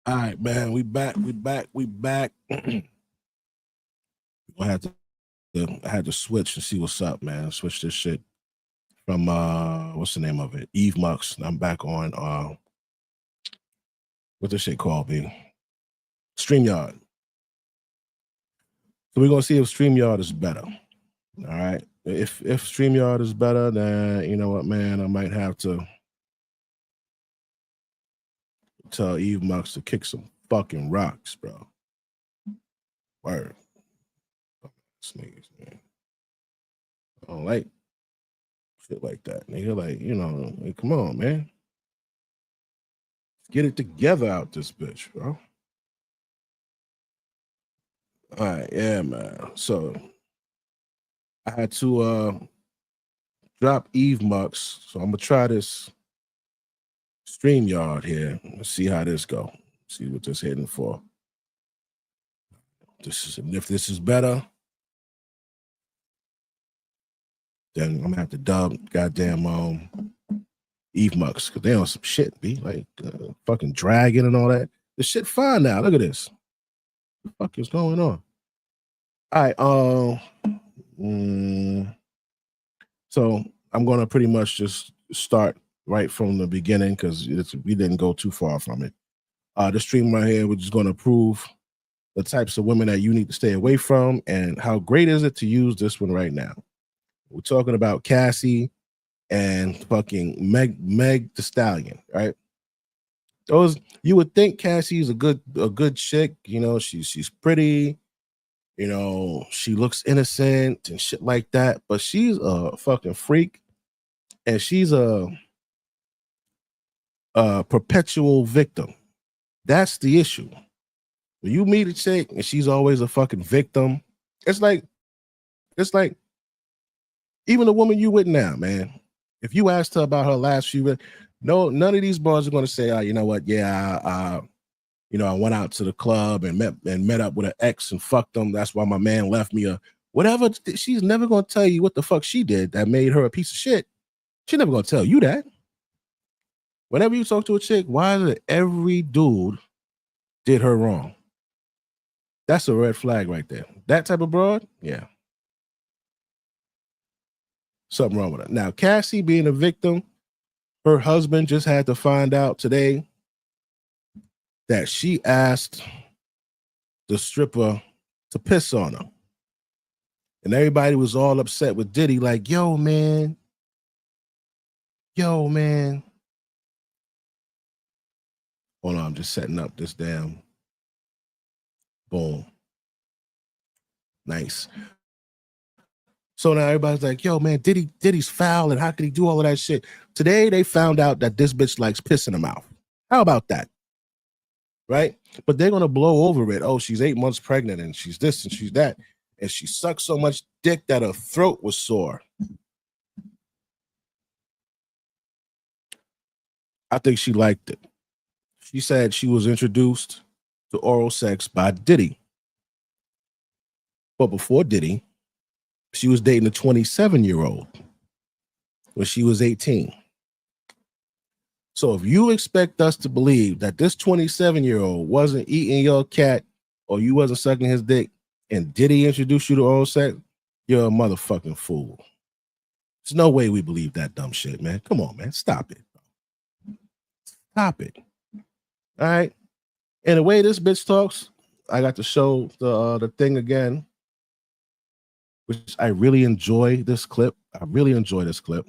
All right, man. We back. I had to I had to switch and see what's up, man. Switch this shit from what's the name of it? Eve Mux. I'm back on what this shit called me? StreamYard. So we're gonna see if StreamYard is better. All right. If StreamYard is better, then you know what, man, I might have to tell Eve Mux to kick some fucking rocks, bro. Word. Sneeze, man. I don't like shit like that. Nigga, like, like, come on, man. Get it together out this bitch, bro. All right, yeah, man. So I had to drop Eve Mux. So I'm gonna try this StreamYard here. Let's see how this go. See what this heading for. If this is better, then I'm gonna have to dub goddamn Eve Mux because they on some shit, be like fucking dragon and all that. The shit fine now. Look at this. What the fuck is going on? All right, so I'm gonna pretty much just start right from the beginning because we didn't go too far from it. The stream right here, we're just gonna prove the types of women that you need to stay away from and how great is it to use this one right now. We're talking about Cassie and fucking Meg the Stallion, right? Those you would think Cassie's a good chick, she's pretty, she looks innocent and shit like that, but she's a fucking freak and she's a perpetual victim. That's the issue. When you meet a chick and she's always a fucking victim, it's like even the woman you with now, man. If you asked her about her last few, none of these bros are going to say, "Oh, you know what? Yeah, I went out to the club and met up with an ex and fucked them. That's why my man left me." Or whatever. She's never going to tell you what the fuck she did that made her a piece of shit. She's never going to tell you that. Whenever you talk to a chick, why is it every dude did her wrong? That's a red flag right there. That type of broad, yeah. Something wrong with it. Now, Cassie being a victim, her husband just had to find out today that she asked the stripper to piss on her. And everybody was all upset with Diddy, like, yo, man. Hold on, I'm just setting up this damn. Boom. Nice. So now everybody's like, yo, man, Diddy's foul, and how could he do all of that shit? Today, they found out that this bitch likes piss in her mouth. How about that? Right? But they're going to blow over it. Oh, she's 8 months pregnant, and she's this, and she's that. And she sucked so much dick that her throat was sore. I think she liked it. She said she was introduced to oral sex by Diddy. But before Diddy, she was dating a 27-year-old when she was 18. So if you expect us to believe that this 27-year-old wasn't eating your cat or you wasn't sucking his dick and Diddy introduced you to oral sex, you're a motherfucking fool. There's no way we believe that dumb shit, man. Come on, man. Stop it. Stop it. All right. And the way this bitch talks, I got to show the thing again, which I really enjoy this clip. I really enjoy this clip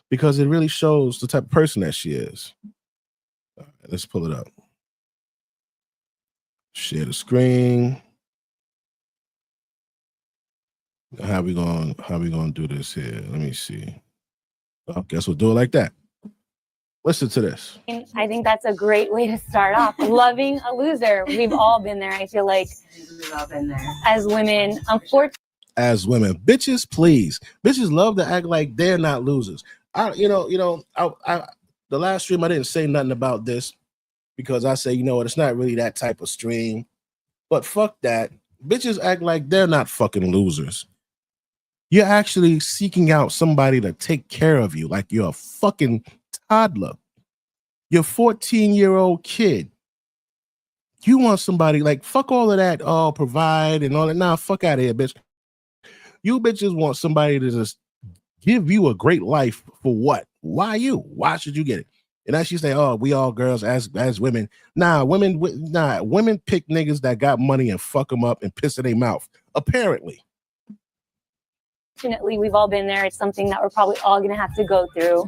because it really shows the type of person that she is. All right, let's pull it up. Share the screen. How we gonna do this here? Let me see. I guess we'll do it like that. Listen to this. I think that's a great way to start off. Loving a loser. We've all been there. I feel like we've all been there. As women, unfortunately. As women, bitches, please. Bitches love to act like they're not losers. I the last stream I didn't say nothing about this because I say, you know what, it's not really that type of stream. But fuck that. Bitches act like they're not fucking losers. You're actually seeking out somebody to take care of you like you're a fucking toddler. Your 14-year-old kid You want somebody like fuck all of that, provide and all that. Nah, fuck out of here, bitch. You bitches want somebody to just give you a great life for what? Why you? Why should you get it? And as she say, oh, we all girls as women. Women pick niggas that got money and fuck them up and piss in their mouth. Apparently. Fortunately, we've all been there. It's something that we're probably all going to have to go through.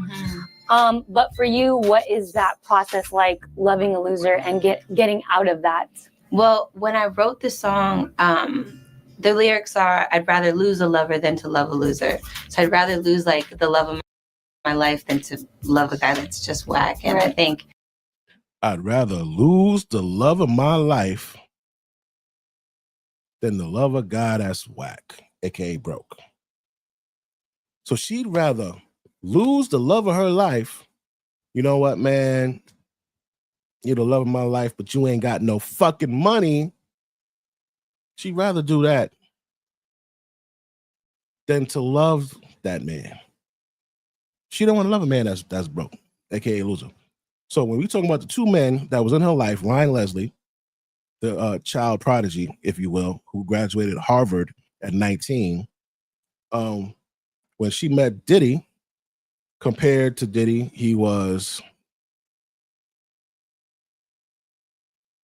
Mm-hmm. But for you, what is that process like, loving a loser and getting out of that? Well, when I wrote the song, the lyrics are, I'd rather lose a lover than to love a loser. So I'd rather lose like the love of my life than to love a guy that's just whack. And right. I think I'd rather lose the love of my life than the love of God that's whack, aka broke. So she'd rather lose the love of her life. You know what, man? You're the love of my life, but you ain't got no fucking money. She'd rather do that than to love that man. She don't want to love a man that's broke, aka loser. So when we talking about the two men that was in her life, Ryan Leslie, the child prodigy, if you will, who graduated Harvard at 19, when she met Diddy, compared to Diddy, he was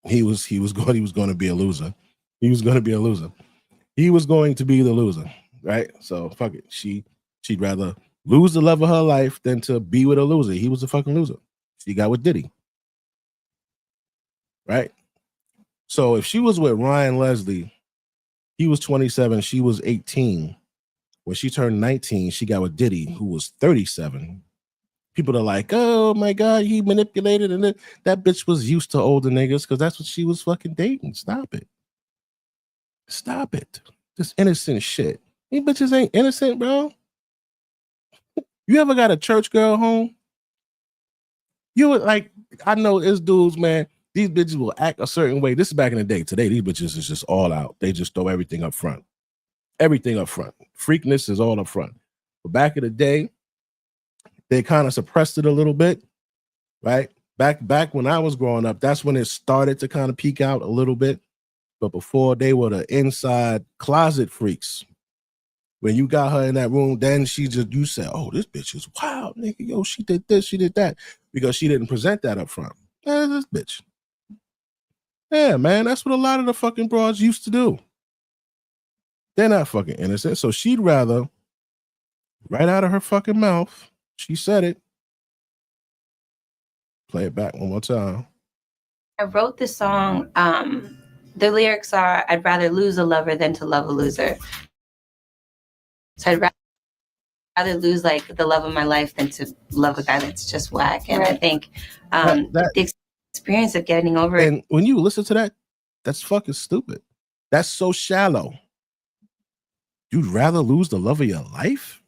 going to be a loser. He was going to be a loser. He was going to be the loser, right? So fuck it. She'd rather lose the love of her life than to be with a loser. He was a fucking loser. She got with Diddy, right? So if she was with Ryan Leslie, he was 27, she was 18. When she turned 19, she got with Diddy, who was 37. People are like, oh my God, he manipulated, and that bitch was used to older niggas because that's what she was fucking dating. Stop it. Stop it. This innocent shit. These bitches ain't innocent, bro. You ever got a church girl home? You would like, I know it's dudes, man. These bitches will act a certain way. This is back in the day. Today, these bitches is just all out. They just throw everything up front. Everything up front. Freakness is all up front. But back in the day, they kind of suppressed it a little bit, right? Back when I was growing up, that's when it started to kind of peak out a little bit. But before, they were the inside closet freaks. When you got her in that room, then you said, oh, this bitch is wild, nigga. Yo, she did this, she did that. Because she didn't present that up front. This bitch. Yeah, man, that's what a lot of the fucking broads used to do. They're not fucking innocent. So she'd rather, right out of her fucking mouth, she said it. Play it back one more time. I wrote the song, the lyrics are, I'd rather lose a lover than to love a loser. So I'd rather lose like the love of my life than to love a guy that's just whack. And right. I think the experience of getting over it. And when you listen to that, that's fucking stupid. That's so shallow. You'd rather lose the love of your life?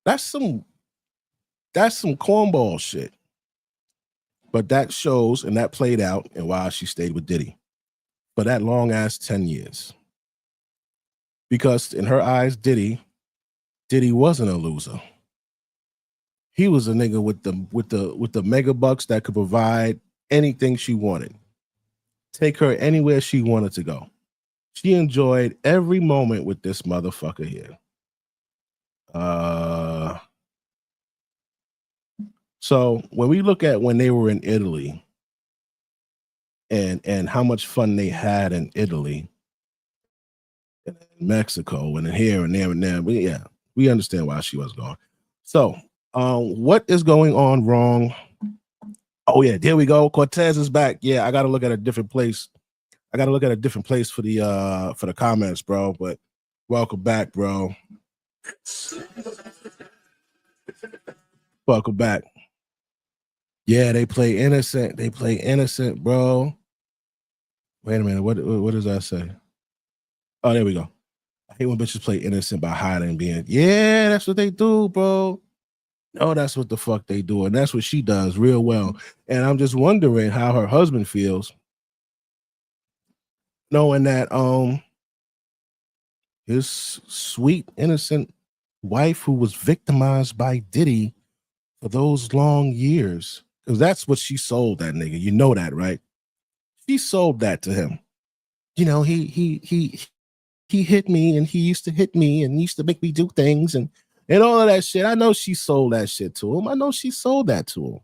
That's some cornball shit. But that shows, and that played out, and why she stayed with Diddy for that long ass 10 years. Because in her eyes, Diddy wasn't a loser. He was a nigga with the mega bucks that could provide anything she wanted. Take her anywhere she wanted to go. She enjoyed every moment with this motherfucker here. So when we look at when they were in Italy and how much fun they had in Italy, and in Mexico, and here and there and there, we understand why she was gone. So what is going on wrong? Oh yeah, there we go. Cortez is back. Yeah, I gotta look at a different place. I gotta look at a different place for the comments, bro. But welcome back, bro. Welcome back. Yeah, they play innocent. They play innocent, bro. Wait a minute. What does that say? Oh, there we go. I hate when bitches play innocent by hiding and being. Yeah, that's what they do, bro. No, that's what the fuck they do, and that's what she does real well. And I'm just wondering how her husband feels, knowing that his sweet, innocent wife, who was victimized by Diddy for those long years, Because that's what she sold that nigga. You know that, right? She sold that to him. You know, he hit me, and he used to hit me, and used to make me do things, and all of that shit. I know she sold that shit to him. I know she sold that to him.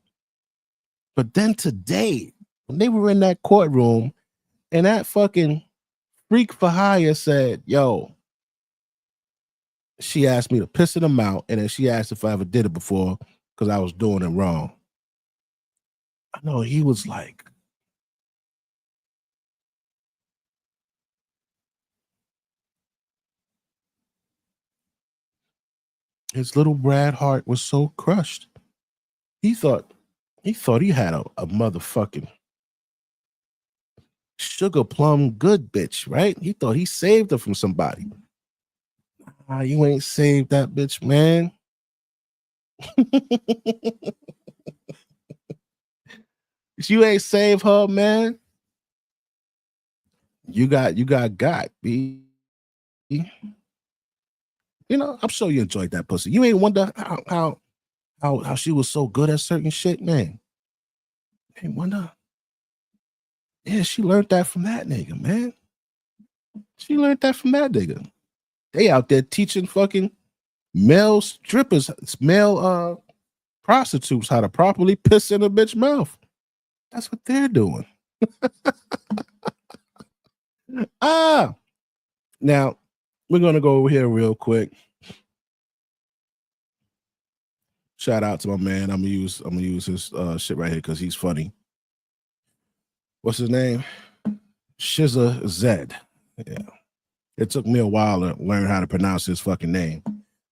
But then today, when they were in that courtroom, and that fucking freak for hire said, yo, she asked me to piss in her mouth, and then she asked if I ever did it before because I was doing it wrong. I know he was like, his little Brad heart was so crushed. He thought he had a motherfucking sugar plum good bitch, right? He thought he saved her from somebody. You ain't saved that bitch, man. You ain't save her, man. You got B. You know, I'm sure you enjoyed that pussy. You ain't wonder how she was so good at certain shit, man. You ain't wonder. Yeah, she learned that from that nigga, man. She learned that from that nigga. They out there teaching fucking male strippers, male prostitutes how to properly piss in a bitch mouth. That's what they're doing. Now we're gonna go over here real quick. Shout out to my man. I'm gonna use his shit right here because he's funny. What's his name? Shizza Zed. Yeah. It took me a while to learn how to pronounce his fucking name.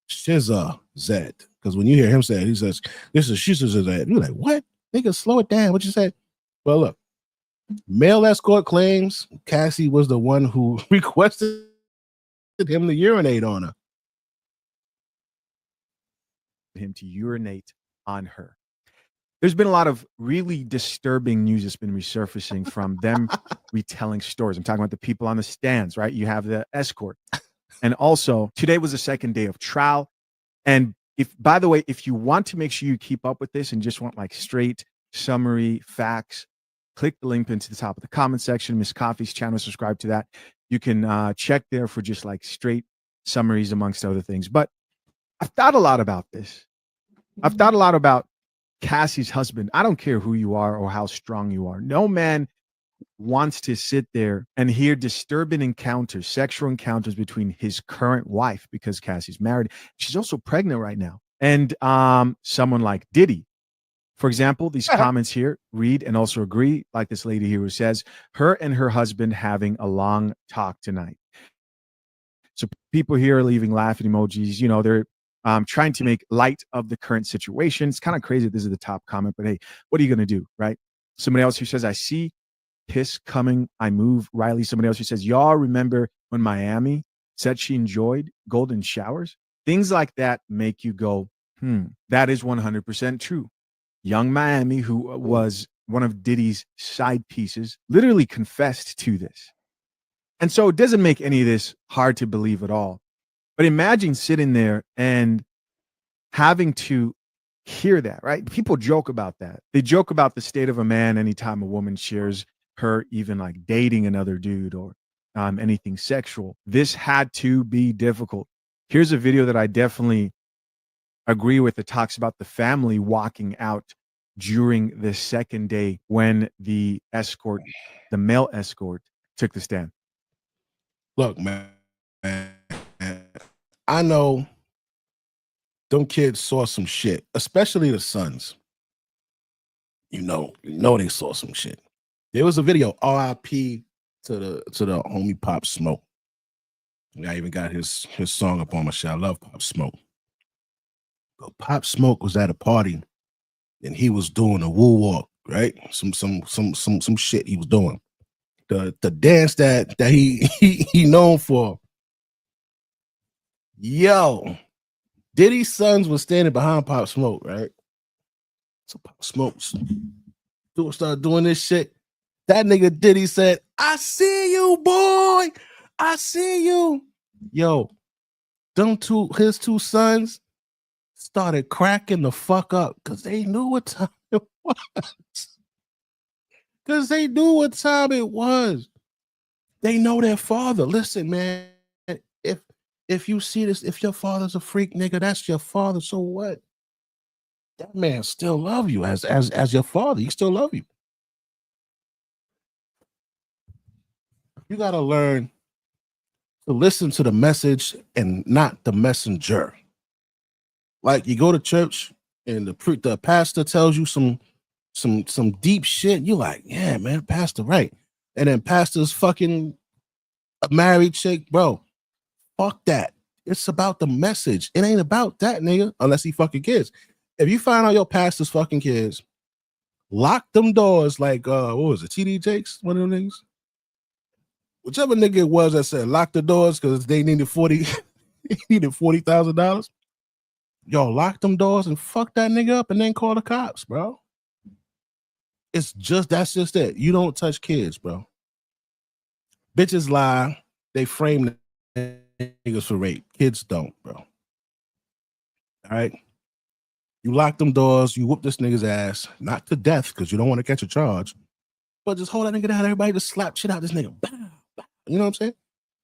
Shizza Zed. Because when you hear him say it, he says, this is Shizza Zed. You're like, what? Nigga, slow it down. What you say? Well, look. Male escort claims Cassie was the one who requested him to urinate on her. Him to urinate on her. There's been a lot of really disturbing news that's been resurfacing from them retelling stories. I'm talking about the people on the stands, right? You have the escort. And also, today was the second day of trial. And by the way, if you want to make sure you keep up with this and just want like straight summary facts, click the link into the top of the comment section. Miss Coffee's channel, subscribe to that. You can check there for just like straight summaries amongst other things. But I've thought a lot about this. I've thought a lot about Cassie's husband. I don't care who you are or how strong you are. No man wants to sit there and hear disturbing encounters, sexual encounters between his current wife, because Cassie's married. She's also pregnant right now. And someone like Diddy. For example, these comments here read and also agree, like this lady here who says, her and her husband having a long talk tonight. So people here are leaving laughing emojis. You know, they're trying to make light of the current situation. It's kind of crazy that this is the top comment, but hey, what are you going to do, right? Somebody else who says, I see piss coming, I move. Riley, somebody else who says, y'all remember when Miami said she enjoyed golden showers? Things like that make you go, that is 100% true. Young Miami, who was one of Diddy's side pieces, literally confessed to this. And so it doesn't make any of this hard to believe at all. But imagine sitting there and having to hear that, right? People joke about that. They joke about the state of a man anytime a woman shares her even like dating another dude or anything sexual. This had to be difficult. Here's a video that I definitely agree with that talks about the family walking out during the second day when the escort, the male escort, took the stand. Look, man, I know them kids saw some shit, especially the sons. You know they saw some shit. There was a video, RIP to the homie Pop Smoke. I even got his song up on my shit. I love Pop Smoke. But Pop Smoke was at a party and he was doing a woo walk, right? Some shit he was doing. The dance that he known for. Yo, Diddy's sons was standing behind Pop Smoke, right? So Pop Smoke started doing this shit. That nigga Diddy said, I see you, boy. I see you. Yo, his two sons started cracking the fuck up because they knew what time it was. Because they knew what time it was. They know their father. Listen, man, if you see this, if your father's a freak, nigga, that's your father. So what? That man still love you as your father. He still love you. You gotta learn to listen to the message and not the messenger. Like you go to church and the pastor tells you some deep shit. You like, yeah, man, pastor, right? And then pastor's fucking a married chick, bro. Fuck that. It's about the message. It ain't about that, nigga, unless he fucking kids. If you find out your pastor's fucking kids, lock them doors like what was it, TD Jakes, one of them niggas? Whichever nigga it was that said lock the doors because they needed $40,000. Yo, lock them doors and fuck that nigga up and then call the cops, bro. That's just it. You don't touch kids, bro. Bitches lie. They frame niggas for rape. Kids don't, bro. All right. You lock them doors. You whoop this nigga's ass, not to death because you don't want to catch a charge, but just hold that nigga down. Everybody just slap shit out this nigga. Bow, bow. You know what I'm saying?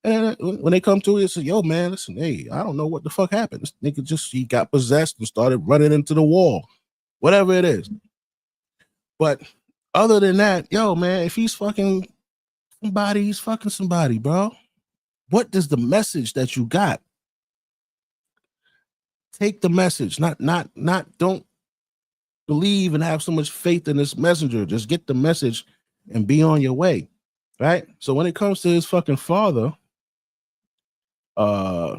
And when they come to it, say, yo, man, listen, hey, I don't know what the fuck happened. This nigga he got possessed and started running into the wall, whatever it is. But other than that, yo, man, if he's fucking somebody, he's fucking somebody, bro. What is the message that you got? Take the message, not don't believe and have so much faith in this messenger. Just get the message and be on your way, right? So when it comes to his fucking father,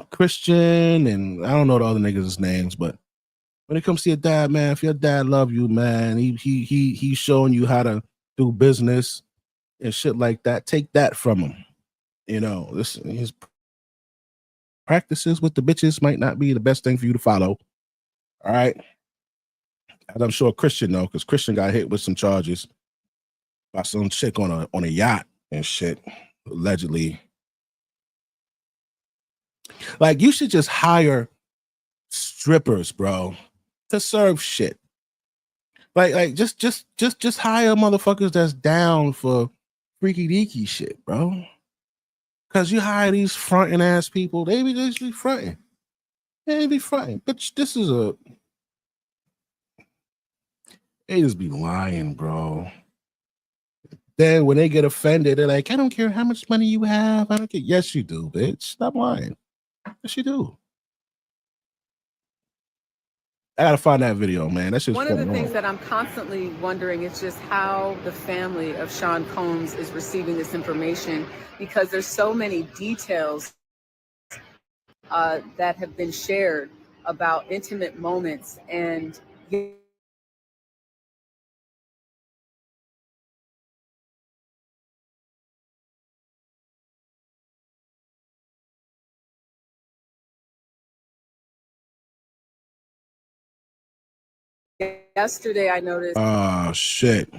Christian, and I don't know the other niggas' names, but when it comes to your dad, man, if your dad love you, man, he's showing you how to do business and shit like that. Take that from him. You know, his practices with the bitches might not be the best thing for you to follow. All right. And I'm sure Christian know, because Christian got hit with some charges by some chick on a yacht and shit, allegedly. Like, you should just hire strippers, bro, to serve shit. Like just hire motherfuckers that's down for freaky deaky shit, bro. Cause you hire these fronting ass people, they just be fronting. They be fronting. Bitch, they just be lying, bro. Then when they get offended, they're like, I don't care how much money you have. I don't care. Yes, you do, bitch. Stop lying. Yes, you do. I gotta find that video, man. That's just one of the things that I'm constantly wondering is just how the family of Sean Combs is receiving this information, because there's so many details that have been shared about intimate moments. And yesterday I noticed shit.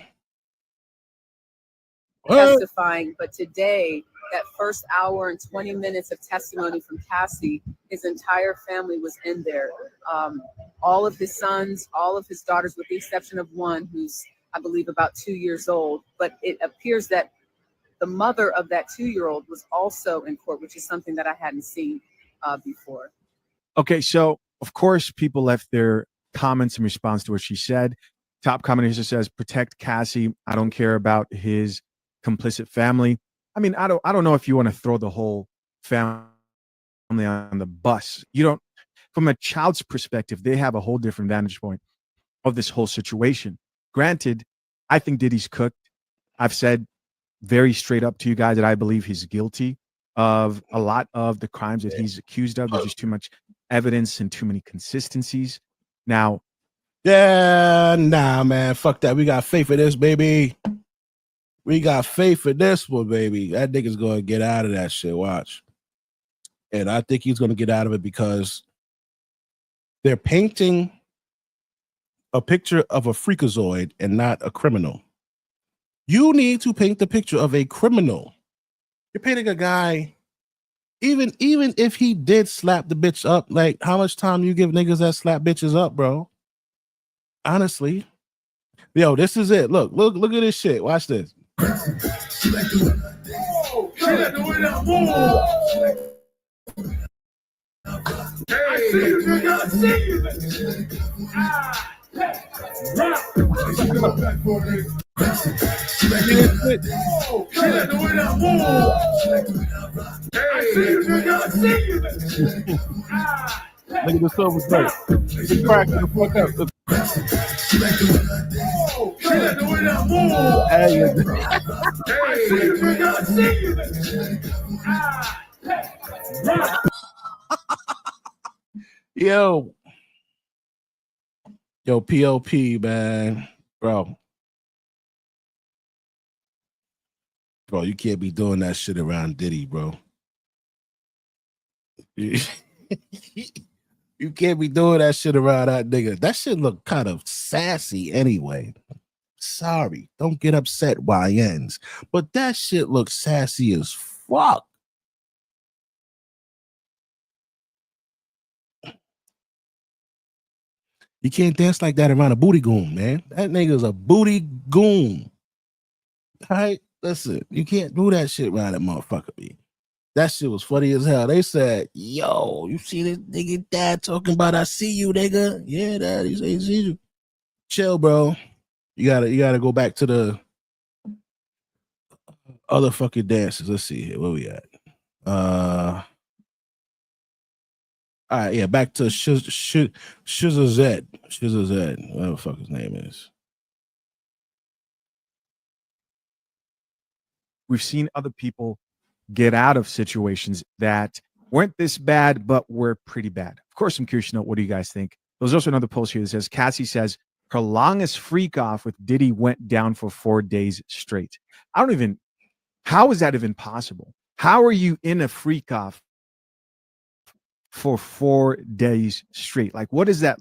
testifying, but today, that first hour and 20 minutes of testimony from Cassie, his entire family was in there. All of his sons, all of his daughters, with the exception of one who's, I believe, about 2 years old. But it appears that the mother of that 2-year-old was also in court, which is something that I hadn't seen before. Okay, so of course people left their comments in response to what she said. Top commenter says, protect Cassie. I don't care about his complicit family. I mean, I don't know if you want to throw the whole family on the bus. You don't, from a child's perspective, they have a whole different vantage point of this whole situation. Granted, I think Diddy's cooked. I've said very straight up to you guys that I believe he's guilty of a lot of the crimes that he's accused of. There's just too much evidence and too many consistencies. Now, yeah, nah, man, fuck that. We got faith in this, baby. We got faith in this one, baby. That nigga's gonna get out of that shit. Watch. And I think he's gonna get out of it because they're painting a picture of a freakazoid and not a criminal. You need to paint the picture of a criminal. You're painting a guy, even if he did slap the bitch up, like how much time you give niggas that slap bitches up, bro? Honestly, Yo, this is it. Look at this shit. Watch this. Look at the silver plate. It's cracking the fuck up. Yo, POP, man, bro, you can't be doing that shit around Diddy, bro. You can't be doing that shit around that nigga. That shit look kind of sassy anyway. Sorry, don't get upset, YNs, but that shit looks sassy as fuck. You can't dance like that around a booty goon, man. That nigga's a booty goon. All right, listen, you can't do that shit around that motherfucker, B. That shit was funny as hell. They said, yo, you see this nigga dad talking about I see you, nigga? Yeah, dad, he say he see you. Chill, bro. You gotta go back to the other fucking dances. Let's see here. Where we at? All right, yeah, back to Shizza Zed. Whatever the fuck his name is. We've seen other people get out of situations that weren't this bad, but were pretty bad. Of course, I'm curious to know, what do you guys think? There's also another post here that says, Cassie says her longest freak off with Diddy went down for 4 days straight. How is that even possible? How are you in a freak off for 4 days straight? Like, what does that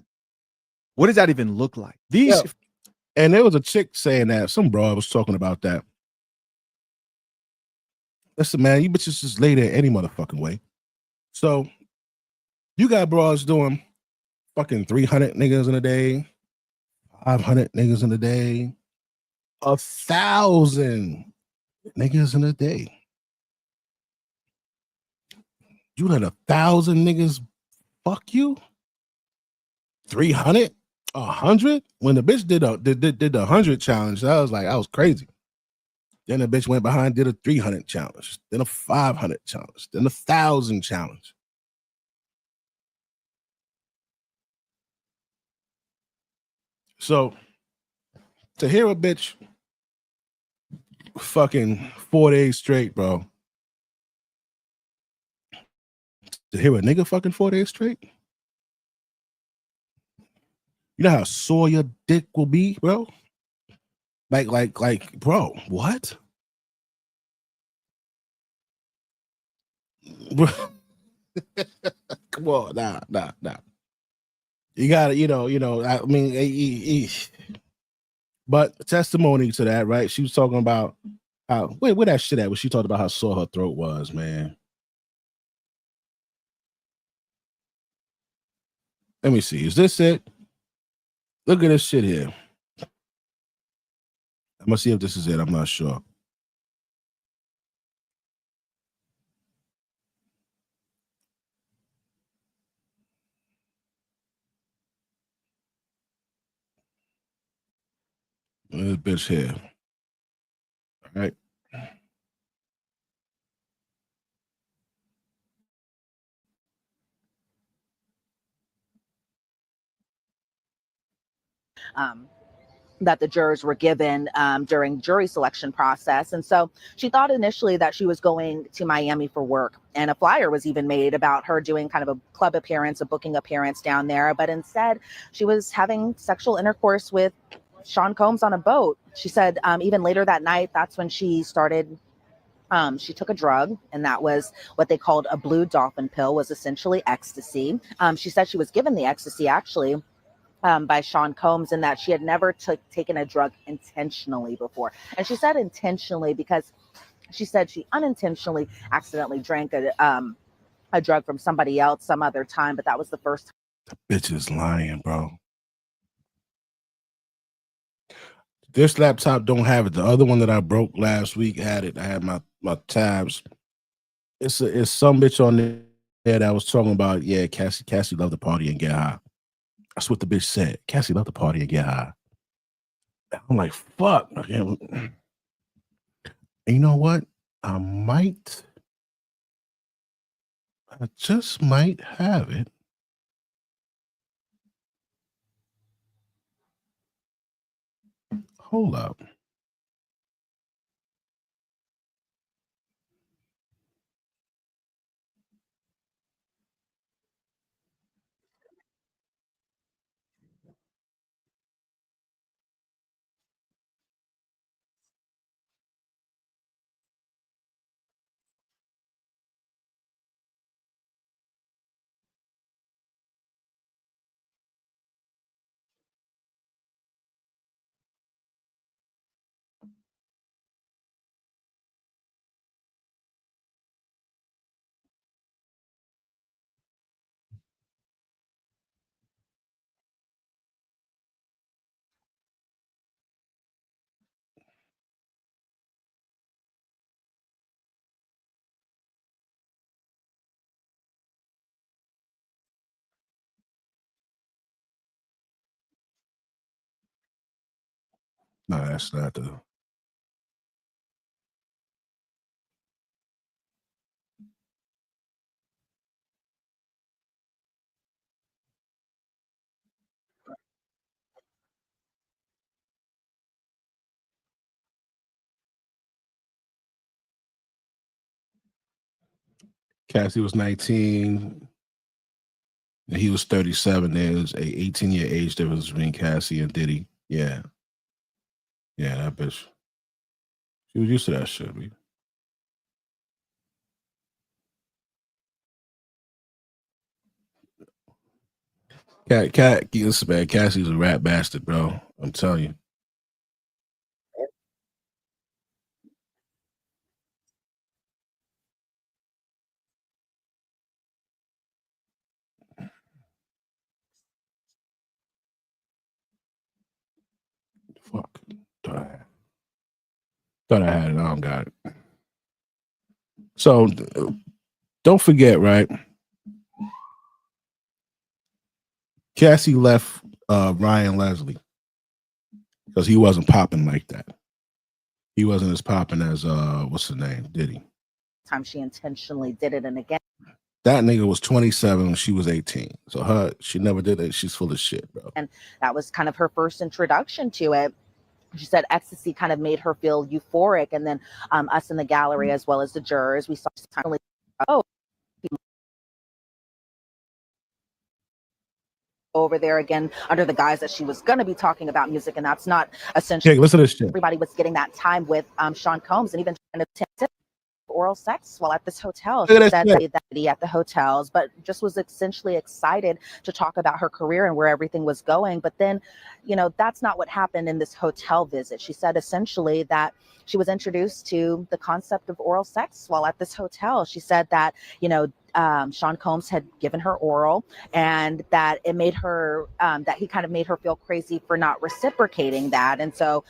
even look like? And there was a chick saying that, some bro was talking about that. Listen, man, you bitches just lay there any motherfucking way. So you got bros doing fucking 300 niggas in a day, 500 niggas in a day, 1,000 niggas in a day. You let 1,000 niggas fuck you? 300? 100? When the bitch did the 100 challenge, I was crazy. Then the bitch went behind, did a 300 challenge, then a 500 challenge, then a 1,000 challenge. So to hear a bitch fucking 4 days straight, bro. To hear a nigga fucking 4 days straight? You know how sore your dick will be, bro? Like, bro, what? Bro. Come on, nah. You gotta, I mean, but testimony to that, right? She was talking about how, where that shit at? When she talked about how sore her throat was, man. Let me see. Is this it? Look at this shit here. I'm gonna see if this is it. I'm not sure. This bitch here. All right. That the jurors were given during jury selection process. And so she thought initially that she was going to Miami for work. And a flyer was even made about her doing kind of a club appearance, a booking appearance down there. But instead, she was having sexual intercourse with Sean Combs on a boat. She said even later that night, that's when she started. She took a drug, and that was what they called a blue dolphin pill, was essentially ecstasy. She said she was given the ecstasy actually by Sean Combs, and that she had never taken a drug intentionally before. And she said intentionally because she said she unintentionally accidentally drank a drug from somebody else some other time, but that was the first time. The bitch is lying, bro. This laptop don't have it. The other one that I broke last week had it. I had my tabs. It's some bitch on there that was talking about, yeah, Cassie loved to party and get high. That's what the bitch said. Cassie loved to party and get high. I'm like, fuck. And you know what? I just might have it. Hold up. No, that's not the. Cassie was 19. And he was 37. There's a 18-year age difference between Cassie and Diddy. Yeah. Yeah, that bitch. She was used to that shit. Listen, man, Cassie's a rat bastard, bro. I'm telling you. Fuck. Thought I had it. I don't got it. So don't forget, right? Cassie left Ryan Leslie because he wasn't popping like that. He wasn't as popping as what's his name? Diddy. Time she intentionally did it, and again, that nigga was 27 when she was 18. So she never did it. She's full of shit, bro. And that was kind of her first introduction to it. She said ecstasy kind of made her feel euphoric, and then us in the gallery as well as the jurors, we saw over there again under the guise that she was going to be talking about music, and that's not essentially. Hey, listen to this shit. Everybody was getting that time with Sean Combs, and even trying to tip oral sex while at this hotel. She said that at the hotels, but just was essentially excited to talk about her career and where everything was going. But then, that's not what happened in this hotel visit. She said essentially that she was introduced to the concept of oral sex while at this hotel. She said that, Sean Combs had given her oral, and that it made her, that he kind of made her feel crazy for not reciprocating that. And so,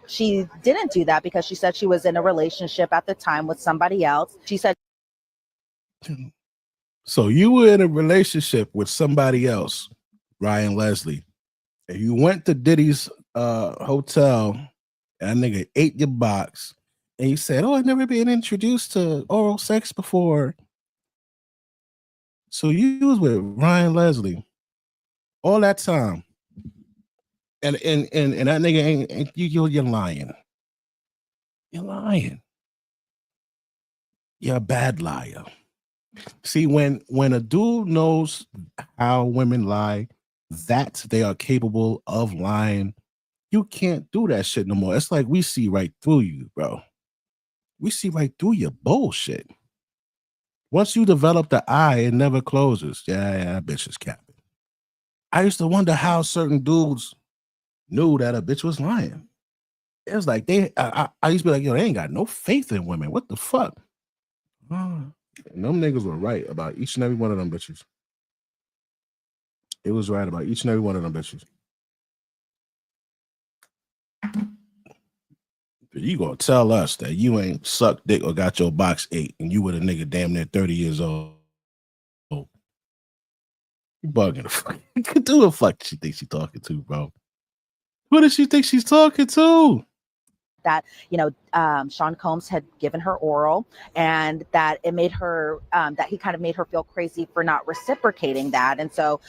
she didn't do that because she said she was in a relationship at the time with somebody else. She said. So you were in a relationship with somebody else, Ryan Leslie, and you went to Diddy's hotel, and that nigga ate your box, and you said, "Oh, I've never been introduced to oral sex before." So you was with Ryan Leslie all that time. And that nigga ain't you're lying. You're lying. You're a bad liar. See, when a dude knows how women lie, that they are capable of lying, you can't do that shit no more. It's like we see right through you, bro. We see right through your bullshit. Once you develop the eye, it never closes. Yeah, that bitch is capping. I used to wonder how certain dudes knew that a bitch was lying. It was like I used to be like, yo, they ain't got no faith in women. What the fuck? And them niggas were right about each and every one of them bitches. It was right about each and every one of them bitches. You gonna tell us that you ain't sucked dick or got your box ate and you were a nigga damn near 30 years old. You bugging the fuck. Who the fuck she think she talking to, bro? Who does she think she's talking to? That, you know, Sean Combs had given her oral, and that it made her, that he kind of made her feel crazy for not reciprocating that. And so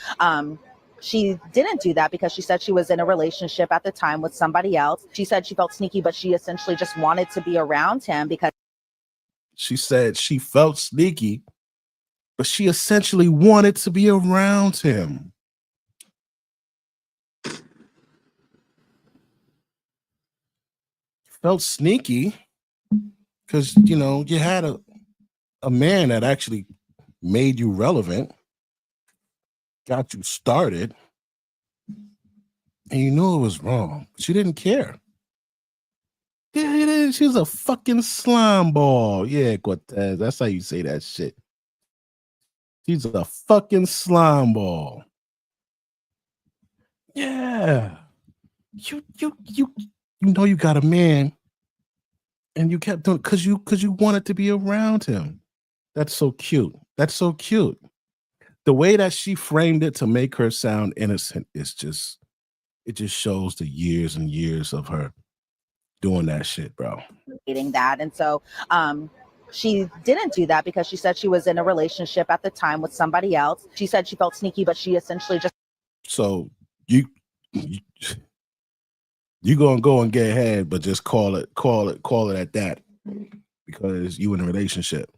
she didn't do that because she said she was in a relationship at the time with somebody else. She said she felt sneaky, but she essentially just wanted to be around him because she said she felt sneaky, but she essentially wanted to be around him. Felt sneaky because, you know, you had a man that actually made you relevant, got you started, and you knew it was wrong. She didn't care. Yeah, she was a fucking slime ball. Yeah, Cortez, that's how you say that shit. She's a fucking slime ball. Yeah. You know you got a man and you kept doing because you wanted to be around him. That's so cute. That's so cute. The way that she framed it to make her sound innocent is just, it just shows the years and years of her doing that shit, bro. that. And so she didn't do that because she said she was in a relationship at the time with somebody else. She said she felt sneaky, but she essentially just. So you gonna go and get ahead, but just call it at that because you in a relationship.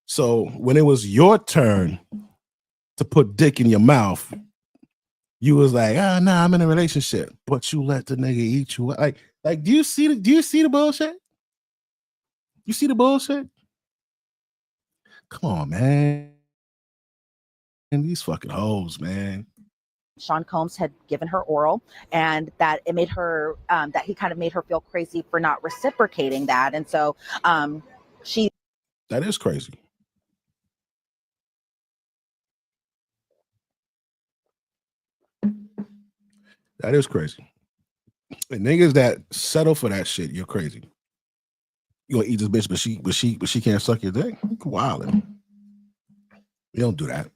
So when it was your turn to put dick in your mouth, you was like, nah, I'm in a relationship, but you let the nigga eat you. Like, do you see the bullshit? You see the bullshit? Come on, man. And these fucking hoes, man. Sean Combs had given her oral, and that it made her, that he kind of made her feel crazy for not reciprocating that. And so she. That is crazy. That is crazy. And niggas that settle for that shit, you're crazy. You gonna eat this bitch, but she can't suck your dick? Wildin'. You don't do that.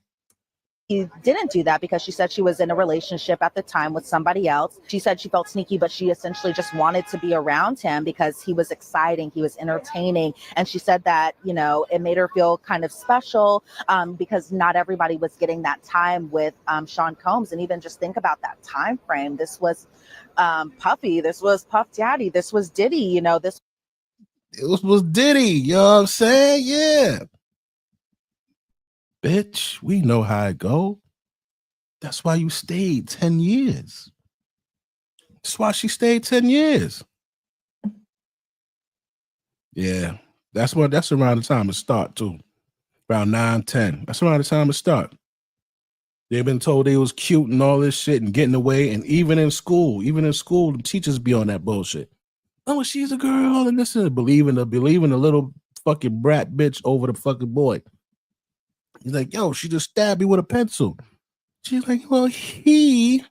He didn't do that because she said she was in a relationship at the time with somebody else. She said she felt sneaky, but she essentially just wanted to be around him because he was exciting, he was entertaining. And she said that, you know, it made her feel kind of special because not everybody was getting that time with Sean Combs. And even just think about that time frame. This was Puffy, this was Puff Daddy, this was Diddy, you know, this was Diddy, you know what I'm saying? Yeah. Bitch, we know how it go. That's why you stayed 10 years. That's why she stayed 10 years. Yeah, that's around the time to start too. Around 9, 10. That's around the time to start. They've been told they was cute and all this shit and getting away. And even in school, the teachers be on that bullshit. Oh, she's a girl and this is believing the little fucking brat bitch over the fucking boy. He's like, yo, she just stabbed me with a pencil. She's like, well, he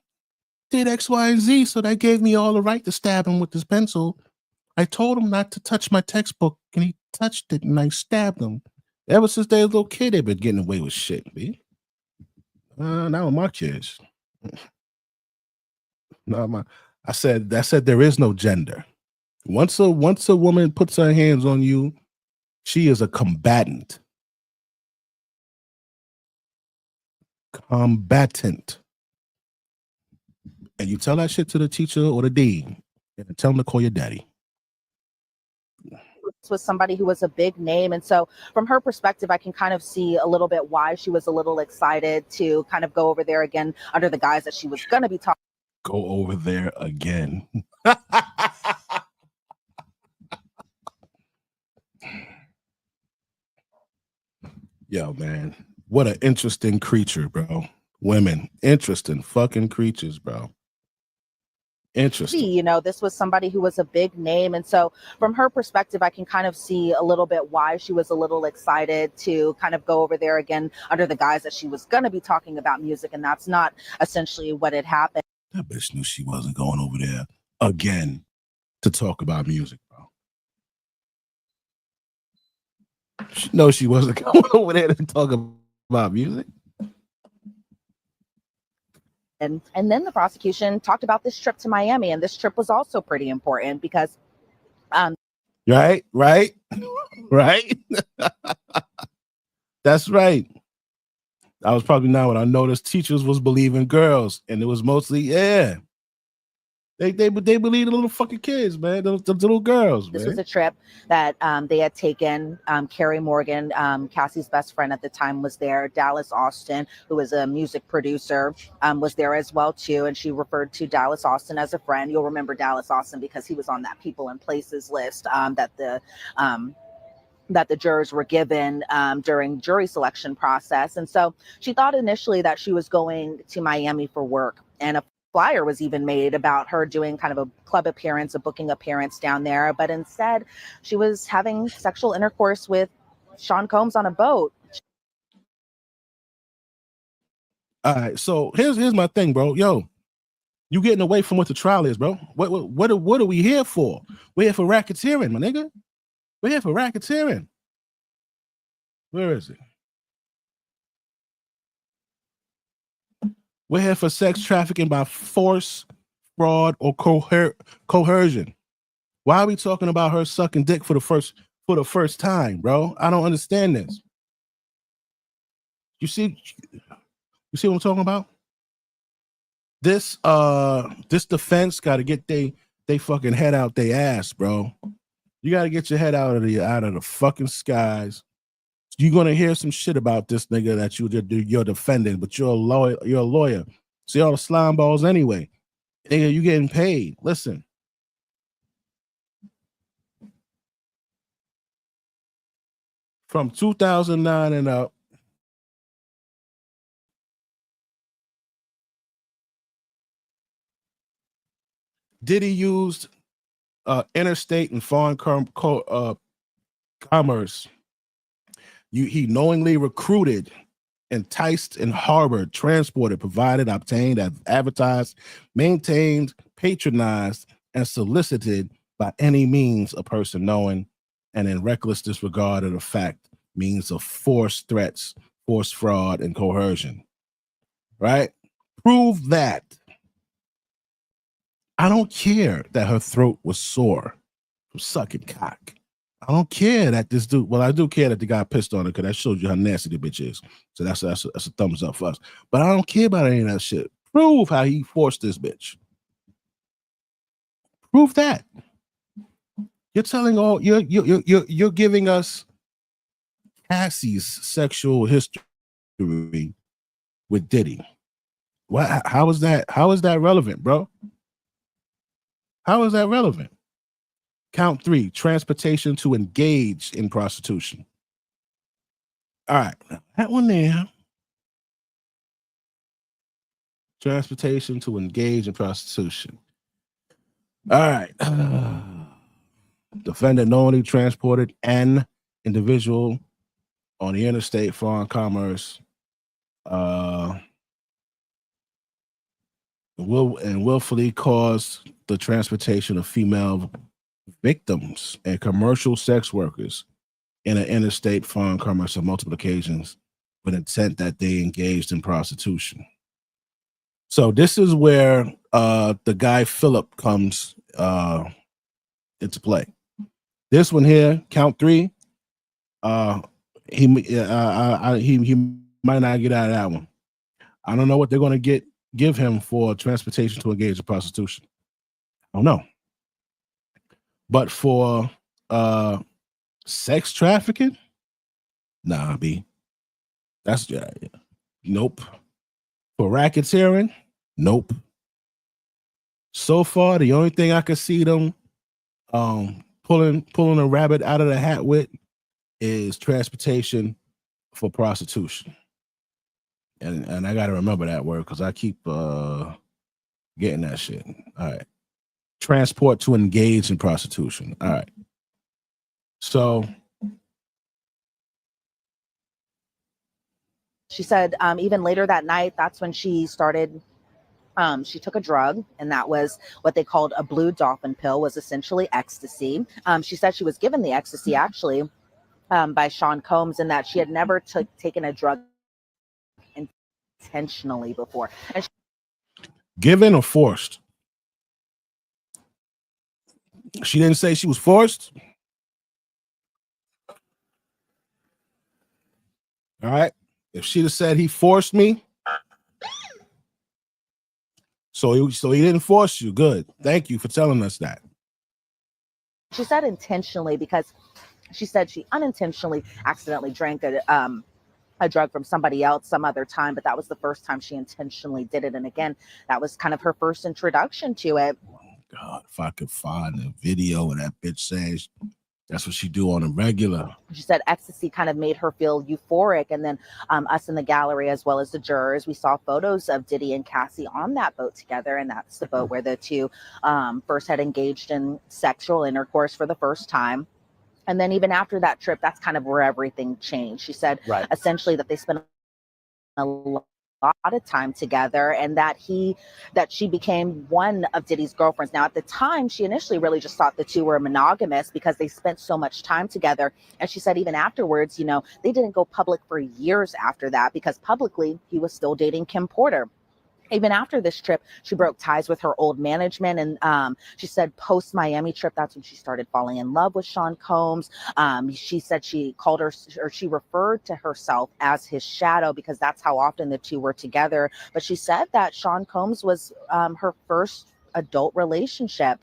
did X, Y, and Z, so that gave me all the right to stab him with this pencil. I told him not to touch my textbook, and he touched it, and I stabbed him. Ever since they was a little kid, they've been getting away with shit, B. Not with my kids. I said there is no gender. Once a woman puts her hands on you, she is a combatant. Combatant. And you tell that shit to the teacher or the dean and tell them to call your daddy. Was somebody who was a big name. And so from her perspective, I can kind of see a little bit why she was a little excited to kind of go over there again under the guise that she was going to be talking. Go over there again. Yo, man, what an interesting creature, bro. Women, interesting fucking creatures, bro. Interesting. You know, this was somebody who was a big name. And so from her perspective, I can kind of see a little bit why she was a little excited to kind of go over there again under the guise that she was going to be talking about music. And that's not essentially what had happened. That bitch knew she wasn't going over there again to talk about music, bro. No, she wasn't going over there to talk about music. And then the prosecution talked about this trip to Miami, and this trip was also pretty important because Right. That's right. I was probably not what I noticed. Teachers was believing girls, and it was mostly They believe the little fucking kids, man. The little girls. this man. was a trip that they had taken. Carrie Morgan, Cassie's best friend at the time, was there. Dallas Austin, who was a music producer, was there as well too, and she referred to Dallas Austin as a friend. You'll remember Dallas Austin because he was on that people and places list that the jurors were given during jury selection process. And so she thought initially that she was going to Miami for work, and a flyer was even made about her doing kind of a club appearance, a booking appearance down there. But instead, she was having sexual intercourse with Sean Combs on a boat. All right, so here's my thing, bro. Yo, you getting away from what the trial is, bro. What are we here for? We're here for racketeering, my nigga. We're here for racketeering. Where is it? We're here for sex trafficking by force, fraud, or coercion. Why are we talking about her sucking dick for the first time, bro? I don't understand this. You see what I'm talking about? This defense got to get they fucking head out they ass, bro. You got to get your head out of the fucking skies. You're gonna hear some shit about this nigga that you're defending, but you're a lawyer. See all the slime balls anyway. Nigga, you getting paid. Listen. From 2009 and up, Diddy used interstate and foreign commerce. He knowingly recruited, enticed, and harbored, transported, provided, obtained, advertised, maintained, patronized, and solicited by any means a person knowing and in reckless disregard of the fact, means of force, threats, force, fraud, and coercion. Right? Prove that. I don't care that her throat was sore from sucking cock. I don't care that this dude. Well, I do care that the guy pissed on her because that shows you how nasty the bitch is. So that's a thumbs up for us. But I don't care about any of that shit. Prove how he forced this bitch. Prove that. You're telling all you're giving us Cassie's sexual history with Diddy. What? How is that? How is that relevant, bro? How is that relevant? Count 3, transportation to engage in prostitution. All right, that one there. Transportation to engage in prostitution. All right. Defendant knowingly transported an individual on the interstate foreign commerce willfully caused the transportation of female victims and commercial sex workers in an interstate foreign commerce on multiple occasions with intent that they engaged in prostitution. So this is where the guy Philip comes into play. This one here, count 3. He might not get out of that one. I don't know what they're going to give him for transportation to engage in prostitution. I don't know. But for sex trafficking, nah, B. That's nope. For racketeering, nope. So far, the only thing I could see them pulling a rabbit out of the hat with is transportation for prostitution. And I gotta remember that word because I keep getting that shit. All right. Transport to engage in prostitution. All right. So She said even later that night, that's when she started. She took a drug, and that was what they called a blue dolphin pill, was essentially ecstasy. She said she was given the ecstasy actually by Sean Combs, and that she had never taken a drug intentionally before. And Given or forced? She didn't say she was forced. All right. If she'd have said he forced me, so he didn't force you. Good. Thank you for telling us that. she said intentionally because she said she unintentionally accidentally drank a drug from somebody else some other time, but that was the first time she intentionally did it. And again, that was kind of her first introduction to it. God, if I could find a video of that bitch saying that's what she do on a regular. She said ecstasy kind of made her feel euphoric. And then us in the gallery, as well as the jurors, we saw photos of Diddy and Cassie on that boat together. And that's the boat where the two first had engaged in sexual intercourse for the first time. And then even after that trip, that's kind of where everything changed. She said essentially that they spent a lot of time together, and that she became one of Diddy's girlfriends. Now, at the time, she initially really just thought the two were monogamous because they spent so much time together. And she said even afterwards, you know, they didn't go public for years after that because publicly he was still dating Kim Porter. Even after this trip, she broke ties with her old management. And she said post Miami trip, that's when she started falling in love with Sean Combs. She said she called her, or she referred to herself as his shadow because that's how often the two were together. But she said that Sean Combs was her first adult relationship.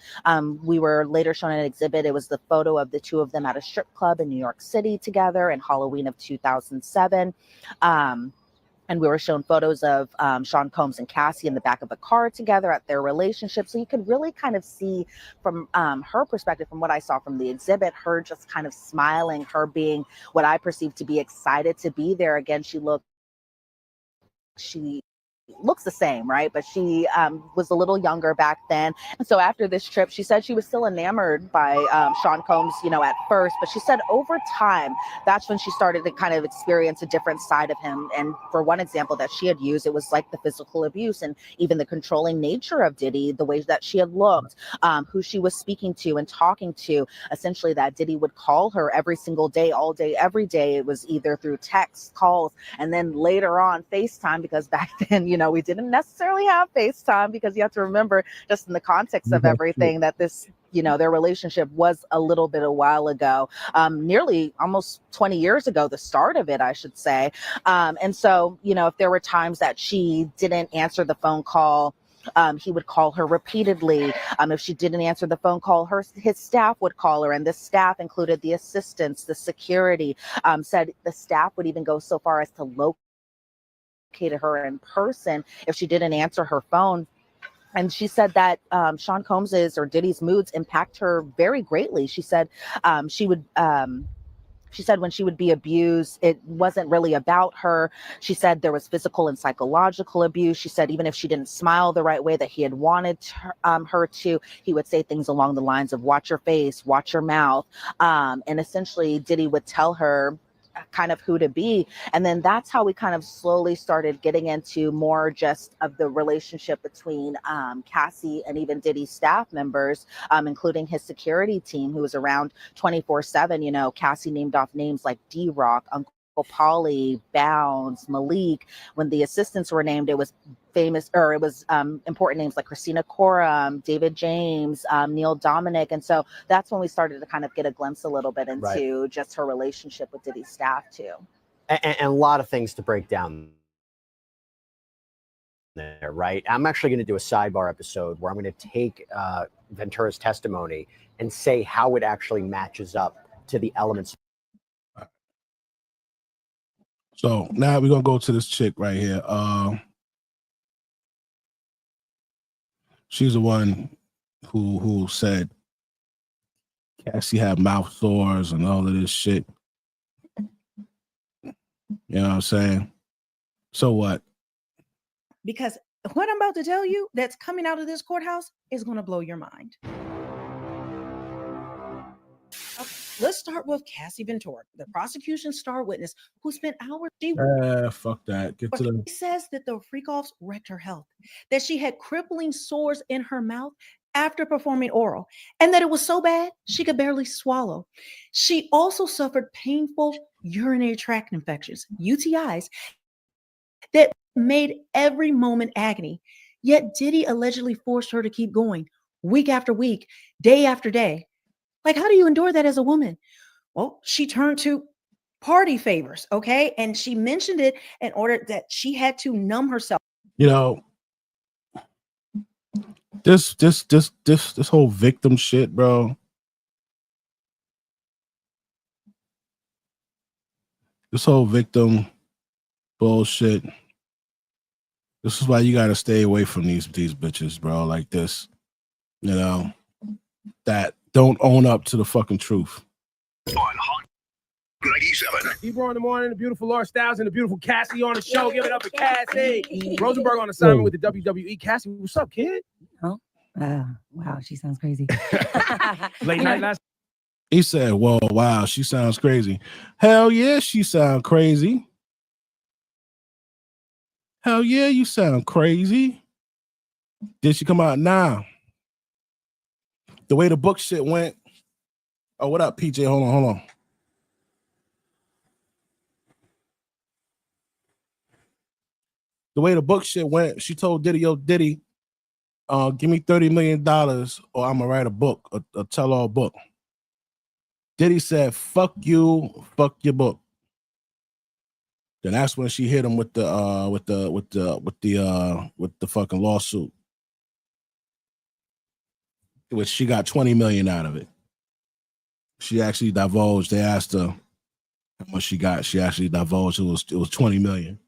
We were later shown an exhibit. It was the photo of the two of them at a strip club in New York City together in Halloween of 2007. And we were shown photos of Sean Combs and Cassie in the back of a car together at their relationship. So you could really kind of see from her perspective, from what I saw from the exhibit, her just kind of smiling, her being what I perceived to be excited to be there. Again, she looks the same, right? But she was a little younger back then. And so after this trip, she said she was still enamored by Sean Combs, you know, at first, but she said over time, that's when she started to kind of experience a different side of him. And for one example that she had used, it was like the physical abuse and even the controlling nature of Diddy, the ways that she had looked, who she was speaking to and talking to, essentially that Diddy would call her every single day, all day, every day. It was either through text, calls, and then later on FaceTime, because back then, you know, we didn't necessarily have FaceTime, because you have to remember, just in the context of everything, that this, you know, their relationship was a little bit a while ago, nearly almost 20 years ago, the start of it, I should say. And so, you know, if there were times that she didn't answer the phone call, he would call her repeatedly. If she didn't answer the phone call, his staff would call her, and the staff included the assistants, the security. Said the staff would even go so far as to locate her in person if she didn't answer her phone. And she said that Sean Combs's or Diddy's moods impact her very greatly. She said she said when she would be abused, it wasn't really about her. She said there was physical and psychological abuse. She said even if she didn't smile the right way that he had wanted her to, he would say things along the lines of "watch your face, watch your mouth," and essentially Diddy would tell her kind of who to be. And then that's how we kind of slowly started getting into more just of the relationship between Cassie and even Diddy's staff members, including his security team, who was around 24/7. You know, Cassie named off names like D-Rock, Uncle Paulie, Bounds, Malik. When the assistants were named, it was important names like Christina Coram, David James, Neil Dominic. And so that's when we started to kind of get a glimpse a little bit into just her relationship with Diddy's staff too. And a lot of things to break down there, right? I'm actually going to do a sidebar episode where I'm going to take Ventura's testimony and say how it actually matches up to the elements. So now we're gonna go to this chick right here. She's the one who said Cassie had mouth sores and all of this shit. You know what I'm saying? So what? Because what I'm about to tell you that's coming out of this courthouse is going to blow your mind. Okay, let's start with Cassie Ventura, the prosecution's star witness who spent hours. Fuck that. Get to the. He says that the freak-offs wrecked her health, that she had crippling sores in her mouth after performing oral, and that it was so bad she could barely swallow. She also suffered painful urinary tract infections, UTIs, that made every moment agony. Yet Diddy allegedly forced her to keep going week after week, day after day. Like, how do you endure that as a woman? Well, she turned to party favors, okay? And she mentioned it in order that she had to numb herself. You know, this whole victim shit, bro. This whole victim bullshit. This is why you gotta stay away from these bitches, bro. Like this, you know, that don't own up to the fucking truth. On Hot 97. Ebro in the morning, the beautiful Laura Styles and the beautiful Cassie on the show. Give it up for Cassie. Rosenberg on assignment with the WWE. Cassie, what's up, kid? Oh, wow, she sounds crazy. Late night last. He said, "Whoa, wow, she sounds crazy." Hell yeah, she sound crazy. Hell yeah, you sound crazy. Did she come out now? The way the book shit went. Oh, what up, PJ? Hold on. The way the book shit went, she told Diddy, "Yo, Diddy, give me $30 million or I'm gonna write a book, a tell-all book." Diddy said, "Fuck you, fuck your book." Then that's when she hit him with the fucking lawsuit, which she got 20 million out of it. She actually divulged. They asked her how much she got. She actually divulged it was 20 million.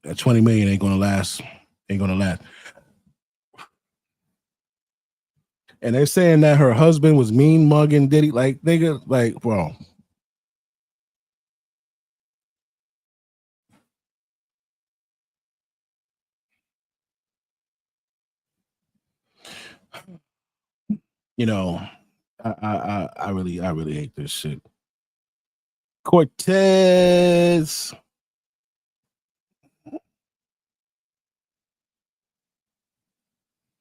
That 20 million ain't gonna last. Ain't gonna last. And they're saying that her husband was mean mugging Diddy. Like, nigga, like, bro. You know, I really hate this shit. Cortez.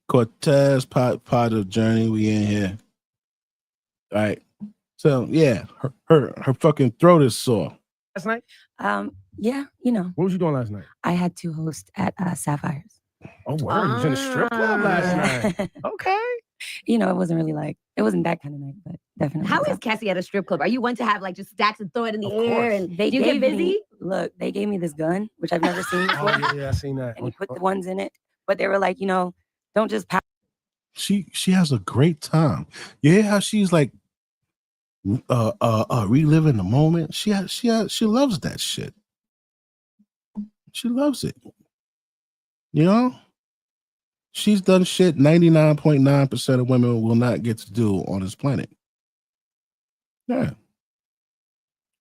Part of Journey. We in here. All right. So yeah, her fucking throat is sore. Last night? Yeah, you know. What was you doing last night? I had to host at Sapphires. Oh, word. You was in a strip club last night. Okay. You know, it wasn't that kind of night, but definitely. How is Cassie at a strip club? Are you one to have like just stacks and throw it in the air? course. And They do you get gave busy? me, look, they gave me this gun, which I've never seen before. Oh, yeah, I seen that. And you put the ones in it, but they were like, you know, don't just power. She has a great time. You hear how she's like reliving the moment? She loves that shit. She loves it. You know? She's done shit 99.9% of women will not get to do on this planet. Yeah.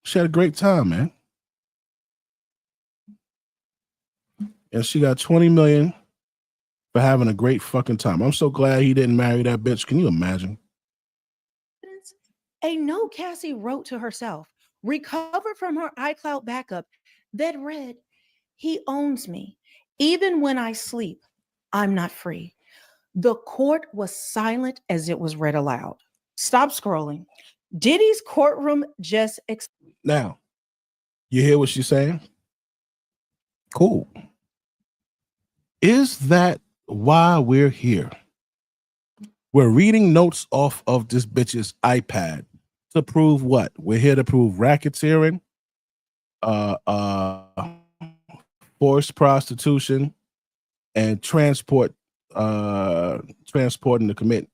She had a great time, man. And she got 20 million for having a great fucking time. I'm so glad he didn't marry that bitch. Can you imagine? A note Cassie wrote to herself, recovered from her iCloud backup, that read, "He owns me. Even when I sleep, I'm not free." The court was silent as it was read aloud. Stop scrolling. Diddy's courtroom just Now, you hear what she's saying? Cool. Is that why we're here? We're reading notes off of this bitch's iPad to prove what? We're here to prove racketeering, forced prostitution, and transporting to commit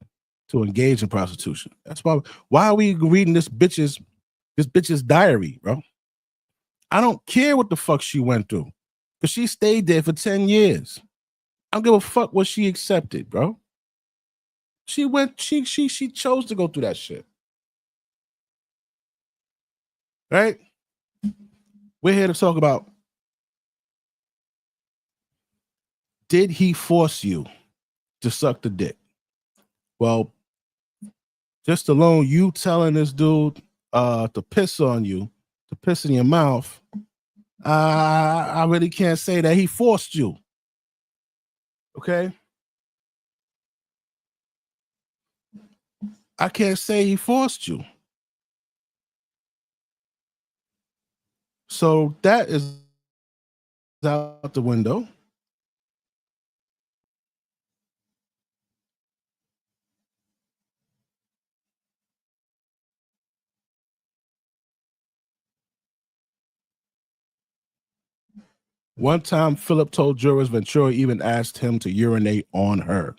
to engage in prostitution. That's why are we reading this bitch's diary, bro? I don't care what the fuck she went through, because she stayed there for 10 years. I don't give a fuck what she accepted, bro. She chose to go through that shit. Right? We're here to talk about, did he force you to suck the dick? Well, just alone you telling this dude to piss on you, to piss in your mouth, I really can't say that he forced you. Okay? I can't say he forced you. So that is out the window. One time, Philip told jurors Ventura even asked him to urinate on her.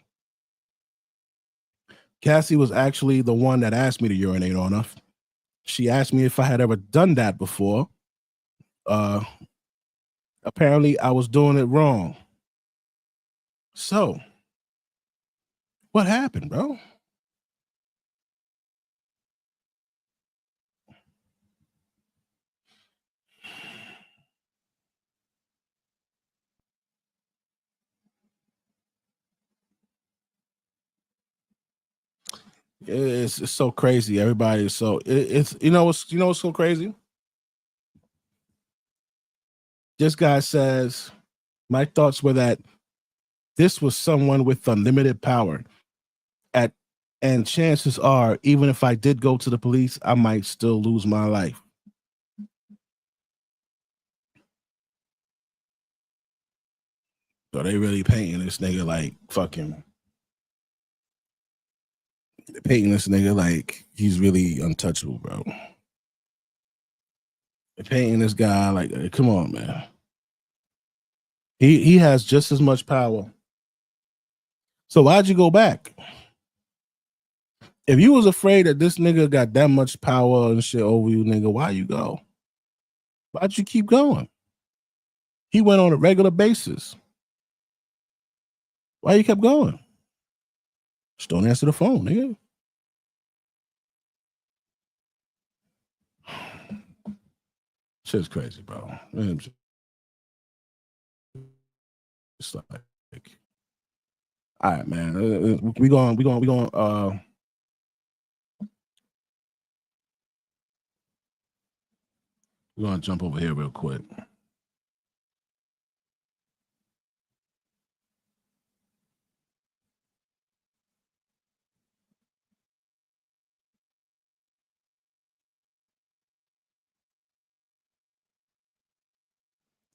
Cassie was actually the one that asked me to urinate on her. She asked me if I had ever done that before. Apparently, I was doing it wrong. So, what happened, bro? It's so crazy. Everybody is so it's what's so crazy? This guy says my thoughts were that this was someone with unlimited power. And chances are, even if I did go to the police, I might still lose my life. So they really painting this nigga like fucking. They're painting this nigga like he's really untouchable, bro. They're painting this guy like, come on, man. He has just as much power. So why'd you go back? If you was afraid that this nigga got that much power and shit over you, nigga, why you go? Why'd you keep going? He went on a regular basis. Why you kept going? Just don't answer the phone, nigga. Shit's crazy, bro. It's like, all right, man. We're gonna jump over here real quick.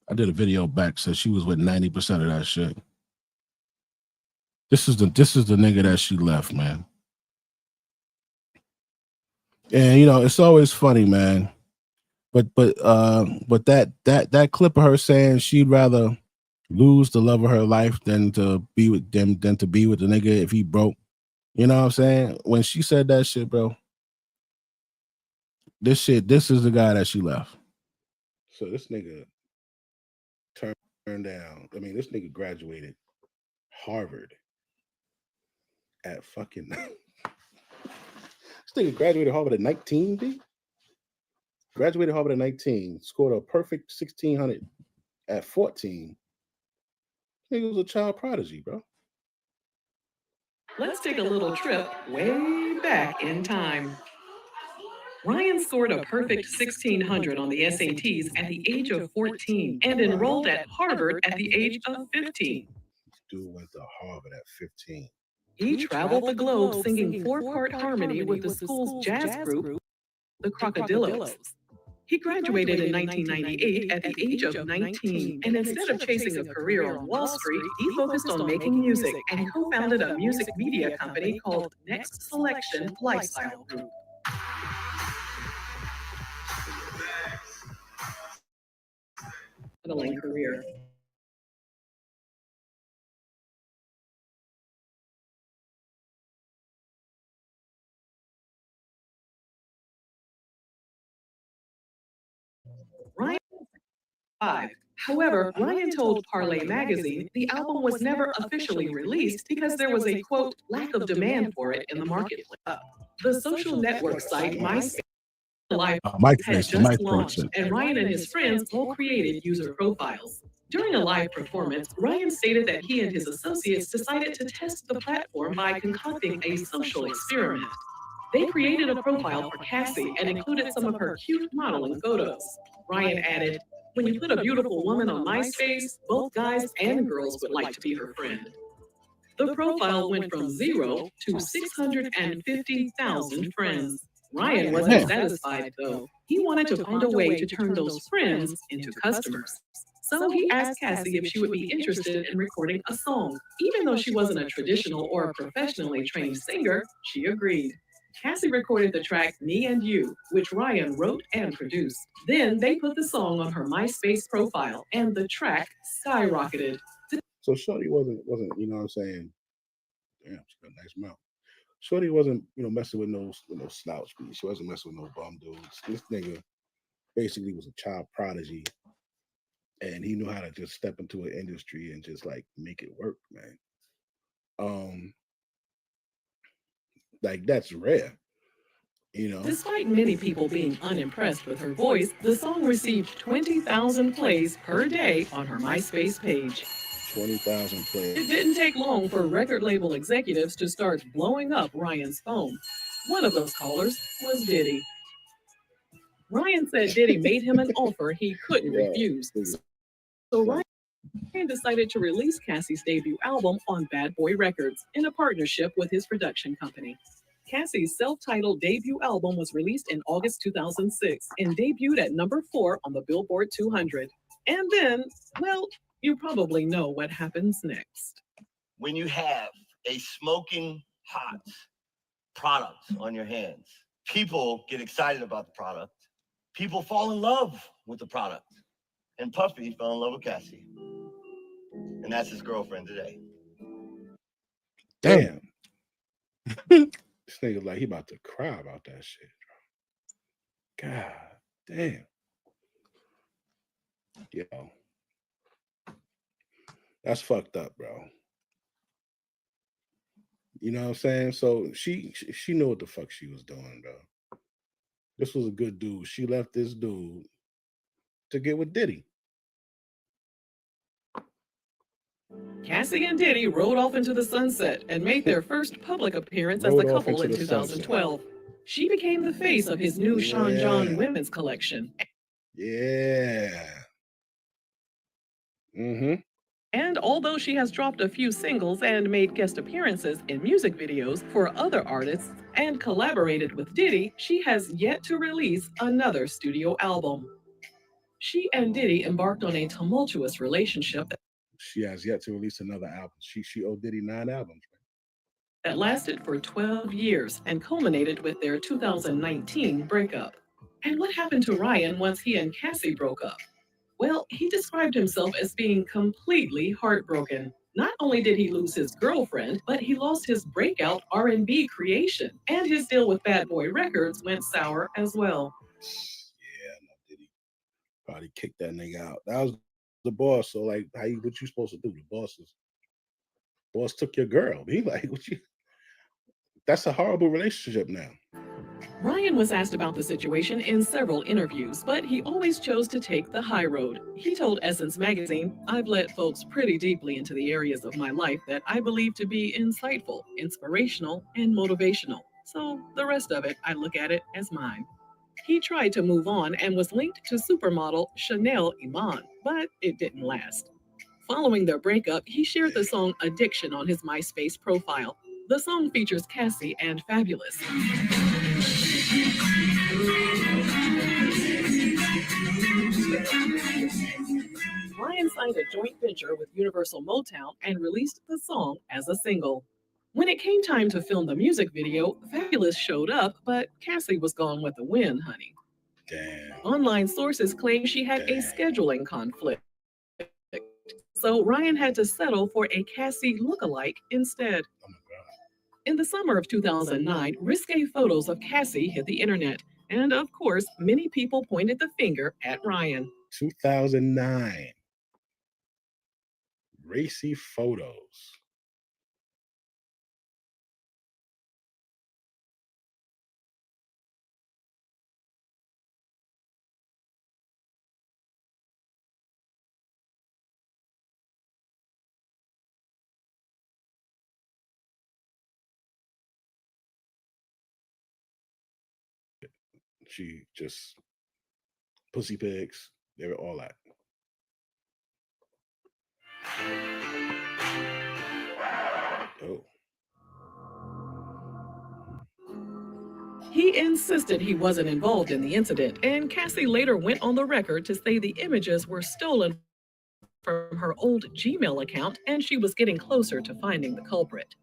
I did a video back, said she was with 90% of that shit. This is the nigga that she left, man. And it's always funny, man. But that clip of her saying she'd rather lose the love of her life than to be with the nigga if he broke. You know what I'm saying? When she said that shit, bro. This is the guy that she left. So this nigga turned down. I mean, this nigga graduated Harvard at fucking. This nigga graduated Harvard at 19, B. Graduated Harvard at 19, scored a perfect 1600 at 14. Nigga was a child prodigy, bro. Let's take a little trip way back in time. Ryan scored a perfect 1600 on the SATs at the age of 14 and enrolled at Harvard at the age of 15. Dude went to Harvard at 15. He traveled the globe singing four-part harmony with the school's jazz group, the Crocodillos. He graduated in 1998 at the age of 19, and instead of chasing a career on Wall Street, he focused on making music and co-founded a music media company called Next Selection Lifestyle Group. Career. Ryan 5. However, Ryan told Parlay magazine the album was never officially released because there was a, quote, lack of demand for it in the marketplace. The social network site MySpace had just launched, and Ryan and his friends all created user profiles. During a live performance, Ryan stated that he and his associates decided to test the platform by concocting a social experiment. They created a profile for Cassie and included some of her cute modeling photos. Ryan added, "When you put a beautiful woman on MySpace, both guys and girls would like to be her friend." The profile went from 0 to 650,000 friends. Ryan wasn't satisfied, though. He wanted to find a way to turn those friends into customers. So he asked Cassie if she would be interested in recording a song. Even though she wasn't a traditional or professionally trained singer, she agreed. Cassie recorded the track Me and You, which Ryan wrote and produced. Then they put the song on her MySpace profile, and the track skyrocketed. So Shorty wasn't, you know what I'm saying? Damn, she got a nice mouth. Shorty wasn't, messing with no slouch beat. She wasn't messing with no bum dudes. This nigga basically was a child prodigy, and he knew how to just step into an industry and just like make it work, man. Like that's rare, Despite many people being unimpressed with her voice, the song received 20,000 plays per day on her MySpace page. 20,000 plays. It didn't take long for record label executives to start blowing up Ryan's phone. One of those callers was Diddy. Ryan said Diddy made him an offer he couldn't refuse. So Ryan decided to release Cassie's debut album on Bad Boy Records in a partnership with his production company. Cassie's self-titled debut album was released in August 2006 and debuted at number 4 on the Billboard 200. And then, well, you probably know what happens next. When you have a smoking hot product on your hands, people get excited about the product. People fall in love with the product. And Puffy fell in love with Cassie. And that's his girlfriend today. Damn. This nigga like he about to cry about that shit, bro. God damn. Yo. That's fucked up, bro. You know what I'm saying? So she knew what the fuck she was doing, bro. This was a good dude. She left this dude to get with Diddy. Cassie and Diddy rode off into the sunset and made their first public appearance as a couple in 2012. She became the face of his new Sean John women's collection. Yeah. Mm-hmm. And although she has dropped a few singles and made guest appearances in music videos for other artists and collaborated with Diddy, she has yet to release another studio album. She and Diddy embarked on a tumultuous relationship. She has yet to release another album. She owed Diddy 9 albums. That lasted for 12 years and culminated with their 2019 breakup. And what happened to Ryan once he and Cassie broke up? Well, he described himself as being completely heartbroken. Not only did he lose his girlfriend, but he lost his breakout R&B creation, and his deal with Bad Boy Records went sour as well. Yeah, no, Diddy probably kicked that nigga out. That was the boss. So like, what you supposed to do? The boss took your girl. He like, what you? That's a horrible relationship now. Ryan was asked about the situation in several interviews, but he always chose to take the high road. He told Essence magazine, "I've let folks pretty deeply into the areas of my life that I believe to be insightful, inspirational, and motivational. So the rest of it, I look at it as mine." He tried to move on and was linked to supermodel Chanel Iman, but it didn't last. Following their breakup, he shared the song Addiction on his MySpace profile. The song features Cassie and Fabulous. Ryan signed a joint venture with Universal Motown and released the song as a single. When it came time to film the music video, Fabulous showed up, but Cassie was gone with the wind, honey. Damn. Online sources claim she had a scheduling conflict. So Ryan had to settle for a Cassie lookalike instead. Oh my God. In the summer of 2009, risque photos of Cassie hit the internet. And of course, many people pointed the finger at Ryan. 2009. Racy photos. She just pussy pics. They were all that. Oh. He insisted he wasn't involved in the incident, and Cassie later went on the record to say the images were stolen from her old Gmail account and she was getting closer to finding the culprit.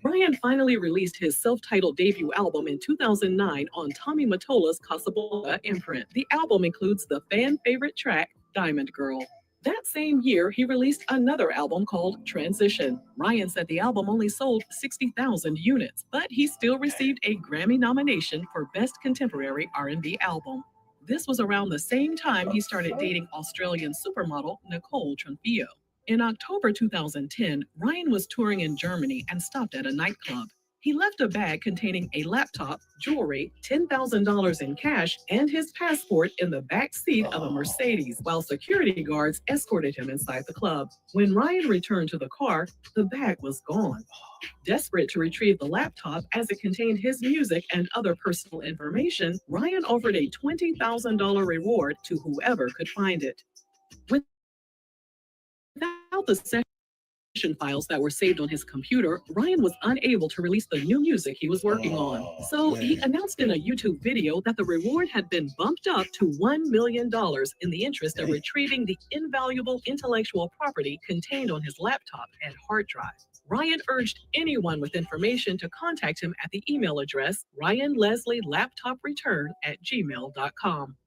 Ryan finally released his self-titled debut album in 2009 on Tommy Mottola's Casablanca imprint. The album includes the fan favorite track, Diamond Girl. That same year, he released another album called Transition. Ryan said the album only sold 60,000 units, but he still received a Grammy nomination for Best Contemporary R&B Album. This was around the same time he started dating Australian supermodel Nicole Trunfillo. In October 2010, Ryan was touring in Germany and stopped at a nightclub. He left a bag containing a laptop, jewelry, $10,000 in cash, and his passport in the back seat of a Mercedes, while security guards escorted him inside the club. When Ryan returned to the car, the bag was gone. Desperate to retrieve the laptop as it contained his music and other personal information, Ryan offered a $20,000 reward to whoever could find it. Without the session files that were saved on his computer, Ryan was unable to release the new music he was working on. So he announced in a YouTube video that the reward had been bumped up to $1 million in the interest of retrieving the invaluable intellectual property contained on his laptop and hard drive. Ryan urged anyone with information to contact him at the email address ryanleslieLaptopReturn@gmail.com.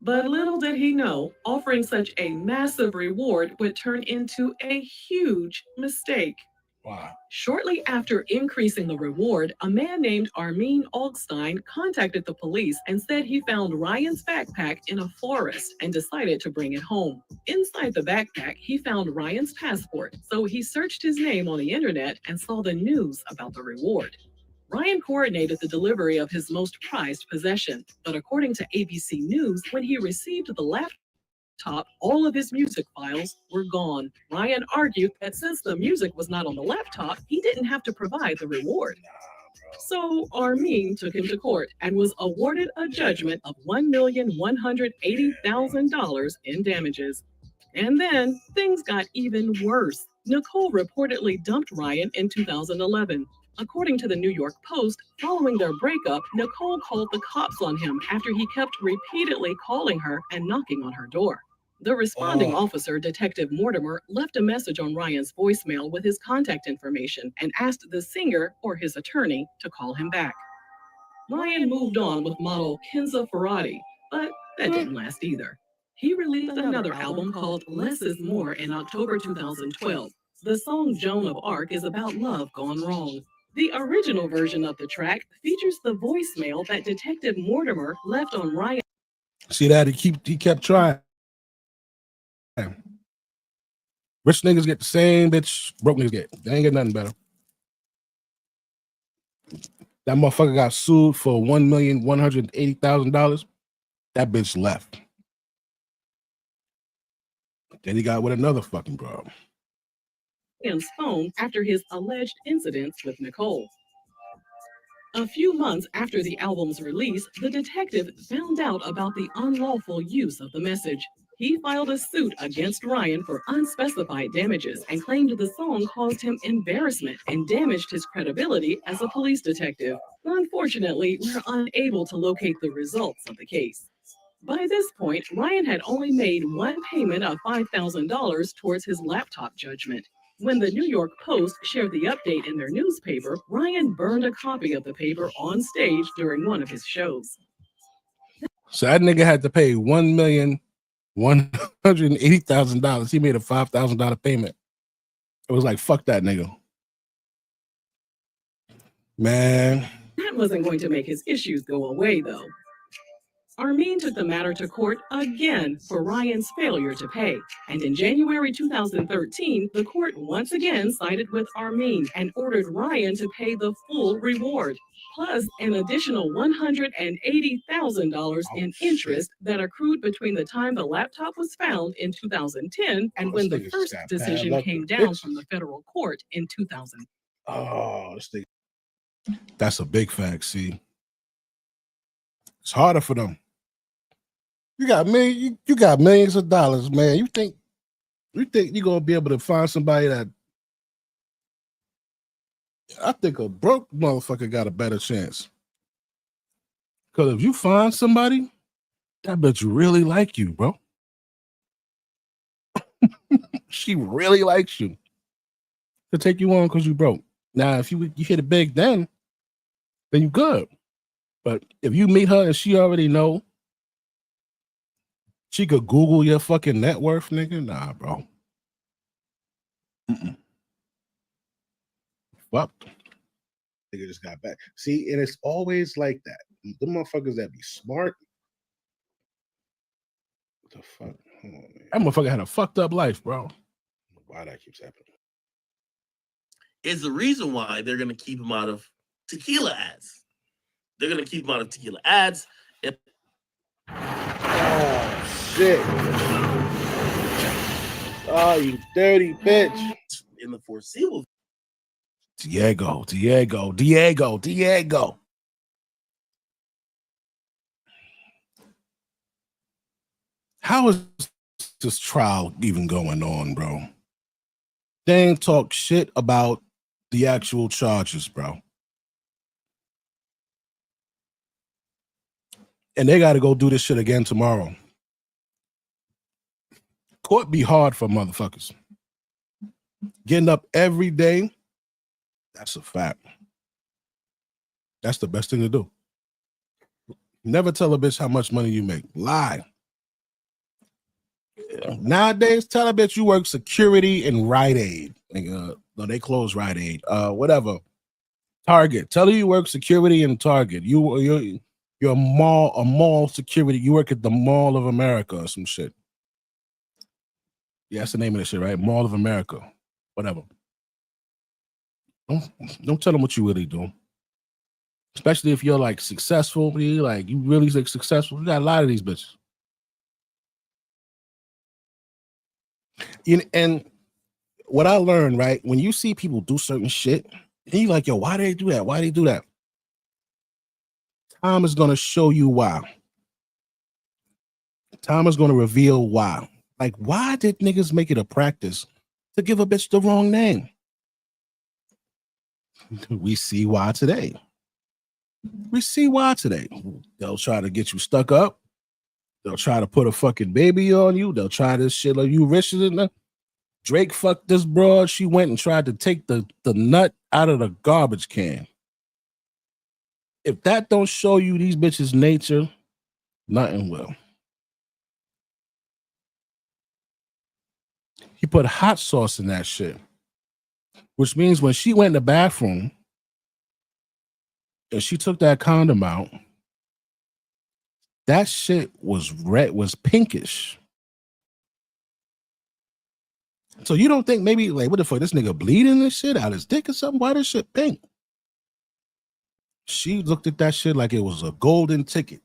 But little did he know, offering such a massive reward would turn into a huge mistake. Wow. Shortly after increasing the reward, a man named Armin Augstein contacted the police and said he found Ryan's backpack in a forest and decided to bring it home. Inside the backpack, he found Ryan's passport, so he searched his name on the internet and saw the news about the reward. Ryan coordinated the delivery of his most prized possession, but according to ABC News, when he received the laptop, all of his music files were gone. Ryan argued that since the music was not on the laptop, he didn't have to provide the reward. So Armin took him to court and was awarded a judgment of $1,180,000 in damages. And then things got even worse. Nicole reportedly dumped Ryan in 2011. According to the New York Post, following their breakup, Nicole called the cops on him after he kept repeatedly calling her and knocking on her door. The responding officer, Detective Mortimer, left a message on Ryan's voicemail with his contact information and asked the singer or his attorney to call him back. Ryan moved on with model Kenza Ferrati, but that didn't last either. He released another album called Less Is More in October 2012. The song Joan of Arc is about love gone wrong. The original version of the track features the voicemail that Detective Mortimer left on Ryan. See that? He kept trying. Rich niggas get the same bitch broke niggas get. They ain't get nothing better. That motherfucker got sued for $1,180,000. That bitch left. Then he got with another fucking problem. Ryan's phone after his alleged incidents with Nicole. A few months after the album's release, the detective found out about the unlawful use of the message. He filed a suit against Ryan for unspecified damages and claimed the song caused him embarrassment and damaged his credibility as a police detective. Unfortunately, we're unable to locate the results of the case. By this point, Ryan had only made one payment of $5,000 towards his laptop judgment. When the New York Post shared the update in their newspaper, Ryan burned a copy of the paper on stage during one of his shows. So that nigga had to pay $1,180,000. He made a $5,000 payment. It was like, fuck that nigga. Man. That wasn't going to make his issues go away, though. Armin took the matter to court again for Ryan's failure to pay. And in January 2013, the court once again sided with Armin and ordered Ryan to pay the full reward, plus an additional $180,000 in interest that accrued between the time the laptop was found in 2010 and when the first decision came down from the federal court in 2000. Oh, this thing. That's a big fact, see. It's harder for them. You got millions of dollars, man. You think you're gonna be able to find somebody that I think a broke motherfucker got a better chance. Because if you find somebody, that bitch really like you, bro. She really likes you to take you on because you broke. Now, if you hit it big, then you good. But if you meet her and she already know, she could Google your fucking net worth, nigga. Nah, bro. Fuck. Nigga just got back. See, and it's always like that. The motherfuckers that be smart. What the fuck? Hold on, man. That motherfucker had a fucked up life, bro. Why that keeps happening? Is the reason why they're going to keep him out of tequila ads. They're going to keep him out of tequila ads. Oh, shit. Oh, you dirty bitch. In the foreseeable. Diego. How is this trial even going on, bro? They ain't talk shit about the actual charges, bro. And they got to go do this shit again tomorrow. Court be hard for motherfuckers. Getting up every day, that's a fact. That's the best thing to do. Never tell a bitch how much money you make. Lie. Nowadays, tell a bitch you work security in Rite Aid. No, they close Rite Aid. Whatever. Target. Tell her you work security in Target. You're a mall security. You work at the Mall of America or some shit. Yeah, that's the name of the shit, right? Mall of America. Whatever. Don't tell them what you really do. Especially if you're like successful, you really like successful. You got a lot of these bitches. And what I learned, right? When you see people do certain shit, and you like, yo, why do they do that? Why do they do that? Time is gonna show you why. Time is gonna reveal why. Like, why did niggas make it a practice to give a bitch the wrong name? We see why today. They'll try to get you stuck up. They'll try to put a fucking baby on you. They'll try this shit like you richer than them. Drake fucked this broad. She went and tried to take the nut out of the garbage can. If that don't show you these bitches' nature, nothing will. He put hot sauce in that shit, which means when she went in the bathroom and she took that condom out, that shit was red, was pinkish. So you don't think maybe like, what the fuck, this nigga bleeding this shit out his dick or something? Why this shit pink? She looked at that shit like it was a golden ticket.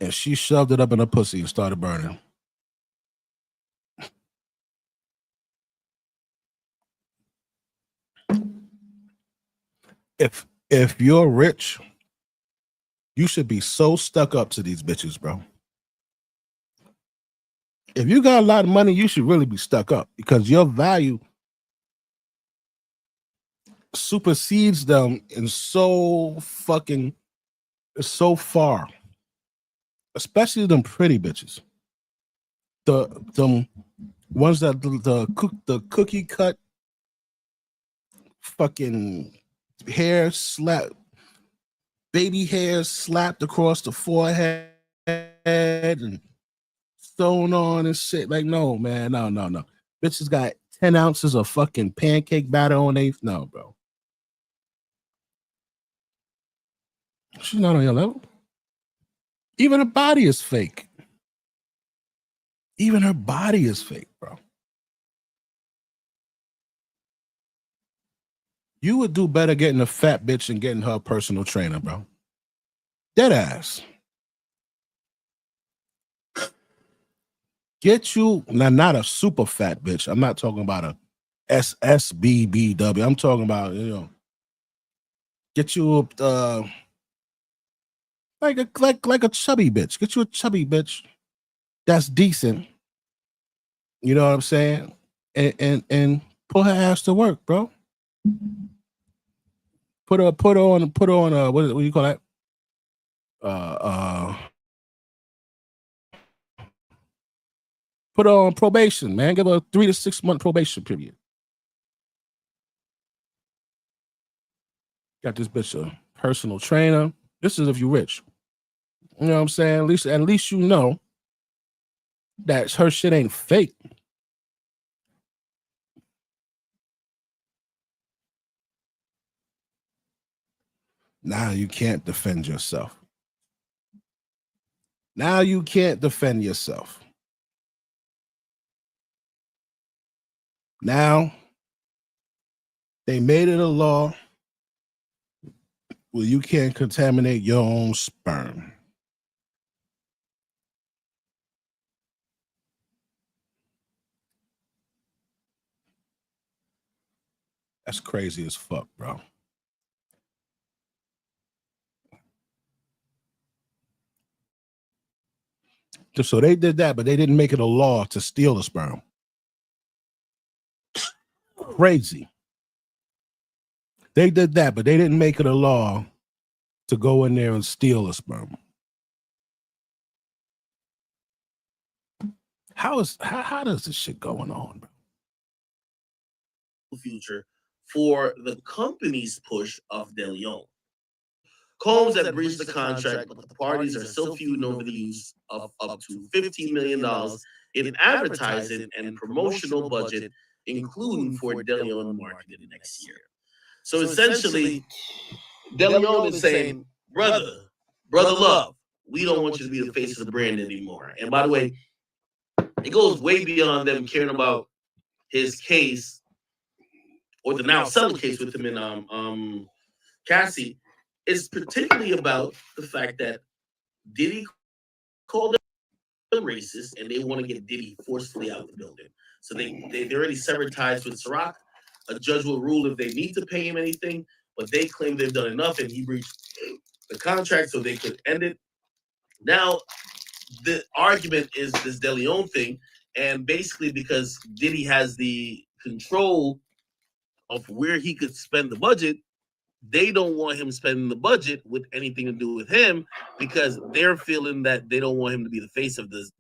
And she shoved it up in her pussy and started burning. If you're rich, you should be so stuck up to these bitches, bro. If you got a lot of money, you should really be stuck up because your value supersedes them in so far. Especially them pretty bitches. The ones that the cookie cut fucking hair slap, baby hair slapped across the forehead and sewn on and shit. Like, no, man, no. Bitches got 10 ounces of fucking pancake batter on they. No, bro. She's not on your level. Even her body is fake. Even her body is fake, bro. You would do better getting a fat bitch and getting her a personal trainer, bro. Dead ass. Get you, now not a super fat bitch. I'm not talking about a SSBBW. I'm talking about, get you like a chubby bitch. Get you a chubby bitch that's decent. You know what I'm saying? and put her ass to work, bro. Put her on what do you call that? Put her on probation, man. Give her a 3 to 6 month probation period. Got this bitch a personal trainer. This is if you rich. You know what I'm saying? At least you know that her shit ain't fake. Now you can't defend yourself. Now you can't defend yourself. Now they made it a law where you can't contaminate your own sperm. That's crazy as fuck, bro. So they did that, but they didn't make it a law to steal the sperm. Crazy. They did that, but they didn't make it a law to go in there and steal the sperm. How does this shit going on, bro? Future for the company's push of De Leon. Combs had breached the contract, but the parties are still feuding over the use of up to $15 million in advertising and promotional budget, including for De Leon marketing next year. So essentially, De Leon is saying, brother love, we don't want you to be the face of the brand anymore. And by the way, it goes way beyond them caring about his case or the now selling case with him in Cassie. It's particularly about the fact that Diddy called them racist and they want to get Diddy forcefully out of the building. So they already severed ties with Ciroc. A judge will rule if they need to pay him anything, but they claim they've done enough and he breached the contract so they could end it. Now, the argument is this De Leon thing, and basically because Diddy has the control of where he could spend the budget, they don't want him spending the budget with anything to do with him because they're feeling that they don't want him to be the face of this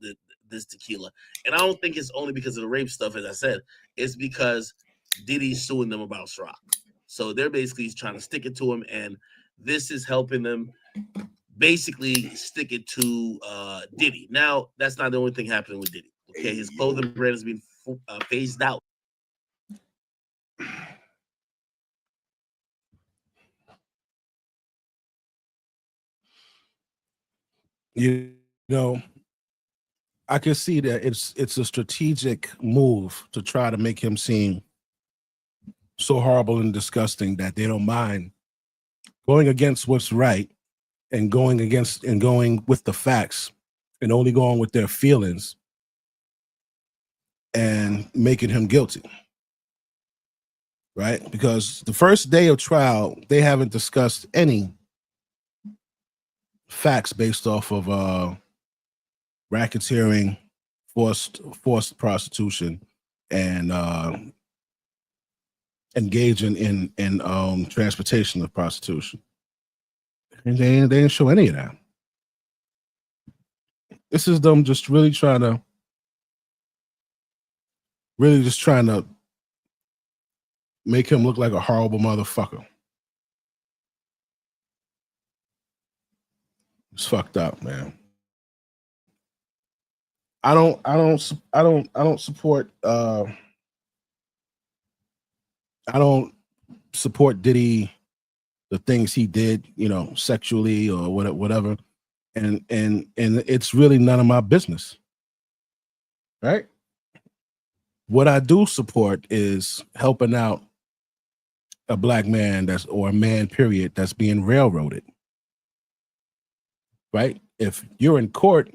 tequila. And I don't think it's only because of the rape stuff, as I said. It's because Diddy's suing them about Ciroc. So they're basically trying to stick it to him, and this is helping them basically stick it to Diddy. Now, that's not the only thing happening with Diddy. Okay, his clothing brand has been phased out. You know, I can see that it's a strategic move to try to make him seem so horrible and disgusting that they don't mind going against what's right and going with the facts and only going with their feelings and making him guilty. Right? Because the first day of trial, they haven't discussed any facts based off of racketeering, forced prostitution, and engaging in transportation of prostitution. And they didn't show any of that. This is them just really trying to make him look like a horrible motherfucker. It's fucked up, man. I don't support Diddy, the things he did, sexually or whatever. And it's really none of my business. Right? What I do support is helping out a black man or a man, period, that's being railroaded. Right? If you're in court,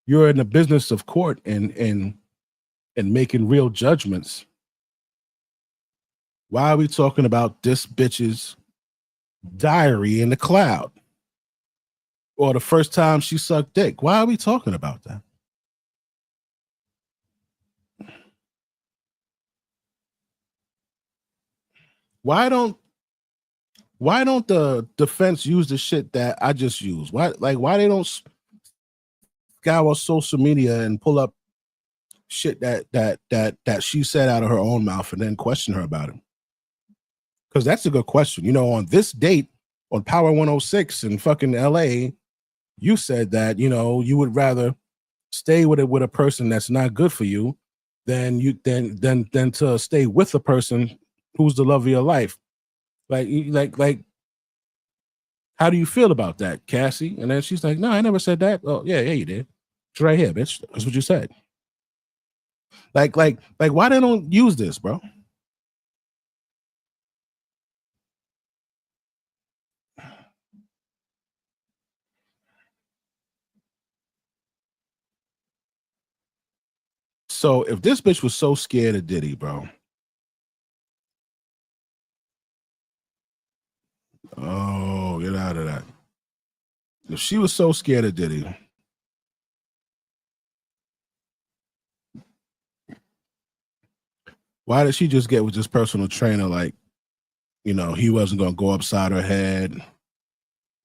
you're in the business of court and making real judgments. Why are we talking about this bitch's diary in the cloud? Or the first time she sucked dick? Why are we talking about that? Why don't the defense use the shit that I just used? Why they don't scour social media and pull up shit that she said out of her own mouth and then question her about it? Because that's a good question. You know, on this date on Power 106 in fucking LA, you said that, you know, you would rather stay with a person that's not good for you than to stay with a person who's the love of your life. Like, how do you feel about that, Cassie? And then she's like, no, I never said that. Oh, yeah, you did. It's right here, bitch. That's what you said. Like, why they don't use this, bro? So if this bitch was so scared of Diddy, bro. Oh, get out of that. If she was so scared of Diddy, why did she just get with this personal trainer? Like, you know, he wasn't going to go upside her head.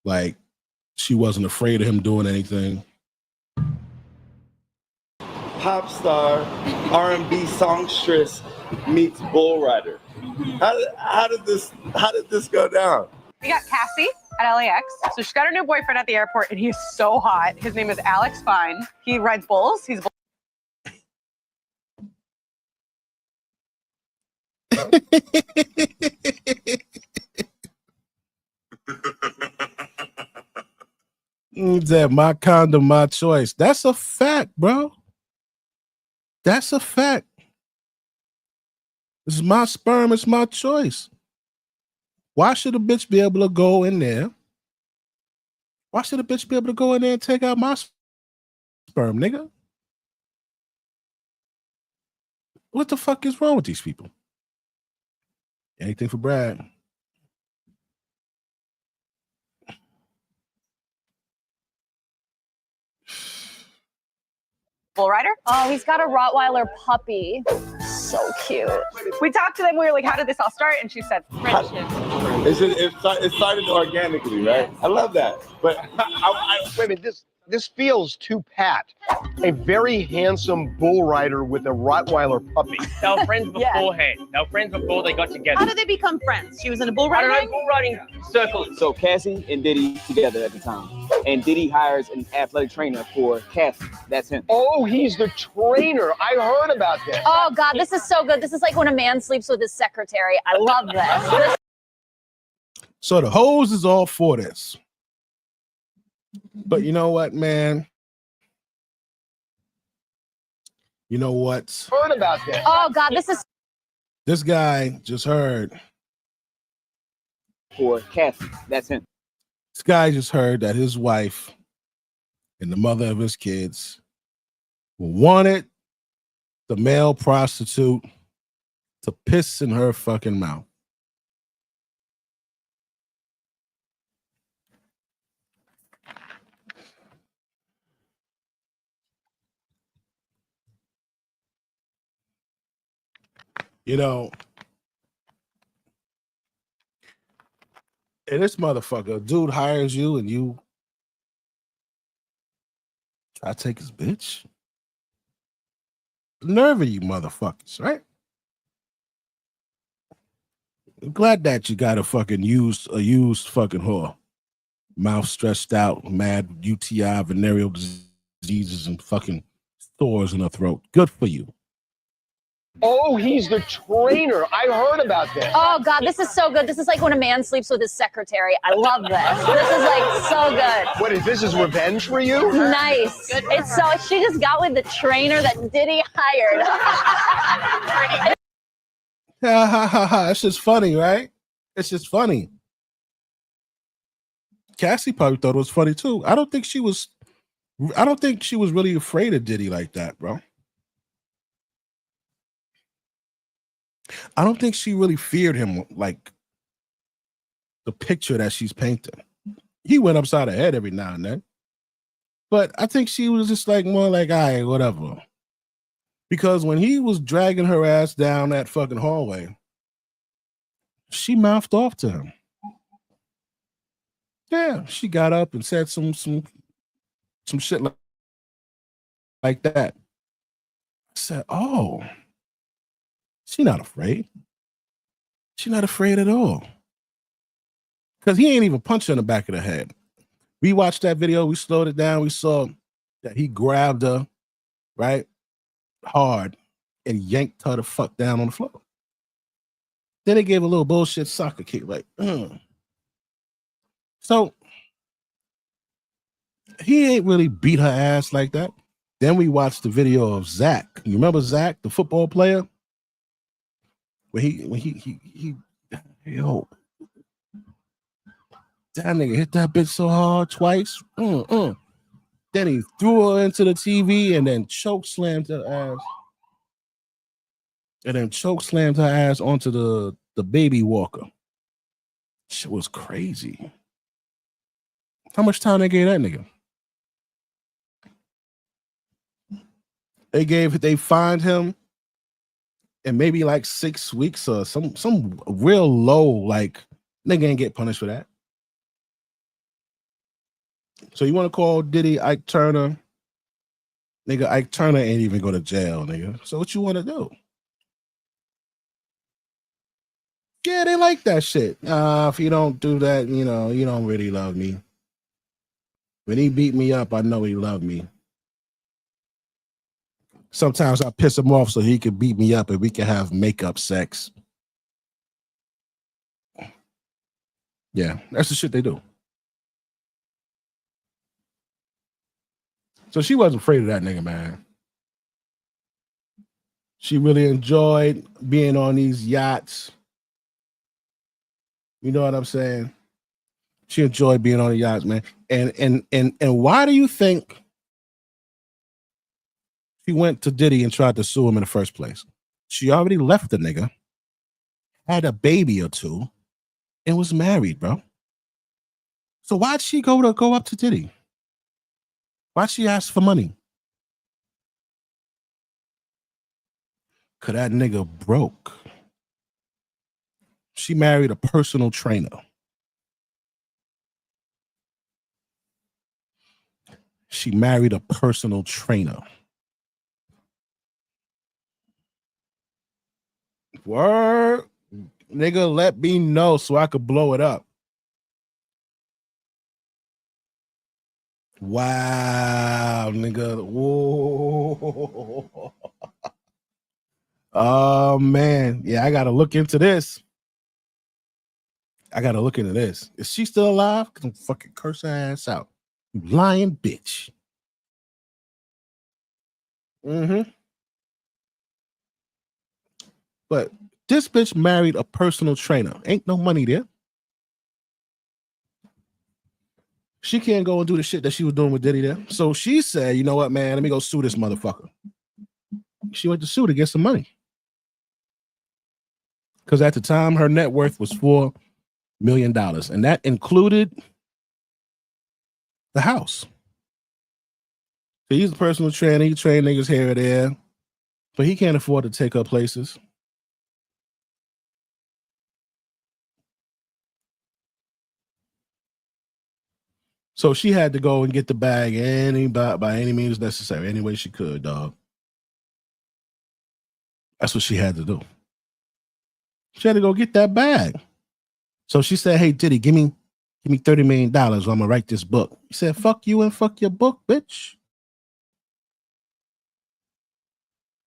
Like, she wasn't afraid of him doing anything. Pop star, R&B songstress meets bull rider. How did this go down? We got Cassie at LAX. So she's got her new boyfriend at the airport, and he's so hot. His name is Alex Fine. He rides bulls. He's That my condom, my choice. That's a fact, bro. That's a fact. It's my sperm. It's my choice. Why should a bitch be able to go in there? Why should a bitch be able to go in there and take out my sperm, nigga? What the fuck is wrong with these people? Anything for Brad. bull rider. Oh, he's got a Rottweiler puppy. So cute. We talked to them. We were like, how did this all start? And she said, friendship. It started organically, right? I love that. But wait a minute, this feels too pat. A very handsome bull rider with a Rottweiler puppy. They were friends beforehand. They were friends before they got together. How did they become friends? She was in a bull riding? I don't know, bull riding circle. So Cassie and Diddy together at the time. And Diddy hires an athletic trainer for Cassie. That's him. Oh, he's the trainer. I heard about this. Oh, God, this is so good. This is like when a man sleeps with his secretary. I love this. So the hose is all for this. But you know what, man? You know what? Heard about this. Oh, God, this is... This guy just heard. For Cassie. That's him. This guy just heard that his wife and the mother of his kids wanted the male prostitute to piss in her fucking mouth. You know, and this motherfucker, dude hires you and you try to take his bitch. The nerve of you motherfuckers, right? I'm glad that you got a used fucking whore. Mouth stretched out, mad UTI, venereal diseases, and fucking sores in her throat. Good for you. Oh, he's the trainer. I heard about this. Oh, God, this is so good. This is like when a man sleeps with his secretary. I love this. This is like so good. What is this? Is revenge for you? Nice. It's so, she just got with the trainer that Diddy hired. It's just funny, right? It's just funny. Cassie probably thought it was funny too. I don't think she was really afraid of Diddy like that, bro. I don't think she really feared him like the picture that she's painting. He went upside her head every now and then. But I think she was just like more like, all right, whatever. Because when he was dragging her ass down that fucking hallway, She mouthed off to him. Yeah, she got up and said some shit like that. I said, oh, she not afraid. She not afraid at all. Because he ain't even punched her in the back of the head. We watched that video. We slowed it down. We saw that he grabbed her, right, hard, and yanked her the fuck down on the floor. Then he gave a little bullshit soccer kick, like, So he ain't really beat her ass like that. Then we watched the video of Zach. You remember Zach, the football player? When he yo, that nigga hit that bitch so hard twice. Then he threw her into the TV and then choke slammed her ass. And then choke slammed her ass onto the baby walker. Shit was crazy. How much time they gave that nigga? They fined him in maybe like 6 weeks or some real low, like nigga ain't get punished for that. So you want to call Diddy Ike Turner? Nigga, Ike Turner ain't even go to jail, nigga. So what you want to do? Yeah, they like that shit. If you don't do that, you know, you don't really love me. When he beat me up, I know he loved me. Sometimes I piss him off so he can beat me up and we can have makeup sex. Yeah, that's the shit they do. So she wasn't afraid of that nigga, man. She really enjoyed being on these yachts. You know what I'm saying? She enjoyed being on the yachts, man. And why do you think she went to Diddy and tried to sue him in the first place? She already left the nigga, had a baby or two, and was married, bro. So why'd she go up to Diddy? Why'd she ask for money? Cause that nigga broke. She married a personal trainer. She married a personal trainer. Word, nigga, let me know so I could blow it up. Wow, nigga. Whoa. Oh, man. Yeah, I got to look into this. Is she still alive? Because I'm fucking curse her ass out. You lying bitch. But this bitch married a personal trainer. Ain't no money there. She can't go and do the shit that she was doing with Diddy there. So she said, you know what, man, let me go sue this motherfucker. She went to sue to get some money. Because at the time, her net worth was $4 million. And that included the house. So he's a personal trainer. He train niggas here or there. But he can't afford to take her places. So she had to go and get the bag by any means necessary, any way she could, dog. That's what she had to do. She had to go get that bag. So she said, hey, Diddy, give me $30 million or I'm going to write this book. He said, fuck you and fuck your book, bitch.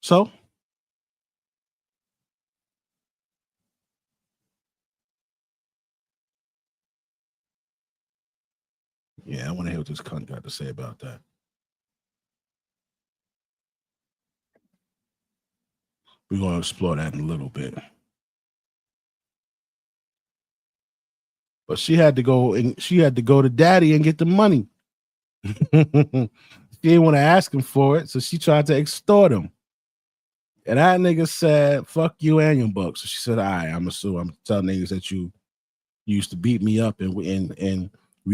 So? Yeah, I want to hear what this cunt got to say about that. We're going to explore that in a little bit. But she had to go to Daddy and get the money. She didn't want to ask him for it, so she tried to extort him. And that nigga said, fuck you and your book. So she said, all right, I'm going to sue. I'm telling niggas that you used to beat me up and we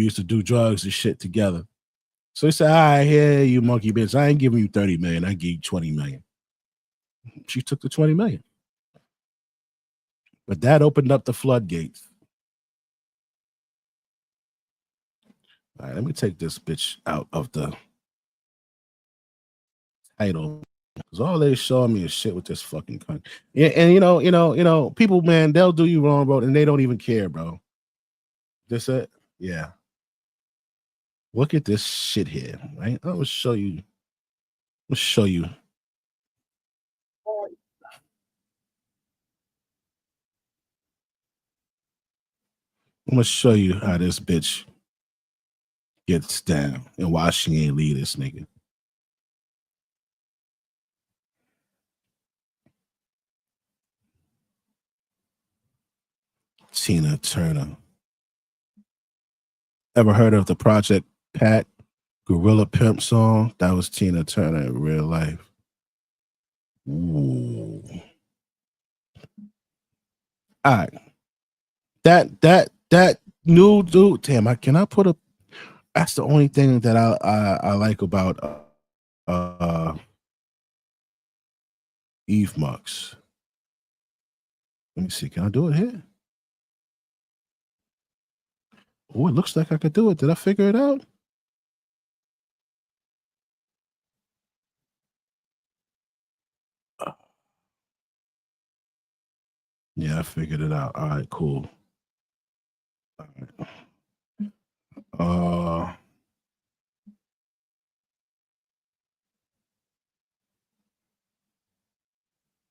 used to do drugs and shit together. So he said, all right, here, you monkey bitch. I ain't giving you 30 million. I give you 20 million. She took the 20 million. But that opened up the floodgates. All right, let me take this bitch out of the title. Because all they showing me is shit with this fucking cunt. Yeah, and you know, people, man, they'll do you wrong, bro, and they don't even care, bro. This it? Yeah. Look at this shit here, right? I'm gonna show you. Let's show you. I'm gonna show you how this bitch gets down and why she ain't leave this nigga. Tina Turner. Ever heard of the Project Pat Gorilla Pimp song? That was Tina Turner in real life. Ooh. All right. That new dude. Damn, can I put a? That's the only thing that I like about Eve Mux. Let me see. Can I do it here? Oh, it looks like I could do it. Did I figure it out? Yeah, I figured it out. All right, cool. All right.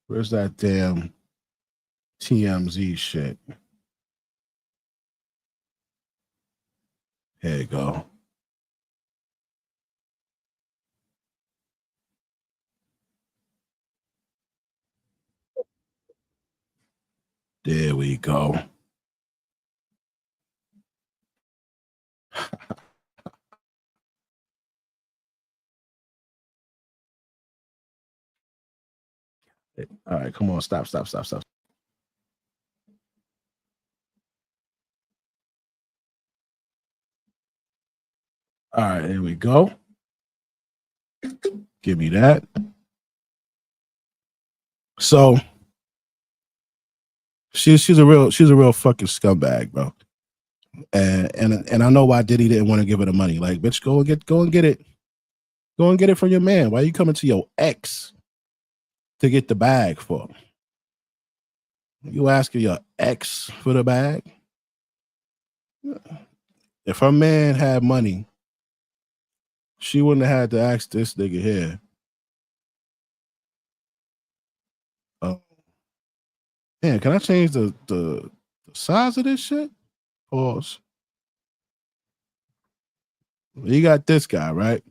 Where's that damn TMZ shit? Here you go. There we go. All right, come on, stop. All right, here we go. Give me that. So she's a real fucking scumbag, bro. And I know why Diddy didn't want to give her the money. Like, bitch, go and get it. Go and get it from your man. Why are you coming to your ex to get the bag for? You asking your ex for the bag? If her man had money, she wouldn't have had to ask this nigga here. Man, can I change the size of this shit? Pause. You got this guy, right?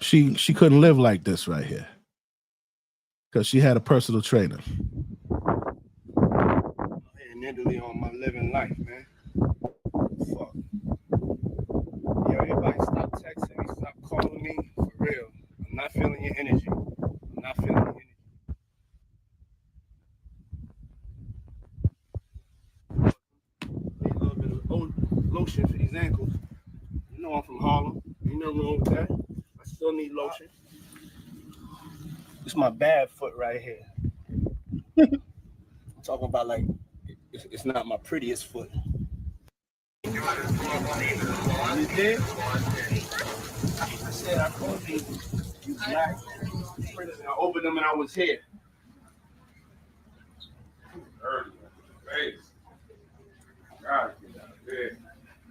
She couldn't live like this right here because she had a personal trainer. And literally on my living life, man. Fuck. Yo, everybody stop texting me, stop calling me, for real. I'm not feeling your energy. I'm not feeling your energy. Need a little bit of lotion for these ankles. You know I'm from Harlem. Ain't nothing wrong with that. I still need lotion. It's my bad foot right here. I'm talking about like, it's not my prettiest foot. You did? I said I called you black. I opened them and I was here.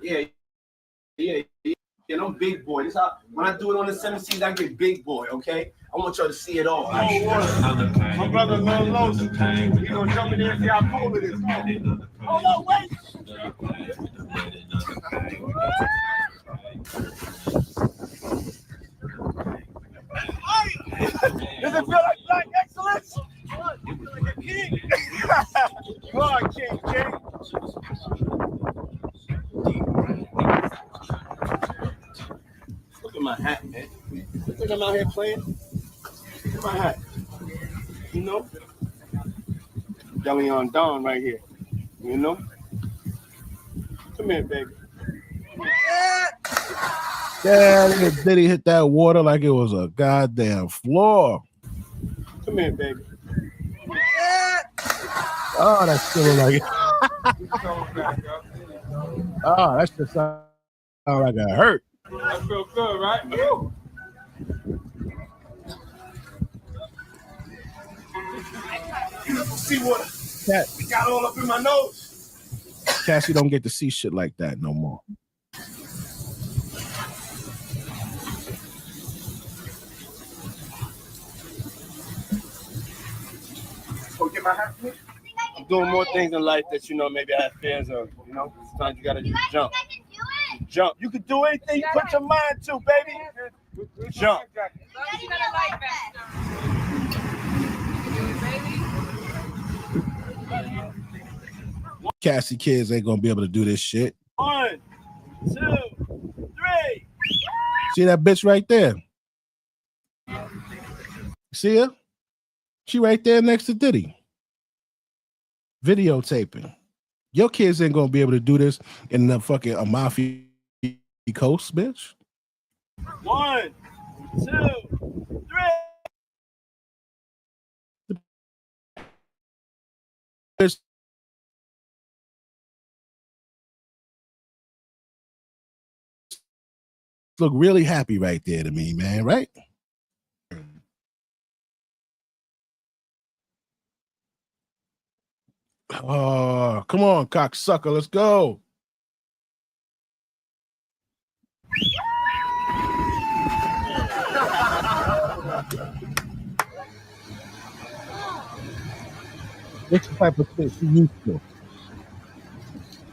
Yeah, I'm big boy. This how when I do it on the 17th, I get big boy, okay? I want y'all to see it all. My brother Lil Los, we gonna jump in there and see how cold it is. Hold on, wait! Does it feel like black excellence? You feel like a king. You are a king. Look at my hat, man. You think I'm out here playing? Look at my hat. You know? Deli on Don right here. You know? Come here, baby. Yeah, Diddy hit that water like it was a goddamn floor. Come here, baby. Oh, that's still like oh, that's just sound like a hurt. That feel good, right? See what Cat, got all up in my nose. Cassie don't get to see shit like that no more. Go get my hat. I'm doing more things in life that maybe I have fears of. Sometimes you gotta just jump. Jump. You can do anything you put your mind to, baby. Jump. Cassie kids ain't gonna be able to do this shit. 1, 2, 3. See that bitch right there? See her? She right there next to Diddy. Videotaping. Your kids ain't gonna be able to do this in the fucking Amalfi Coast, bitch. 1, 2, 3. Bitch look really happy right there to me, man, right? Oh, come on, cocksucker, let's go. This the type of shit she used to.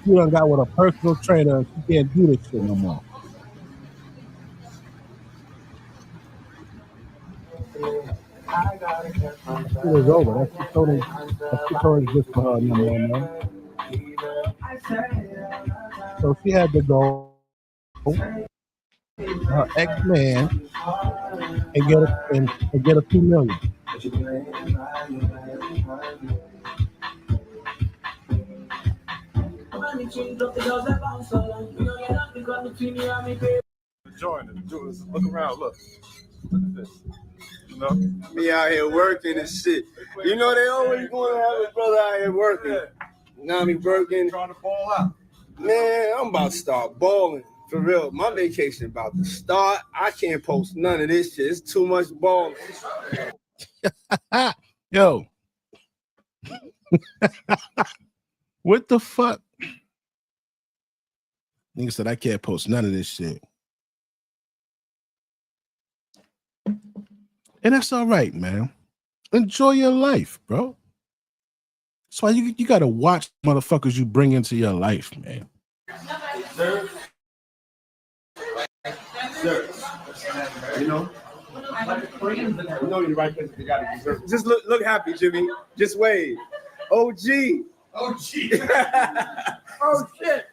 She done got with a personal trainer and she can't do this shit no more. It was over. That shit told her just for her no more, man. So she had to go her ex-man and get a $2 million. Join it. Look around. Look at this. Me out here working and shit. They always want to have a brother out here working. Now me working. Trying to ball out. Man, I'm about to start balling. For real. My vacation about to start. I can't post none of this shit. It's too much balling. Yo. What the fuck? Nigga said I can't post none of this shit. And that's all right, man. Enjoy your life, bro. That's why you gotta watch motherfuckers you bring into your life, man. Sir. Sir. You're right place. You gotta deserve it. Just look happy, Jimmy. Just wave. OG. Oh shit.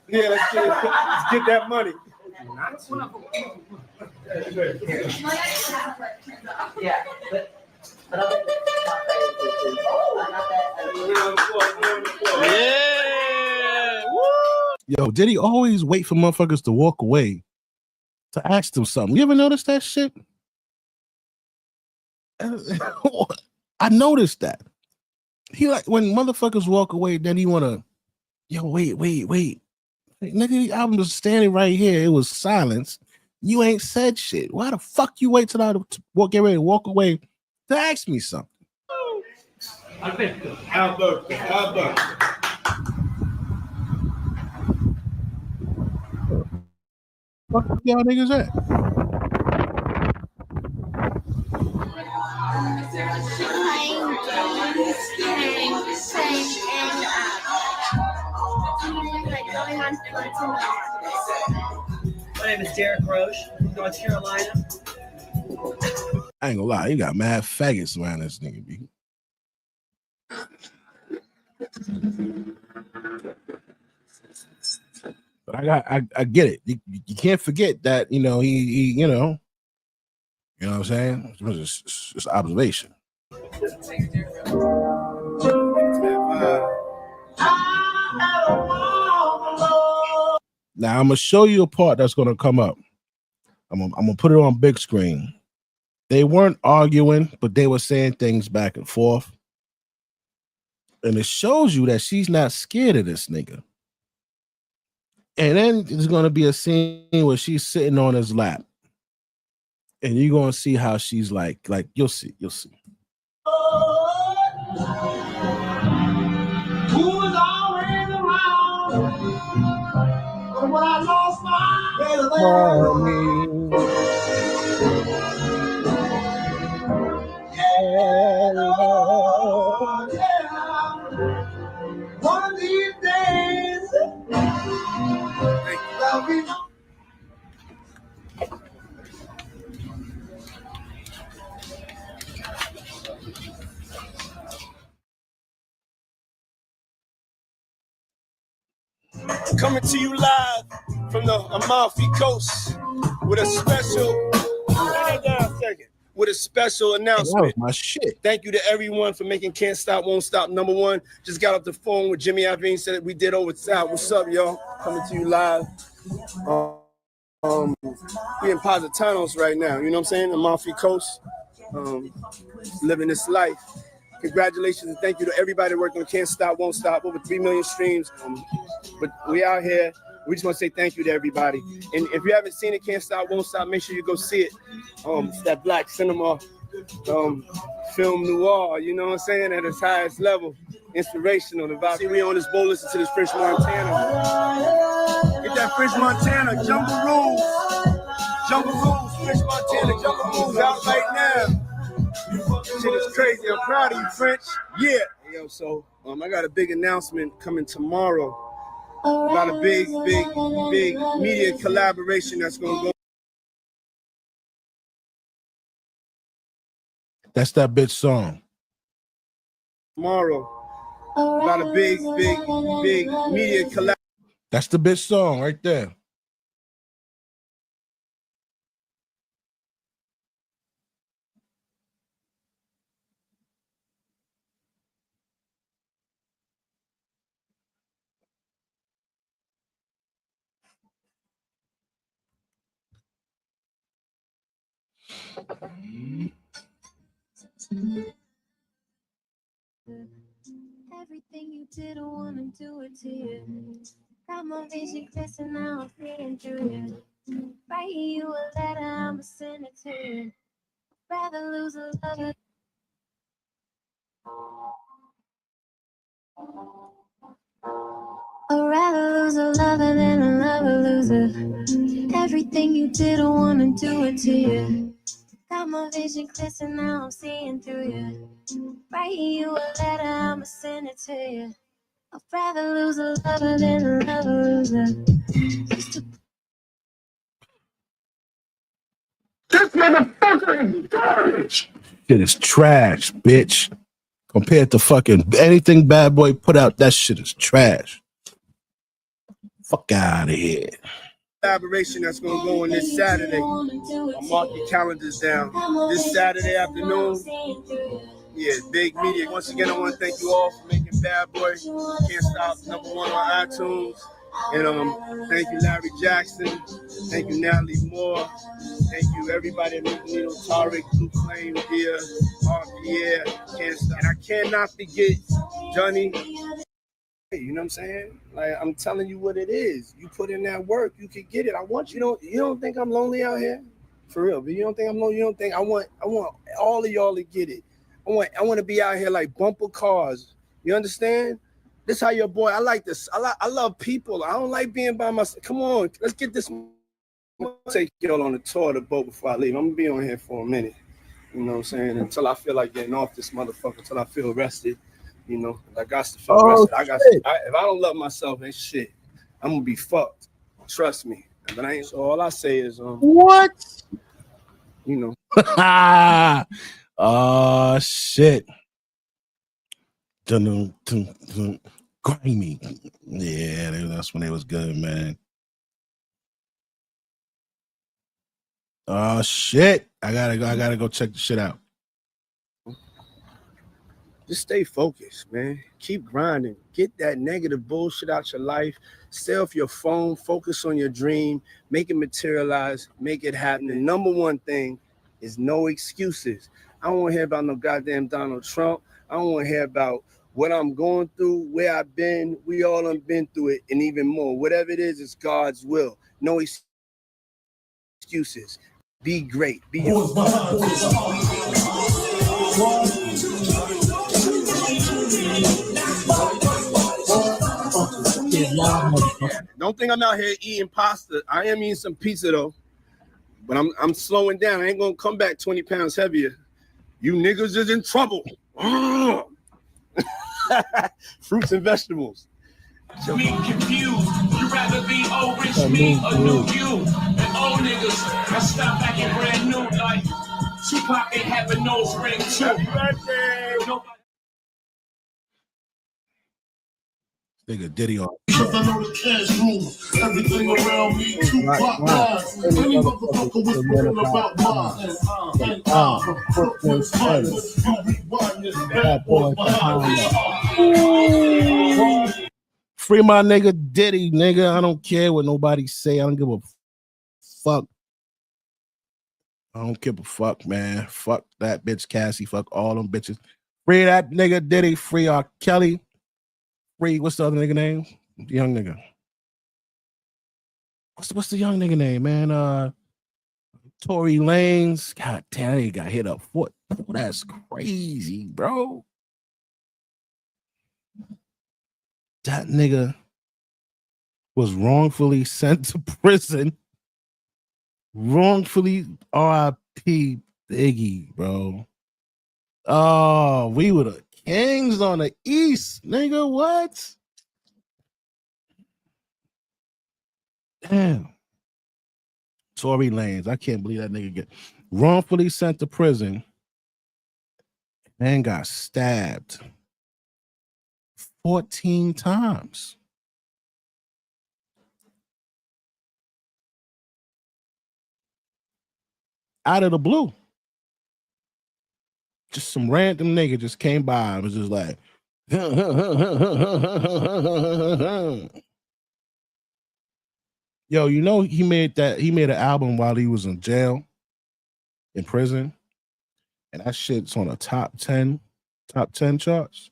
Yeah, let's get that money. Yeah. Yo, did he always wait for motherfuckers to walk away to ask them something? You ever notice that shit? I noticed that. He like when motherfuckers walk away, then he wanna, wait. Nigga, I'm just standing right here. It was silence. You ain't said shit. Why the fuck you wait till I get ready to walk away to ask me something? Albert. Fuck y'all niggas at? My name is Derek Roche from North Carolina. I ain't gonna lie, you got mad faggots around this nigga, B. But I get it. You can't forget that, he you know what I'm saying? It's just observation. Now I'm gonna show you a part that's gonna come up. I'm gonna put it on big screen. They weren't arguing, but they were saying things back and forth. And it shows you that she's not scared of this nigga. And then there's going to be a scene where she's sitting on his lap. And you're going to see how she's like you'll see. Who was always around? But when I lost my Lord, yeah. One of these days, there'll be coming to you live from the Amalfi Coast with a special. With a special announcement. That was my shit. Thank you to everyone for making Can't Stop, Won't Stop #1. Just got off the phone with Jimmy Iovine, said we did over south. What's up, y'all? Coming to you live. We in Positanos right now. You know what I'm saying? Amalfi Coast. Living this life. Congratulations and thank you to everybody working on Can't Stop, Won't Stop. Over 3 million streams. But we out here. We just want to say thank you to everybody. And if you haven't seen it, Can't Stop, Won't Stop, make sure you go see it. It's that black cinema film noir, you know what I'm saying, at its highest level. Inspirational. The vibe. See, we on this boat, listen to this French Montana. Get that French Montana, Jungle Rules. Jungle Rules, French Montana, Jungle Rules out right now. Shit is crazy. I'm proud of you, French. Yeah. Yo, so I got a big announcement coming tomorrow. About a big media collaboration that's going to go. That's that bitch song. Tomorrow. About a big media collaboration. That's the bitch song right there. Everything you did, I wanna do it to you. Got my vision clear, so now I'm feeling through you. Write you a letter, I'ma send it to you. Rather lose a lover. I'd rather lose a lover than a lover loser. Everything you did, I wanna do it to you. Got my vision clear, so now I'm seeing through you. Write you a letter, I'ma send it to you. I'd rather lose a lover than a lover loser. This motherfucker is garbage. Shit is trash, bitch. Compared to fucking anything Bad Boy put out, that shit is trash. Fuck out of here. Collaboration that's going to go on this Saturday. I'll mark your calendars down. This Saturday afternoon. Yeah, big media. Once again, I want to thank you all for making Bad Boy Can't Stop #1 on iTunes. And thank you, Larry Jackson. Thank you, Natalie Moore. Thank you, everybody at Nino, Tariq, Blue Flame, Dear, Pierre, Can't Stop. And I cannot forget Johnny. You know what I'm saying? Like, I'm telling you what it is. You put in that work, you can get it. I want you don't think I'm lonely out here? For real, but you don't think I'm lonely? You don't think I want all of y'all to get it. I want to be out here like bumper cars. You understand? This how your boy. I like this. I love people. I don't like being by myself. Come on, let's get this. I'm gonna take y'all on the tour of the boat before I leave. I'm gonna be on here for a minute. You know what I'm saying? Until I feel like getting off this motherfucker. Until I feel rested. You know, I got to feel rested. If I don't love myself, ain't shit. I'm gonna be fucked. Trust me. But I ain't. So all I say is what? You know. Oh shit. Grimy. Yeah, that's when it was good, man. Oh shit. I gotta go check the shit out. Just stay focused, man. Keep grinding. Get that negative bullshit out your life. Stay off your phone. Focus on your dream. Make it materialize. Make it happen. The #1 thing It's no excuses. I don't want to hear about no goddamn Donald Trump. I don't want to hear about what I'm going through, where I've been. We all done been through it, and even more. Whatever it is, it's God's will. No excuses. Be great. Be your. Don't think I'm out here eating pasta. I am eating some pizza though, but I'm slowing down. I ain't gonna come back 20 pounds heavier. You niggas is in trouble. Fruits and vegetables. Me confused. You rather be old rich me or new you? And old niggas that stop acting brand new like Tupac ain't having nose ring too. Happy birthday. Nigga Diddy on. Because I know the cash rules everything around me. Tupac lies. Any motherfucker whispering about mine. And from Brooklyn's finest. You rewind this bad boy behind us. Free my nigga Diddy, nigga. I don't care what nobody say. I don't give a fuck. I don't give a fuck, man. Fuck that bitch Cassie. Fuck all them bitches. Free that nigga Diddy. Free R. Kelly. Free, what's the other nigga name? The young nigga. What's the young nigga name, man? Tory Lanez. God damn, he got hit up. What? That's crazy, bro. That nigga was wrongfully sent to prison. Wrongfully R.I.P. Biggie, bro. Oh, we were the kings on the East, nigga. What? Damn. Tory Lanez. I can't believe that nigga get wrongfully sent to prison and got stabbed 14 times. Out of the blue. Just some random nigga just came by and was just like, yo, you know he made an album while he was in jail, in prison, and that shit's on a top 10 charts.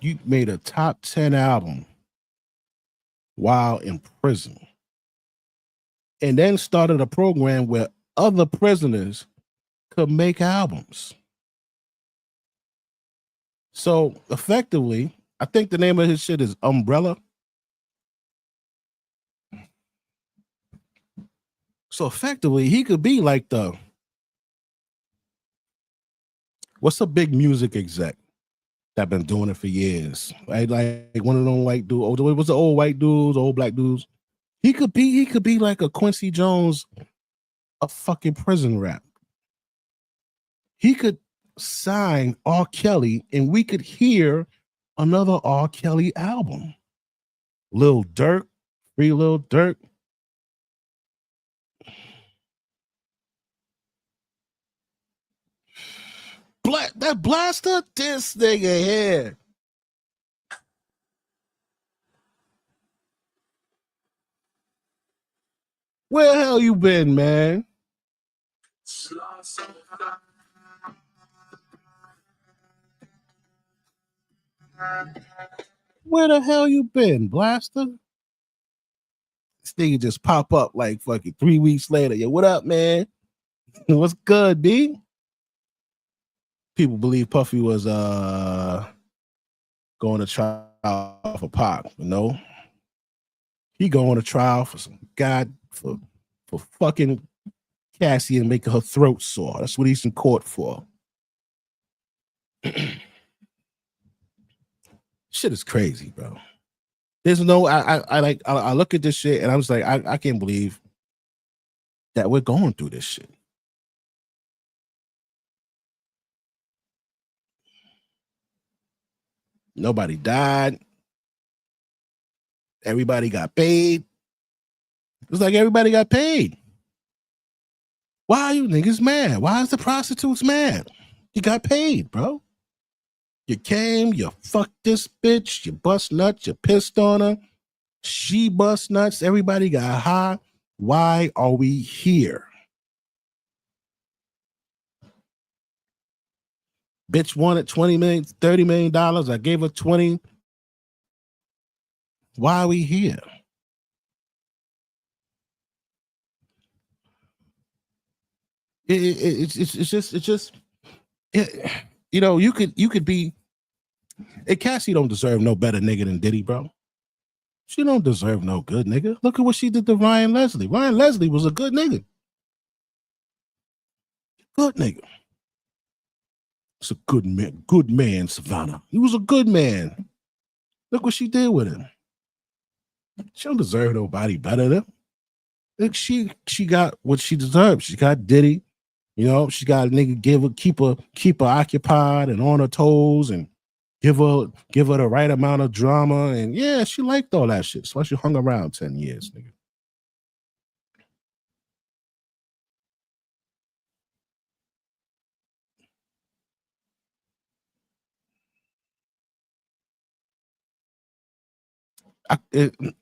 You made a top 10 album while in prison, and then started a program where other prisoners could make albums. So effectively, I think the name of his shit is Umbrella. So effectively, he could be like what's a big music exec that been doing it for years, right? Like one of them white dudes. Oh, it was the old white dudes, old black dudes. He could be like a Quincy Jones, a fucking prison rap. He could sign R. Kelly and we could hear another R. Kelly album. Lil Durk, free Lil Durk. That blaster, this nigga here. Where the hell you been, man? Where the hell you been, blaster? This nigga just pop up like fucking 3 weeks later. Yo, what up, man? What's good, B? People believe Puffy was going to trial for Pac, you know? He going to trial for some for fucking Cassie and making her throat sore. That's what he's in court for. Shit is crazy, bro. There's no I look at this shit and I was like, I can't believe that we're going through this shit. Nobody died. Everybody got paid. It's like everybody got paid. Why are you niggas mad? Why is the prostitutes mad? You got paid, bro. You came, you fucked this bitch, you bust nuts, you pissed on her. She bust nuts. Everybody got high. Why are we here? Bitch wanted 20 million, $30 million. I gave her 20. Why are we here? It's just you know, you could be. Hey, Cassie don't deserve no better nigga than Diddy, bro. She don't deserve no good nigga. Look at what she did to Ryan Leslie. Ryan Leslie was a good nigga. Good nigga. It's a good man. Good man, Savannah. He was a good man. Look what she did with him. She don't deserve nobody better than him. Look, she got what she deserved. She got Diddy. You know, she got a nigga keep her occupied and on her toes and give her the right amount of drama. And yeah, she liked all that shit. That's why she hung around 10 years, nigga.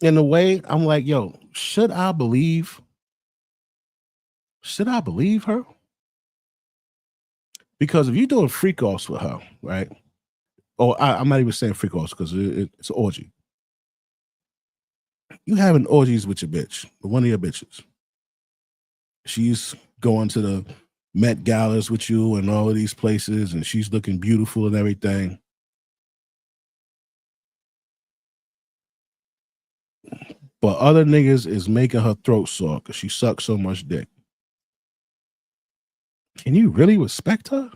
In a way, I'm like, yo, should I believe her? Because if you're doing freak offs with her, right? Or I'm not even saying freak offs because it's an orgy. You having orgies with your bitch, with one of your bitches. She's going to the Met Galas with you and all of these places, and she's looking beautiful and everything. But other niggas is making her throat sore because she sucks so much dick. Can you really respect her?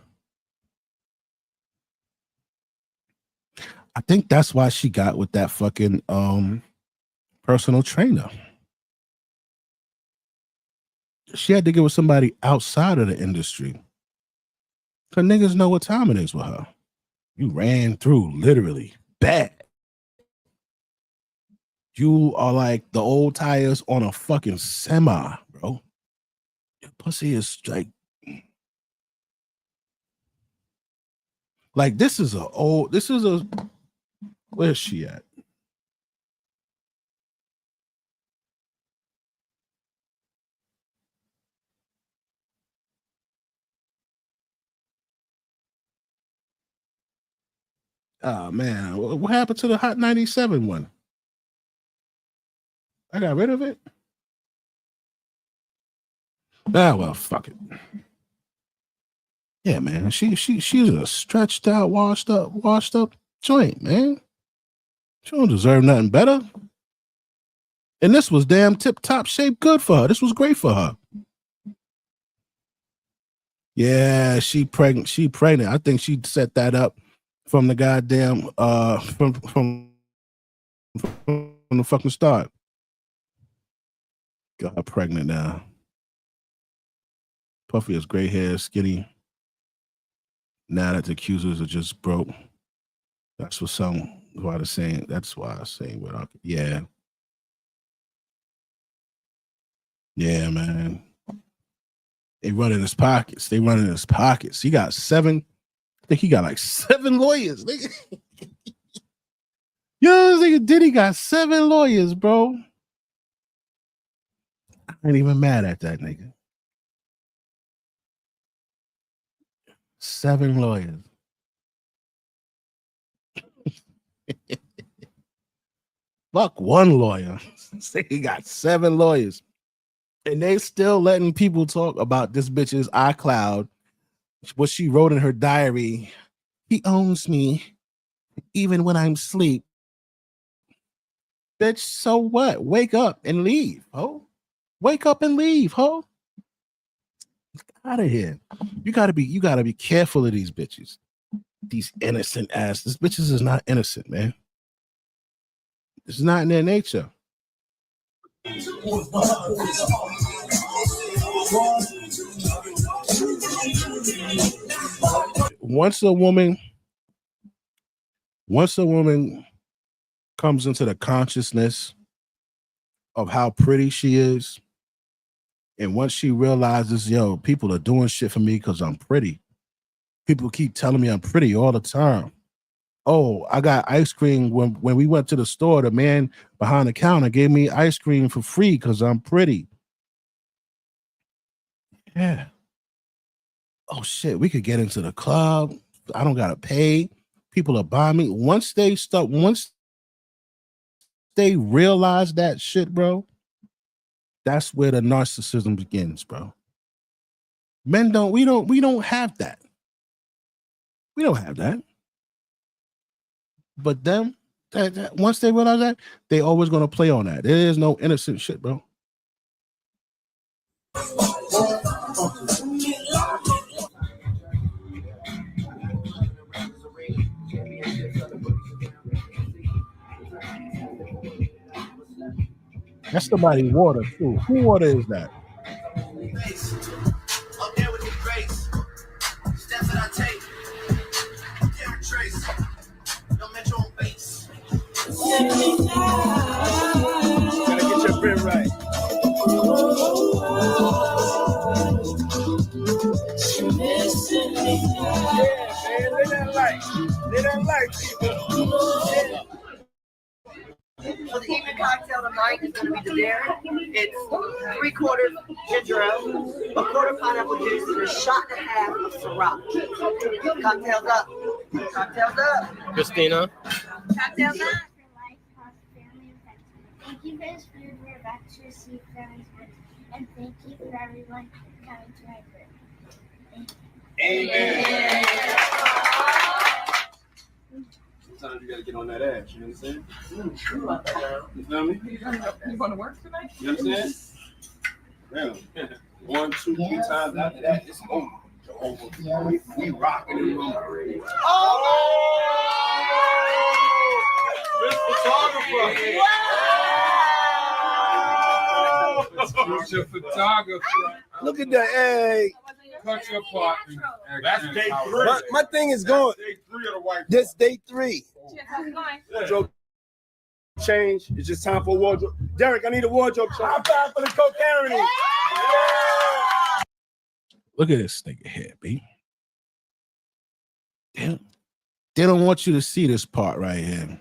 I think that's why she got with that fucking personal trainer. She had to get with somebody outside of the industry. Cause niggas know what time it is with her. You ran through literally bad. You are like the old tires on a fucking semi, bro. Your pussy is like this is where's she at? Oh man, what happened to the Hot 97 one? I got rid of it. Ah, well, fuck it. Yeah, man. She's a stretched out, washed up joint, man. She don't deserve nothing better. And this was damn tip top shape good for her. This was great for her. Yeah, she pregnant. I think she set that up from the goddamn from the fucking start. Got her pregnant now. Puffy has gray hair, skinny. Now that the accusers are just broke. That's what why they're saying. That's why I'm saying yeah. Yeah, man. They run in his pockets. He got 7. I think he got like 7 lawyers. Yo, this nigga Diddy got 7 lawyers, bro. I ain't even mad at that nigga. 7 lawyers. Fuck one lawyer. Say he got 7 lawyers. And they still letting people talk about this bitch's iCloud, what she wrote in her diary. He owns me even when I'm asleep. Bitch, so what? Wake up and leave, ho. Wake up and leave, ho. Out of here. You gotta be careful of these bitches. These innocent ass. This bitches is not innocent, man. It's not in their nature. Once a woman comes into the consciousness of how pretty she is, and once she realizes, yo, people are doing shit for me because I'm pretty. People keep telling me I'm pretty all the time. Oh, I got ice cream when we went to the store. The man behind the counter gave me ice cream for free because I'm pretty. Yeah. Oh shit, we could get into the club. I don't gotta pay. People are buying me. Once they realize that shit, bro, that's where the narcissism begins, bro. Men we don't have that. We don't have that. But them, once they realize that, they always gonna play on that. There is no innocent shit, bro. That's somebody's water too. Who water is that? I'm there with the grace. Steps that I take. Can't trace. Don't met your own base. Gotta get your print right. Yeah, man, they don't like. They don't like people. Yeah. So the evening cocktail tonight is going to be the dairy. It's 3/4 ginger ale, a quarter pineapple juice, and a shot and a half of Ciroc. Cocktails up. Cocktails up. Christina. Cocktails up. Thank you for this food we're about to receive from his words, and thank you for everyone coming to my group. Amen. Sometimes you gotta get on that ass, you know what I'm saying? You feel me? You want to work tonight? You know what I'm saying? Yeah. 1, 2, 3 times after that, it's over. We rocking and rolling. Future photographer. Look at that. Hey. Cut your part. That's day 3. My thing is going. Day 3 of the white. This day 3. Wardrobe change. It's just time for a wardrobe. Derek, I need a wardrobe change. I'm time for the co-parenting. Look at this nigga here, B. They don't want you to see this part right here.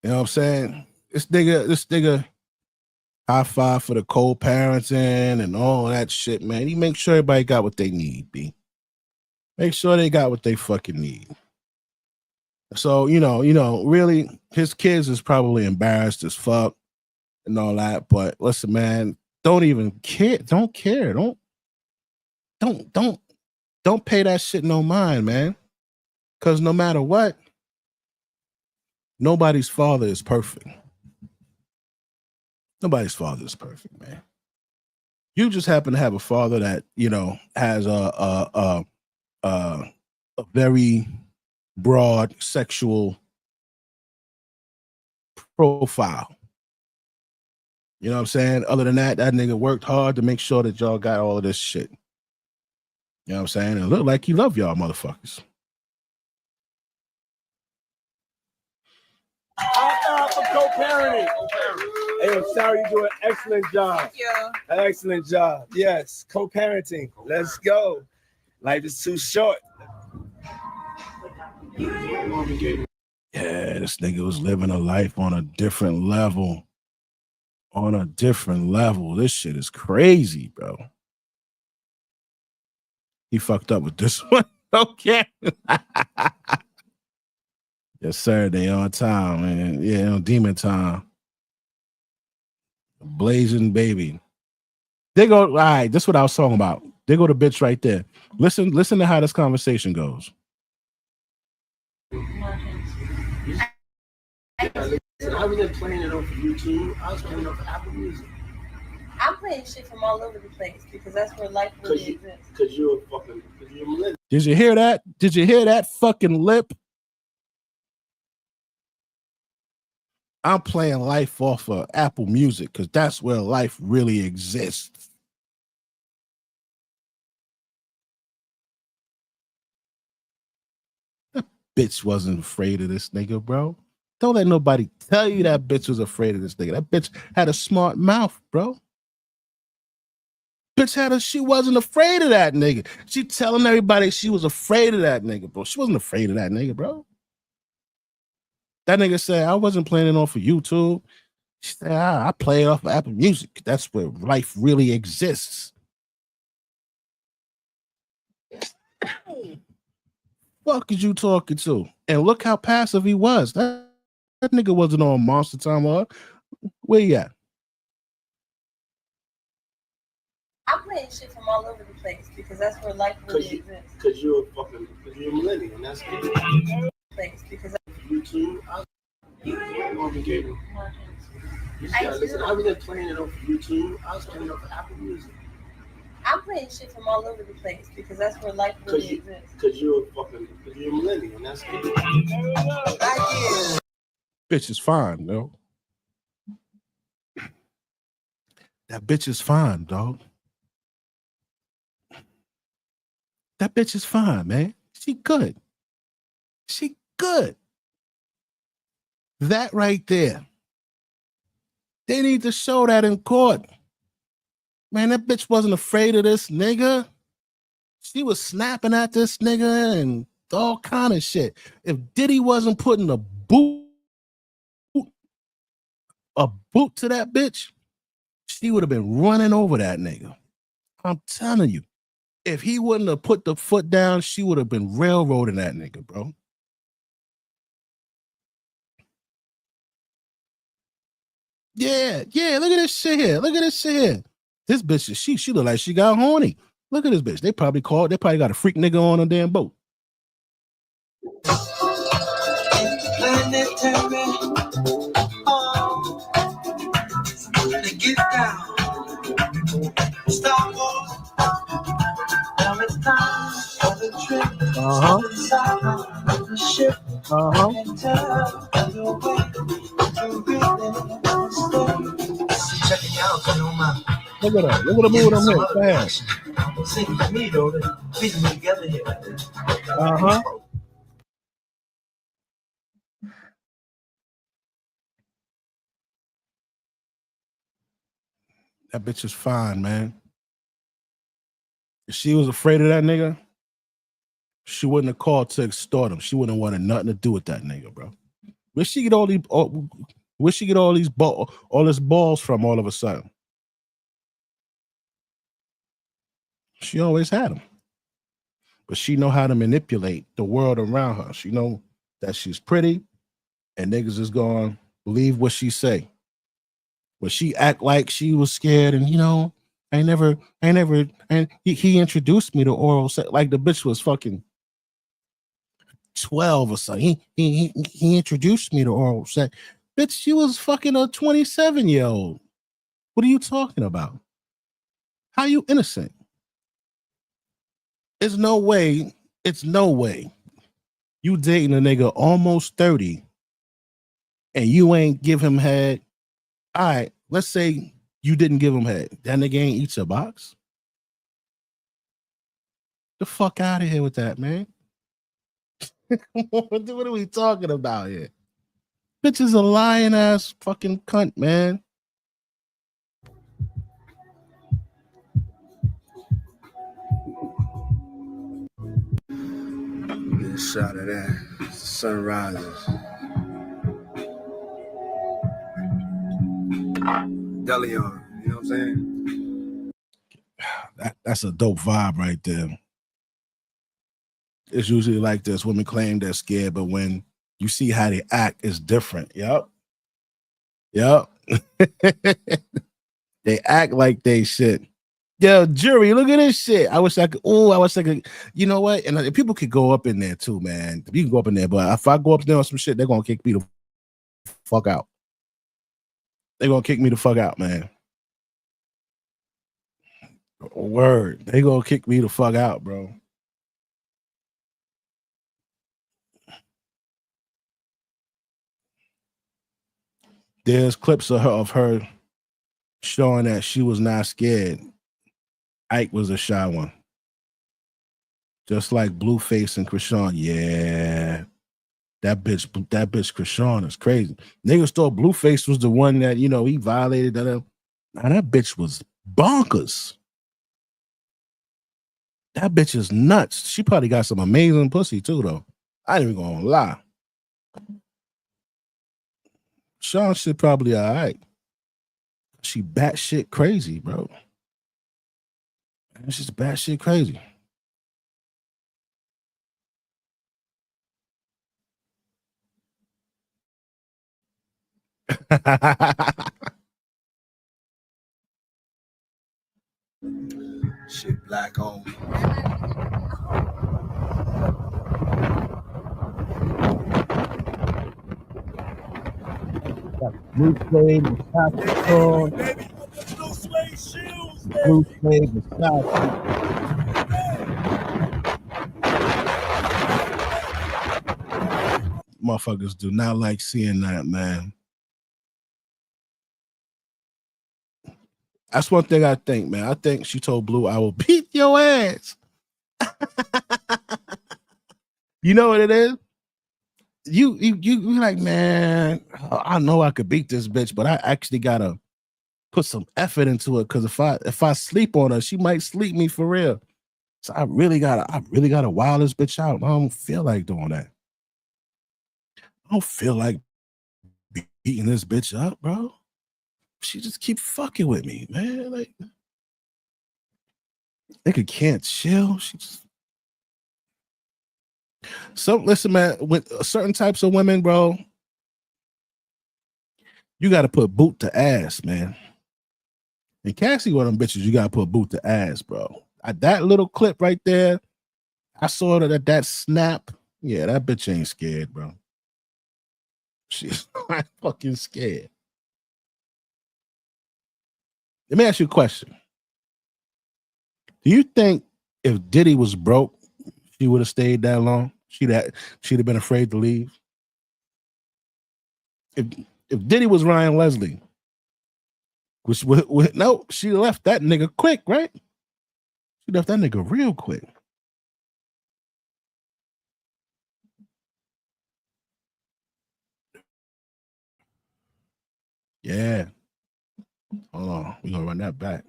You know what I'm saying? This nigga, high five for the co-parenting and all that shit, man. He make sure everybody got what they need, B. Make sure they got what they fucking need. So, you know, really, his kids is probably embarrassed as fuck and all that. But listen, man, don't even care. Don't care. Don't pay that shit no mind, man. Because no matter what, nobody's father is perfect. Nobody's father is perfect, man. You just happen to have a father that, you know, has a very broad sexual profile. You know what I'm saying? Other than that, that nigga worked hard to make sure that y'all got all of this shit. You know what I'm saying? It looked like he loved y'all motherfuckers. I'm for co-parenting. Hey, Sarah, you do an excellent job. Thank you. An excellent job. Yes, co-parenting. Let's go. Life is too short. Yeah, this nigga was living a life on a different level. On a different level. This shit is crazy, bro. He fucked up with this one. Okay. Yes, sir. They on time, man. Yeah, on demon time. Blazing baby. They go, all right, this is what I was talking about. They go to bitch right there. Listen to how this conversation goes. I wasn't playing it off of YouTube. I was playing it off of Apple Music. I'm playing shit from all over the place because that's where life really exists. Because you're a millennial. Did you hear that? Did you hear that fucking lip? I'm playing life off of Apple Music because that's where life really exists. That bitch wasn't afraid of this nigga, bro. Don't let nobody tell you that bitch was afraid of this nigga. That bitch had a smart mouth, bro. Bitch had she wasn't afraid of that nigga. She telling everybody she was afraid of that nigga, bro. She wasn't afraid of that nigga, bro. That nigga said, I wasn't playing it off of YouTube. She said, I play it off of Apple Music. That's where life really exists. Fuck is you talking to? And look how passive he was. That nigga wasn't on Monster Time or where you at? I'm playing shit from all over the place because that's where life really exists. Because you're a millennial. That's Place because YouTube. Listen, I wasn't playing it off of YouTube. I was playing it off of Apple Music. I'm playing shit from all over the place because that's where life really exists. Because you're a millennial. That's Bitch is fine, though. That bitch is fine, dog. That bitch is fine, man. She good. She good. That right there. They need to show that in court. Man, that bitch wasn't afraid of this nigga. She was snapping at this nigga and all kind of shit. If Diddy wasn't putting a boot to that bitch, she would have been running over that nigga. I'm telling you. If he wouldn't have put the foot down, she would have been railroading that nigga, bro. Yeah, look at this shit here. Look at this shit here. This bitch, she look like she got horny. Look at this bitch. They probably got a freak nigga on a damn boat. Get down. Star Wars. Now it's time for the trip. Inside of the ship. And tell the way to really stay. Check it out, if you don't mind. Look at her. Look at the mood I'm here. Fast. Sing to me, though. Feeding me together here. That bitch is fine, man. If she was afraid of that nigga, she wouldn't have called to extort him. She wouldn't have wanted nothing to do with that nigga, bro. Where she get all these balls from all of a sudden? She always had them. But she know how to manipulate the world around her. She know that she's pretty and niggas is going to believe what she say. But she act like she was scared and, he introduced me to oral sex. Like the bitch was fucking 12 or something. He introduced me to oral sex. Bitch, she was fucking a 27-year-old. What are you talking about? How you innocent? It's no way you dating a nigga almost 30 and you ain't give him head. All right, let's say you didn't give him head. That nigga ain't eat your box. The fuck out of here with that, man. What are we talking about here? Bitch is a lying ass fucking cunt, man. Get a shot of that. The sun rises. Deleon, you know what I'm saying? That's a dope vibe right there. It's usually like this. Women claim they're scared, but when you see how they act, it's different. Yep. They act like they shit. Yo, jury, look at this shit. I wish I could. You know what? And people could go up in there too, man. You can go up in there, but if I go up there on some shit, they're gonna kick me the fuck out. They're gonna kick me the fuck out, man. Word. They gonna kick me the fuck out, bro. There's clips of her showing that she was not scared. Ike was a shy one. Just like Blueface and Krishan. Yeah. That bitch Krishan is crazy. Niggas thought Blueface was the one that, he violated that. Now that bitch was bonkers. That bitch is nuts. She probably got some amazing pussy too, though. I ain't even gonna lie. Sean shit probably all right. She batshit crazy, bro. She's batshit crazy. Shit, black home. Blue suede Versace. Blue suede Versace. Motherfuckers do not like seeing that, man. That's one thing I think, man. I think she told Blue, I will beat your ass. You know what it is? You like, man, I know I could beat this bitch, but I actually gotta put some effort into it, because if I sleep on her, she might sleep me for real. So I really gotta wild this bitch out. I don't feel like doing that. I don't feel like beating this bitch up, bro. She just keep fucking with me, man. Like, nigga can't chill. She just listen, man, with certain types of women, bro, you gotta put boot to ass, man. And Cassie, one of them bitches, you gotta put boot to ass, bro. That little clip right there, I saw that snap. Yeah, that bitch ain't scared, bro. She's not fucking scared. Let me ask you a question. Do you think if Diddy was broke, she would have stayed that long? She'd have been afraid to leave? If Diddy was Ryan Leslie, no, she left that nigga quick, right? She left that nigga real quick. Yeah. Hold on. We're gonna run that back.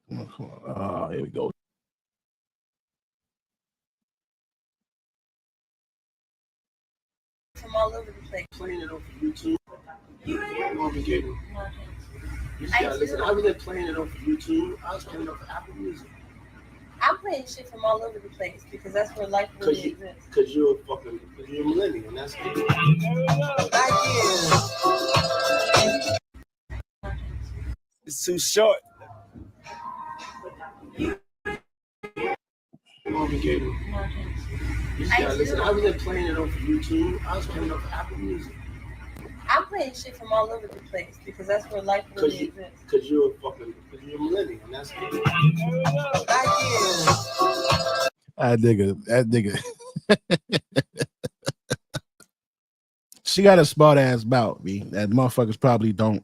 Come on. Oh, here we go. From all over the place. Playing it off of YouTube. I wasn't playing it off of YouTube. I was playing it off of Apple Music. I'm playing shit from all over the place because that's where life really exists. Because you're a millennial, and that's it. It's too short. I wasn't playing it off of YouTube. I was playing it off of Apple Music. I'm playing shit from all over the place because that's where life really exists. Because you're a millennial, and that's it. That nigga. She got a smart ass mouth, B. That motherfuckers probably don't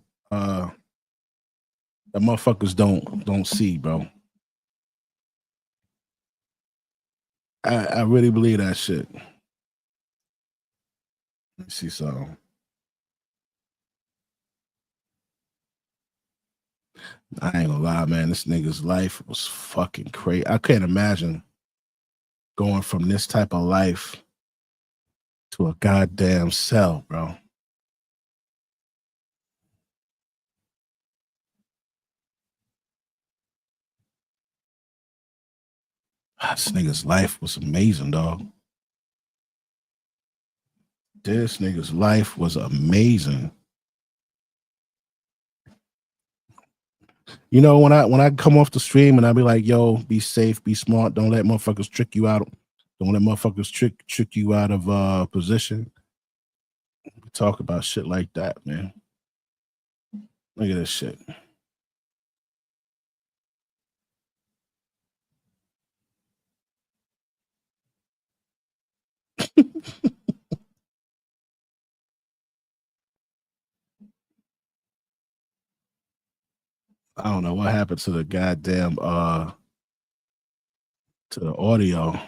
don't see, bro. I really believe that shit. Let me see something. I ain't gonna lie, man. This nigga's life was fucking crazy. I can't imagine going from this type of life to a goddamn cell, bro. This nigga's life was amazing, dog. This nigga's life was amazing. You know, when I come off the stream and I be like, yo, be safe, be smart, don't let motherfuckers trick you out. Don't let motherfuckers trick you out of position. We talk about shit like that, man. Look at this shit. I don't know what happened to the goddamn to the audio.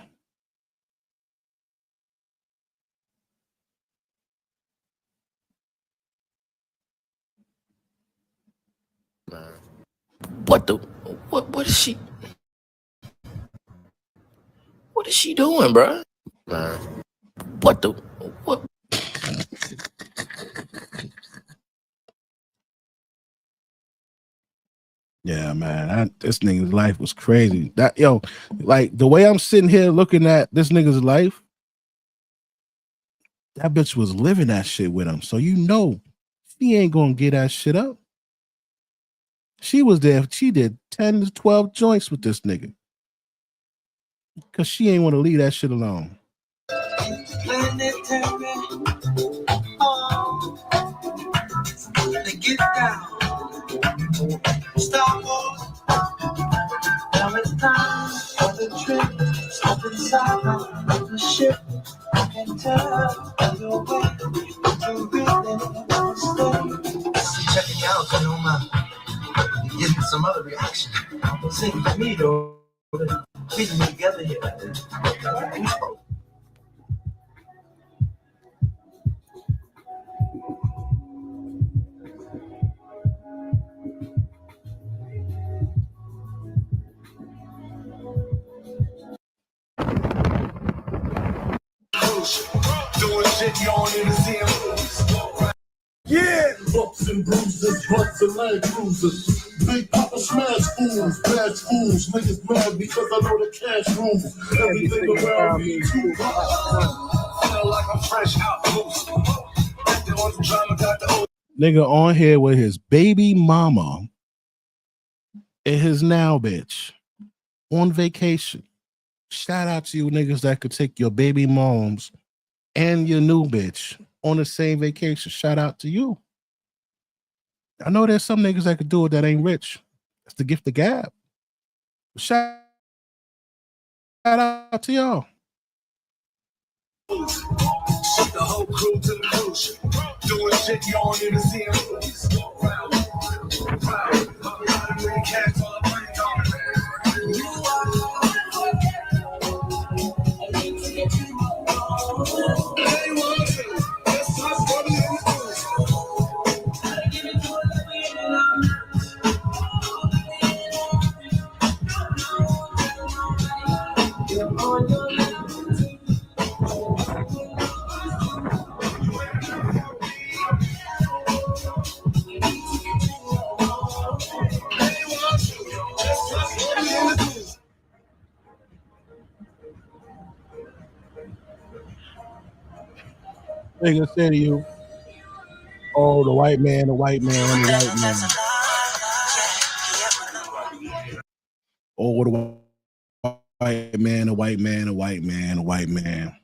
What the what is she doing, bro? Man. What the what Yeah, man, this nigga's life was crazy. That like the way I'm sitting here looking at this nigga's life, that bitch was living that shit with him. So she ain't gonna get that shit up. She was there. She did 10 to 12 joints with this nigga. Cause she ain't want to leave that shit alone. They get down. Star Wars. Now it's time for the trip. Step inside of the ship. I can tell your way to really stay. Checking out, you know, man. Getting some other reaction. Sing to me, though. Keeping me together here. Doing shit you don't even see him. Yeah! Bumps and bruises, butts and leg bruises. Big Papa smash fools, bad fools. Niggas mad because I know the cash rules. Everything around me too hot. Feel like I'm fresh out loose. Nigga on here with his baby mama and his now bitch on vacation. Shout out to you niggas that could take your baby moms and your new bitch on the same vacation. Shout out to you. I know there's some niggas that could do it that ain't rich. That's the gift of gab. Shout out to y'all. Shut the whole crew to the cruise. Doing shit you don't even see him. Nigga say to you, oh, the white man, the white man, the white man. Oh, the white man, the white man, the white man, the white man.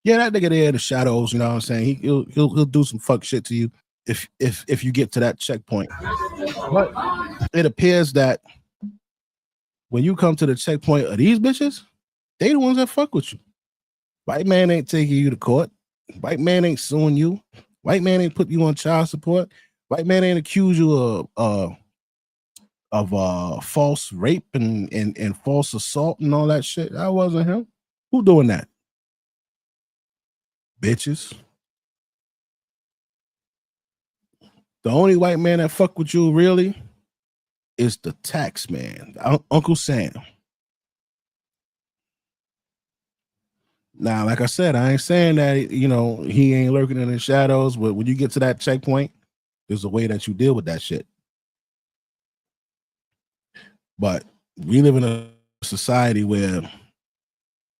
Yeah, that nigga there in the shadows, you know what I'm saying? He'll do some fuck shit to you if you get to that checkpoint. But it appears that when you come to the checkpoint of these bitches, they the ones that fuck with you. White man ain't taking you to court. White man ain't suing you. White man ain't put you on child support. White man ain't accuse you of false rape and false assault and all that shit. That wasn't him. Who doing that? Bitches. The only white man that fuck with you really is the tax man, Uncle Sam. Now, like I said, I ain't saying that, you know, he ain't lurking in the shadows, but when you get to that checkpoint, there's a way that you deal with that shit. But we live in a society where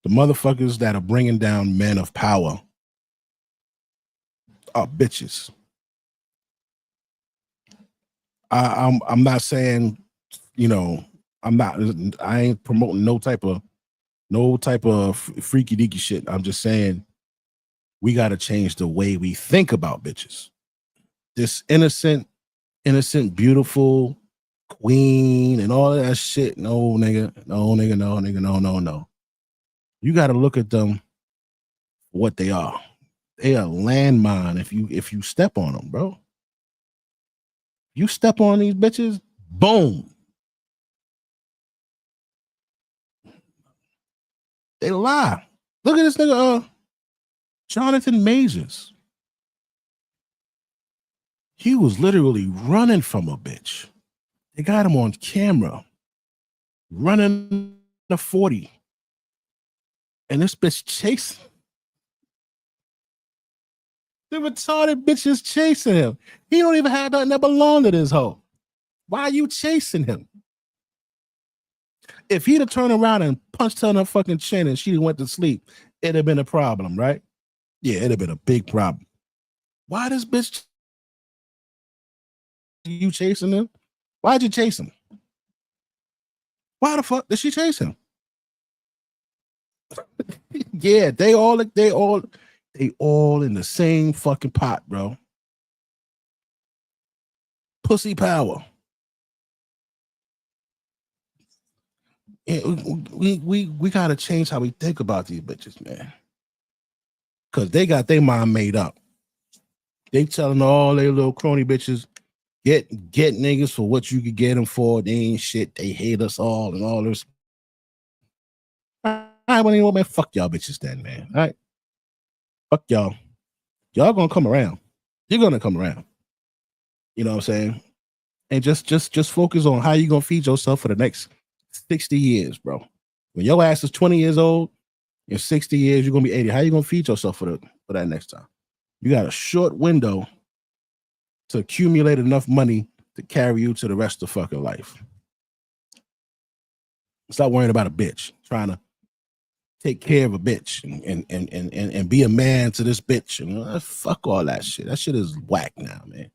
the motherfuckers that are bringing down men of power are bitches. I'm not saying, you know, I ain't promoting no type of freaky deaky shit. I'm just saying we got to change the way we think about bitches. This innocent, beautiful queen and all that shit. No, nigga. No. You got to look at them for what they are. They are landmine if you step on them, bro. You step on these bitches, Boom. They lie. Look at this nigga, Jonathan Majors. He was literally running from a bitch. They got him on camera running the 40. And this bitch chasing. The retarded bitch is chasing him. He don't even have nothing that belong to this hoe. Why are you chasing him? If he'd have turned around and punched her in her fucking chin and she went to sleep, it'd have been a problem, right? Yeah, it'd have been a big problem. Why this bitch? You chasing him? Why'd you chase him? Why the fuck did she chase him? Yeah, they all in the same fucking pot, bro. Pussy power. Yeah, we gotta change how we think about these bitches, man. Cause they got their mind made up. They telling all their little crony bitches, get niggas for what you could get them for. They ain't shit. They hate us all and all this. All right, well, you know what, man? Fuck y'all bitches then, man. All right. Fuck y'all. Y'all gonna come around. You're gonna come around. You know what I'm saying? And just focus on how you gonna feed yourself for the next 60 years, bro. When your ass is 20 years old, in 60 years, you're gonna be 80. How you gonna feed yourself for that next time? You got a short window to accumulate enough money to carry you to the rest of fucking life. Stop worrying about a bitch, trying to take care of a bitch and be a man to this bitch. You know, fuck all that shit. That shit is whack now, man.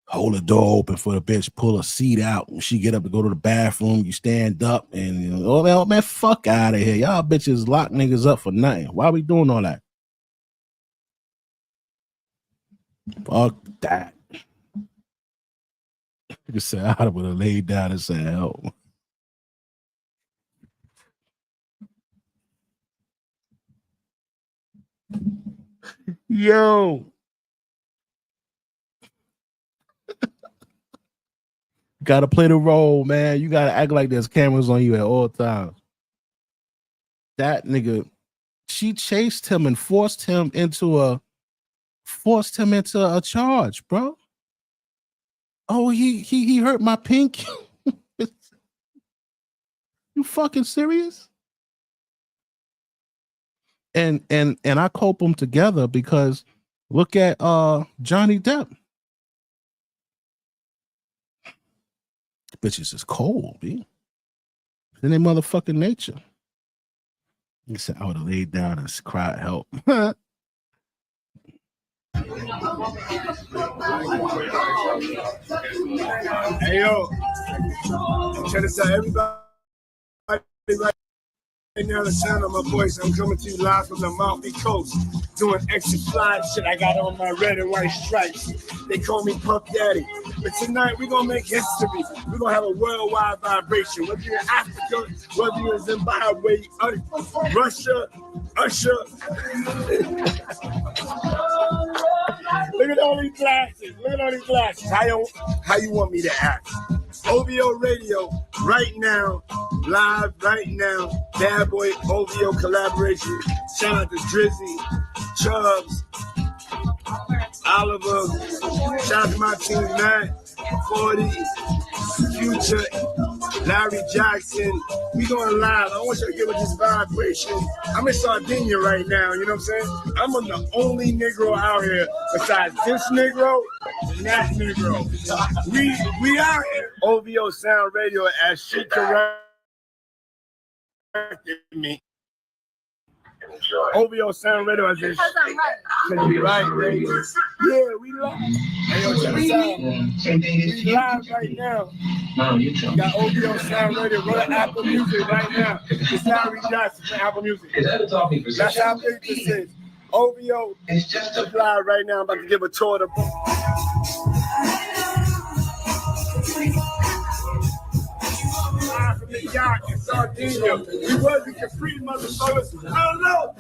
Hold the door open for the bitch, pull a seat out. When she get up to go to the bathroom, you stand up and, you know, oh, man, fuck out of here. Y'all bitches lock niggas up for nothing. Why are we doing all that? Fuck that. You said I would have laid down and said, help. Yo. Gotta play the role, man. You gotta act like there's cameras on you at all times. That nigga, she chased him and forced him into a charge, bro. Oh, he hurt my pink. You fucking serious? And I cope them together because look at Johnny Depp. Bitches is cold, B. In their motherfucking nature. He said, I would have laid down and cried help. Hey, yo. Check this out, everybody. Right now, the sound of my voice, I'm coming to you live from the Amalfi Coast, doing extra fly shit. I got on my red and white stripes. They call me Puff Daddy. But tonight, we're going to make history. We're going to have a worldwide vibration. Whether you're in Africa, whether you're in Zimbabwe, Russia, Usher. Look at all these glasses. Look at all these glasses. How you want me to act? OVO Radio, right now, live right now. Bad Boy OVO collaboration. Shout out to Drizzy, Chubbs, Oliver. Shout out to my team, Matt, 40, Future, Larry Jackson. We going live. I want you to get with this vibration. I'm in Sardinia right now, you know what I'm saying? I'm the only Negro out here besides this Negro and that Negro. We out here. OVO Sound Radio, as she corrected me. OVO Sound Radio as this. Cause you right, baby. Yeah, we live. Hey, yo, check this out. We live right now. We got OVO Sound Radio. Go to Apple Music right now. It's Larry Jackson from Apple Music. That's how big this is. OVO is just live right now. I'm about to give a tour of the live from the yacht in Sardinia. We wasn't free, motherfuckers. I don't know.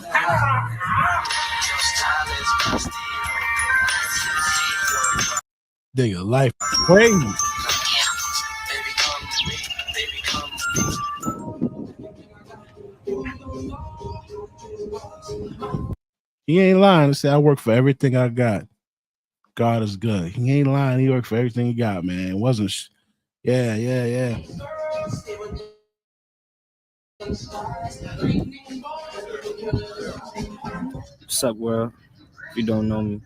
Nigga, life crazy. He ain't lying. He said, I work for everything I got. God is good. He ain't lying. He worked for everything he got, man. It wasn't. Yeah. What's up, world? If you don't know me,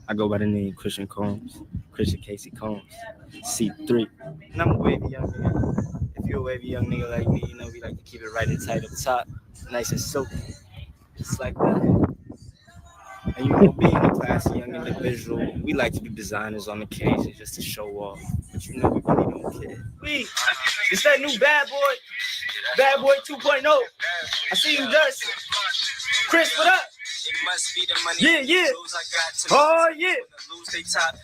I go by the name Christian Combs, Christian Casey Combs, C3. And I'm a wavy young nigga. If you're a wavy young nigga like me, you know we like to keep it right and tight up top, nice and silky. Just like that. And you know, being a classy young individual, we like to be designers on occasion just to show off. But you know we really don't care. It's that new Bad Boy 2.0. I see you, Dust. Chris, what up? Yeah. Oh, yeah.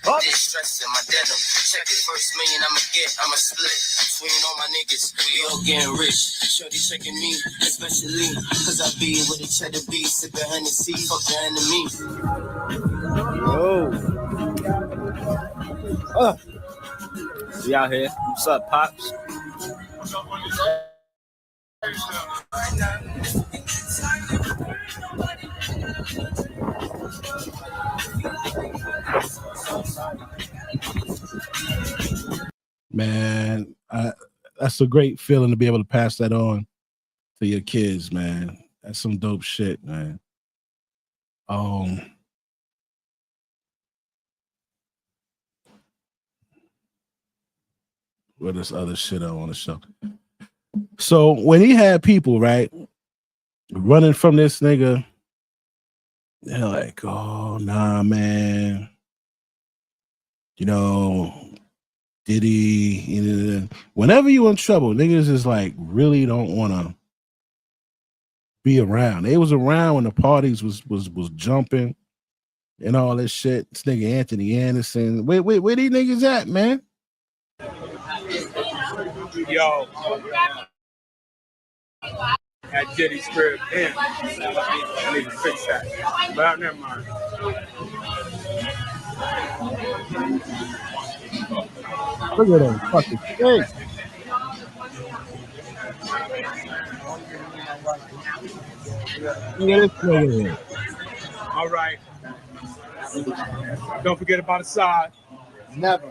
Oh. Stressing my denim. Check it, first million I'ma get, I'ma split. Between all my niggas, we all getting rich. Shorty checking me, especially, cause I be with a cheddar B, sipping Hennessy, fuck the Yo. We out here. What's up, Pops? Man, that's a great feeling to be able to pass that on to your kids, man. That's some dope shit, man. What this other shit I want to show. So when he had people, right, running from this nigga, they're like, oh, nah, man. You know, Diddy, whenever you in trouble, niggas is like really don't want to be around. They was around when the parties was jumping and all this shit. This nigga Anthony Anderson. Where these niggas at, man? Yo. At Diddy's crib. Damn. I need to fix that. But never mind. Look at them fucking things. Look at this nigga here. All right. Don't forget about the side. Never.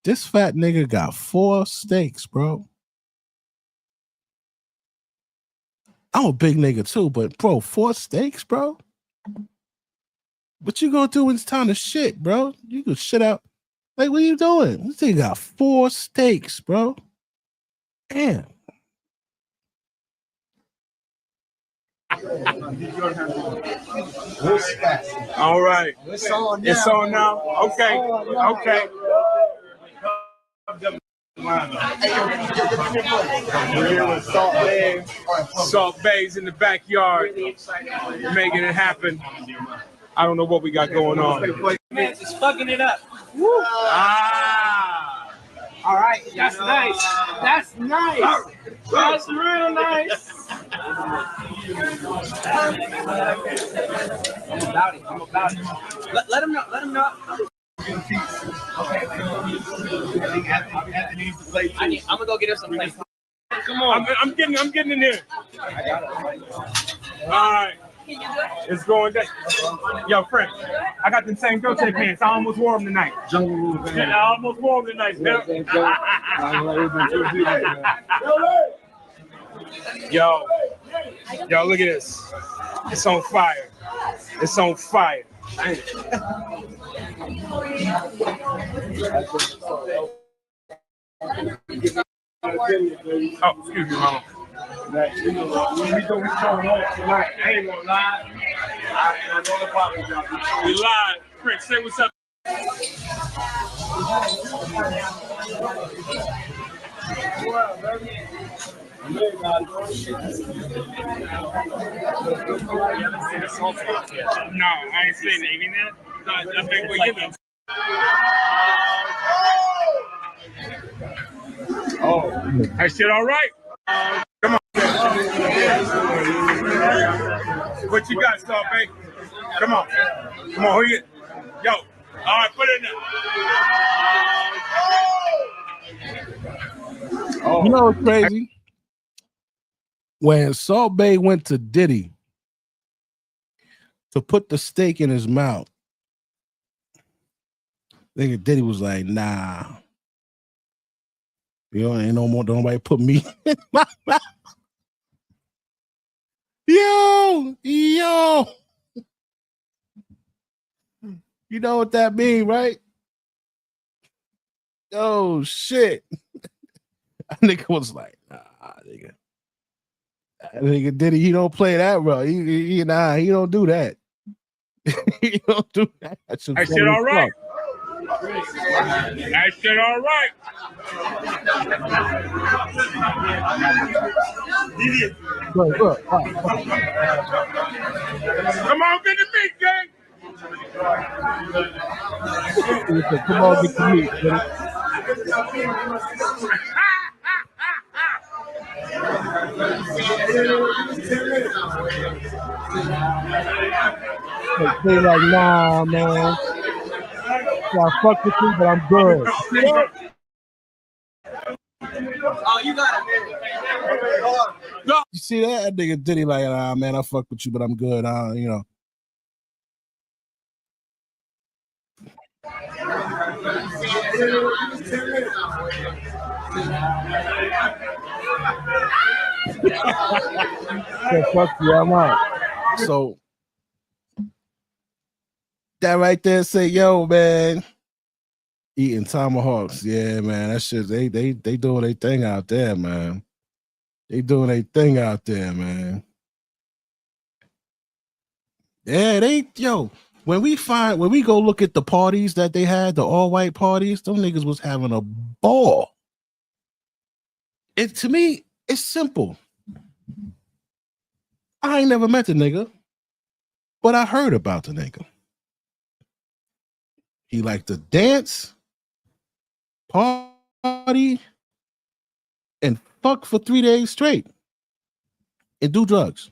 This fat nigga got 4 steaks, bro. I'm a big nigga too, but bro, 4 steaks, bro? What you gonna do when it's time to shit, bro? You can shit out. Like, what are you doing? This nigga got 4 steaks, bro. Damn. All right. It's on now. It's on now. Okay. Okay. We're here with Salt Bay's in the backyard, making it happen. I don't know what we got going on. Man, just fucking it up. Woo. Ah. All right, that's nice. That's nice. That's real nice. I'm about it. Let him know. Let him know. Okay. Anthony needs to play too. I'm gonna go get him some plates. Come on. I'm getting in there. I got it. All right. It's going down. Yo, friend, I got them same Dolce pants. I almost wore them tonight. I almost wore them tonight. Yo, look at this. It's on fire. It's on fire. Oh, excuse me, mama. We showing off tonight. I ain't gonna lie. I don't apologize. We live. Prince, say what's up. No, I ain't saying anything that. I think we're giving. Oh, that shit all right? Come on. What you got, Starface? Come on. Come on, who you? Yo. All right, put it in there. You know what's crazy? when Salt Bae went to Diddy to put the steak in his mouth, nigga Diddy was like, nah. You know, ain't no more, don't nobody put me in my mouth. Yo. You know what that mean, right? Oh, shit. That nigga was like, nah, nigga. That nigga Diddy, he don't play that, bro. He don't do that. He don't do that. That shit all right. That shit all right. Look. Come on, get the meat, gang. Come on, get the meat, Diddy. They like, nah, man. Yeah, I fuck with you, but I'm good. You know? Oh, you got it. You see that nigga Diddy like, ah, man, I fuck with you, but I'm good. You know. So fuck you, I'm out. So that right there say, yo, man, eating tomahawks. Yeah, man, that shit, they doing their thing out there, man. They doing their thing out there, man. Yeah, when we go look at the parties that they had, the all-white parties, them niggas was having a ball. To me, it's simple. I ain't never met the nigga, but I heard about the nigga. He liked to dance, party, and fuck for 3 days straight and do drugs.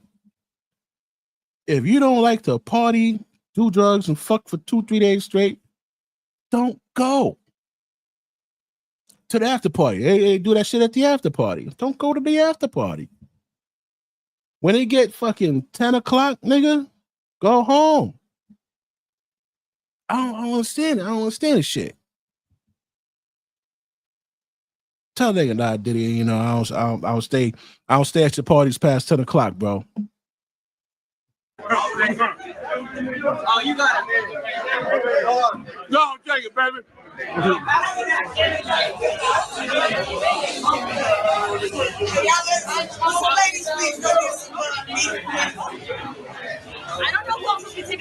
If you don't like to party, do drugs, and fuck for 2-3 days straight, don't go to the after party. They do that shit at the after party. Don't go to the after party. When it get fucking 10 o'clock, nigga, go home. I don't understand it. I don't understand this shit. Tell nigga, nah, Diddy, you know, I don't stay at your parties past 10 o'clock, bro. Oh, you got it. Go, take it, baby.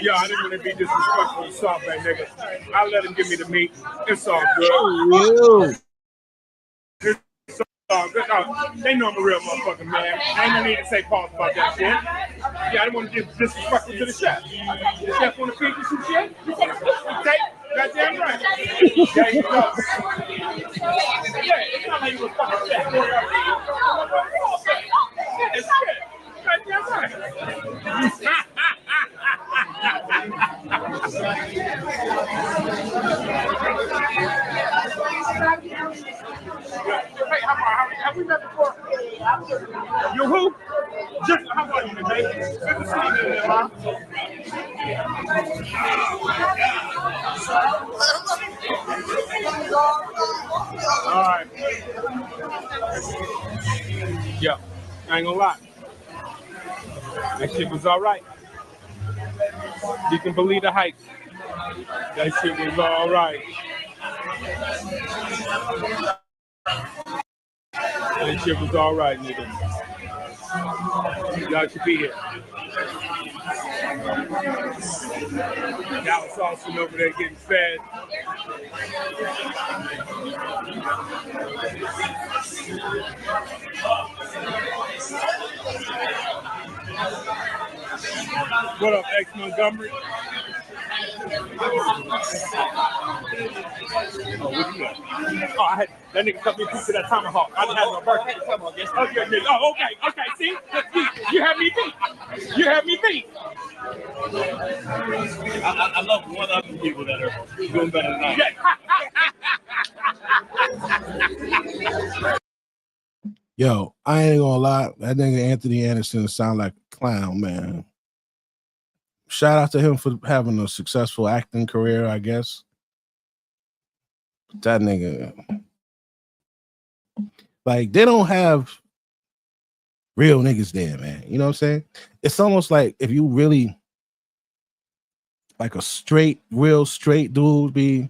Yo, I didn't want to be disrespectful to Salt Bae, nigga. I let him give me the meat. It's all good. It's all good. No, they know I'm a real motherfucking man. I ain't no need to say pause about that shit. Yeah, I didn't want to get disrespectful to the chef. The chef want to feed you some shit? You want to take? Goddamn right. There you go. Yeah, it's not like you was fucking chef. It's shit. Goddamn right. Hey, have we met before? You who? Just how about you today? Good to see you today, man. All right. Yeah, I ain't gonna lie. That shit was all right. You can believe the hype. That shit was all right. That shit was all right, nigga. Y'all should be here. Dallas Austin over there getting fed. What up, X Montgomery? Oh, what you got? Oh, I had that nigga cut me a piece of that tomahawk. I just had my birthday. Oh, yeah. Oh, okay. See? You have me beat. You have me beat. I love one other people that are doing better than I. Yo, I ain't gonna lie. That nigga Anthony Anderson sound like a clown, man. Shout out to him for having a successful acting career, I guess. That nigga, like, they don't have real niggas there, man. You know what I'm saying? It's almost like if you really like a real straight dude be,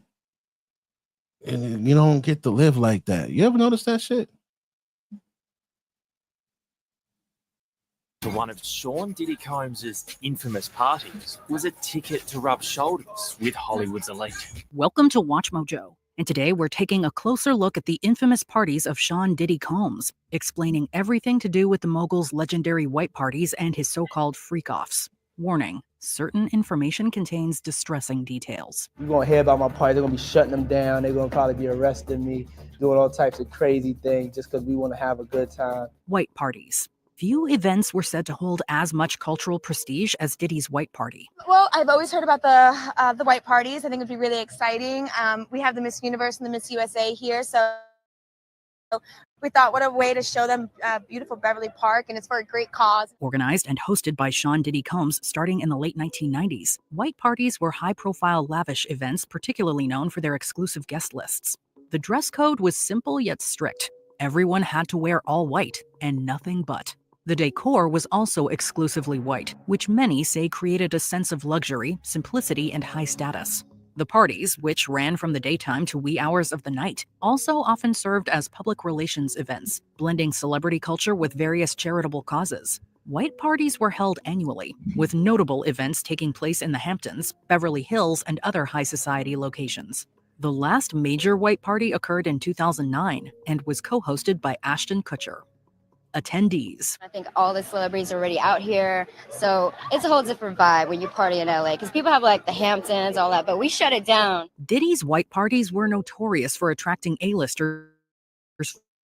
and you don't get to live like that. You ever notice that shit? One of Sean Diddy Combs' infamous parties was a ticket to rub shoulders with Hollywood's elite. Welcome to Watch Mojo, and today we're taking a closer look at the infamous parties of Sean Diddy Combs, explaining everything to do with the mogul's legendary white parties and his so-called freak-offs. Warning, certain information contains distressing details. You're gonna hear about my party, they're gonna be shutting them down, they're gonna probably be arresting me, doing all types of crazy things just because we wanna have a good time. White parties. Few events were said to hold as much cultural prestige as Diddy's white party. Well, I've always heard about the white parties. I think it'd be really exciting. We have the Miss Universe and the Miss USA here, so we thought what a way to show them beautiful Beverly Park, and it's for a great cause. Organized and hosted by Sean Diddy Combs starting in the late 1990s, white parties were high-profile, lavish events particularly known for their exclusive guest lists. The dress code was simple yet strict. Everyone had to wear all white and nothing but. The decor was also exclusively white, which many say created a sense of luxury, simplicity, and high status. The parties, which ran from the daytime to wee hours of the night, also often served as public relations events, blending celebrity culture with various charitable causes. White parties were held annually, with notable events taking place in the Hamptons, Beverly Hills, and other high society locations. The last major white party occurred in 2009 and was co-hosted by Ashton Kutcher. Attendees. I think all the celebrities are already out here, so it's a whole different vibe when you party in LA, because people have like the Hamptons, all that, but we shut it down. Diddy's white parties were notorious for attracting A-listers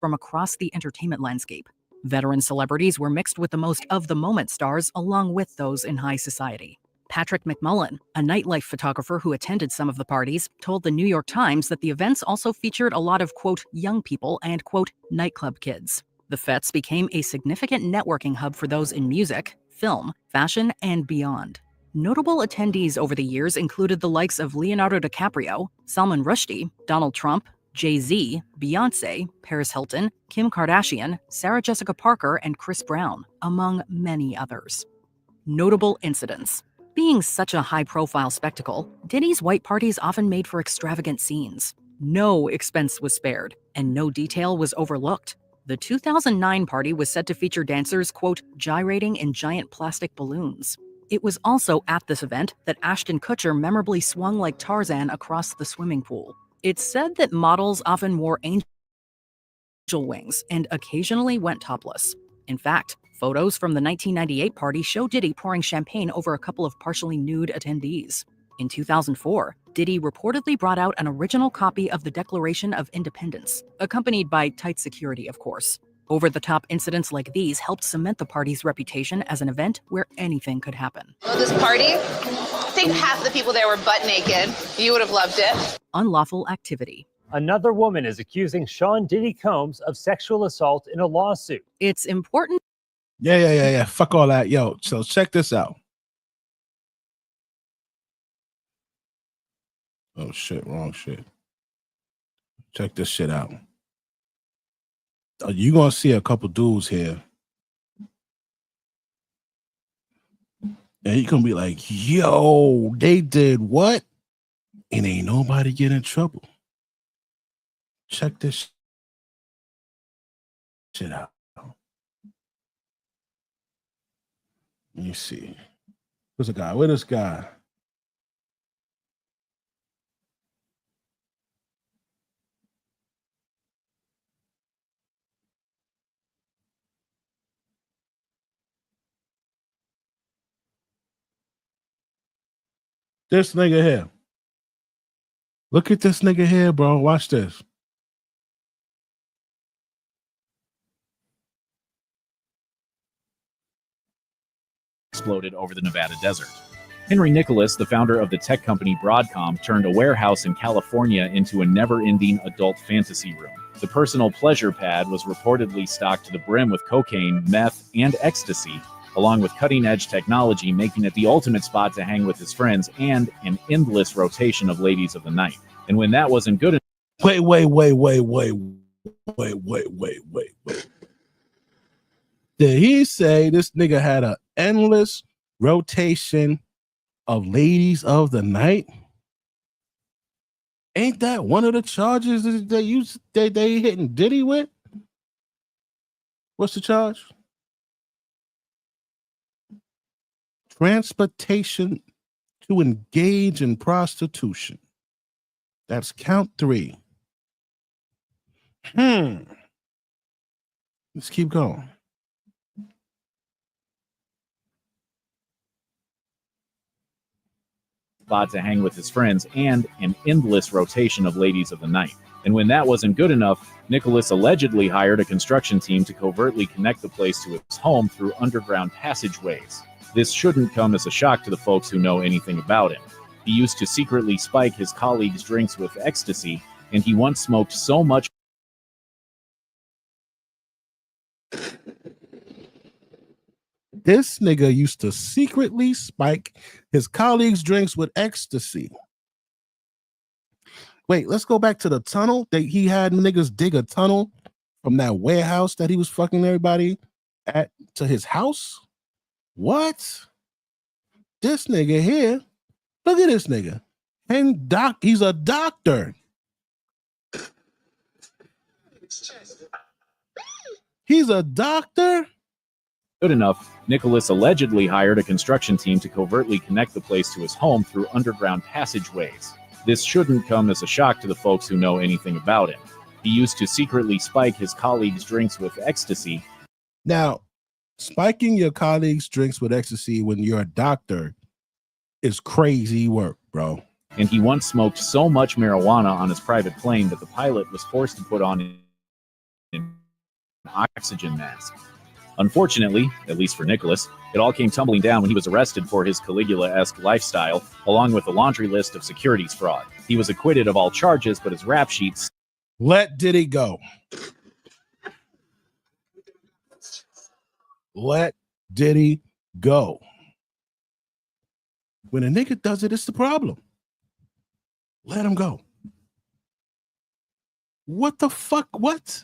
from across the entertainment landscape. Veteran celebrities were mixed with the most of-the-moment stars along with those in high society. Patrick McMullen, a nightlife photographer who attended some of the parties, told the New York Times that the events also featured a lot of, quote, young people and, quote, nightclub kids. The fetes became a significant networking hub for those in music, film, fashion, and beyond. Notable attendees over the years included the likes of Leonardo DiCaprio, Salman Rushdie, Donald Trump, Jay-Z, Beyoncé, Paris Hilton, Kim Kardashian, Sarah Jessica Parker, and Chris Brown, among many others. Notable incidents. Being such a high-profile spectacle, Diddy's white parties often made for extravagant scenes. No expense was spared, and no detail was overlooked. The 2009 party was said to feature dancers, quote, gyrating in giant plastic balloons. It was also at this event that Ashton Kutcher memorably swung like Tarzan across the swimming pool. It's said that models often wore angel wings and occasionally went topless. In fact, photos from the 1998 party show Diddy pouring champagne over a couple of partially nude attendees. In 2004, Diddy reportedly brought out an original copy of the Declaration of Independence, accompanied by tight security, of course. Over-the-top incidents like these helped cement the party's reputation as an event where anything could happen. This party, I think half the people there were butt naked. You would have loved it. Unlawful activity. Another woman is accusing Sean Diddy Combs of sexual assault in a lawsuit. It's important. Yeah. Fuck all that. Yo, so check this out. Oh shit, wrong shit. Check this shit out. You're gonna see a couple dudes here. And you're gonna be like, yo, they did what? And ain't nobody get in trouble. Check this shit out. Let me see. Where's the guy? Where's this guy? This nigga here. Look at this nigga here, bro. Watch this. Exploded over the Nevada desert. Henry Nicholas, the founder of the tech company Broadcom, turned a warehouse in California into a never-ending adult fantasy room. The personal pleasure pad was reportedly stocked to the brim with cocaine, meth, and ecstasy, along with cutting-edge technology, making it the ultimate spot to hang with his friends and an endless rotation of ladies of the night. And when that wasn't good enough... Wait. Did he say this nigga had an endless rotation of ladies of the night? Ain't that one of the charges that they hitting Diddy with? What's the charge? Transportation to engage in prostitution. That's count 3. Let's keep going. Spot to hang with his friends and an endless rotation of ladies of the night. And when that wasn't good enough, Nicholas allegedly hired a construction team to covertly connect the place to his home through underground passageways. This shouldn't come as a shock to the folks who know anything about him. He used to secretly spike his colleagues' drinks with ecstasy, and he once smoked so much This nigga used to secretly spike his colleagues' drinks with ecstasy. Wait, let's go back to the tunnel. He had niggas dig a tunnel from that warehouse that he was fucking everybody at to his house. What? This nigga here, look at this nigga. And he's a doctor. He's a doctor? good enough, Nicholas allegedly hired a construction team to covertly connect the place to his home through underground passageways. This shouldn't come as a shock to the folks who know anything about him. He used to secretly spike his colleagues' drinks with ecstasy. Now, spiking your colleagues' drinks with ecstasy when you're a doctor is crazy work, bro. And he once smoked so much marijuana on his private plane that the pilot was forced to put on an oxygen mask. Unfortunately, at least for Nicholas, it all came tumbling down when he was arrested for his Caligula-esque lifestyle, along with a laundry list of securities fraud. He was acquitted of all charges, but his rap sheets... Let Diddy go. Let Diddy go. When a nigga does it, it's the problem. Let him go. What the fuck? What?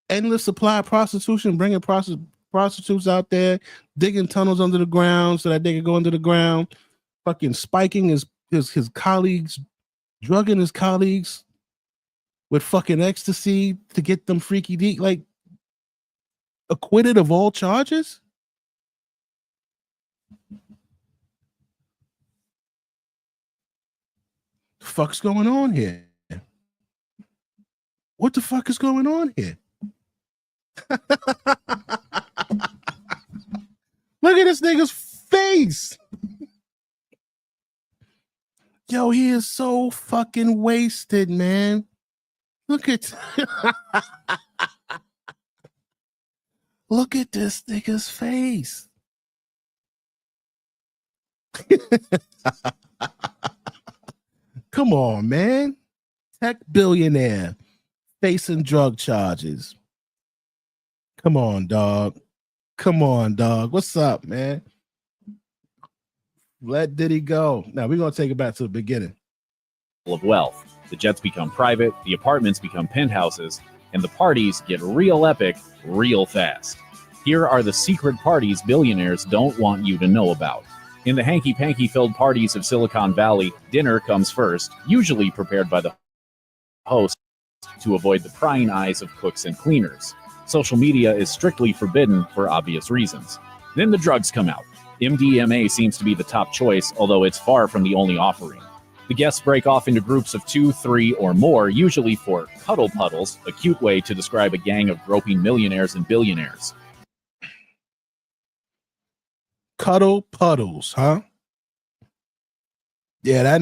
Endless supply of prostitution, bringing prostitutes out there, digging tunnels under the ground so that they can go under the ground, fucking spiking his colleagues, drugging his colleagues with fucking ecstasy to get them freaky deep, like acquitted of all charges? The fuck's going on here? What the fuck is going on here? Look at this nigga's face. Yo, he is so fucking wasted, man. Look at look at this nigga's face. Come on, man. Tech billionaire facing drug charges. Come on, dog. Come on, dog. What's up, man? Let Diddy go. Now we're gonna take it back to the beginning. Of wealth. The jets become private, the apartments become penthouses, and the parties get real epic real fast. Here are the secret parties billionaires don't want you to know about. In the hanky-panky filled parties of Silicon Valley, dinner comes first, usually prepared by the host to avoid the prying eyes of cooks and cleaners. Social media is strictly forbidden for obvious reasons. Then the drugs come out. MDMA seems to be the top choice, although it's far from the only offering. The guests break off into groups of 2, 3, or more, usually for cuddle puddles, a cute way to describe a gang of groping millionaires and billionaires. Cuddle puddles, huh? Yeah, that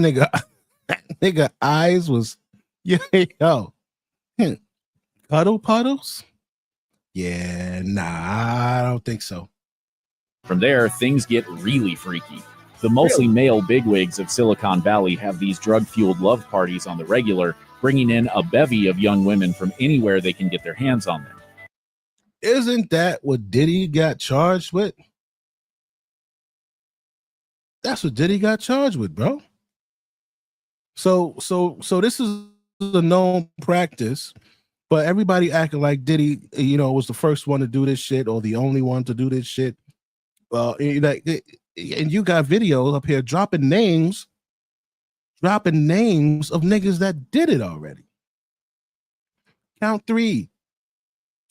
nigga eyes was, yo. Cuddle puddles? Yeah, nah, I don't think so. From there, things get really freaky. The mostly male bigwigs of Silicon Valley have these drug-fueled love parties on the regular, bringing in a bevy of young women from anywhere they can get their hands on them. Isn't that what Diddy got charged with? That's what Diddy got charged with, bro. So this is a known practice, but everybody acting like Diddy, was the first one to do this shit or the only one to do this shit. And you got videos up here dropping names of niggas that did it already. Count 3.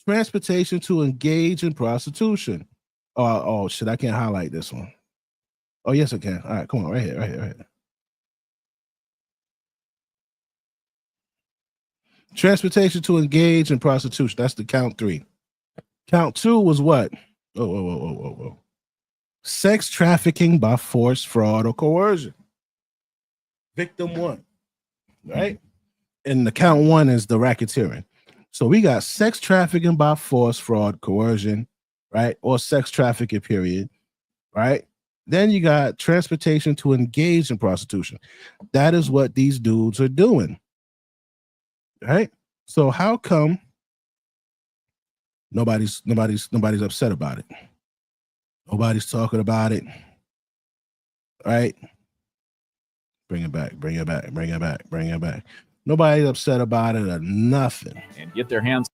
Transportation to engage in prostitution. Oh shit, I can't highlight this one. Oh yes, I can. All right, come on, right here. Transportation to engage in prostitution. That's the count 3. Count 2 was what? Whoa. Sex trafficking by force, fraud, or coercion. Victim 1. Right? And the count 1 is the racketeering. So we got sex trafficking by force, fraud, coercion, right? Or sex trafficking, period. Right? Then you got transportation to engage in prostitution. That is what these dudes are doing. Right? So how come nobody's upset about it? Nobody's talking about it. Right? Bring it back. Nobody's upset about it or nothing. And get their hands.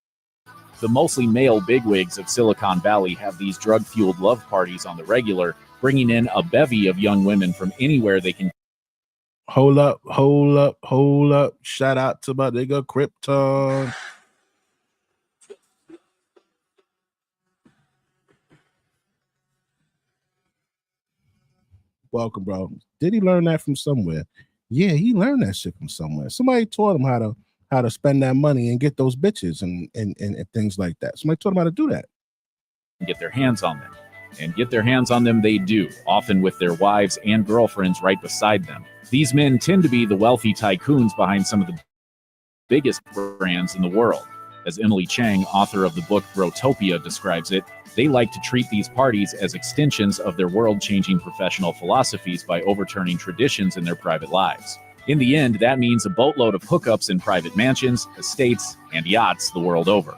The mostly male bigwigs of Silicon Valley have these drug-fueled love parties on the regular, bringing in a bevy of young women from anywhere they can. Hold up. Shout out to my nigga Krypton. Welcome, bro. Did he learn that from somewhere? Yeah, he learned that shit from somewhere. Somebody taught him how to spend that money and get those bitches and things like that. Somebody taught him how to do that. Get their hands on them. And get their hands on them they do, often with their wives and girlfriends right beside them. These men tend to be the wealthy tycoons behind some of the biggest brands in the world. As Emily Chang, author of the book Brotopia, describes it, they like to treat these parties as extensions of their world-changing professional philosophies by overturning traditions in their private lives. In the end, that means a boatload of hookups in private mansions, estates, and yachts the world over.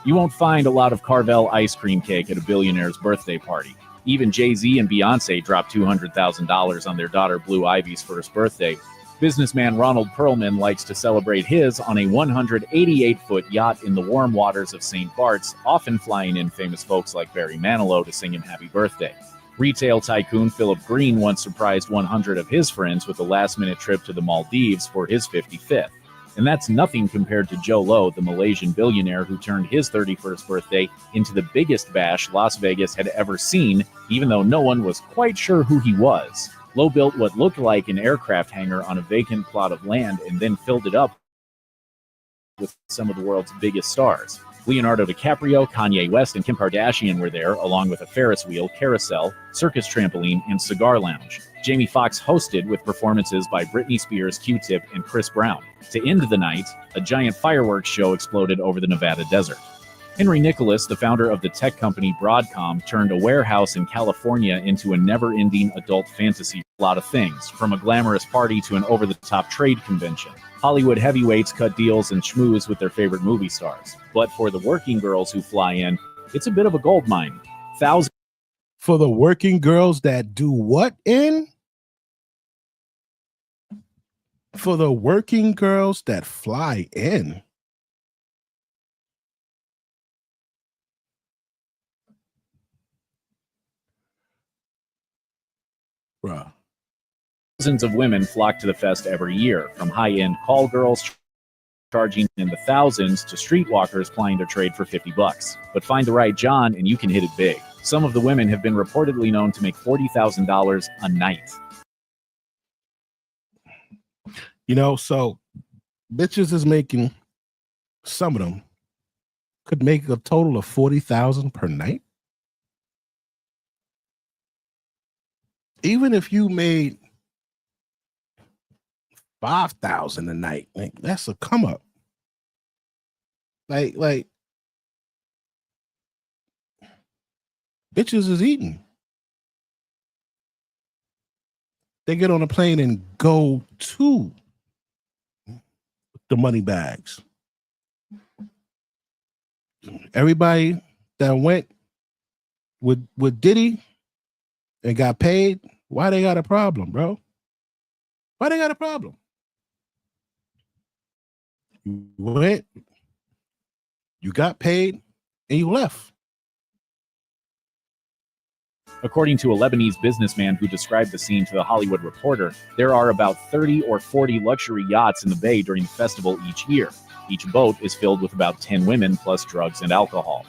You won't find a lot of Carvel ice cream cake at a billionaire's birthday party. Even Jay-Z and Beyonce dropped $200,000 on their daughter Blue Ivy's first birthday. Businessman Ronald Perlman likes to celebrate his on a 188-foot yacht in the warm waters of St. Bart's, often flying in famous folks like Barry Manilow to sing him happy birthday. Retail tycoon Philip Green once surprised 100 of his friends with a last-minute trip to the Maldives for his 55th. And that's nothing compared to Joe Low, the Malaysian billionaire who turned his 31st birthday into the biggest bash Las Vegas had ever seen, even though no one was quite sure who he was. Low built what looked like an aircraft hangar on a vacant plot of land and then filled it up with some of the world's biggest stars. Leonardo DiCaprio, Kanye West, and Kim Kardashian were there, along with a Ferris wheel, carousel, circus trampoline, and cigar lounge. Jamie Foxx hosted with performances by Britney Spears, Q-Tip, and Chris Brown. To end the night, a giant fireworks show exploded over the Nevada desert. Henry Nicholas, the founder of the tech company Broadcom, turned a warehouse in California into a never-ending adult fantasy. A lot of things, from a glamorous party to an over-the-top trade convention. Hollywood heavyweights cut deals and schmooze with their favorite movie stars. But for the working girls who fly in, it's a bit of a gold mine. Thousands. For the working girls that do what in? For the working girls that fly in. Bruh. Thousands of women flock to the fest every year, from high-end call girls charging in the thousands to streetwalkers plying their trade for $50. But find the right John and you can hit it big. Some of the women have been reportedly known to make $40,000 a night. So bitches is making, some of them could make a total of $40,000 per night. Even if you made $5,000 a night, like, that's a come up. Like bitches is eating. They get on a plane and go to the money bags. Everybody that went with Diddy and got paid, why they got a problem, bro? Why they got a problem? You went, you got paid, and you left. According to a Lebanese businessman who described the scene to The Hollywood Reporter, there are about 30 or 40 luxury yachts in the bay during the festival each year. Each boat is filled with about 10 women plus drugs and alcohol.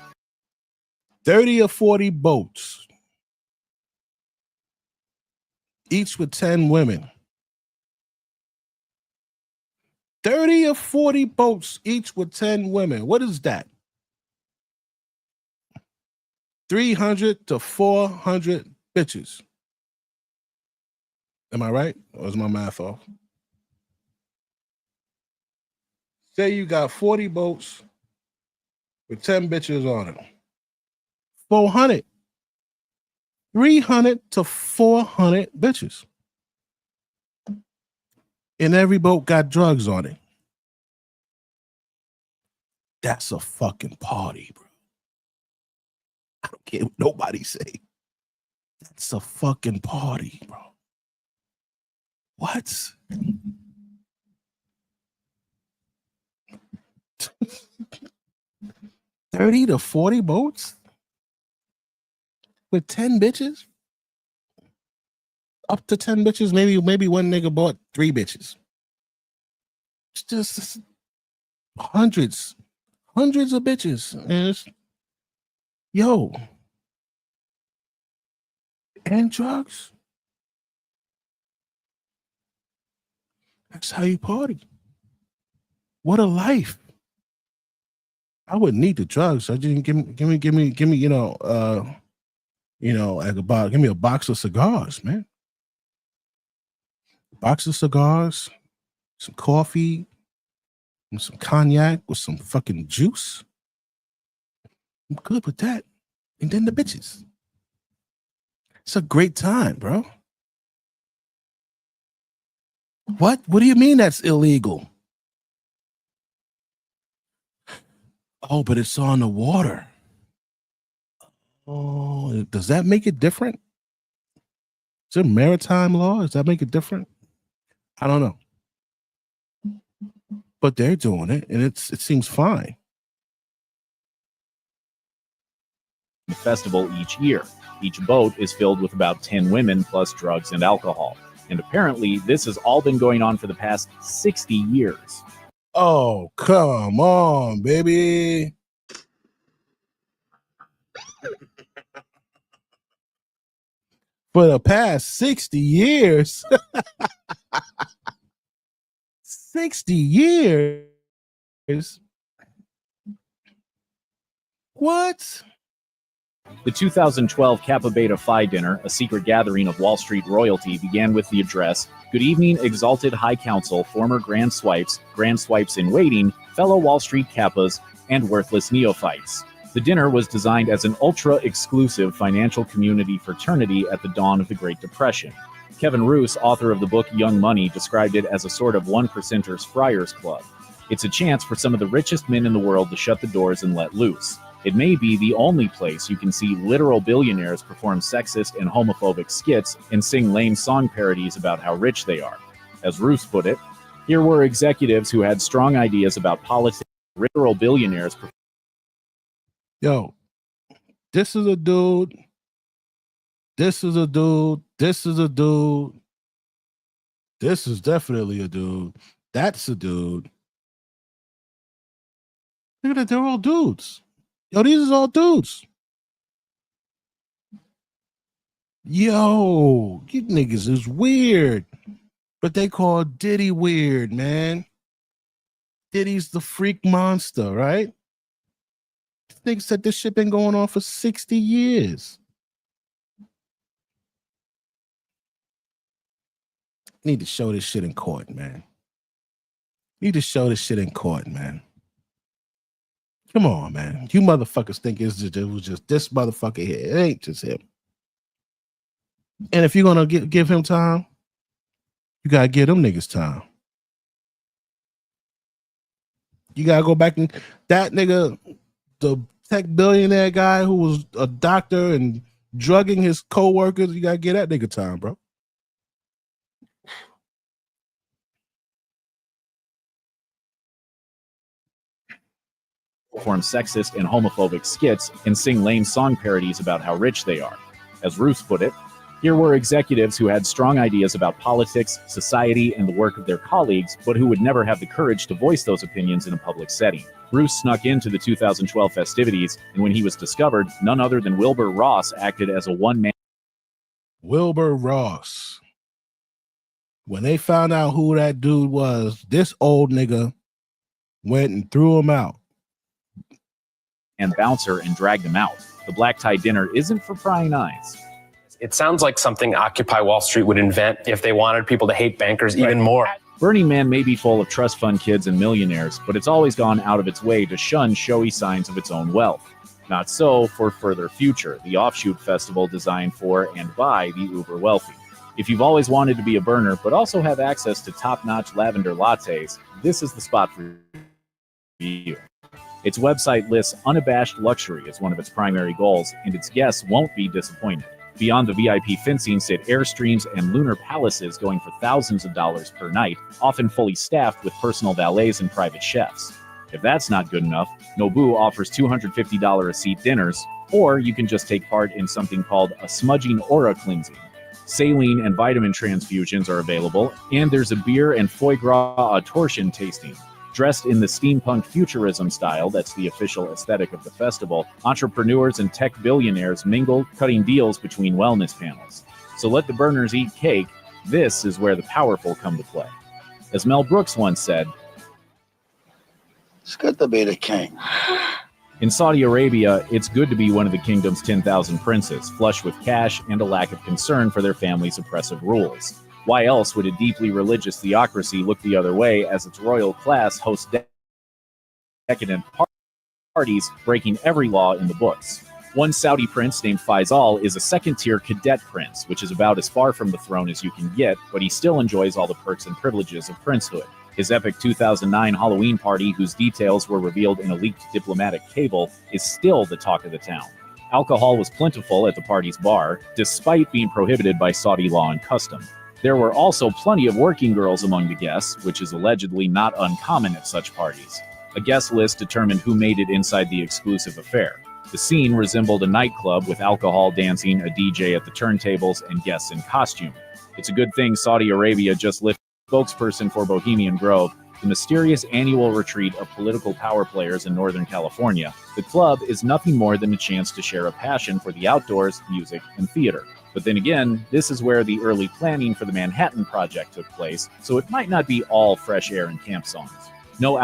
30 or 40 boats, each with 10 women. 30 or 40 boats, each with 10 women. What is that? 300 to 400 bitches. Am I right? Or is my math off? Say you got 40 boats with 10 bitches on it. 400. 300 to 400 bitches. And every boat got drugs on it. That's a fucking party, bro. I don't care what nobody say. That's a fucking party, bro. What? $30 to $40 boats with 10 bitches? Up to 10 bitches? Maybe one nigga bought 3 bitches. It's just hundreds of bitches. And it's, yo. And drugs. That's how you party. What a life. I wouldn't need the drugs. I just give me, give me, give me a box of cigars, man. Box of cigars, some coffee, and some cognac with some fucking juice. I'm good with that. And then the bitches. It's a great time, bro. What? What do you mean that's illegal? Oh, but it's on the water. Oh, does that make it different? Is there maritime law? Does that make it different? I don't know. But they're doing it, and it seems fine. The festival each year. Each boat is filled with about 10 women plus drugs and alcohol. And apparently, this has all been going on for the past 60 years. Oh, come on, baby. For the past 60 years. 60 years? What? The 2012 Kappa Beta Phi dinner, a secret gathering of Wall Street royalty, began with the address, "Good evening, exalted High Council, former Grand Swipes in waiting, fellow Wall Street Kappas, and worthless neophytes." The dinner was designed as an ultra-exclusive financial community fraternity at the dawn of the Great Depression. Kevin Roose, author of the book Young Money, described it as a sort of one-percenters friars club. It's a chance for some of the richest men in the world to shut the doors and let loose. It may be the only place you can see literal billionaires perform sexist and homophobic skits and sing lame song parodies about how rich they are. As Roose put it, here were executives who had strong ideas about politics, literal billionaires. Yo, this is a dude. This is a dude. This is a dude. This is definitely a dude. That's a dude. Look at that. They're all dudes. Yo, these are all dudes. Yo, you niggas is weird. But they call Diddy weird, man. Diddy's the freak monster, right? Niggas said this shit been going on for 60 years. Need to show this shit in court, man. Need to show this shit in court, man. Come on, man. You motherfuckers think it was just this motherfucker here. It ain't just him. And if you're gonna give him time, You gotta give them niggas time. You gotta go back and that nigga, the tech billionaire guy who was a doctor and drugging his co-workers, you gotta give that nigga time, bro. Perform sexist and homophobic skits and sing lame song parodies about how rich they are. As Roos put it, here were executives who had strong ideas about politics, society, and the work of their colleagues, but who would never have the courage to voice those opinions in a public setting. Roos snuck into the 2012 festivities, and when he was discovered, none other than Wilbur Ross acted as a one-man. Wilbur Ross. When they found out who that dude was, this old nigga went and threw him out. And bouncer and dragged him out. The black tie dinner isn't for prying eyes. It sounds like something Occupy Wall Street would invent if they wanted people to hate bankers even more. Burning Man may be full of trust fund kids and millionaires, but it's always gone out of its way to shun showy signs of its own wealth. Not so for Further Future, the offshoot festival designed for and by the uber wealthy. If you've always wanted to be a burner, but also have access to top-notch lavender lattes, this is the spot for you. Its website lists unabashed luxury as one of its primary goals, and its guests won't be disappointed. Beyond the VIP fencing sit Airstreams and lunar palaces going for thousands of dollars per night, often fully staffed with personal valets and private chefs. If that's not good enough, Nobu offers $250 a seat dinners, or you can just take part in something called a smudging aura cleansing. Saline and vitamin transfusions are available, and there's a beer and foie gras torsion tasting. Dressed in the steampunk futurism style that's the official aesthetic of the festival, entrepreneurs and tech billionaires mingle, cutting deals between wellness panels. So let the burners eat cake. This is where the powerful come to play. As Mel Brooks once said, "It's good to be the king." In Saudi Arabia, it's good to be one of the kingdom's 10,000 princes, flush with cash and a lack of concern for their family's oppressive rules. Why else would a deeply religious theocracy look the other way as its royal class hosts decadent parties, breaking every law in the books? One Saudi prince named Faisal is a second-tier cadet prince, which is about as far from the throne as you can get, but he still enjoys all the perks and privileges of princehood. His epic 2009 Halloween party, whose details were revealed in a leaked diplomatic cable, is still the talk of the town. Alcohol was plentiful at the party's bar, despite being prohibited by Saudi law and custom. There were also plenty of working girls among the guests, which is allegedly not uncommon at such parties. A guest list determined who made it inside the exclusive affair. The scene resembled a nightclub with alcohol, dancing, a DJ at the turntables, and guests in costume. It's a good thing Saudi Arabia just lifted a spokesperson for Bohemian Grove, the mysterious annual retreat of political power players in Northern California. The club is nothing more than a chance to share a passion for the outdoors, music, and theater. But then again, this is where the early planning for the Manhattan Project took place, so it might not be all fresh air and camp songs. No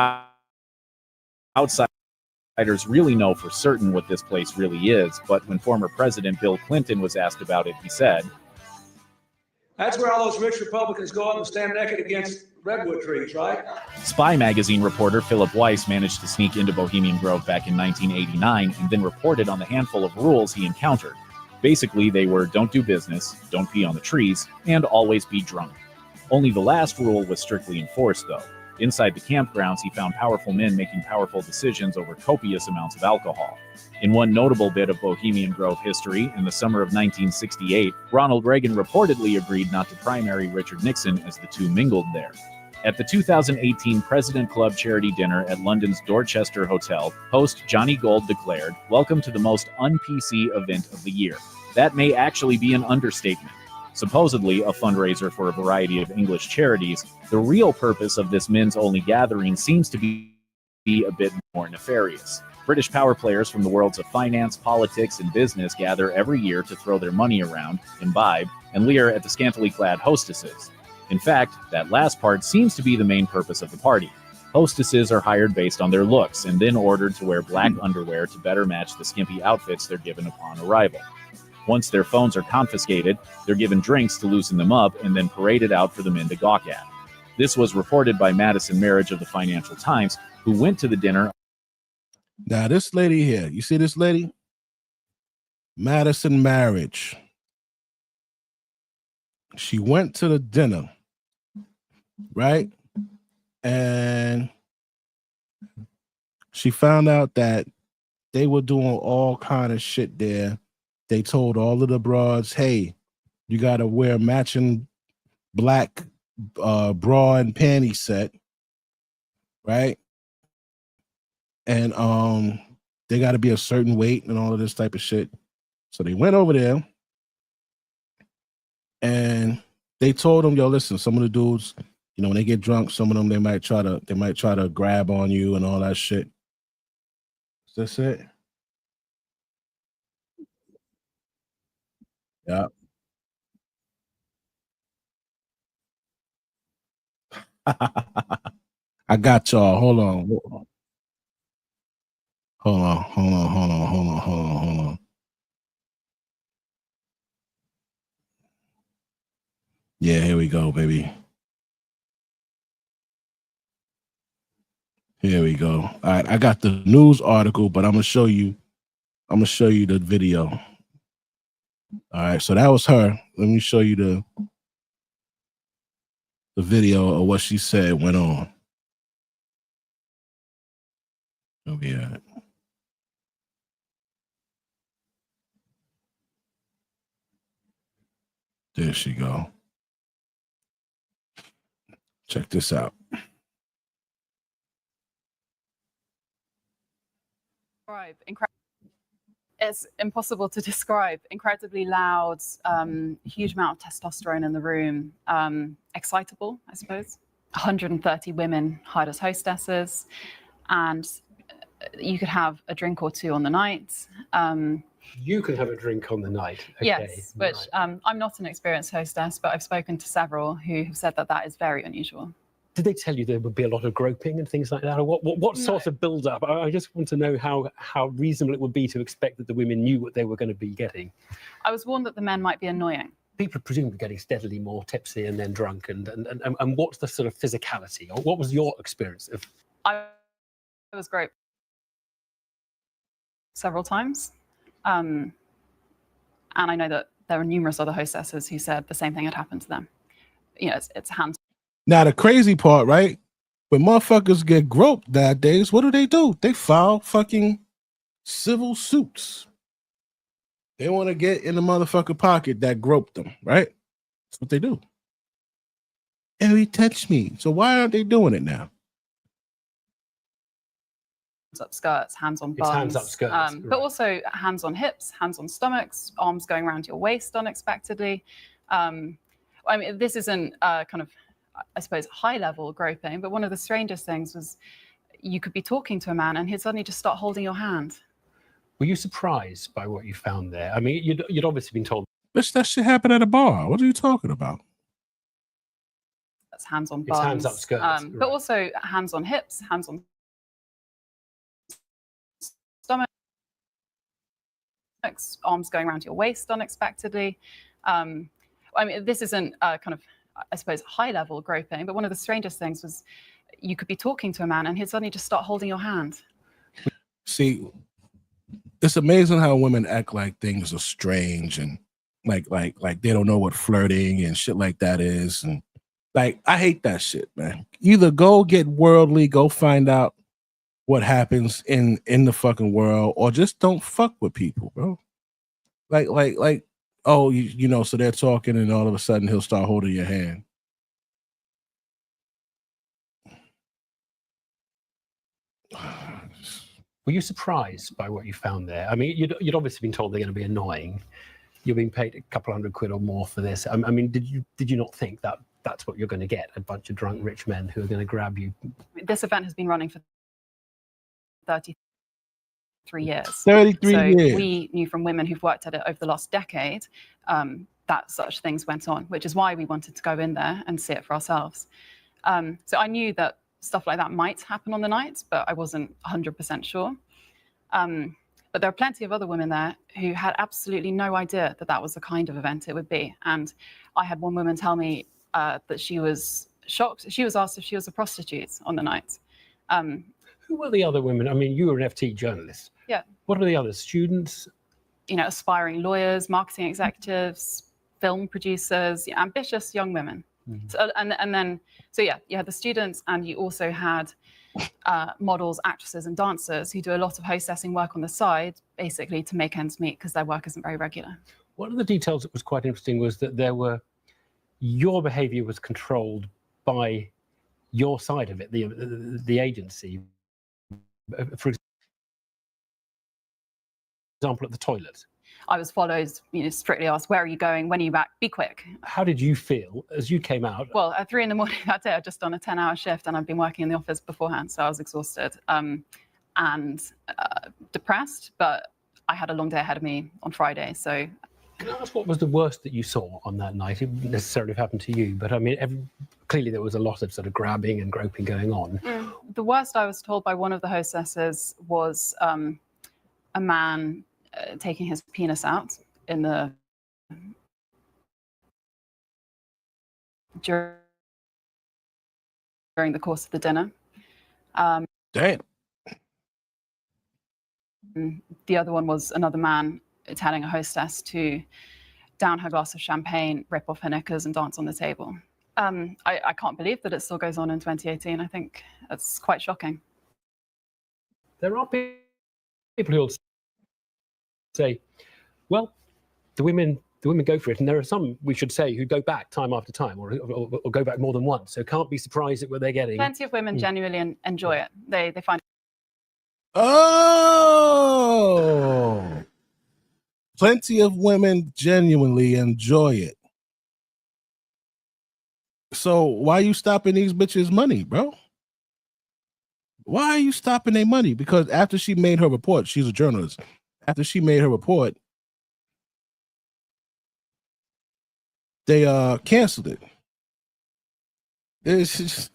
outsiders really know for certain what this place really is, but when former President Bill Clinton was asked about it, he said, "That's where all those rich Republicans go out and stand naked against redwood trees, right?" Spy magazine reporter Philip Weiss managed to sneak into Bohemian Grove back in 1989 and then reported on the handful of rules he encountered. Basically, they were don't do business, don't pee on the trees, and always be drunk. Only the last rule was strictly enforced, though. Inside the campgrounds, he found powerful men making powerful decisions over copious amounts of alcohol. In one notable bit of Bohemian Grove history, in the summer of 1968, Ronald Reagan reportedly agreed not to primary Richard Nixon as the two mingled there. At the 2018 President Club charity dinner at London's Dorchester Hotel, host Johnny Gold declared, "Welcome to the most un-PC event of the year." That may actually be an understatement. Supposedly a fundraiser for a variety of English charities, the real purpose of this men's-only gathering seems to be a bit more nefarious. British power players from the worlds of finance, politics, and business gather every year to throw their money around, imbibe, and leer at the scantily clad hostesses. In fact, that last part seems to be the main purpose of the party. Hostesses are hired based on their looks and then ordered to wear black underwear to better match the skimpy outfits they're given upon arrival. Once their phones are confiscated, they're given drinks to loosen them up and then paraded out for the men to gawk at. This was reported by Madison Marriage of the Financial Times, who went to the dinner. Now, this lady here, you see this lady? Madison Marriage. She went to the dinner right? And she found out that they were doing all kind of shit there. They told all of the broads, hey, you got to wear matching black bra and panty set, right? And they got to be a certain weight and all of this type of shit. So they went over there and they told them, yo, listen, some of the dudes, you know, when they get drunk, some of them they might try to grab on you and all that shit. Is this it? Yeah. I got y'all. Hold on. Hold on. Yeah, here we go, baby. Here we go. All right, I got the news article, but I'm gonna show you the video. All right, so that was her. Let me show you the video of what she said went on. Oh yeah. There she go. Check this out. It's impossible to describe. Incredibly loud, huge amount of testosterone in the room, excitable, I suppose. 130 women hired as hostesses, and you could have a drink or two on the night. You can have a drink on the night. Okay. Yes, which I'm not an experienced hostess, but I've spoken to several who have said that that is very unusual. Did they tell you there would be a lot of groping and things like that? Or what sort of build-up? I just want to know how reasonable it would be to expect that the women knew what they were going to be getting. I was warned that the men might be annoying. People are presumably getting steadily more tipsy and then drunk. And what's the sort of physicality? Or what was your experience of? I was groped several times. And I know that there are numerous other hostesses who said the same thing had happened to them. You know, it's hands. Now the crazy part, right? When motherfuckers get groped nowadays, what do? They file fucking civil suits. They want to get in the motherfucker pocket that groped them, right? That's what they do. And he touched me. So why aren't they doing it now? Hands up skirts, hands on It's bums, hands up skirts, but also hands on hips, hands on stomachs, arms going around your waist unexpectedly. I mean, this isn't kind of, I suppose, high-level groping, but one of the strangest things was you could be talking to a man and he'd suddenly just start holding your hand. Were you surprised by what you found there? I mean, you'd obviously been told. Bitch, that shit happened at a bar. What are you talking about? That's hands on It's bums, hands up skirts, but also hands on hips, hands on stomach, arms going around your waist unexpectedly. I mean, this isn't kind of, I suppose, high-level groping, but one of the strangest things was you could be talking to a man and he'd suddenly just start holding your hand. See, it's amazing how women act like things are strange and like they don't know what flirting and shit like that is. And like, I hate that shit, man. Either go get worldly, go find out what happens in the fucking world, or just don't fuck with people, bro. Like, oh, you know, so they're talking and all of a sudden he'll start holding your hand. Were you surprised by what you found there? I mean, you'd obviously been told they're going to be annoying. You're being paid a couple $100 or more for this. I mean, did you not think that that's what you're going to get? A bunch of drunk rich men who are going to grab you? This event has been running for 33 years. 33 years. We knew from women who've worked at it over the last decade that such things went on, which is why we wanted to go in there and see it for ourselves. So I knew that stuff like that might happen on the night, but I wasn't 100% sure. But there are plenty of other women there who had absolutely no idea that that was the kind of event it would be. And I had one woman tell me that she was shocked. She was asked if she was a prostitute on the night. Who were the other women? I mean, you were an FT journalist. Yeah. What are the others? Students? You know, aspiring lawyers, marketing executives, film producers, ambitious young women. So, and then, so yeah, you had the students, and you also had models, actresses, and dancers who do a lot of hostessing work on the side, basically to make ends meet because their work isn't very regular. One of the details that was quite interesting was that your behavior was controlled by your side of it, the agency. For example, at the toilet. I was followed, strictly asked, where are you going? When are you back? Be quick. How did you feel as you came out? Well, at 3 a.m. that day, I'd just done a 10-hour shift and I'd been working in the office beforehand, so I was exhausted and depressed, but I had a long day ahead of me on Friday, so. Can I ask what was the worst that you saw on that night? It wouldn't necessarily have happened to you, but I mean, clearly there was a lot of sort of grabbing and groping going on. The worst I was told by one of the hostesses was a man taking his penis out in the during the course of the dinner. Damn. The other one was another man telling a hostess to down her glass of champagne, rip off her knickers, and dance on the table. I can't believe that it still goes on in 2018. I think that's quite shocking. There are people who will say, well, the women go for it, and there are some, we should say, who go back time after time, or go back more than once, so can't be surprised at what they're getting. Plenty of women genuinely enjoy it. They find. Oh, plenty of women genuinely enjoy it. So why are you stopping these bitches' money, bro? Why are you stopping their money? Because after she made her report, she's a journalist. After she made her report, they canceled it. It's just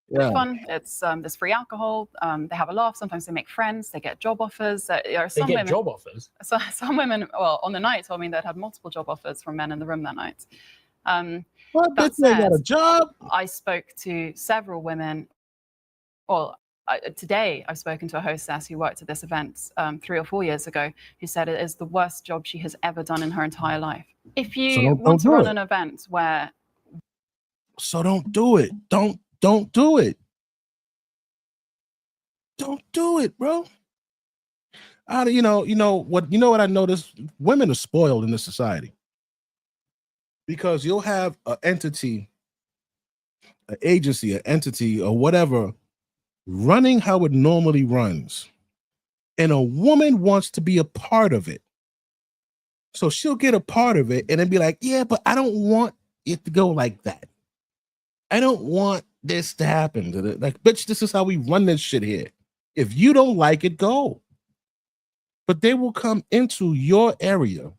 yeah. Fun. It's there's free alcohol. They have a laugh. Sometimes they make friends. They get job offers. There are some they get women, job offers. So, some women, well, on the night told me they'd had multiple job offers from men in the room that night. What bitch they got a job? I spoke to several women. Well, today I've spoken to a hostess who worked at this event 3 or 4 years ago, who said it is the worst job she has ever done in her entire life. If you want to run an event where, so don't do it. Don't do it. Don't do it, bro. You know what I noticed? Women are spoiled in this society because you'll have an entity, an agency, an entity, or whatever running how it normally runs, and a woman wants to be a part of it. So she'll get a part of it and then be like, yeah, but I don't want it to go like that. I don't want this to happen. Like, bitch, this is how we run this shit here. If you don't like it, go. But they will come into your area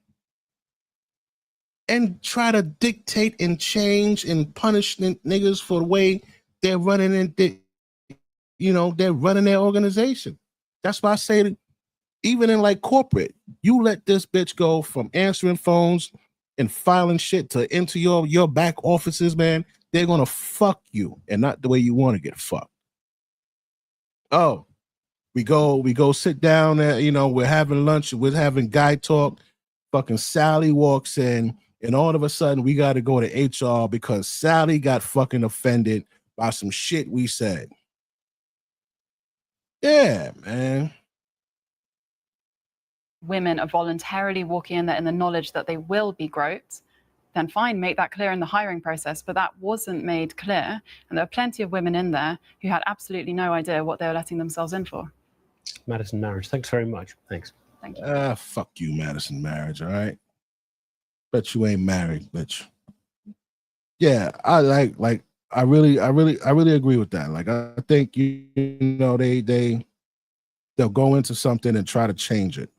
and try to dictate and change and punish niggas for the way they're running they're running their organization. That's why I say that even in like corporate, you let this bitch go from answering phones and filing shit to into your back offices, man. They're gonna fuck you, and not the way you want to get fucked. Oh, we go sit down there, we're having lunch, we're having guy talk. Fucking Sally walks in, and all of a sudden we got to go to HR because Sally got fucking offended by some shit we said. Yeah, man. women are voluntarily walking in there in the knowledge that they will be groped, then fine, make that clear in the hiring process. But that wasn't made clear. And there are plenty of women in there who had absolutely no idea what they were letting themselves in for. Madison Marriage, thanks very much. Thanks. Thank you. Fuck you, Madison Marriage, all right? Bet you ain't married, bitch. Yeah, I I really agree with that. Like, I think they'll go into something and try to change it.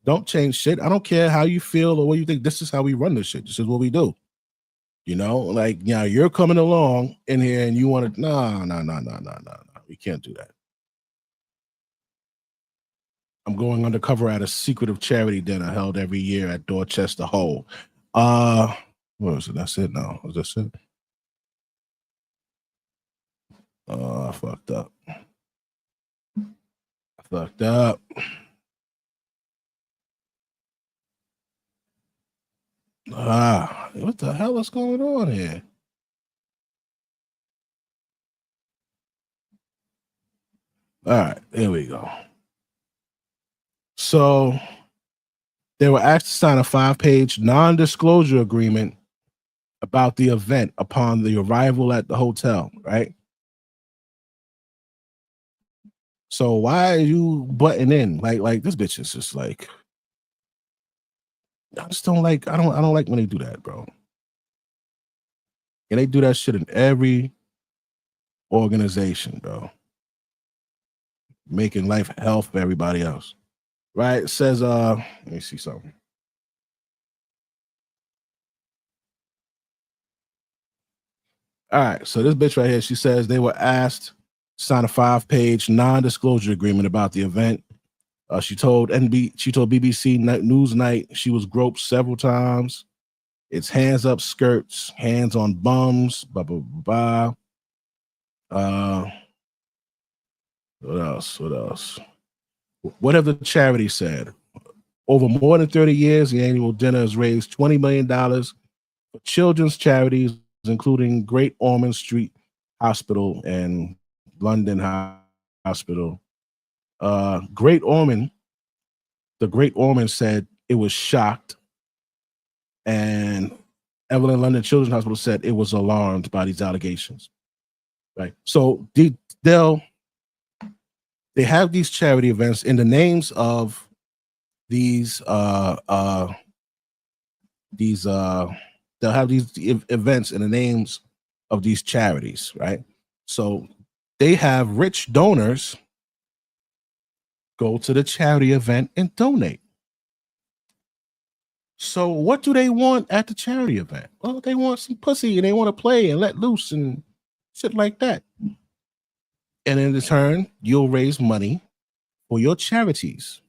Don't change shit. I don't care how you feel or what you think. This is how we run this shit. This is what we do. Like, you're coming along in here and you want to, no. We can't do that. I'm going undercover at a secretive charity dinner held every year at Dorchester Hole. What was it? That's it now. Was that it? I fucked up. What the hell is going on here? All right, here we go. So they were asked to sign a 5-page non-disclosure agreement about the event upon the arrival at the hotel, right? So why are you butting in? Like this bitch is just like, I just don't like, I don't like when they do that, bro. And they do that shit in every organization, bro. Making life hell for everybody else. Right? It says, let me see something. All right, so this bitch right here, she says they were asked to sign a 5-page non-disclosure agreement about the event. She told BBC Newsnight she was groped several times. It's hands up skirts, hands on bums, blah blah blah. What else? What else? What have the charity said? Over more than 30 years, the annual dinner has raised $20 million for children's charities, including Great Ormond Street Hospital and London Hospital. The Great Ormond said it was shocked, and Evelyn London Children's Hospital said it was alarmed by these allegations. Right. So they have these charity events in the names of these they'll have these events in the names of these charities, right? So they have rich donors go to the charity event and donate. So what do they want at the charity event? Well, they want some pussy and they want to play and let loose and shit like that. And in return, you'll raise money for your charities.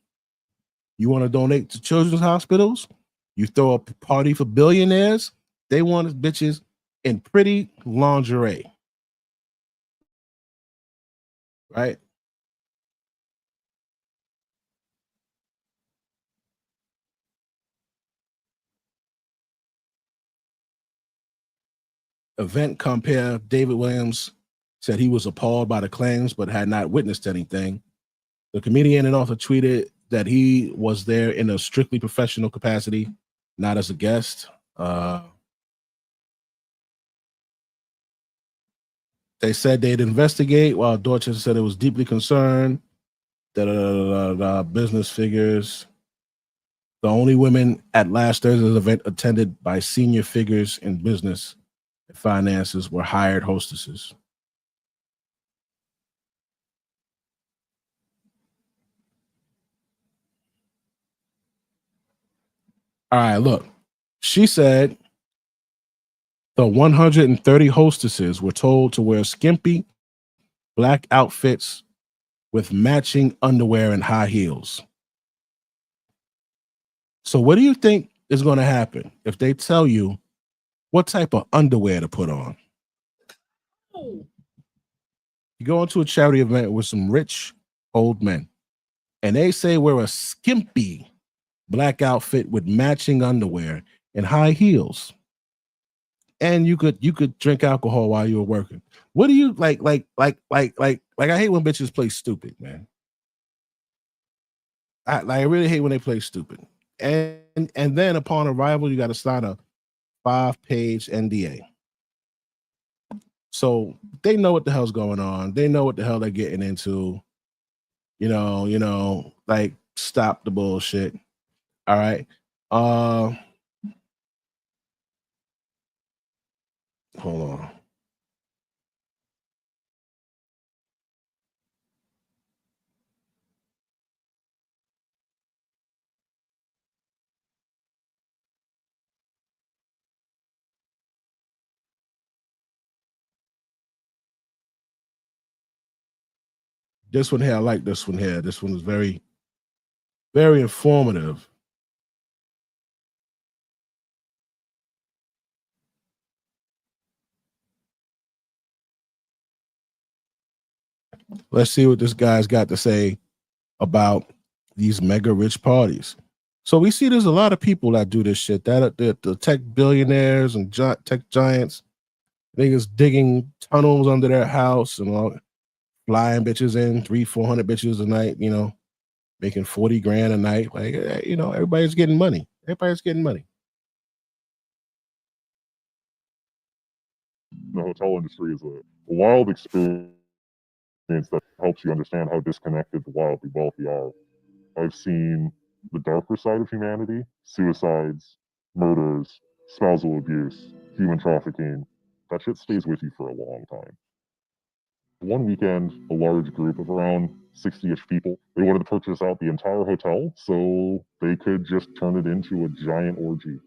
You want to donate to children's hospitals? You throw a party for billionaires? They want bitches in pretty lingerie. Right? Event compare David Williams said he was appalled by the claims but had not witnessed anything. The comedian and author tweeted that he was there in a strictly professional capacity, not as a guest. They said they'd investigate, while Dorchester said it was deeply concerned. Business figures. The only women at last Thursday's event attended by senior figures in business and finances were hired hostesses. All right, look. She said the 130 hostesses were told to wear skimpy black outfits with matching underwear and high heels. So what do you think is going to happen if they tell you what type of underwear to put on? You go into a charity event with some rich old men, and they say wear a skimpy black outfit with matching underwear and high heels. And you could drink alcohol while you were working. What do you like? I hate when bitches play stupid, man. I really hate when they play stupid. And then upon arrival, you got to sign a 5-page NDA. So they know what the hell's going on. They know what the hell they're getting into. You know, like stop the bullshit. All right. Hold on. This one here, I like this one here. This one is very, very informative. Let's see what this guy's got to say about these mega rich parties. So we see there's a lot of people that do this shit. That the tech billionaires and tech giants, niggas digging tunnels under their house and all, flying bitches in 300-400 bitches a night. You know, making 40 grand a night. Like, you know, everybody's getting money. Everybody's getting money. The hotel industry is a wild experience that helps you understand how disconnected the wildly wealthy are. I've seen the darker side of humanity: suicides, murders, spousal abuse, human trafficking. That shit stays with you for a long time. One weekend, a large group of around 60-ish people, they wanted to purchase out the entire hotel so they could just turn it into a giant orgy.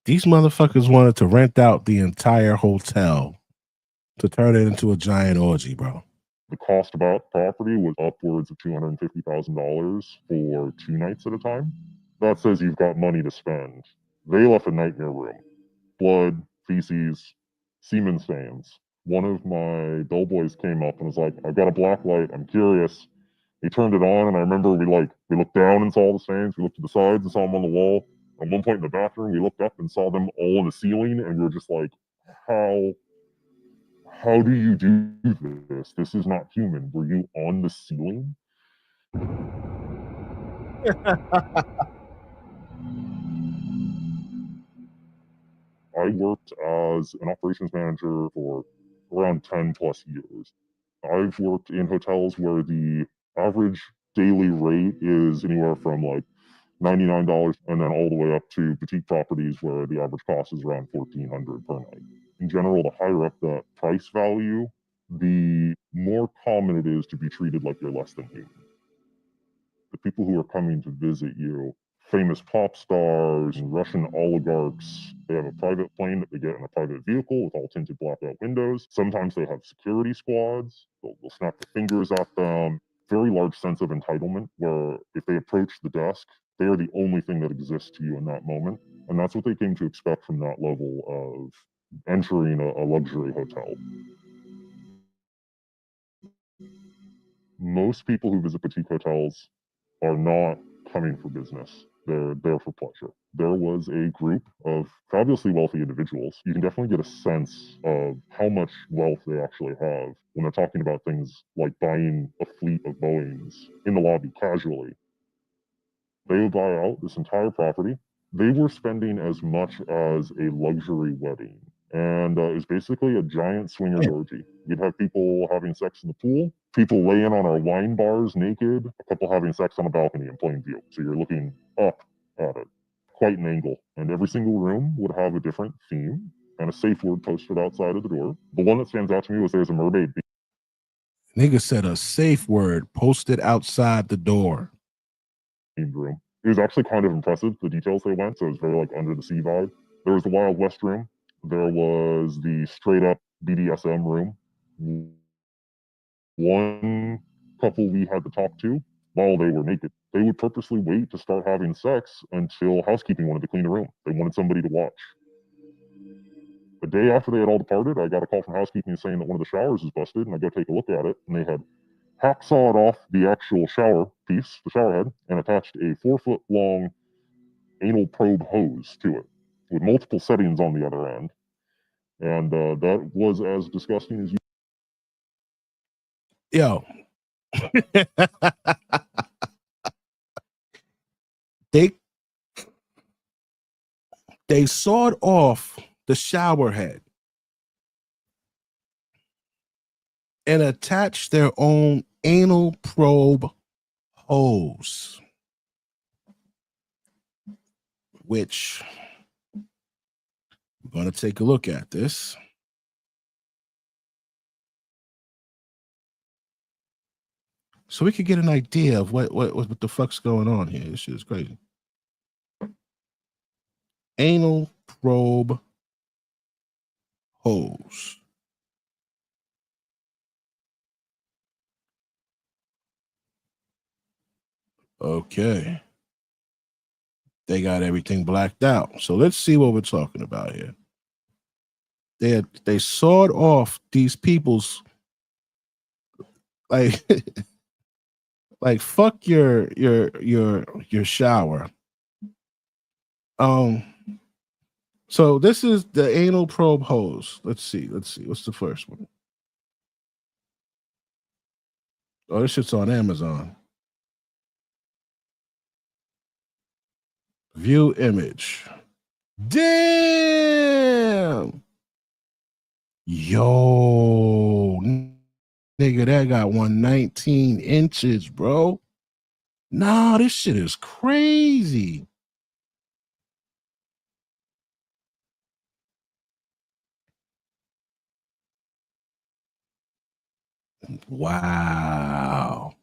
These motherfuckers wanted to rent out the entire hotel to turn it into a giant orgy, bro. The cost of that property was upwards of $250,000 for 2 nights at a time. That says you've got money to spend. They left a nightmare room. Blood, feces, semen stains. One of my bellboys came up and was like, "I've got a black light. I'm curious." He turned it on, and I remember we looked down and saw all the stains. We looked to the sides and saw them on the wall. At one point in the bathroom, we looked up and saw them all on the ceiling, and we were just like, how do you do this? This is not human. Were you on the ceiling? I worked as an operations manager for around 10 plus years. I've worked in hotels where the average daily rate is anywhere from like $99 and then all the way up to boutique properties where the average cost is around $1,400 per night. In general, the higher up the price value, the more common it is to be treated like you're less than human. The people who are coming to visit you, famous pop stars and Russian oligarchs, they have a private plane that they get in a private vehicle with all tinted blackout windows. Sometimes they have security squads. They'll snap their fingers at them. Very large sense of entitlement where if they approach the desk, they are the only thing that exists to you in that moment. And that's what they came to expect from that level of entering a luxury hotel. Most people who visit boutique hotels are not coming for business. They're there for pleasure. There was a group of fabulously wealthy individuals. You can definitely get a sense of how much wealth they actually have when they're talking about things like buying a fleet of Boeings in the lobby casually. They would buy out this entire property. They were spending as much as a luxury wedding. And it was basically a giant swingers orgy. You'd have people having sex in the pool, people laying on our wine bars naked, a couple having sex on a balcony in plain view. So you're looking up at it, quite an angle. And every single room would have a different theme and a safe word posted outside of the door. The one that stands out to me was there's a mermaid. Nigga said a safe word posted outside the door. Room. It was actually kind of impressive, the details they went, so it was very like under the sea vibe. There was the Wild West room. There was the straight up BDSM room. One couple we had to talk to, while they were naked, they would purposely wait to start having sex until housekeeping wanted to clean the room. They wanted somebody to watch. The day after they had all departed, I got a call from housekeeping saying that one of the showers was busted, and I go take a look at it, and they had hacksawed off the actual shower piece, the shower head, and attached a 4-foot long anal probe hose to it with multiple settings on the other end. And that was as disgusting as you. Yo. They sawed off the shower head and attached their own anal probe hose, which we're going to take a look at this. So we could get an idea of what the fuck's going on here. This shit is crazy. Anal probe hose. Okay. They got everything blacked out. So let's see what we're talking about here. They sawed off these people's like Like fuck your shower. So this is the anal probe hose. Let's see. What's the first one? Oh, this shit's on Amazon. View image. Damn. Yo, nigga, that got 119 inches, bro. Nah, this shit is crazy. Wow.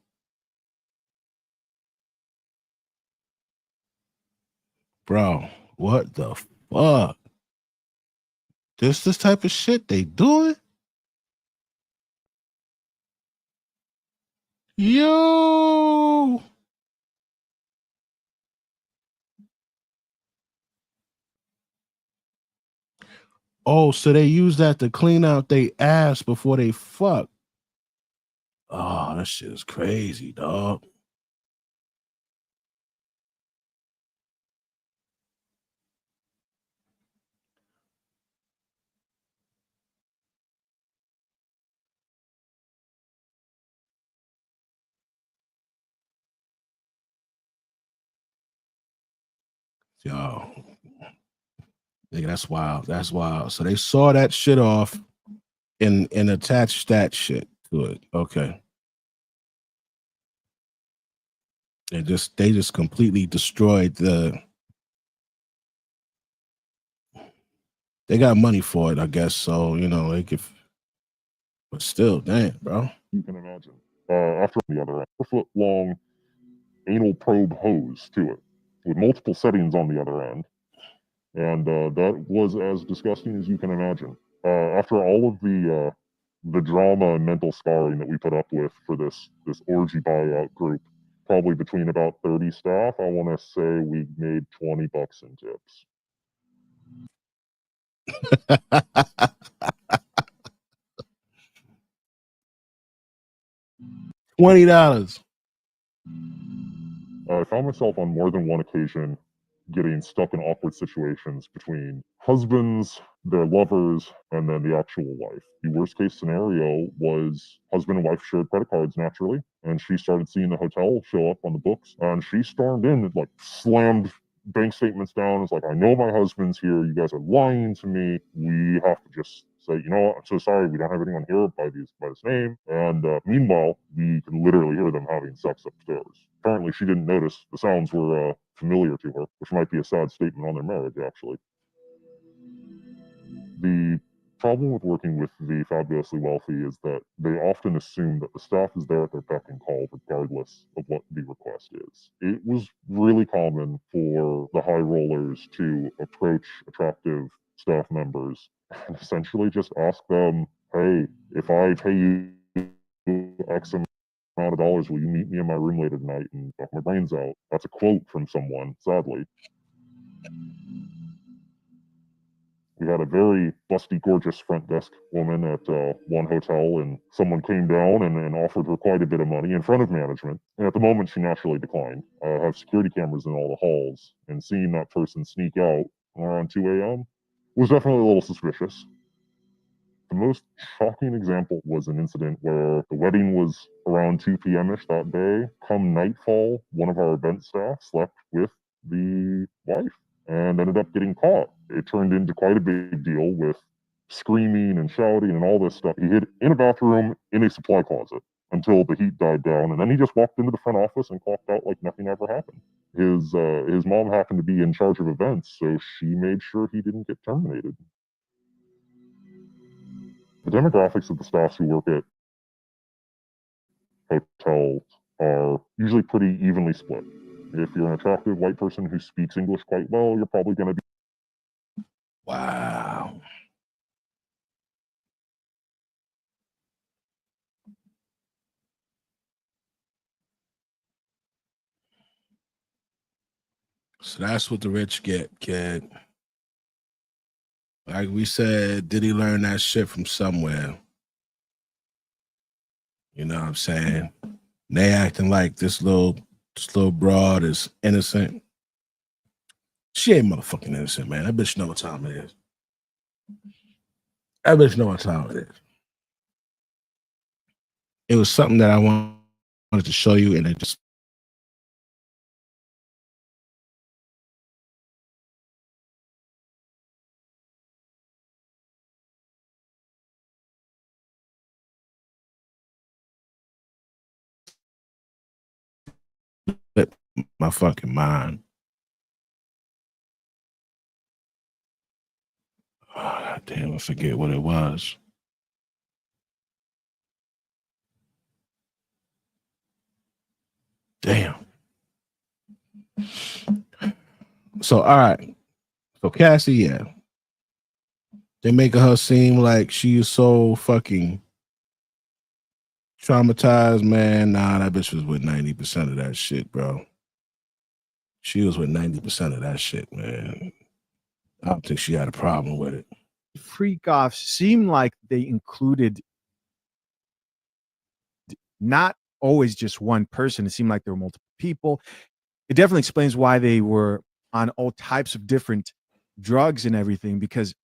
Bro, what the fuck? This type of shit they doing? Yo. Oh, so they use that to clean out their ass before they fuck. Oh, that shit is crazy, dog. Yo, nigga, that's wild. That's wild. So they saw that shit off and attached that shit to it. Okay. They just completely destroyed the. They got money for it, I guess. So they could, but still, damn, bro. You can imagine. After the other end, 4-foot-long anal probe hose to it, with multiple settings on the other end, and that was as disgusting as you can imagine. After all of the drama and mental scarring that we put up with for this orgy buyout group, probably between about 30 staff, I want to say we made $20 in tips. $20. I found myself on more than one occasion getting stuck in awkward situations between husbands, their lovers, and then the actual wife. The worst case scenario was husband and wife shared credit cards naturally, and she started seeing the hotel show up on the books, and she stormed in and slammed bank statements down. It's like, I know my husband's here. You guys are lying to me. We have to just say, what, I'm so sorry. We don't have anyone here by this name. And meanwhile, we can literally hear them having sex upstairs. Apparently, she didn't notice the sounds were familiar to her, which might be a sad statement on their marriage, actually. The problem with working with the fabulously wealthy is that they often assume that the staff is there at their beck and call regardless of what the request is. It was really common for the high rollers to approach attractive staff members and essentially just ask them, hey, if I pay you X amount of dollars, will you meet me in my room later tonight and fuck my brains out? That's a quote from someone, sadly. We had a very busty, gorgeous front desk woman at one hotel, and someone came down and offered her quite a bit of money in front of management. And at the moment, she naturally declined. I have security cameras in all the halls, and seeing that person sneak out around 2 a.m. was definitely a little suspicious. The most shocking example was an incident where the wedding was around 2 p.m.-ish that day. Come nightfall, one of our event staff slept with the wife and ended up getting caught. It turned into quite a big deal with screaming and shouting and all this stuff. He hid in a bathroom in a supply closet until the heat died down, and then he just walked into the front office and clocked out like nothing ever happened. His mom happened to be in charge of events, so she made sure he didn't get terminated. The demographics of the staffs who work at hotels are usually pretty evenly split. If you're an attractive white person who speaks English quite well, you're probably going to be. Wow. So that's what the rich get, kid. Like we said, did he learn that shit from somewhere? You know what I'm saying? And they acting like this little broad is innocent. She ain't motherfucking innocent, man. That bitch know what time it is. That bitch know what time it is. It was something that I wanted to show you, and it just slipped my fucking mind. Oh, God damn, I forget what it was. Damn. So, all right. So, Cassie, yeah. They're making her seem like she is so fucking traumatized, man. Nah, that bitch was with 90% of that shit, bro. She was with 90% of that shit, man. I don't think she had a problem with it. Freak offs seem like they included not always just one person. It seemed like there were multiple people. It definitely explains why they were on all types of different drugs and everything, because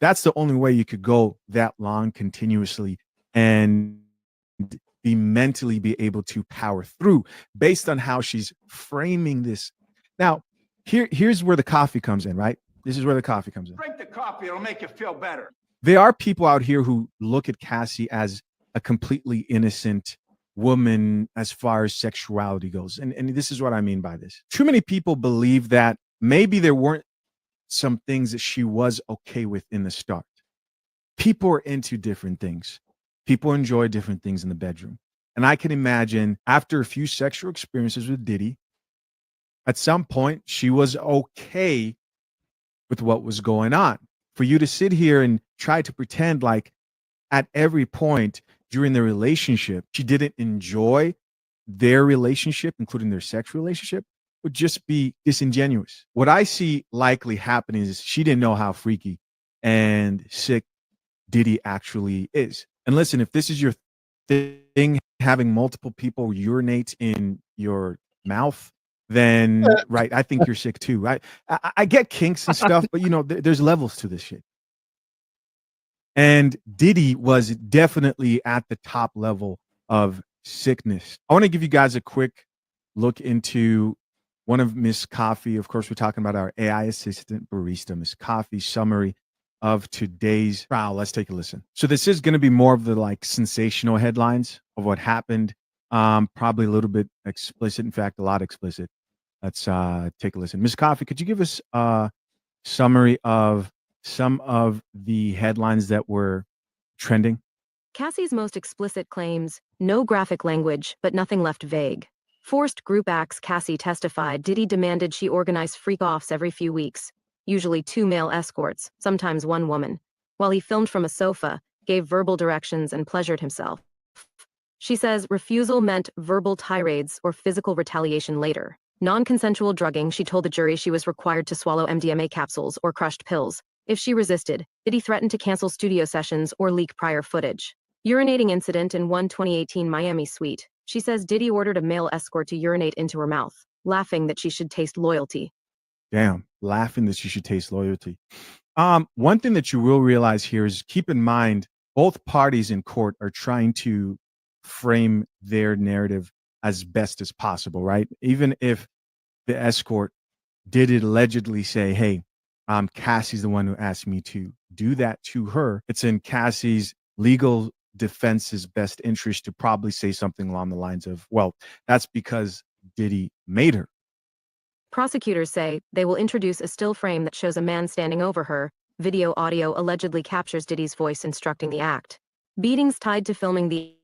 that's the only way you could go that long continuously and be mentally be able to power through based on how she's framing this. Now, here's where the coffee comes in, right? This is where the coffee comes in. Drink the coffee, it'll make you feel better. There are people out here who look at Cassie as a completely innocent woman as far as sexuality goes. And this is what I mean by this. Too many people believe that maybe there weren't some things that she was okay with in the start. People are into different things. People enjoy different things in the bedroom. And I can imagine after a few sexual experiences with Diddy, at some point she was okay with what was going on. For you to sit here and try to pretend like at every point during the relationship, she didn't enjoy their relationship, including their sex relationship, would just be disingenuous. What I see likely happening is she didn't know how freaky and sick Diddy actually is. And listen, if this is your thing, having multiple people urinate in your mouth, then right, I think you're sick too. I get kinks and stuff, but you know, there's levels to this shit. And Diddy was definitely at the top level of sickness. I want to give you guys a quick look into one of Miss Coffee. Of course, we're talking about our AI assistant barista, Miss Coffee's summary of today's trial. Let's take a listen. So this is going to be more of the like sensational headlines of what happened. Probably a little bit explicit. In fact, a lot explicit. Let's take a listen. Miss Coffee, could you give us a summary of some of the headlines that were trending? Cassie's most explicit claims, no graphic language, but nothing left vague. Forced group acts. Cassie testified Diddy demanded she organize freak-offs every few weeks, usually 2 male escorts, sometimes 1 woman, while he filmed from a sofa, gave verbal directions and pleasured himself. She says refusal meant verbal tirades or physical retaliation later. Non-consensual drugging. She told the jury she was required to swallow MDMA capsules or crushed pills. If she resisted, Diddy threatened to cancel studio sessions or leak prior footage. Urinating incident in one 2018 Miami suite. She says Diddy ordered a male escort to urinate into her mouth, laughing that she should taste loyalty. Damn, laughing that she should taste loyalty. One thing that you will realize here is keep in mind, both parties in court are trying to frame their narrative as best as possible, right? Even if the escort did allegedly say, hey, Cassie's the one who asked me to do that to her, it's in Cassie's legal defense's best interest to probably say something along the lines of, well, that's because Diddy made her. Prosecutors say they will introduce a still frame that shows a man standing over her. Video audio allegedly captures Diddy's voice instructing the act. Beatings tied to filming the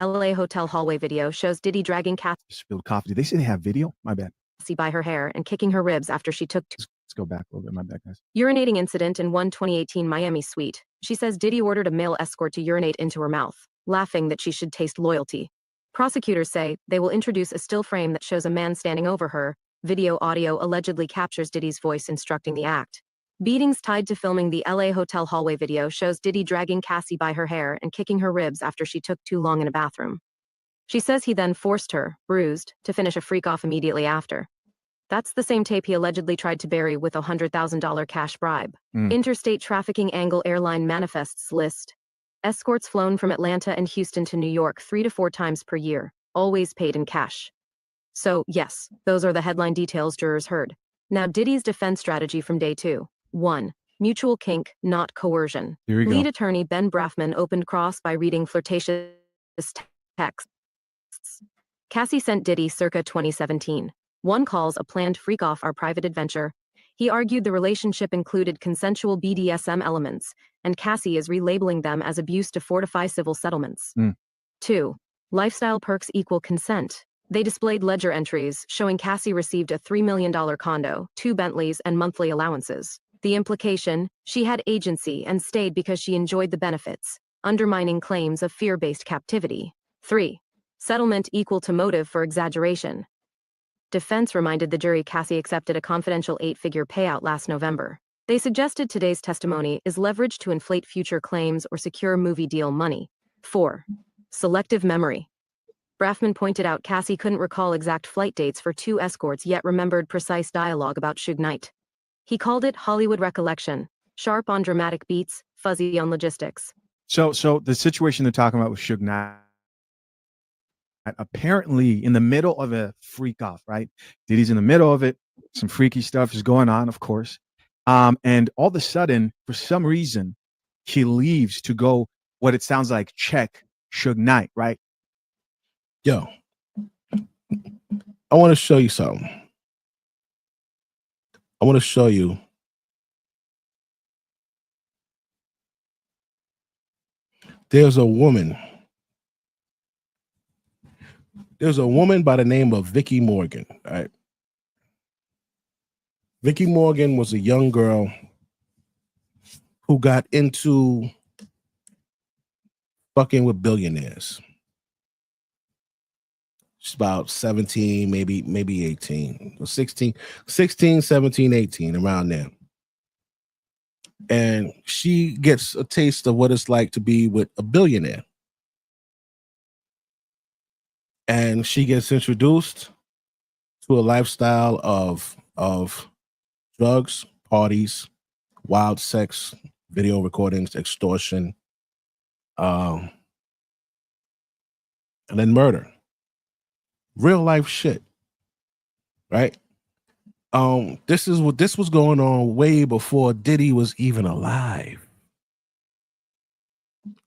LA hotel hallway video shows Diddy dragging Cassie Spilled coffee. Did they say they have video? My bad. by her hair and kicking her ribs after she took Let's go back a little bit. My bad, guys. urinating incident in one 2018 Miami suite. She says Diddy ordered a male escort to urinate into her mouth, laughing that she should taste loyalty. Prosecutors say they will introduce a still frame that shows a man standing over her. Video audio allegedly captures Diddy's voice instructing the act. Beatings tied to filming the LA hotel hallway video shows Diddy dragging Cassie by her hair and kicking her ribs after she took too long in a bathroom. She says he then forced her, bruised, to finish a freak off immediately after. That's the same tape he allegedly tried to bury with a $100,000 cash bribe. Interstate trafficking angle airline manifests list. Escorts flown from Atlanta and Houston to New York 3 to 4 times per year, always paid in cash. So, yes, those are the headline details jurors heard. Now, Diddy's defense strategy from day 2. 1. Mutual kink, not coercion. Here we go. Lead attorney Ben Brafman opened cross by reading flirtatious texts. Cassie sent Diddy circa 2017. One calls a planned freak-off our private adventure. He argued the relationship included consensual BDSM elements, and Cassie is relabeling them as abuse to fortify civil settlements. 2. Lifestyle perks equal consent. They displayed ledger entries showing Cassie received a $3 million condo, 2 Bentleys, and monthly allowances. The implication, she had agency and stayed because she enjoyed the benefits, undermining claims of fear-based captivity. 3. Settlement equal to motive for exaggeration. Defense reminded the jury Cassie accepted a confidential 8-figure payout last November. They suggested today's testimony is leveraged to inflate future claims or secure movie deal money. 4. Selective memory. Brafman pointed out Cassie couldn't recall exact flight dates for 2 escorts yet remembered precise dialogue about Suge Knight. He called it Hollywood recollection, sharp on dramatic beats, fuzzy on logistics. So the situation they're talking about with Suge Knight, apparently in the middle of a freak off, right? Diddy's in the middle of it. Some freaky stuff is going on, of course. And all of a sudden, for some reason, he leaves to go, what it sounds like, check Suge Knight, right? Yo, I want to show you something. I want to show you. There's a woman by the name of Vicky Morgan. All right. Vicky Morgan was a young girl who got into fucking with billionaires. She's about 17, maybe 18, or 16, 17, 18, around there. And she gets a taste of what it's like to be with a billionaire. And she gets introduced to a lifestyle of drugs, parties, wild sex, video recordings, extortion, and then murder. Real life shit, right? This was going on way before Diddy was even alive.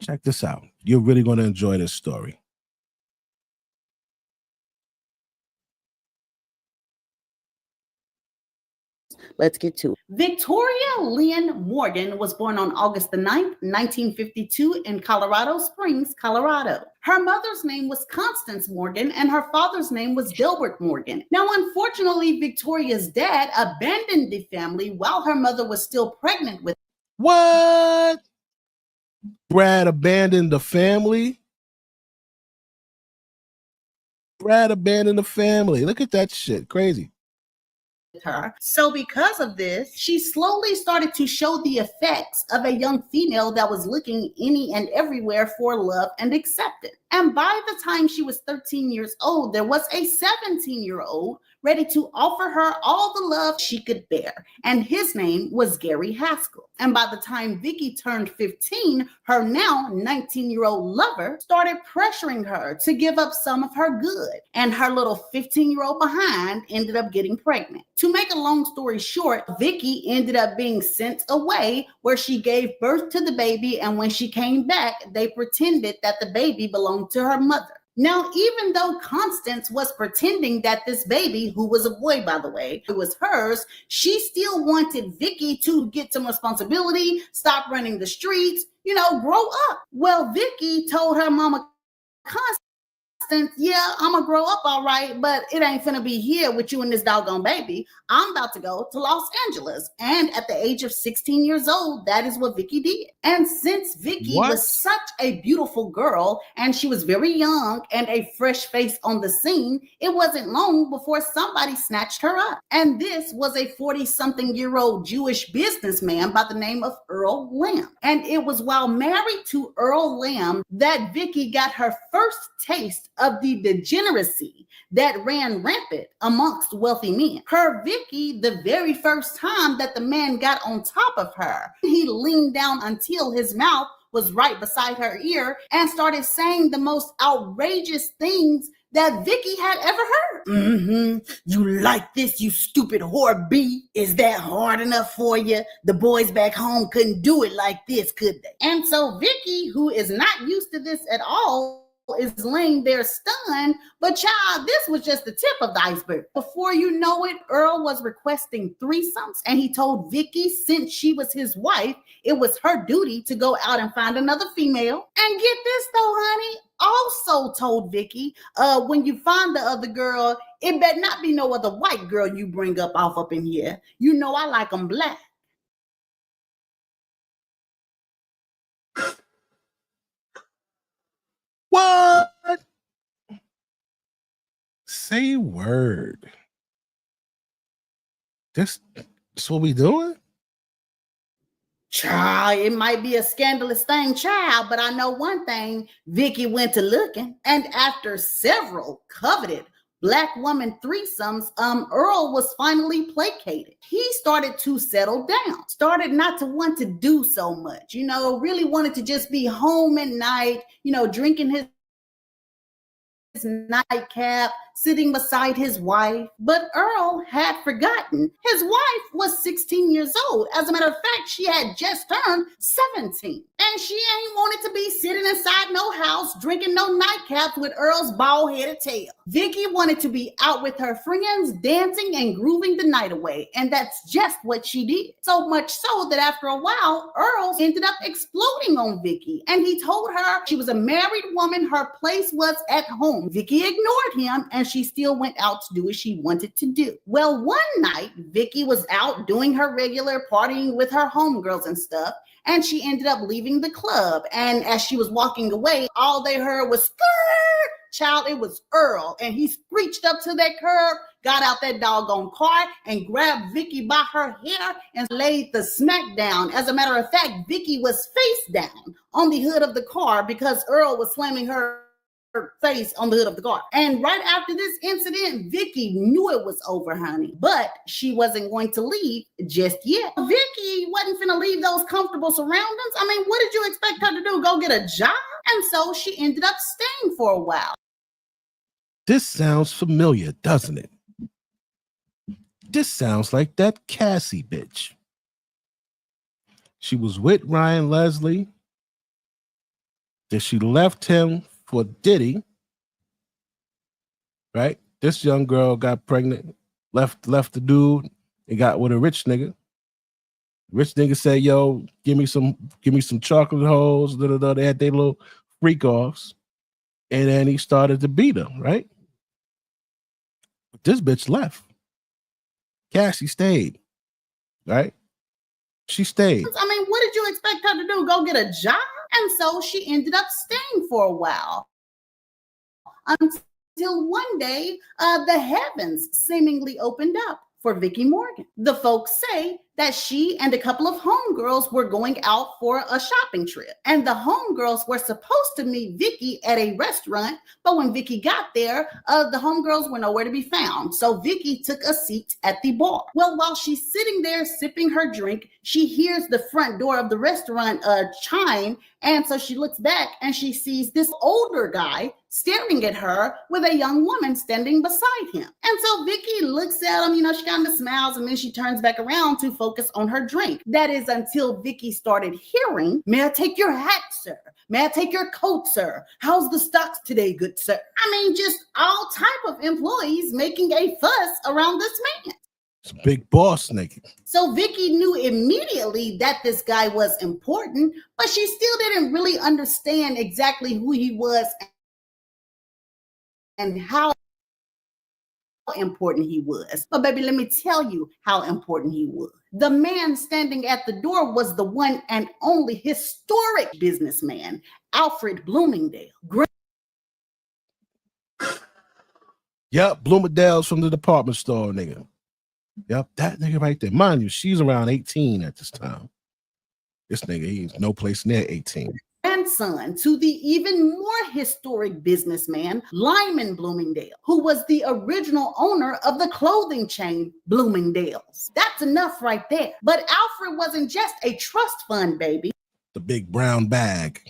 Check this out. You're really going to enjoy this story. Let's get to it. Victoria Lynn Morgan was born on August the 9th, 1952 in Colorado Springs, Colorado. Her mother's name was Constance Morgan and her father's name was Delbert Morgan. Now, unfortunately, Victoria's dad abandoned the family while her mother was still pregnant with. What? Brad abandoned the family? Brad abandoned the family. Look at that shit. Crazy. Her. So because of this, she slowly started to show the effects of a young female that was looking any and everywhere for love and acceptance. And by the time she was 13 years old, there was a 17-year-old ready to offer her all the love she could bear. And his name was Gary Haskell. And by the time Vicky turned 15, her now 19-year-old lover started pressuring her to give up some of her good. And her little 15-year-old behind ended up getting pregnant. To make a long story short, Vicky ended up being sent away where she gave birth to the baby. And when she came back, they pretended that the baby belonged to her mother. Now, even though Constance was pretending that this baby, who was a boy, by the way, it was hers, she still wanted Vicky to get some responsibility, stop running the streets, grow up. Well, Vicky told her mama Constance, yeah, I'm gonna grow up all right, but it ain't finna be here with you and this doggone baby. I'm about to go to Los Angeles. And at the age of 16 years old, that is what Vicky did. And since Vicky was such a beautiful girl and she was very young and a fresh face on the scene, it wasn't long before somebody snatched her up. And this was a 40-something-year-old Jewish businessman by the name of Earl Lamb. And it was while married to Earl Lamb that Vicky got her first taste of the degeneracy that ran rampant amongst wealthy men. Her Vicky, the very first time that the man got on top of her, he leaned down until his mouth was right beside her ear and started saying the most outrageous things that Vicky had ever heard. You like this, you stupid whore B? Is that hard enough for you? The boys back home couldn't do it like this, could they? And so Vicky, who is not used to this at all, is laying there stunned, but child, this was just the tip of the iceberg. Before you know it, Earl was requesting threesomes, and he told Vicky, since she was his wife, it was her duty to go out and find another female. And get this though, honey, also told Vicky, when you find the other girl, it better not be no other white girl you bring up in here. You know I like them black. What? Say word. This what we doing? Child, it might be a scandalous thing, child, but I know one thing. Vicky went to looking, and after several coveted black woman threesomes, Earl was finally placated. He started to settle down, started not to want to do so much, really wanted to just be home at night, drinking his nightcap, sitting beside his wife. But Earl had forgotten his wife was 16 years old. As a matter of fact, she had just turned 17. And she ain't wanted to be sitting inside no house, drinking no nightcaps with Earl's bald-headed tail. Vicky wanted to be out with her friends, dancing and grooving the night away. And that's just what she did. So much so that after a while, Earl ended up exploding on Vicky. And he told her she was a married woman, her place was at home. Vicky ignored him, and she still went out to do what she wanted to do. Well, one night, Vicky was out doing her regular partying with her homegirls and stuff, and she ended up leaving the club. And as she was walking away, all they heard was skirt. Child, it was Earl, and he screeched up to that curb, got out that doggone car, and grabbed Vicky by her hair and laid the smack down. As a matter of fact, Vicky was face down on the hood of the car because Earl was slamming her face on the hood of the car. And right after this incident, Vicky knew it was over, honey, but she wasn't going to leave just yet. Vicky wasn't finna leave those comfortable surroundings. I mean, what did you expect her to do? Go get a job? And so she ended up staying for a while. This sounds familiar, doesn't it? This sounds like that Cassie bitch. She was with Ryan Leslie. Then she left him for Diddy, right? This young girl got pregnant, left the dude, and got with a rich nigga. Rich nigga said, "Yo, give me some chocolate holes." They had their little freak offs, and then he started to beat her, right? This bitch left. Cassie stayed, right? She stayed. I mean, what did you expect her to do? Go get a job? And so she ended up staying for a while until one day the heavens seemingly opened up for Vicky Morgan. The folks say that she and a couple of homegirls were going out for a shopping trip. And the homegirls were supposed to meet Vicky at a restaurant, but when Vicky got there, the homegirls were nowhere to be found. So Vicky took a seat at the bar. Well, while she's sitting there sipping her drink, she hears the front door of the restaurant chime. And so she looks back and she sees this older guy staring at her with a young woman standing beside him. And so Vicky looks at him, she kind of smiles, and then she turns back around to focus on her drink. That is until Vicky started hearing, "May I take your hat, sir? May I take your coat, sir? How's the stocks today, good sir?" I mean, just all type of employees making a fuss around this man. It's a big boss nigga. So Vicky knew immediately that this guy was important, but she still didn't really understand exactly who he was and how important he was. But baby, let me tell you how important he was. The man standing at the door was the one and only historic businessman, Alfred Bloomingdale. Yep, Bloomingdale's from the department store, nigga. Yep, that nigga right there. Mind you, she's around 18 at this time. This nigga, he's no place near 18. grandson to the even more historic businessman, Lyman Bloomingdale, who was the original owner of the clothing chain Bloomingdale's. That's enough right there. But Alfred wasn't just a trust fund baby. The big brown bag.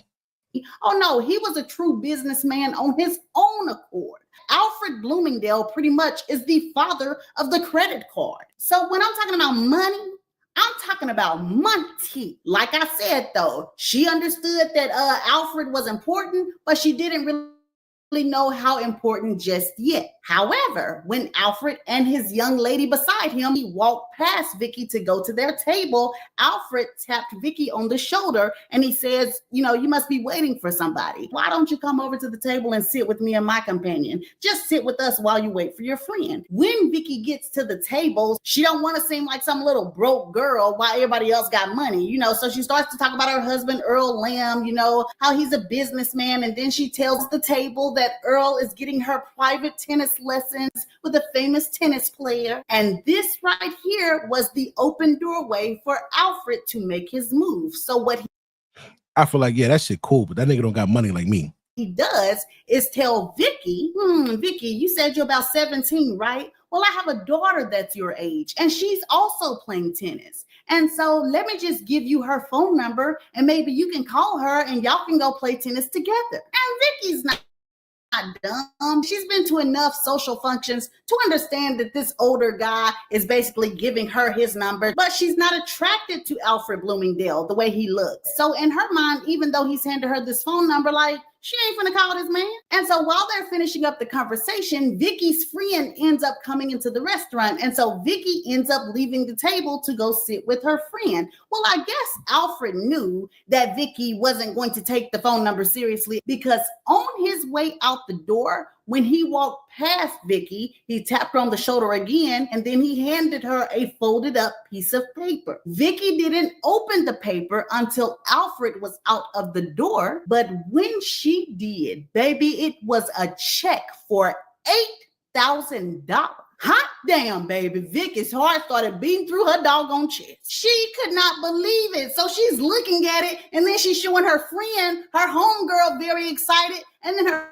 Oh no, he was a true businessman on his own accord. Alfred Bloomingdale pretty much is the father of the credit card. So when I'm talking about money, I'm talking about money. Like I said, though, she understood that Alfred was important, but she didn't really know how important just yet. However, when Alfred and his young lady beside him, he walked past Vicky to go to their table, Alfred tapped Vicky on the shoulder and he says, you know, you must be waiting for somebody. Why don't you come over to the table and sit with me and my companion? Just sit with us while you wait for your friend. When Vicky gets to the table, she don't want to seem like some little broke girl while everybody else got money, you know, so she starts to talk about her husband, Earl Lamb, you know, how he's a businessman, and then she tells the table that Earl is getting her private tennis lessons with a famous tennis player. And this right here was the open doorway for Alfred to make his move. So what I feel like, yeah, that shit cool, but that nigga don't got money like me. he does is tell Vicky, Vicky, you said you're about 17, right? Well, I have a daughter that's your age, and she's also playing tennis. And so let me just give you her phone number, and maybe you can call her, and y'all can go play tennis together. And Vicky's not dumb. She's been to enough social functions to understand that this older guy is basically giving her his number, but she's not attracted to Alfred Bloomingdale the way he looks. So in her mind, even though he's handed her this phone number, like, she ain't finna call this man. And so while they're finishing up the conversation, Vicky's friend ends up coming into the restaurant. And so Vicky ends up leaving the table to go sit with her friend. Well, I guess Alfred knew that Vicky wasn't going to take the phone number seriously, because on his way out the door, when he walked past Vicky, he tapped her on the shoulder again, and then he handed her a folded up piece of paper. Vicky didn't open the paper until Alfred was out of the door, but when she did, baby, it was a check for $8,000. Hot damn, baby. Vicky's heart started beating through her doggone chest. She could not believe it. So she's looking at it, and then she's showing her friend, her homegirl, very excited, and then her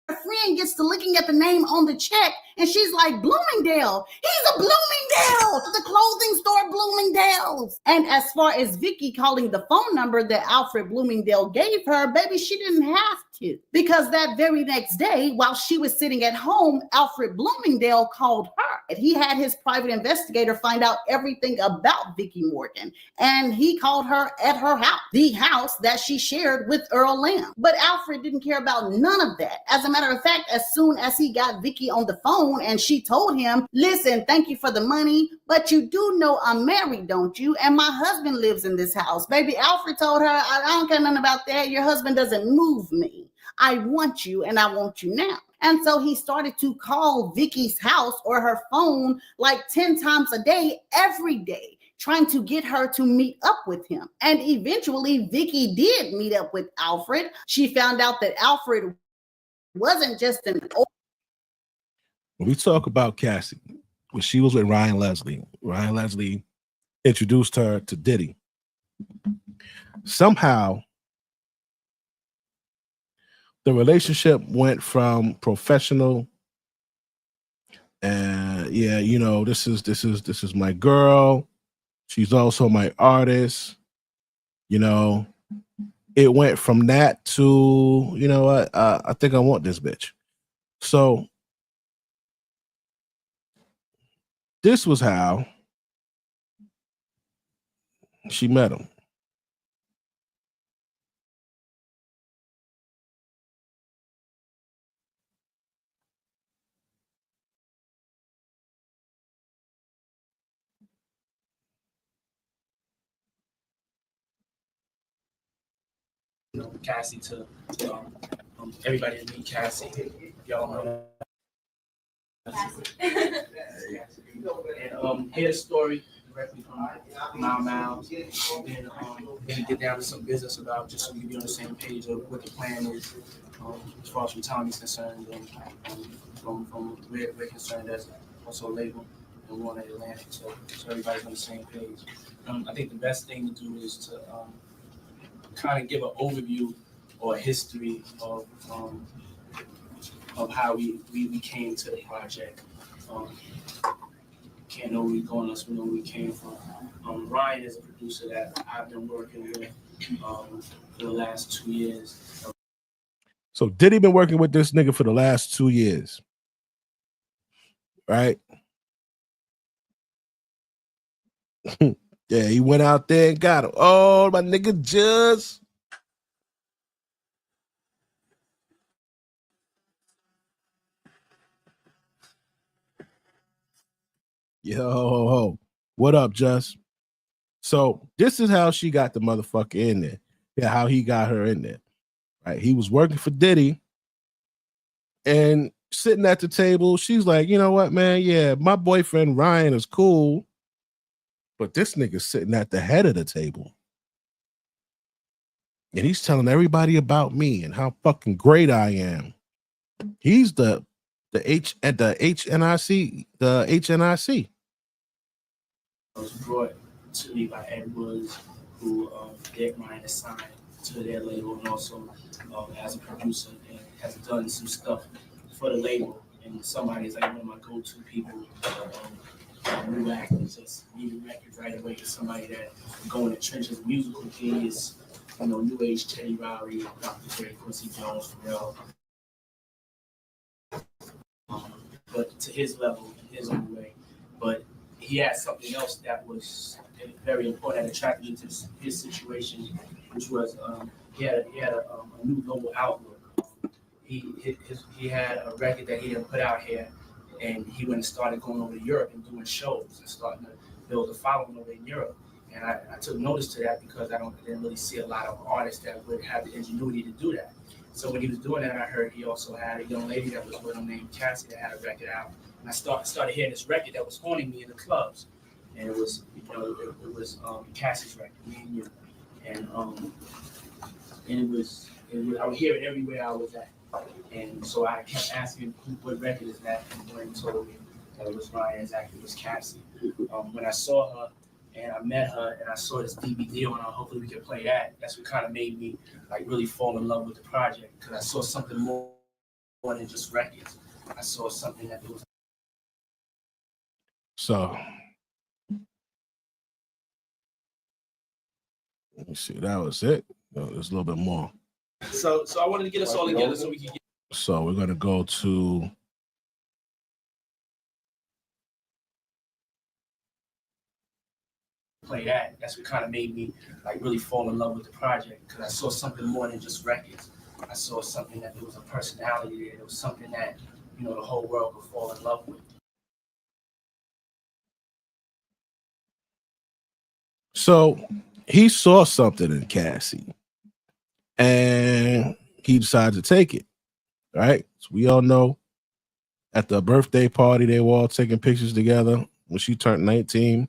friend gets to looking at the name on the check, and she's like, Bloomingdale, he's a Bloomingdale, the clothing store Bloomingdale's. And as far as Vicky calling the phone number that Alfred Bloomingdale gave her, baby, she didn't have to, because that very next day, while she was sitting at home, Alfred Bloomingdale called her. He had his private investigator find out everything about Vicky Morgan, and he called her at her house, the house that she shared with Earl Lamb. But Alfred didn't care about none of that. As a matter of fact, as soon as he got Vicky on the phone and she told him, listen, thank you for the money, but you do know I'm married, don't you? And my husband lives in this house. Baby, Alfred told her, I don't care nothing about that. Your husband doesn't move me. I want you, and I want you now. And so he started to call Vicky's house or her phone like 10 times a day, every day, trying to get her to meet up with him. And eventually, Vicky did meet up with Alfred. She found out that Alfred wasn't just an old. When we talk about Cassie, when she was with Ryan Leslie introduced her to Diddy. Somehow, the relationship went from professional and yeah, you know, this is my girl. She's also my artist. You know, it went from that to, you know what, I think I want this bitch. So this was how she met him. Cassie to everybody to meet Cassie. Y'all know. And hear the story directly from Miles. And then get down to some business about, just so we can be on the same page of what the plan is, as far as from Tommy's concerned, and from we're concerned as also a label and one at Atlantic. So everybody's on the same page. I think the best thing to do is to kind of give an overview or a history of how we came to the project. Can't know where we're going unless we know where we came from. Ryan is a producer that I've been working with for the last 2 years. So Diddy been working with this nigga for the last 2 years, right? Yeah, he went out there and got him. Oh, my nigga just. Yo, what up, Just? So this is how she got the motherfucker in there. Yeah, how he got her in there. Right? He was working for Diddy and sitting at the table. She's like, you know what, man? Yeah, my boyfriend Ryan is cool, but this nigga's sitting at the head of the table. And he's telling everybody about me and how fucking great I am. He's the HNIC. It was brought to me by Ed Woods, who Dick Ryan assigned to their label, and also as a producer and has done some stuff for the label. And somebody is like one of my go-to people. New actors just need a record right away. Somebody that go in the trenches, musical genius, new age Teddy Riley, Dr. Dre, Quincy Jones, Pharrell. But to his level, his own way. But he had something else that was very important that attracted me to his situation, which was he had a new global outlook. He had a record that he didn't put out here, and he went and started going over to Europe and doing shows and starting to build a following over in Europe. And I took notice to that because I didn't really see a lot of artists that would have the ingenuity to do that. So when he was doing that, I heard he also had a young lady that was with him named Cassie that had a record out. And I started hearing this record that was haunting me in the clubs. And it was, Cassie's record, Me and You. And it was I would hear it everywhere I was at. And so I kept asking him, what record is that? And when he told me that it was Ryan's, actually it was Cassie. When I saw her and I met her and I saw this DVD on her, hopefully we can play that. That's what kind of made me like really fall in love with the project, because I saw something more than just records. I saw something that was. So let me see. That was it. No, there's a little bit more. So I wanted to get us all together so we could get. So we're gonna go to. Play that. That's what kind of made me like really fall in love with the project, because I saw something more than just records. I saw something that there was a personality there. There was something that the whole world could fall in love with. So he saw something in Cassie, and he decided to take it. Right? So we all know at the birthday party they were all taking pictures together when she turned 19.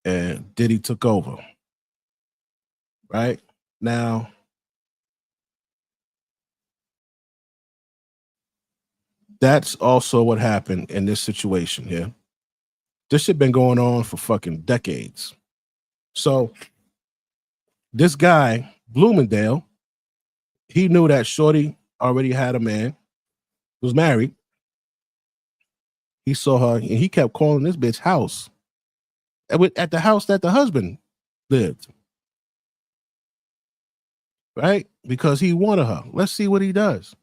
And Diddy took over. Right? Now, that's also what happened in this situation here. This shit been going on for fucking decades. So this guy, Bloomingdale, he knew that Shorty already had a man, was married. He saw her and he kept calling this bitch house. At the house that the husband lived. Right? Because he wanted her. Let's see what he does.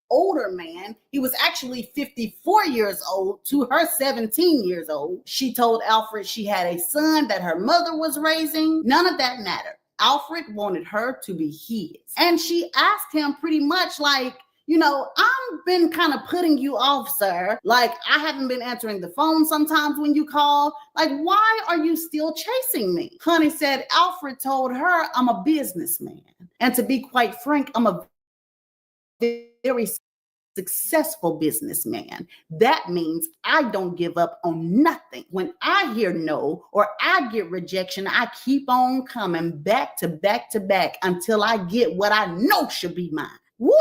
Older man. He was actually 54 years old to her 17 years old. She told Alfred she had a son that her mother was raising. None of that mattered. Alfred wanted her to be his. And she asked him pretty much like, I've been kind of putting you off, sir. Like, I haven't been answering the phone sometimes when you call. Like, why are you still chasing me? Honey said Alfred told her I'm a businessman. And to be quite frank, I'm a very successful businessman. That means I don't give up on nothing. When I hear no or I get rejection, I keep on coming back to back to back until I get what I know should be mine. Woo,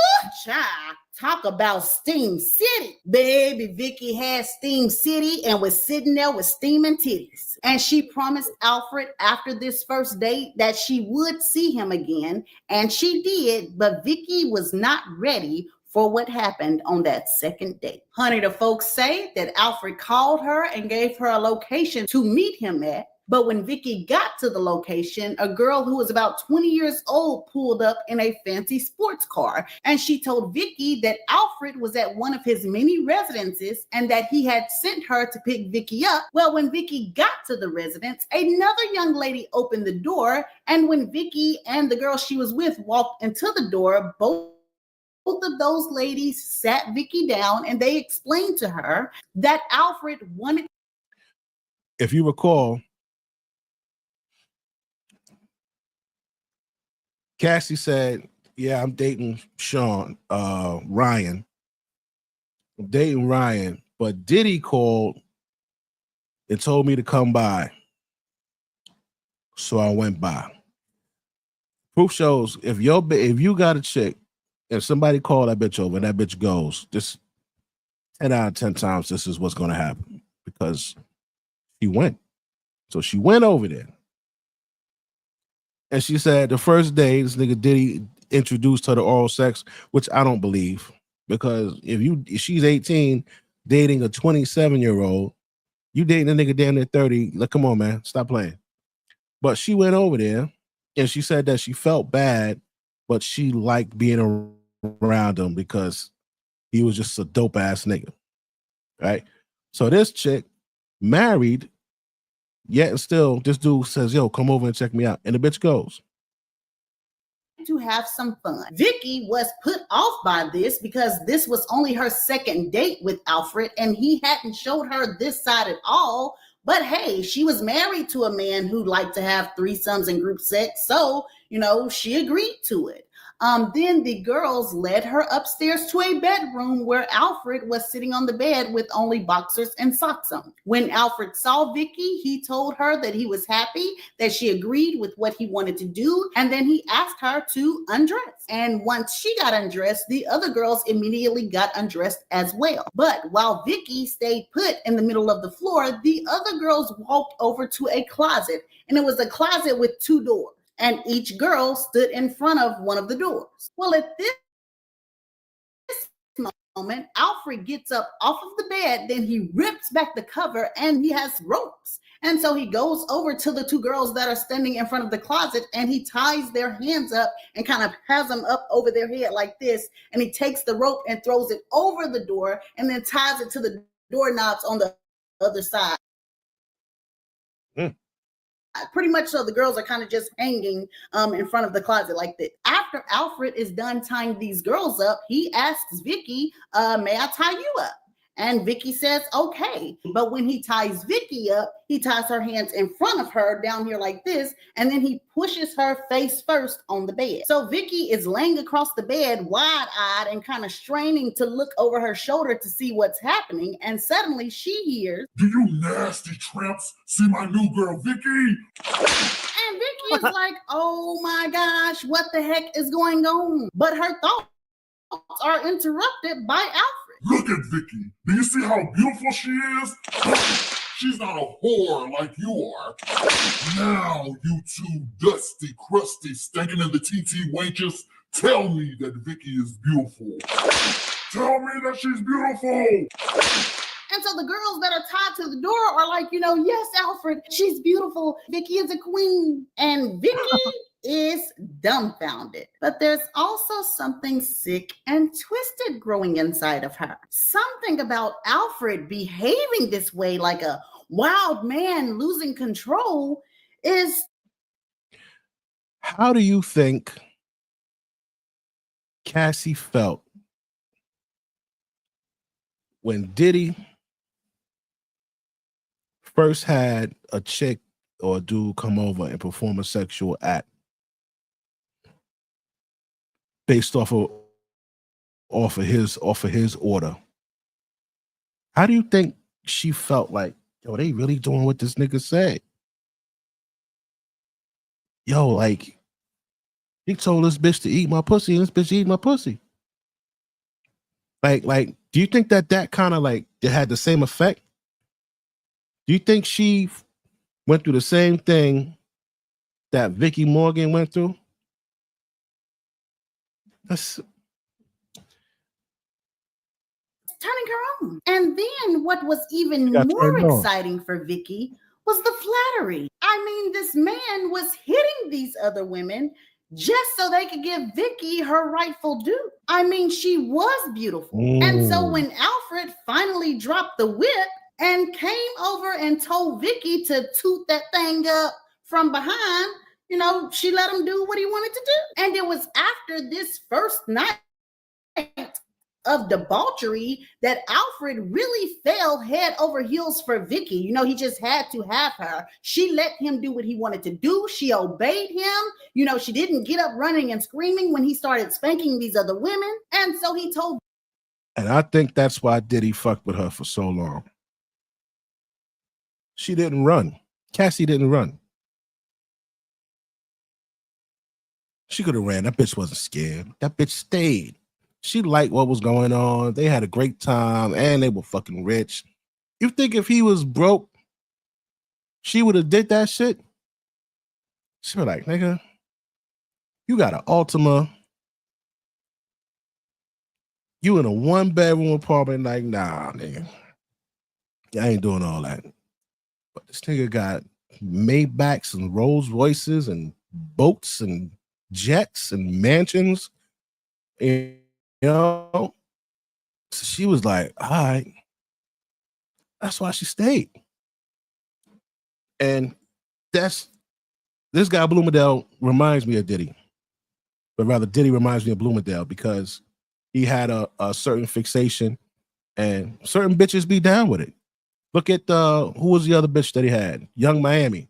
child. Talk about Steam City. Baby Vicky had Steam City and was sitting there with steaming titties. And she promised Alfred after this first date that she would see him again. And she did, but Vicky was not ready for what happened on that second date. Honey, the folks say that Alfred called her and gave her a location to meet him at. But when Vicky got to the location, a girl who was about 20 years old pulled up in a fancy sports car. And she told Vicky that Alfred was at one of his many residences and that he had sent her to pick Vicky up. Well, when Vicky got to the residence, another young lady opened the door. And when Vicky and the girl she was with walked into the door, both of those ladies sat Vicky down and they explained to her that Alfred wanted. If you recall, Cassie said, yeah, I'm dating Ryan. I'm dating Ryan, but Diddy called and told me to come by. So I went by. Proof shows if you got a chick and somebody called that bitch over and that bitch goes, this 10 out of 10 times this is what's going to happen because she went. So she went over there. And she said the first day, this nigga Diddy introduced her to oral sex, which I don't believe. Because if she's 18, dating a 27-year-old, you dating a nigga damn near 30, like, come on, man, stop playing. But she went over there, and she said that she felt bad, but she liked being around him because he was just a dope-ass nigga, right? So this chick, married, yet and still, this dude says, yo, come over and check me out. And the bitch goes. To have some fun. Vicky was put off by this because this was only her second date with Alfred and he hadn't showed her this side at all. But hey, she was married to a man who liked to have threesomes and group sex. So, she agreed to it. Then the girls led her upstairs to a bedroom where Alfred was sitting on the bed with only boxers and socks on. When Alfred saw Vicky, he told her that he was happy that she agreed with what he wanted to do, and then he asked her to undress. And once she got undressed, the other girls immediately got undressed as well. But while Vicky stayed put in the middle of the floor, the other girls walked over to a closet, and it was a closet with two doors. And each girl stood in front of one of the doors. Well, at this moment, Alfred gets up off of the bed, then he rips back the cover and he has ropes. And so he goes over to the two girls that are standing in front of the closet and he ties their hands up and kind of has them up over their head like this. And he takes the rope and throws it over the door and then ties it to the doorknobs on the other side. Pretty much so the girls are kind of just hanging in front of the closet like that. After Alfred is done tying these girls up, he asks Vicky, may I tie you up? And Vicky says, okay. But when he ties Vicky up, he ties her hands in front of her down here like this, and then he pushes her face first on the bed. So Vicky is laying across the bed, wide-eyed and kind of straining to look over her shoulder to see what's happening. And suddenly she hears, "Do you nasty tramps see my new girl, Vicky?" And Vicky is like, oh my gosh, what the heck is going on? But her thoughts are interrupted by Alfred. "Look at Vicky. Do you see how beautiful she is? She's not a whore like you are. Now, you two dusty, crusty, stinking in the TT wenches, tell me that Vicky is beautiful. Tell me that she's beautiful." And so the girls that are tied to the door are like, yes, Alfred, she's beautiful. Vicky is a queen. And Vicky is dumbfounded. But there's also something sick and twisted growing inside of her. Something about Alfred behaving this way, like a wild man losing control, is... How do you think Cassie felt when Diddy first had a chick or a dude come over and perform a sexual act based off of his order? How do you think she felt? Like, yo, they really doing what this nigga said? Yo, like, he told this bitch to eat my pussy and this bitch eat my pussy. Like, do you think that kind of like it had the same effect? Do you think she went through the same thing that Vicky Morgan went through? That's turning her on. And then what was even got more turned on. exciting for Vicky was the flattery. I mean, this man was hitting these other women just so they could give Vicky her rightful due. I mean, she was beautiful. And so when Alfred finally dropped the whip and came over and told Vicky to toot that thing up from behind, you know, she let him do what he wanted to do. And it was after this first night of debauchery that Alfred really fell head over heels for Vicky. You know, he just had to have her. She let him do what he wanted to do. She obeyed him. You know, she didn't get up running and screaming when he started spanking these other women. And so he told. And I think that's why Diddy fucked with her for so long. She didn't run. Cassie didn't run. She could have ran. That bitch wasn't scared. That bitch stayed. She liked what was going on. They had a great time, and they were fucking rich. You think if he was broke, she would have did that shit? She'd be like, nigga, you got an Altima. You in a one-bedroom apartment. Like, nah, nigga. I ain't doing all that. But this nigga got Maybachs and Rolls Royces and boats and jets and mansions. And you know, so she was like, all right. That's why she stayed. And this guy, Bloomingdale, reminds me of Diddy. But rather, Diddy reminds me of Bloomingdale because he had a certain fixation and certain bitches be down with it. Look at who was the other bitch that he had? Young Miami.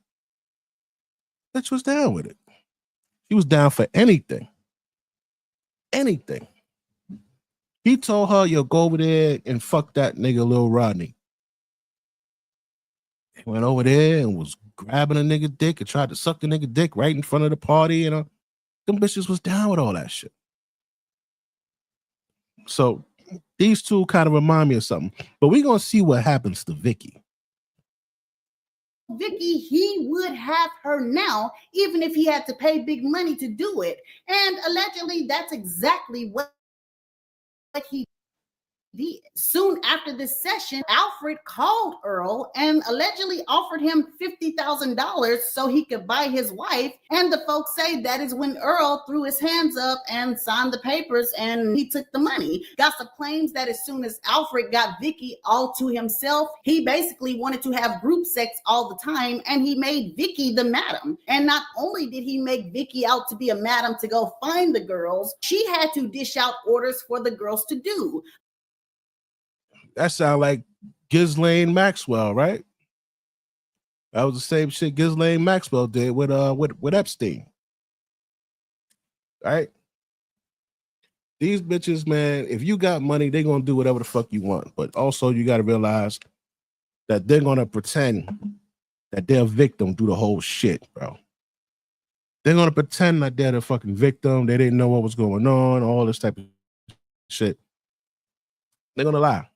Bitch was down with it. He was down for anything. Anything. He told her, yo, go over there and fuck that nigga Lil Rodney. He went over there and was grabbing a nigga dick and tried to suck the nigga dick right in front of the party. You know, them bitches was down with all that shit. So these two kind of remind me of something. But we're going to see what happens to Vicky. Vicky, he would have her now, even if he had to pay big money to do it. And allegedly, that's exactly what he did. Soon after this session, Alfred called Earl and allegedly offered him $50,000 so he could buy his wife. And the folks say that is when Earl threw his hands up and signed the papers and he took the money. Gossip claims that as soon as Alfred got Vicky all to himself, he basically wanted to have group sex all the time and he made Vicky the madam. And not only did he make Vicky out to be a madam to go find the girls, she had to dish out orders for the girls to do. That sound like Ghislaine Maxwell, right? That was the same shit Ghislaine Maxwell did with Epstein. Right? These bitches, man, if you got money, they're gonna do whatever the fuck you want. But also you gotta realize that they're gonna pretend that they're a victim through the whole shit, bro. They're gonna pretend that they're the fucking victim, they didn't know what was going on, all this type of shit. They're gonna lie.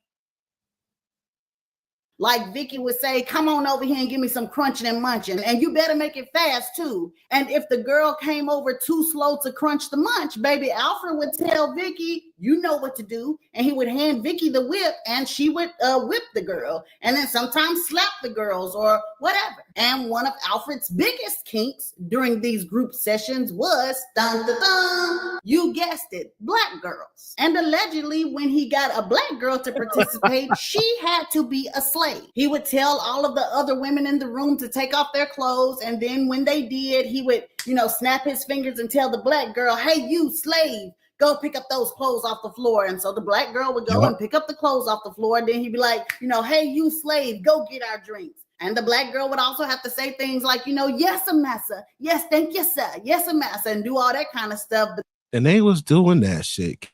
Like Vicky would say, come on over here and give me some crunching and munching. And you better make it fast too. And if the girl came over too slow to crunch the munch, baby Alfred would tell Vicky, you know what to do. And he would hand Vicky the whip and she would whip the girl. And then sometimes slap the girls or whatever. And one of Alfred's biggest kinks during these group sessions was, dun, dun, dun, you guessed it, black girls. And allegedly when he got a black girl to participate, she had to be a slave. He would tell all of the other women in the room to take off their clothes. And then when they did, he would, you know, snap his fingers and tell the black girl, hey, you slave, go pick up those clothes off the floor. And so the black girl would go and pick up the clothes off the floor. And then he'd be like, you know, hey, you slave, go get our drinks. And the black girl would also have to say things like, you know, yes, massa. Yes, thank you, sir. Yes, massa. And do all that kind of stuff. And they was doing that shit.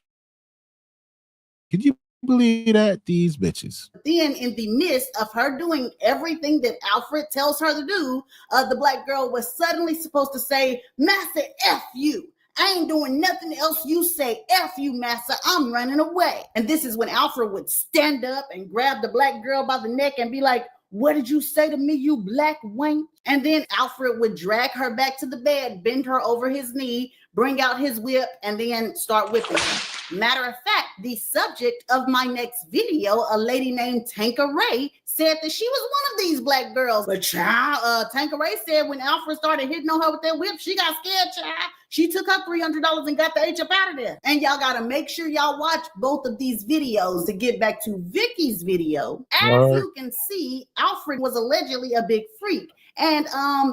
Could you believe that? These bitches. Then in the midst of her doing everything that Alfred tells her to do, the black girl was suddenly supposed to say, Massa, F you. I ain't doing nothing else you say. F you, master. I'm running away. And this is when Alfred would stand up and grab the black girl by the neck and be like, what did you say to me, you black wank? And then Alfred would drag her back to the bed, bend her over his knee, bring out his whip, and then start whipping her. Matter of fact, the subject of my next video, a lady named Tanqueray, said that she was one of these black girls. But child, Tanqueray said when Alfred started hitting on her with that whip, she got scared, child. She took her $300 and got the H up out of there. And y'all gotta make sure y'all watch both of these videos to get back to Vicky's video. As you can see, Alfred was allegedly a big freak. And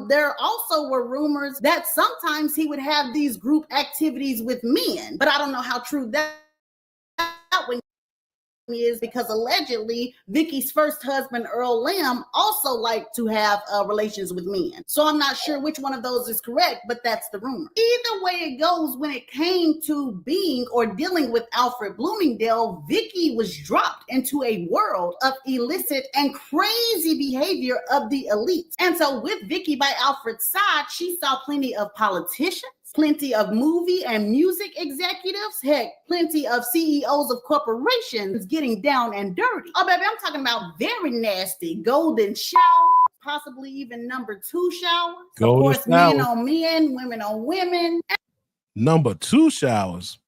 there also were rumors that sometimes he would have these group activities with men, but I don't know how true that one is, because allegedly Vicky's first husband, Earl Lamb, also liked to have relations with men. So I'm not sure which one of those is correct, but that's the rumor. Either way it goes, when it came to being or dealing with Alfred Bloomingdale, Vicky was dropped into a world of illicit and crazy behavior of the elites. And so with Vicky by Alfred's side, she saw plenty of politicians, plenty of movie and music executives, heck, plenty of CEOs of corporations getting down and dirty. Oh, baby, I'm talking about very nasty golden showers, possibly even number 2 showers. Golden of course, shower. men on men, women on women. Number 2 showers.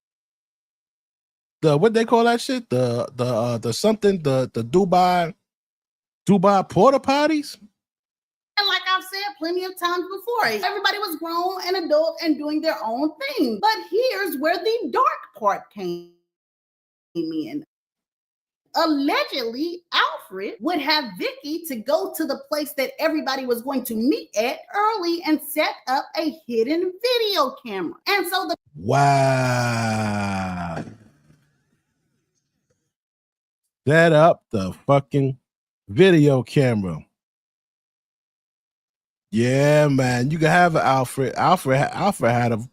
The what they call that shit? The something, the Dubai porta potties. And like I've said plenty of times before, everybody was grown and adult and doing their own thing. But here's where the dark part came in. Allegedly, Alfred would have Vicky to go to the place that everybody was going to meet at early and set up a hidden video camera. And so the Wow. Set up the fucking video camera. Yeah, man. You can have an Alfred. Alfred had him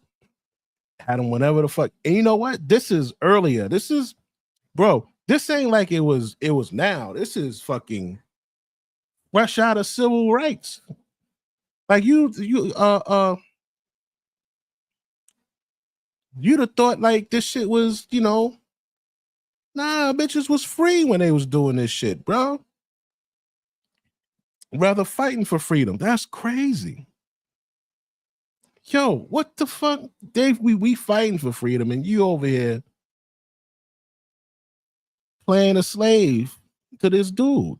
whenever the fuck. And you know what? This is earlier. This is, bro. This ain't like it was now. This is fucking fresh out of civil rights. Like you'd have thought like this shit was, nah, bitches was free when they was doing this shit, bro. Rather fighting for freedom. That's crazy. Yo, what the fuck? Dave, we fighting for freedom, and you over here playing a slave to this dude.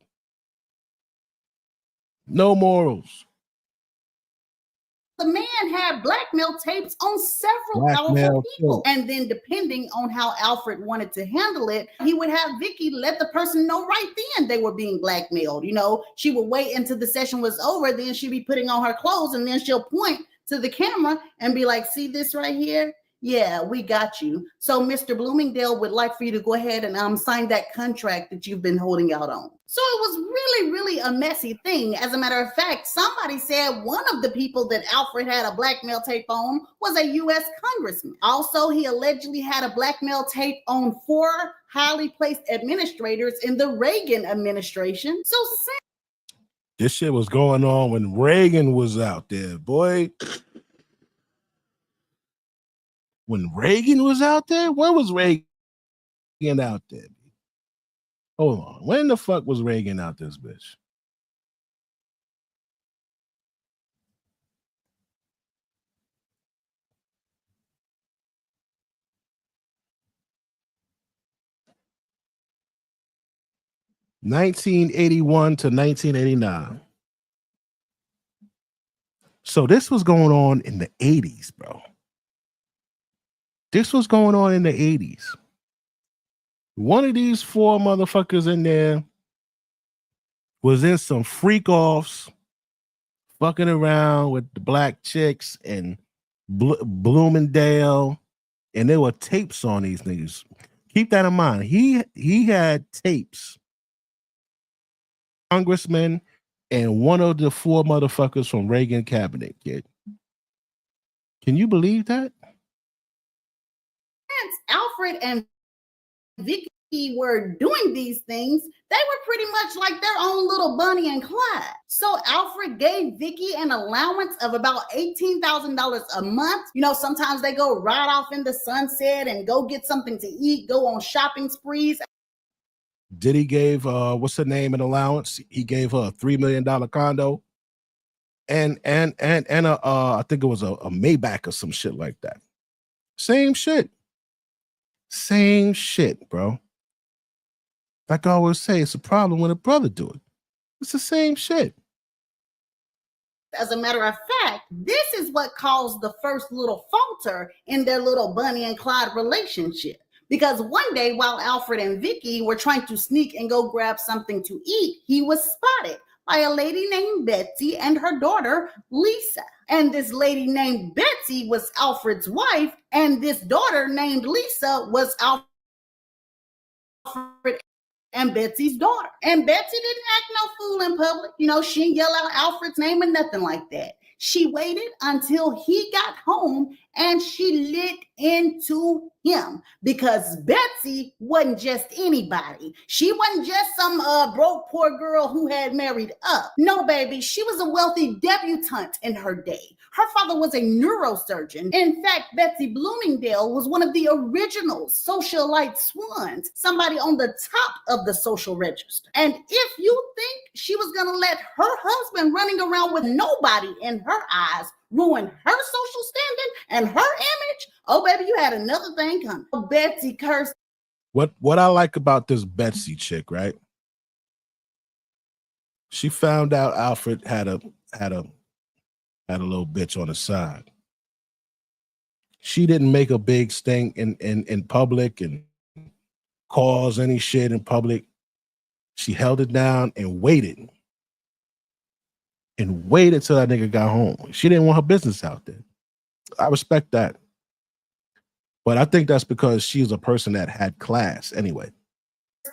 No morals. The man had blackmail tapes on several powerful people. And then depending on how Alfred wanted to handle it, he would have Vicky let the person know right then they were being blackmailed. She would wait until the session was over, then she'd be putting on her clothes, and then she'll point to the camera and be like, see this right here? Yeah, we got you. So Mr. Bloomingdale would like for you to go ahead and sign that contract that you've been holding out on. So it was really, really a messy thing. As a matter of fact, somebody said one of the people that Alfred had a blackmail tape on was a U.S. congressman. Also, he allegedly had a blackmail tape on 4 highly placed administrators in the Reagan administration. So This shit was going on when Reagan was out there, boy. When Reagan was out there? When was Reagan out there? Hold on. When the fuck was Reagan out this bitch? (1981 to 1989). So this was going on in the 80s, bro. This was going on in the 80s. One of these 4 motherfuckers in there was in some freak offs, fucking around with the black chicks and Bloomingdale, and there were tapes on these niggas. Keep that in mind. He had tapes. Congressman and one of the 4 motherfuckers from Reagan cabinet, kid. Can you believe that? Alfred and Vicky were doing these things, they were pretty much like their own little Bonnie and Clyde. So Alfred gave Vicky an allowance of about $18,000 a month. You know, sometimes they go right off in the sunset and go get something to eat, go on shopping sprees. Diddy gave what's her name an allowance? He gave her a $3 million condo and a I think it was a Maybach or some shit like that. Same shit. Same shit, bro. Like I always say, it's a problem when a brother do it. It's the same shit. As a matter of fact, this is what caused the first little falter in their little Bonnie and Clyde relationship. Because one day while Alfred and Vicky were trying to sneak and go grab something to eat, he was spotted by a lady named Betsy and her daughter, Lisa. And this lady named Betsy was Alfred's wife, and this daughter named Lisa was Alfred and Betsy's daughter. And Betsy didn't act no fool in public. You know, she didn't yell out Alfred's name or nothing like that. She waited until he got home and she lit into him because Betsy wasn't just anybody. She wasn't just some broke poor girl who had married up. No, baby, she was a wealthy debutante in her day. Her father was a neurosurgeon. In fact, Betsy Bloomingdale was one of the original socialite swans, somebody on the top of the social register. And if you think she was going to let her husband running around with nobody in her eyes ruin her social standing and her image, oh, baby, you had another thing coming. Betsy cursed. What I like about this Betsy chick, right? She found out Alfred had a little bitch on the side. She didn't make a big stink in public and cause any shit in public. She held it down and waited. And waited till that nigga got home. She didn't want her business out there. I respect that. But I think that's because she's a person that had class anyway.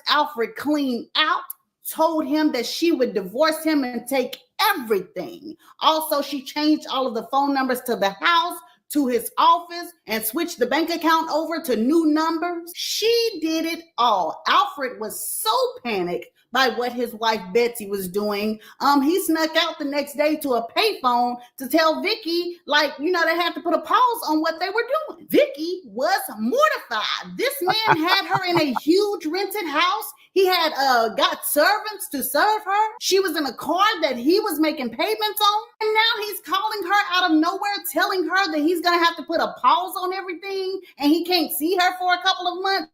Alfred clean out, told him that she would divorce him and take everything. Also, she changed all of the phone numbers to the house, to his office, and switched the bank account over to new numbers. She did it all. Alfred was so panicked by what his wife Betsy was doing. He snuck out the next day to a payphone to tell Vicky, like, you know, they had to put a pause on what they were doing. Vicky was mortified. This man had her in a huge rented house. He had got servants to serve her. She was in a car that he was making payments on. And now he's calling her out of nowhere, telling her that he's going to have to put a pause on everything and he can't see her for a couple of months.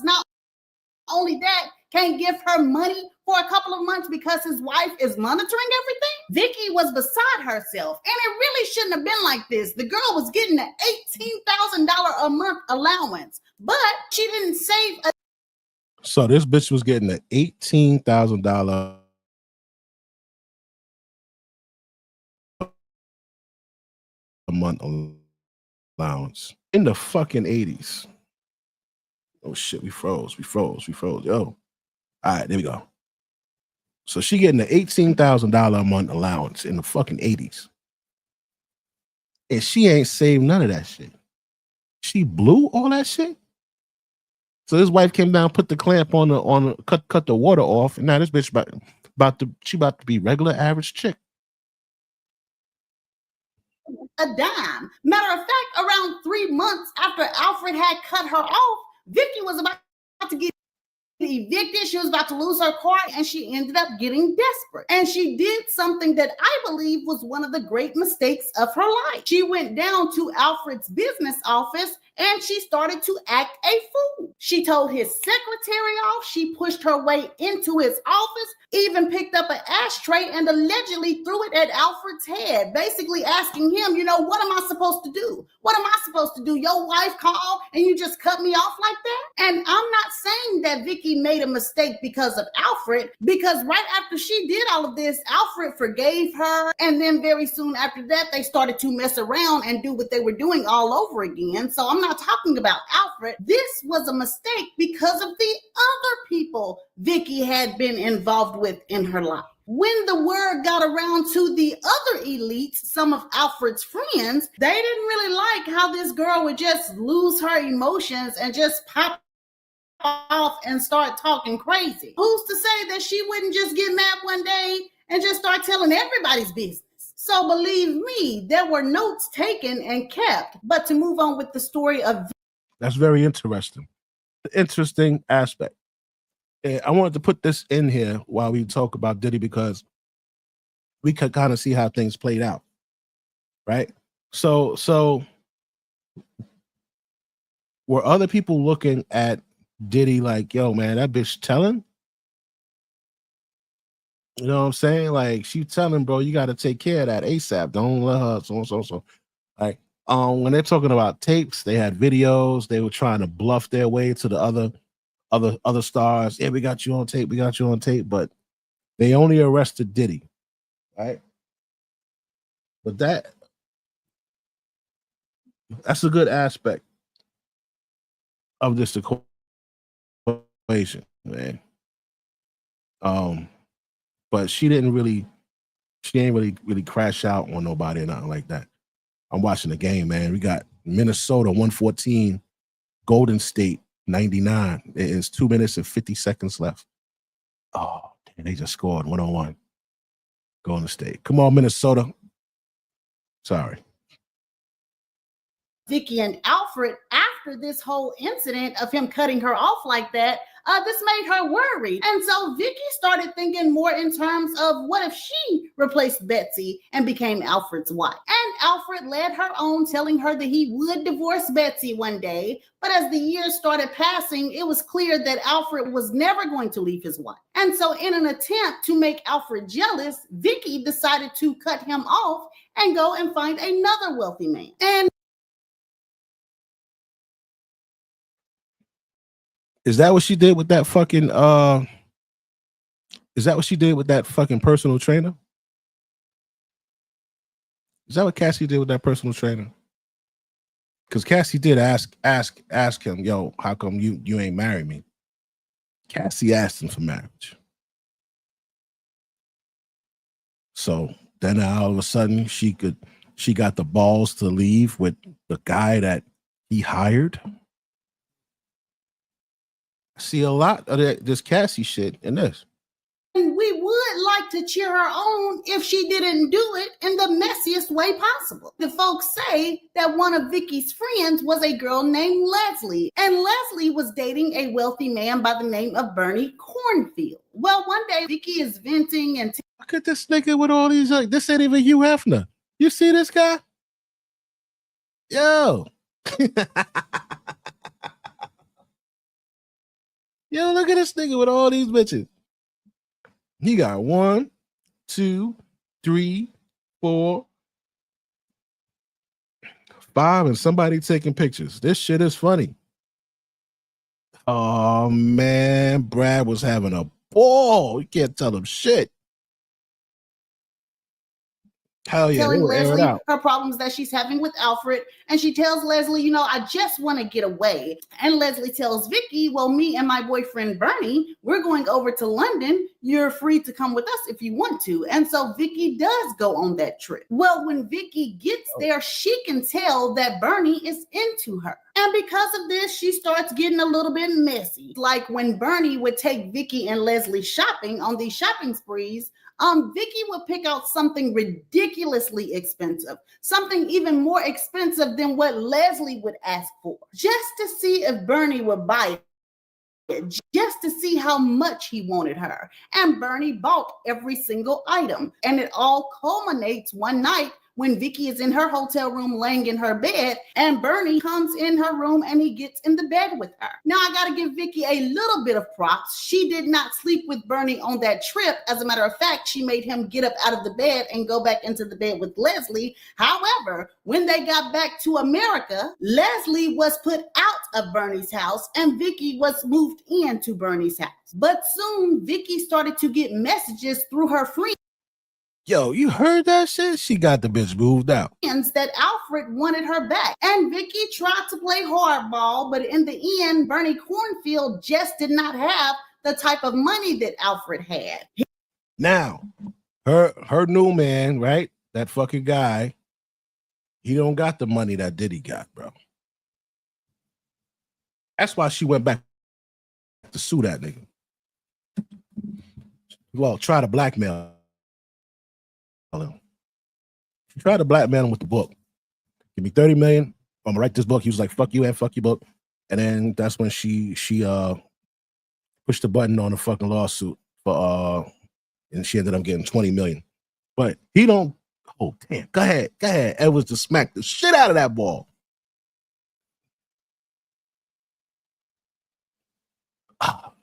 Not only that, can't give her money for a couple of months because his wife is monitoring everything. Vicky was beside herself, and it really shouldn't have been like this. The girl was getting an $18,000 a month allowance, but she didn't save a. So this bitch was getting an $18,000 a month allowance in the fucking 80s. Oh shit, we froze. Yo. All right, there we go. So she getting an $18,000 a month allowance in the fucking 80s. And she ain't saved none of that shit. She blew all that shit. So his wife came down, put the clamp on the cut the water off, and now this bitch about to be regular average chick. A dime. Matter of fact, around 3 months after Alfred had cut her off, Vicky was about to get evicted. She was about to lose her car, and she ended up getting desperate. And she did something that I believe was one of the great mistakes of her life. She went down to Alfred's business office and she started to act a fool. She told his secretary off. She pushed her way into his office, even picked up an ashtray and allegedly threw it at Alfred's head, basically asking him, you know, what am I supposed to do? What am I supposed to do? Your wife called and you just cut me off like that? And I'm not saying that Vicky made a mistake because of Alfred, because right after she did all of this, Alfred forgave her. And then very soon after that, they started to mess around and do what they were doing all over again. So I'm not talking about Alfred. This was a mistake because of the other people Vicky had been involved with in her life. When the word got around to the other elites, some of Alfred's friends, they didn't really like how this girl would just lose her emotions and just pop off and start talking crazy. Who's to say that she wouldn't just get mad one day and just start telling everybody's business? So believe me, there were notes taken and kept. But to move on with the story of... That's very interesting. Interesting aspect. And I wanted to put this in here while we talk about Diddy because we could kind of see how things played out, right? So were other people looking at Diddy like, yo, man, that bitch telling? You know what I'm saying? Like, she telling, bro, you got to take care of that ASAP. Don't let her, so. Like, when they're talking about tapes, they had videos. They were trying to bluff their way to the other stars. Yeah, we got you on tape. We got you on tape. But they only arrested Diddy, right? But that's a good aspect of this equation, man. But she ain't really crash out on nobody or nothing like that. I'm watching the game, man. We got Minnesota 114, Golden State 99. It is 2 minutes and 50 seconds left. Oh, damn, they just scored 1-on-1. Golden State. Come on, Minnesota. Sorry. Vicky and Alfred after this whole incident of him cutting her off like that. This made her worried. And so Vicky started thinking more in terms of what if she replaced Betsy and became Alfred's wife? And Alfred led her on, telling her that he would divorce Betsy one day. But as the years started passing, it was clear that Alfred was never going to leave his wife. And so in an attempt to make Alfred jealous, Vicky decided to cut him off and go and find another wealthy man. And Is that what she did with that fucking personal trainer? Is that what Cassie did with that personal trainer? Because Cassie did ask him, yo, how come you ain't marry me? Cassie asked him for marriage. So then all of a sudden she got the balls to leave with the guy that he hired. See a lot of this Cassie shit in this. And we would like to cheer her on if she didn't do it in the messiest way possible. The folks say that one of Vicky's friends was a girl named Leslie, and Leslie was dating a wealthy man by the name of Bernie Cornfield. Well, one day Vicky is venting and look at this nigga with all these, like, this ain't even Hugh Hefner. You see this guy? Yo. Yo, look at this nigga with all these bitches. He got 1, 2, 3, 4, 5, and somebody taking pictures. This shit is funny. Oh, man. Brad was having a ball. You can't tell him shit. Hell yeah. telling Leslie her problems that she's having with Alfred. And she tells Leslie, you know, I just want to get away. And Leslie tells Vicky, well, me and my boyfriend Bernie, we're going over to London. You're free to come with us if you want to. And so Vicky does go on that trip. Well, when Vicky gets there, she can tell that Bernie is into her. And because of this, she starts getting a little bit messy. Like when Bernie would take Vicky and Leslie shopping on these shopping sprees, Vicky would pick out something ridiculously expensive, something even more expensive than what Leslie would ask for, just to see if Bernie would buy it, just to see how much he wanted her. And Bernie bought every single item. And it all culminates one night when Vicky is in her hotel room laying in her bed, and Bernie comes in her room and he gets in the bed with her. Now, I got to give Vicky a little bit of props. She did not sleep with Bernie on that trip. As a matter of fact, she made him get up out of the bed and go back into the bed with Leslie. However, when they got back to America, Leslie was put out of Bernie's house and Vicky was moved into Bernie's house. But soon, Vicky started to get messages through her friends. Yo, you heard that shit? She got the bitch moved out. That Alfred wanted her back. And Vicky tried to play hardball, but in the end, Bernie Cornfield just did not have the type of money that Alfred had. Now, her new man, right? That fucking guy, he don't got the money that Diddy got, bro. That's why she went back to sue that nigga. Well, try to blackmail him. She tried to blackmail him with the book. Give me 30 million. I'm gonna write this book. He was like, fuck you and fuck your book. And then that's when she pushed the button on the fucking lawsuit for and she ended up getting 20 million. But he don't. Oh damn! Go ahead. Edwards to smack the shit out of that ball.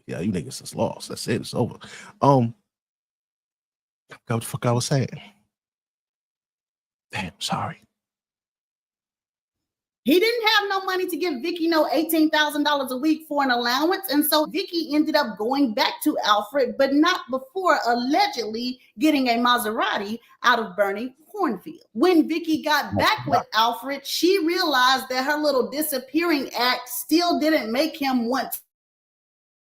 Yeah, you niggas just lost. That's it. It's over. What the fuck I was saying? Damn, sorry. He didn't have no money to give Vicky no $18,000 a week for an allowance. And so Vicky ended up going back to Alfred, but not before allegedly getting a Maserati out of Bernie cornfield. When Vicky got back with Alfred, she realized that her little disappearing act still didn't make him want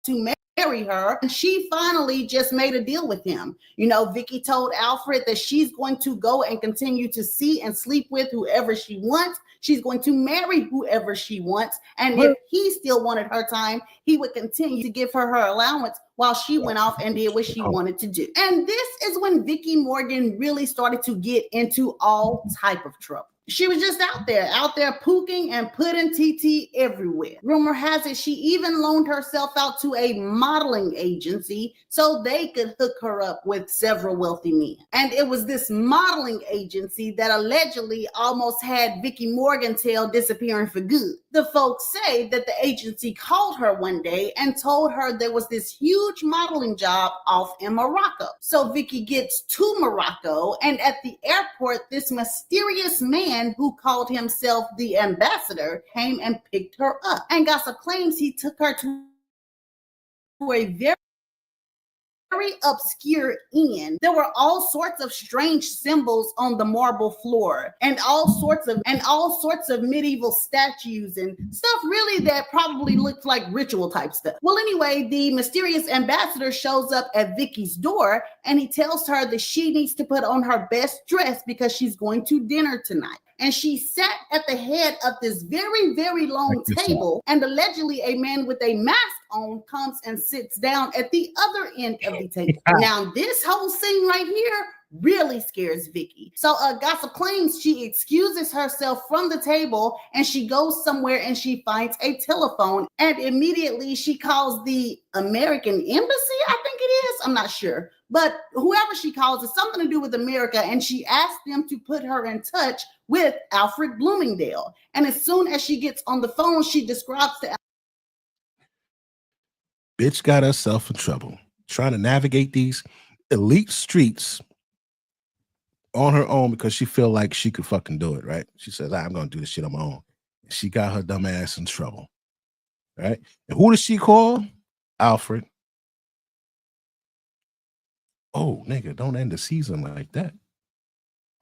to marry her, and she finally just made a deal with him. You know, Vicky told Alfred that she's going to go and continue to see and sleep with whoever she wants. She's going to marry whoever she wants, and if he still wanted her time, he would continue to give her her allowance while she went off and did what she wanted to do. And this is when Vicky Morgan really started to get into all type of trouble. She was just out there pooking and putting TT everywhere. Rumor has it she even loaned herself out to a modeling agency so they could hook her up with several wealthy men. And it was this modeling agency that allegedly almost had Vicky Morgantail disappearing for good. The folks say that the agency called her one day and told her there was this huge modeling job off in Morocco. So Vicky gets to Morocco, and at the airport, this mysterious man who called himself the ambassador came and picked her up. And gossip claims he took her to a very obscure inn. There were all sorts of strange symbols on the marble floor and all sorts of medieval statues and stuff really that probably looked like ritual type stuff. Well, anyway, the mysterious ambassador shows up at Vicky's door and he tells her that she needs to put on her best dress because she's going to dinner tonight. And she sat at the head of this very, very long table, and allegedly a man with a mask on comes and sits down at the other end of the table. Now, this whole scene right here really scares Vicky. So gossip claims she excuses herself from the table and she goes somewhere and she finds a telephone, and immediately she calls the American embassy, I think it is, I'm not sure. But whoever she calls, it's something to do with America, and she asked them to put her in touch with Alfred Bloomingdale. And as soon as she gets on the phone, she describes to Bitch got herself in trouble trying to navigate these elite streets on her own because she feel like she could fucking do it, right? She says, I'm going to do this shit on my own. She got her dumb ass in trouble, right? And who does she call? Alfred. Oh, nigga, don't end the season like that.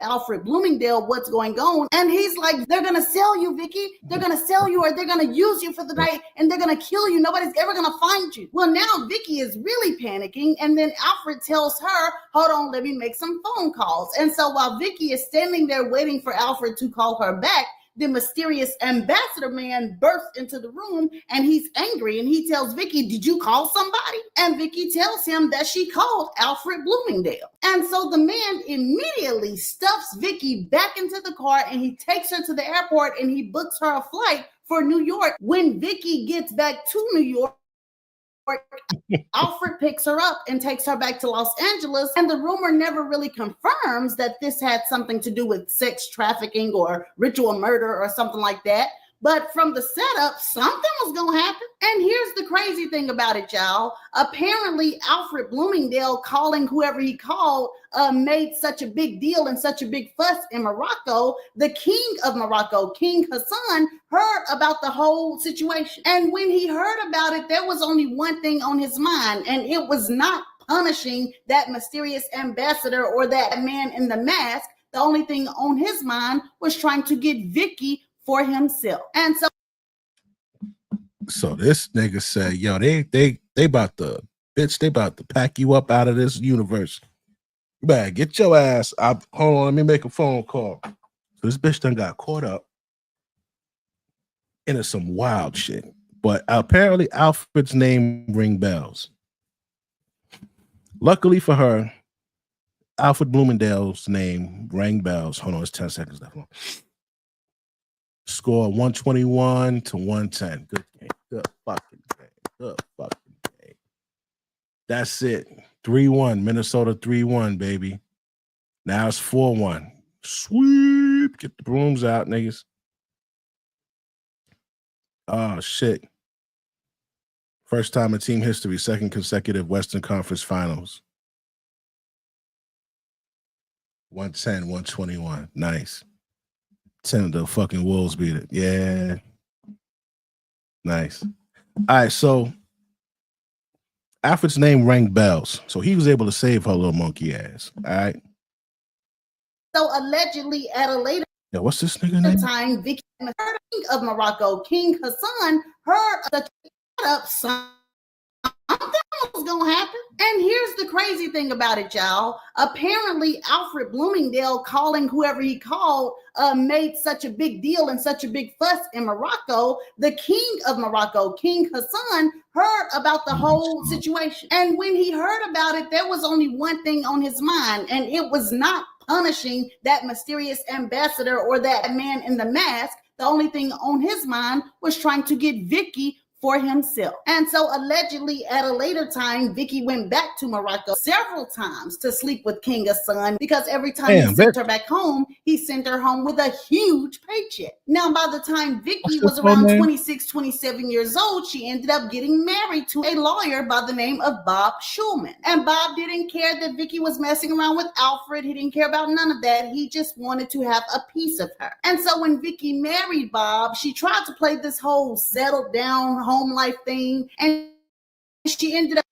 Alfred Bloomingdale what's going on, and he's like, they're gonna sell you, Vicky. They're gonna sell you, or they're gonna use you for the night, and they're gonna kill you. Nobody's ever gonna find you. Well, now Vicky is really panicking, and then Alfred tells her, hold on, let me make some phone calls. And so while Vicky is standing there waiting for Alfred to call her back, the mysterious ambassador man bursts into the room and he's angry and he tells Vicky, did you call somebody? And Vicky tells him that she called Alfred Bloomingdale. And so the man immediately stuffs Vicky back into the car and he takes her to the airport and he books her a flight for New York. When Vicky gets back to New York, Alfred picks her up and takes her back to Los Angeles, and the rumor never really confirms that this had something to do with sex trafficking or ritual murder or something like that. But from the setup, something was going to happen. And here's the crazy thing about it, y'all. Apparently, Alfred Bloomingdale calling whoever he called made such a big deal and such a big fuss in Morocco. The king of Morocco, King Hassan, heard about the whole situation. And when he heard about it, there was only one thing on his mind, and it was not punishing that mysterious ambassador or that man in the mask. The only thing on his mind was trying to get Vicky for himself. And so this nigga said, yo, they about to, bitch, they about to pack you up out of this universe. You better get your ass up. Hold on, let me make a phone call. So this bitch done got caught up into some wild shit. But apparently Alfred's name ring bells. Luckily for her, Alfred Bloomingdale's name rang bells. Hold on, it's 10 seconds left. Score 121 to 110. Good game. Good fucking game. Good fucking game. That's it. 3-1. Minnesota 3-1, baby. Now it's 4-1. Sweep. Get the brooms out, niggas. Oh, shit. First time in team history, second consecutive Western Conference Finals. 110, 121. Nice. 10 of the fucking Wolves beat it. Yeah. Nice. All right, so Alfred's name rang bells. So he was able to save her little monkey ass. All right. So allegedly at a later what's this nigga name? time, Vicky King of Morocco, King Hassan, heard the up something was gonna happen. And here's the crazy thing about it, y'all. Apparently, Alfred Bloomingdale calling whoever he called made such a big deal and such a big fuss in Morocco. The king of Morocco, King Hassan, heard about the whole situation. And when he heard about it, there was only one thing on his mind, and it was not punishing that mysterious ambassador or that man in the mask. The only thing on his mind was trying to get Vicky for himself. And so allegedly at a later time, Vicky went back to Morocco several times to sleep with King Hassan because every time he sent her back home, he sent her home with a huge paycheck. Now, by the time Vicky was around 26, 27 years old, she ended up getting married to a lawyer by the name of Bob Schulman. And Bob didn't care that Vicky was messing around with Alfred. He didn't care about none of that. He just wanted to have a piece of her. And so when Vicky married Bob, she tried to play this whole settled down home life thing, and she ended up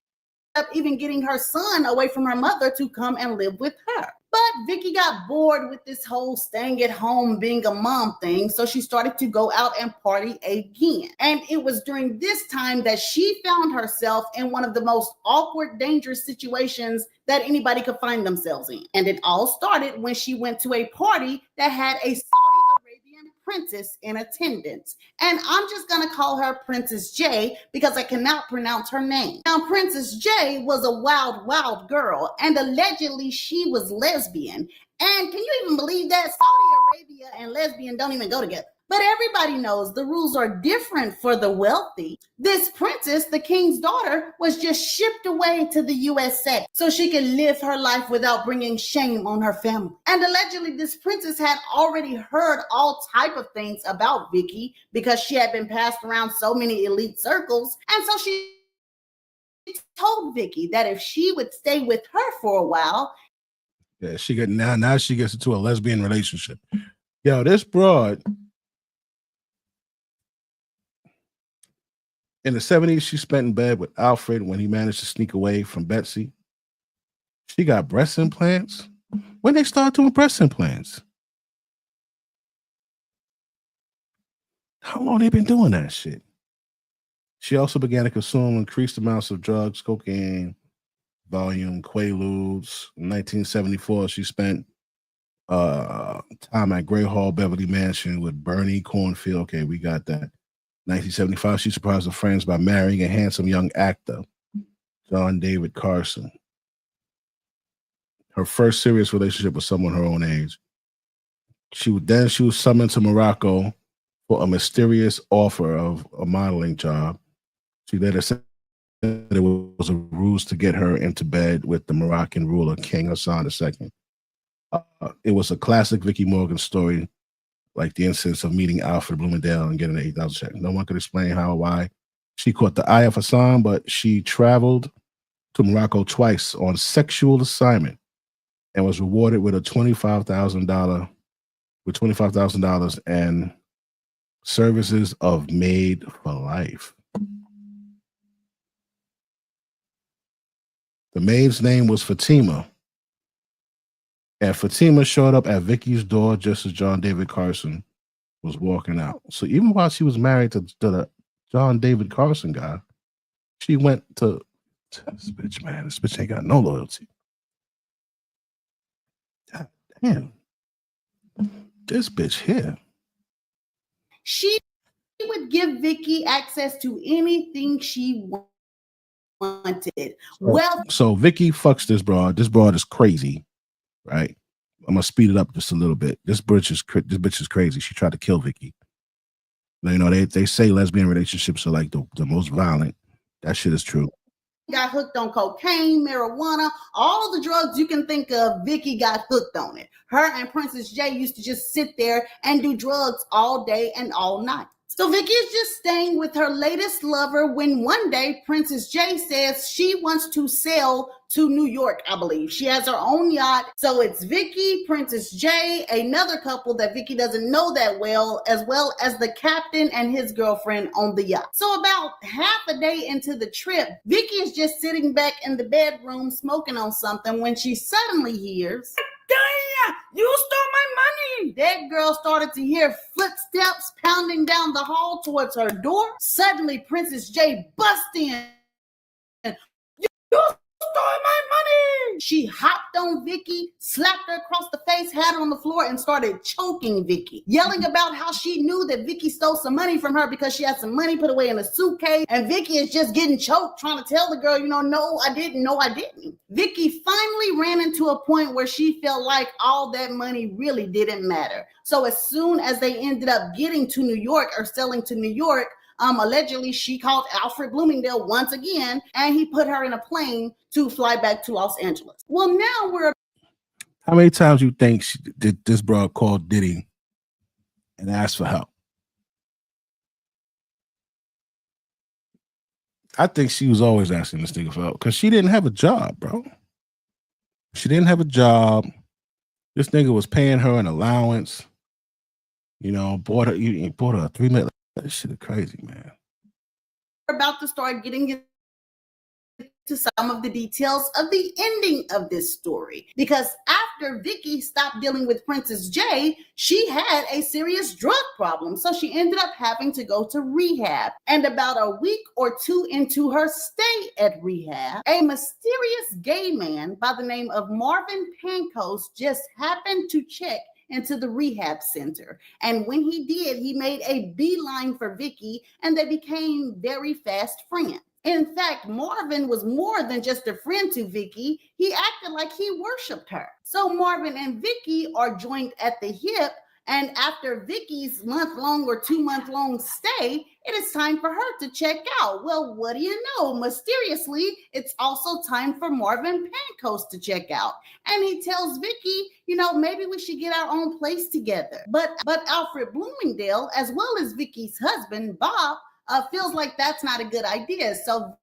even getting her son away from her mother to come and live with her. But Vicky got bored with this whole staying at home being a mom thing, so she started to go out and party again. And it was during this time that she found herself in one of the most awkward, dangerous situations that anybody could find themselves in. And it all started when she went to a party that had a Saudi Arabian princess in attendance. And I'm just going to call her Princess J because I cannot pronounce her name. Now, Princess J was a wild, wild girl, and allegedly she was lesbian. And can you even believe that? Saudi Arabia and lesbian don't even go together. But everybody knows the rules are different for the wealthy. This princess, the king's daughter, was just shipped away to the USA so she could live her life without bringing shame on her family. And allegedly, this princess had already heard all type of things about Vicky because she had been passed around so many elite circles. And so she told Vicky that if she would stay with her for a while, yeah, she got now she gets into a lesbian relationship. Yo, this broad. In the 70s, she spent in bed with Alfred when he managed to sneak away from Betsy. She got breast implants. When they start doing breast implants? How long they been doing that shit? She also began to consume increased amounts of drugs, cocaine, volume, Quaaludes. In 1974, she spent time at Gray Hall Beverly Mansion with Bernie Cornfield. Okay, we got that. 1975, she surprised her friends by marrying a handsome young actor, John David Carson. Her first serious relationship with someone her own age. She was summoned to Morocco for a mysterious offer of a modeling job. She later said it was a ruse to get her into bed with the Moroccan ruler, King Hassan II. It was a classic Vicky Morgan story, like the instance of meeting Alfred Bloomingdale and getting an $8,000 check. No one could explain how or why she caught the eye of Hassan, but she traveled to Morocco twice on sexual assignment and was rewarded with $25,000 and services of maid for life. The maid's name was Fatima. And Fatima showed up at Vicky's door just as John David Carson was walking out. So even while she was married to the John David Carson guy, she went to this bitch, man. This bitch ain't got no loyalty. God damn. This bitch here. She would give Vicky access to anything she wanted. Well, So Vicky fucks this broad. This broad is crazy, right? I'm gonna speed it up just a little bit. This bitch is crazy. She tried to kill Vicky. You know, they say lesbian relationships are like the most violent. That shit is true. Got hooked on cocaine, marijuana, all the drugs you can think of. Vicky got hooked on it. Her and Princess J used to just sit there and do drugs all day and all night. So Vicky is just staying with her latest lover when one day Princess J says she wants to sail to New York, I believe. She has her own yacht. So it's Vicky, Princess J, another couple that Vicky doesn't know that well as the captain and his girlfriend on the yacht. So about half a day into the trip, Vicky is just sitting back in the bedroom smoking on something when she suddenly hears, "Damn, you stole my money!" That girl started to hear footsteps pounding down the hall towards her door. Suddenly, Princess J busts in. "You stole my money!" She hopped on Vicky, slapped her across the face, had her on the floor, and started choking Vicky, yelling about how she knew that Vicky stole some money from her because she had some money put away in a suitcase, and Vicky is just getting choked, trying to tell the girl, no, I didn't. Vicky finally ran into a point where she felt like all that money really didn't matter. So as soon as they ended up getting to New York or selling to New York, allegedly she called Alfred Bloomingdale once again, and he put her in a plane to fly back to Los Angeles. Well, now we're... How many times you think this broad called Diddy and asked for help? I think she was always asking this nigga for help because she didn't have a job, bro. She didn't have a job. This nigga was paying her an allowance. Bought her a $3 million. That shit is crazy, man. We're about to start getting into some of the details of the ending of this story, because after Vicky stopped dealing with Princess J, she had a serious drug problem, so she ended up having to go to rehab. And about a week or two into her stay at rehab, a mysterious gay man by the name of Marvin Pankos just happened to check into the rehab center. And when he did, he made a beeline for Vicky, and they became very fast friends. In fact, Marvin was more than just a friend to Vicky. He acted like he worshiped her. So Marvin and Vicky are joined at the hip, and after Vicky's month-long or 2-month-long stay, it is time for her to check out. Well, what do you know? Mysteriously, it's also time for Marvin Pankos to check out. And he tells Vicky, maybe we should get our own place together. But Alfred Bloomingdale, as well as Vicky's husband, Bob, feels like that's not a good idea. So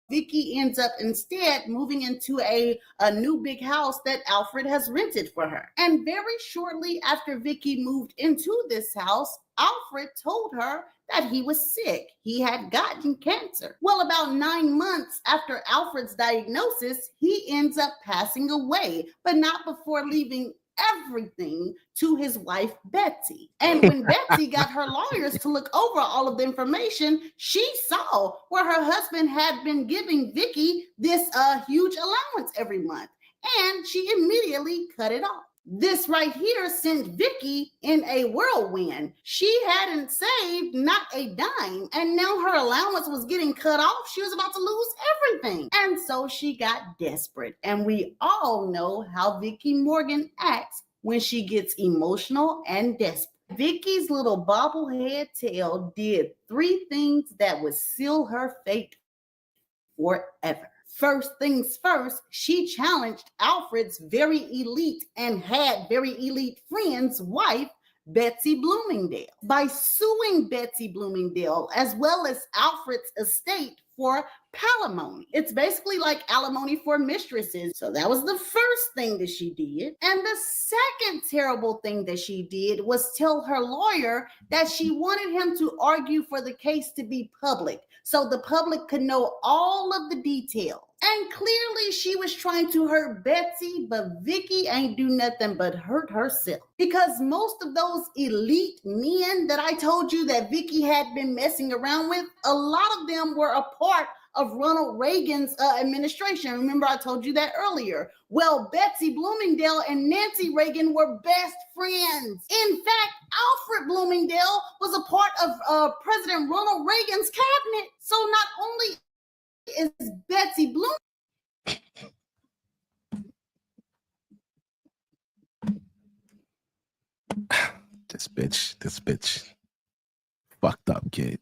Vicky ends up instead moving into a new big house that Alfred has rented for her. And very shortly after Vicky moved into this house, Alfred told her that he was sick. He had gotten cancer. Well, about 9 months after Alfred's diagnosis, he ends up passing away, but not before leaving everything to his wife, Betsy. And when Betsy got her lawyers to look over all of the information, she saw where her husband had been giving Vicky this huge allowance every month, and she immediately cut it off. This right here sent Vicky in a whirlwind. She hadn't saved not a dime, and now her allowance was getting cut off. She was about to lose everything. And so she got desperate. And we all know how Vicky Morgan acts when she gets emotional and desperate. Vicky's little bobblehead tail did 3 things that would seal her fate forever. First things first, she challenged Alfred's very elite and had very elite friend's wife, Betsy Bloomingdale, by suing Betsy Bloomingdale as well as Alfred's estate for palimony. It's basically like alimony for mistresses. So that was the first thing that she did. And the second terrible thing that she did was tell her lawyer that she wanted him to argue for the case to be public, so the public could know all of the details. And clearly she was trying to hurt Betsy, but Vicky ain't do nothing but hurt herself. Because most of those elite men that I told you that Vicky had been messing around with, a lot of them were a part of Ronald Reagan's administration. Remember, I told you that earlier. Well, Betsy Bloomingdale and Nancy Reagan were best friends. In fact, Alfred Bloomingdale was a part of President Ronald Reagan's cabinet. So not only is Betsy Bloomingdale This bitch. Fucked up, kid.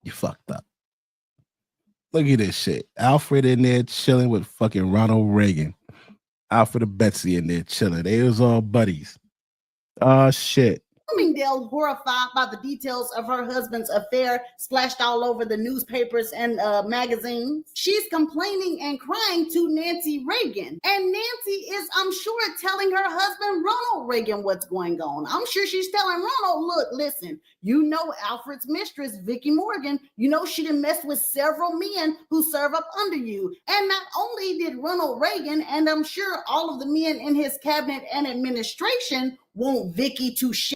You fucked up. Look at this shit. Alfred in there chilling with fucking Ronald Reagan. Alfred and Betsy in there chilling. They was all buddies. Shit. Bloomingdale, horrified by the details of her husband's affair splashed all over the newspapers and magazines. She's complaining and crying to Nancy Reagan. And Nancy is, I'm sure, telling her husband Ronald Reagan what's going on. I'm sure she's telling Ronald, look, listen, you know Alfred's mistress, Vicki Morgan, you know she done messed with several men who serve up under you. And not only did Ronald Reagan, and I'm sure all of the men in his cabinet and administration want Vicki to share.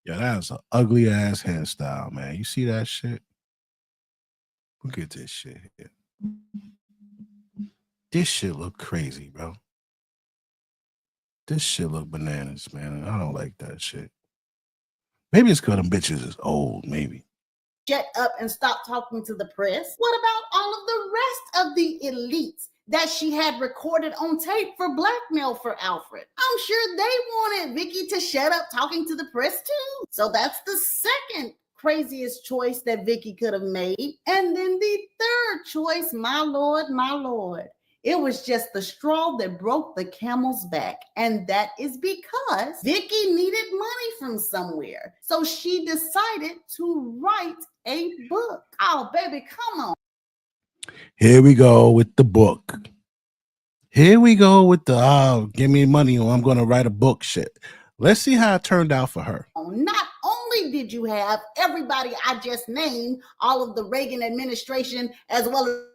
Yo, that's an ugly ass hairstyle, man. You see that shit? Look at this shit here. This shit look crazy, bro. This shit look bananas, man. I don't like that shit. Maybe it's because them bitches is old, maybe. Shut up and stop talking to the press. What about all of the rest of the elites that she had recorded on tape for blackmail for Alfred? I'm sure they wanted Vicki to shut up talking to the press too. So that's the second craziest choice that Vicki could have made. And then the third choice, my lord, it was just the straw that broke the camel's back. And that is because Vicki needed money from somewhere. So she decided to write a book. Oh, baby, come on. Here we go with the book. Here we go with the give me money or I'm going to write a book shit. Let's see how it turned out for her. Not only did you have everybody I just named, all of the Reagan administration, as well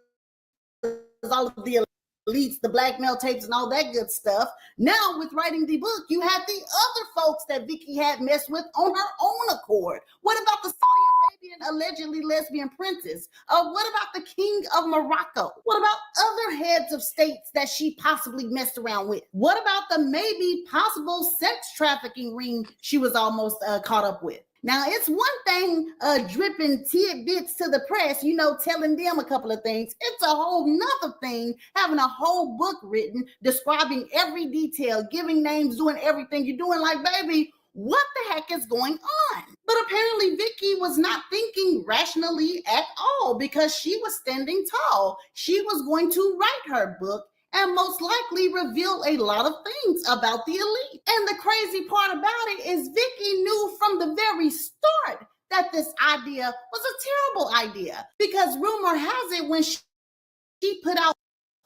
as all of the elites, the blackmail tapes and all that good stuff. Now with writing the book, you had the other folks that Vicki had messed with on her own accord. What about the Saudi Arabian allegedly lesbian princess? What about the king of Morocco? What about other heads of states that she possibly messed around with? What about the maybe possible sex trafficking ring she was almost caught up with? Now, it's one thing dripping tidbits to the press, you know, telling them a couple of things. It's a whole nother thing having a whole book written, describing every detail, giving names, doing everything you're doing. Like, baby, what the heck is going on? But apparently Vicki was not thinking rationally at all because she was standing tall. She was going to write her book and most likely reveal a lot of things about the elite. And the crazy part about it is Vicki knew from the very start that this idea was a terrible idea, because rumor has it when she put out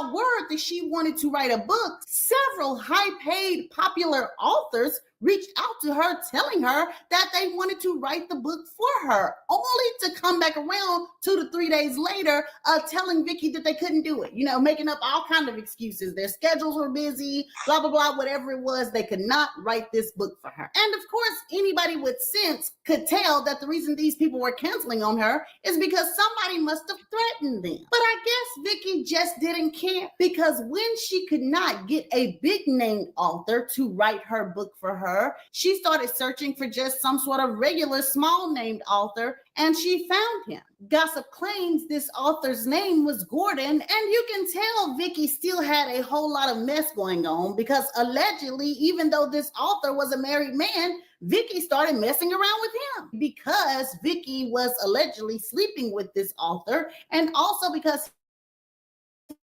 a word that she wanted to write a book, several high-paid popular authors reached out to her telling her that they wanted to write the book for her, only to come back around 2 to 3 days later telling Vicki that they couldn't do it, you know, making up all kinds of excuses. Their schedules were busy, blah, blah, blah, whatever it was, they could not write this book for her. And of course, anybody with sense could tell that the reason these people were canceling on her is because somebody must have threatened them. But I guess Vicki just didn't care, because when she could not get a big name author to write her book for her, she started searching for just some sort of regular small named author, and she found him. Gossip claims this author's name was Gordon, and you can tell Vicki still had a whole lot of mess going on, because allegedly, even though this author was a married man, Vicki started messing around with him because Vicki was allegedly sleeping with this author, and also because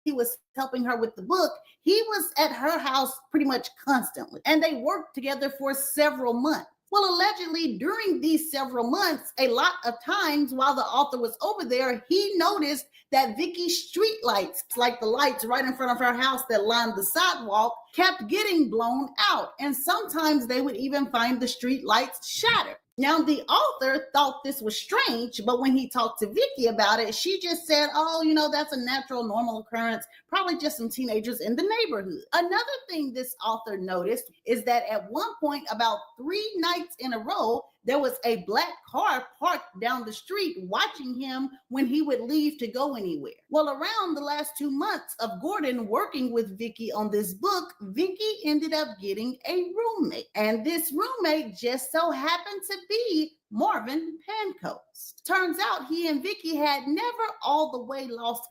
he was helping her with the book, he was at her house pretty much constantly, and they worked together for several months. Well, allegedly, during these several months, a lot of times while the author was over there, he noticed that Vicki's street lights, like the lights right in front of her house that lined the sidewalk, kept getting blown out, and sometimes they would even find the street lights shattered. Now, the author thought this was strange, but when he talked to Vicki about it, she just said, oh, you know, that's a natural, normal occurrence, probably just some teenagers in the neighborhood. Another thing this author noticed is that at one point, about 3 nights in a row, There was a black car parked down the street watching him when he would leave to go anywhere. Well, around the last 2 months of Gordon working with Vicky on this book, Vicky ended up getting a roommate. And this roommate just so happened to be Marvin Pancoast. Turns out he and Vicky had never all the way lost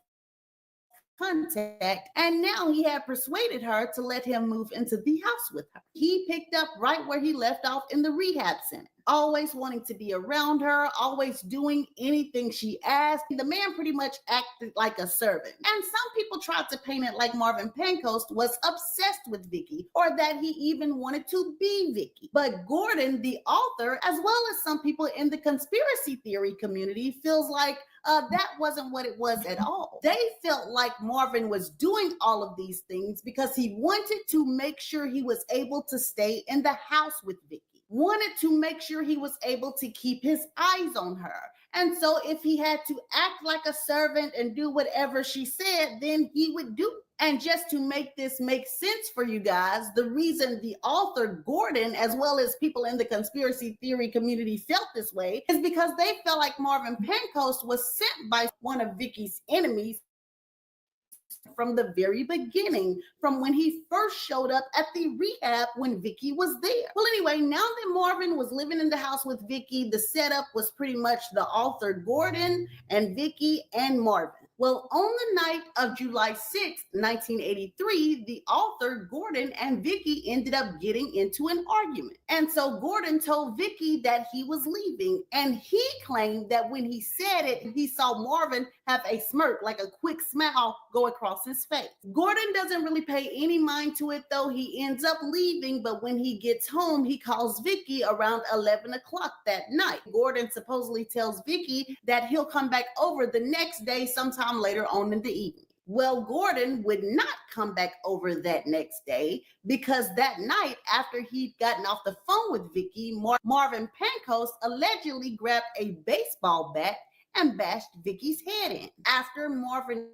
contact, and now he had persuaded her to let him move into the house with her. He picked up right where he left off in the rehab center, always wanting to be around her, always doing anything she asked. The man pretty much acted like a servant. And some people tried to paint it like Marvin Pancoast was obsessed with Vicky, or that he even wanted to be Vicky. But Gordon, the author, as well as some people in the conspiracy theory community, feels like that wasn't what it was at all. They felt like Marvin was doing all of these things because he wanted to make sure he was able to stay in the house with Vicky, wanted to make sure he was able to keep his eyes on her. And so if he had to act like a servant and do whatever she said, then he would do. And just to make this make sense for you guys, the reason the author Gordon, as well as people in the conspiracy theory community, felt this way is because they felt like Marvin Pancoast was sent by one of Vicky's enemies from the very beginning, from when he first showed up at the rehab when Vicky was there. Well, anyway, now that Marvin was living in the house with Vicky, the setup was pretty much the author Gordon and Vicky and Marvin. Well, on the night of July 6, 1983, the author, Gordon, and Vicky ended up getting into an argument. And so Gordon told Vicky that he was leaving, and he claimed that when he said it, he saw Marvin have a smirk, like a quick smile, go across his face. Gordon doesn't really pay any mind to it, though. He ends up leaving, but when he gets home, he calls Vicky around 11 o'clock that night. Gordon supposedly tells Vicky that he'll come back over the next day sometime later on in the evening. Well, Gordon would not come back over that next day because that night, after he'd gotten off the phone with Vicky, Marvin Pancoast allegedly grabbed a baseball bat and bashed Vicky's head in. After Marvin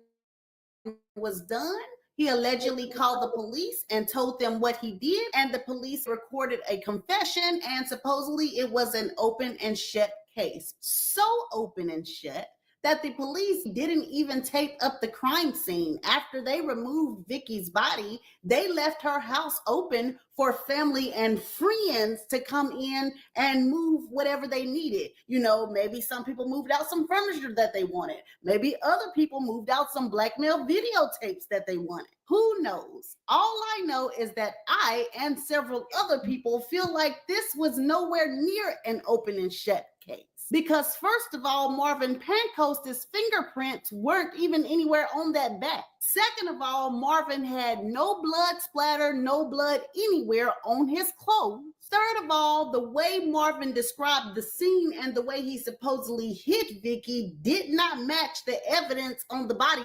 was done, he allegedly called the police and told them what he did, and the police recorded a confession, and supposedly it was an open and shut case. So open and shut that the police didn't even tape up the crime scene. After they removed Vicky's body, they left her house open for family and friends to come in and move whatever they needed. You know, maybe some people moved out some furniture that they wanted. Maybe other people moved out some blackmail videotapes that they wanted. Who knows? All I know is that I and several other people feel like this was nowhere near an open and shut case. Because first of all, Marvin Pancoast's fingerprints weren't even anywhere on that bat. Second of all, Marvin had no blood splatter, no blood anywhere on his clothes. Third of all, the way Marvin described the scene and the way he supposedly hit Vicky did not match the evidence on the body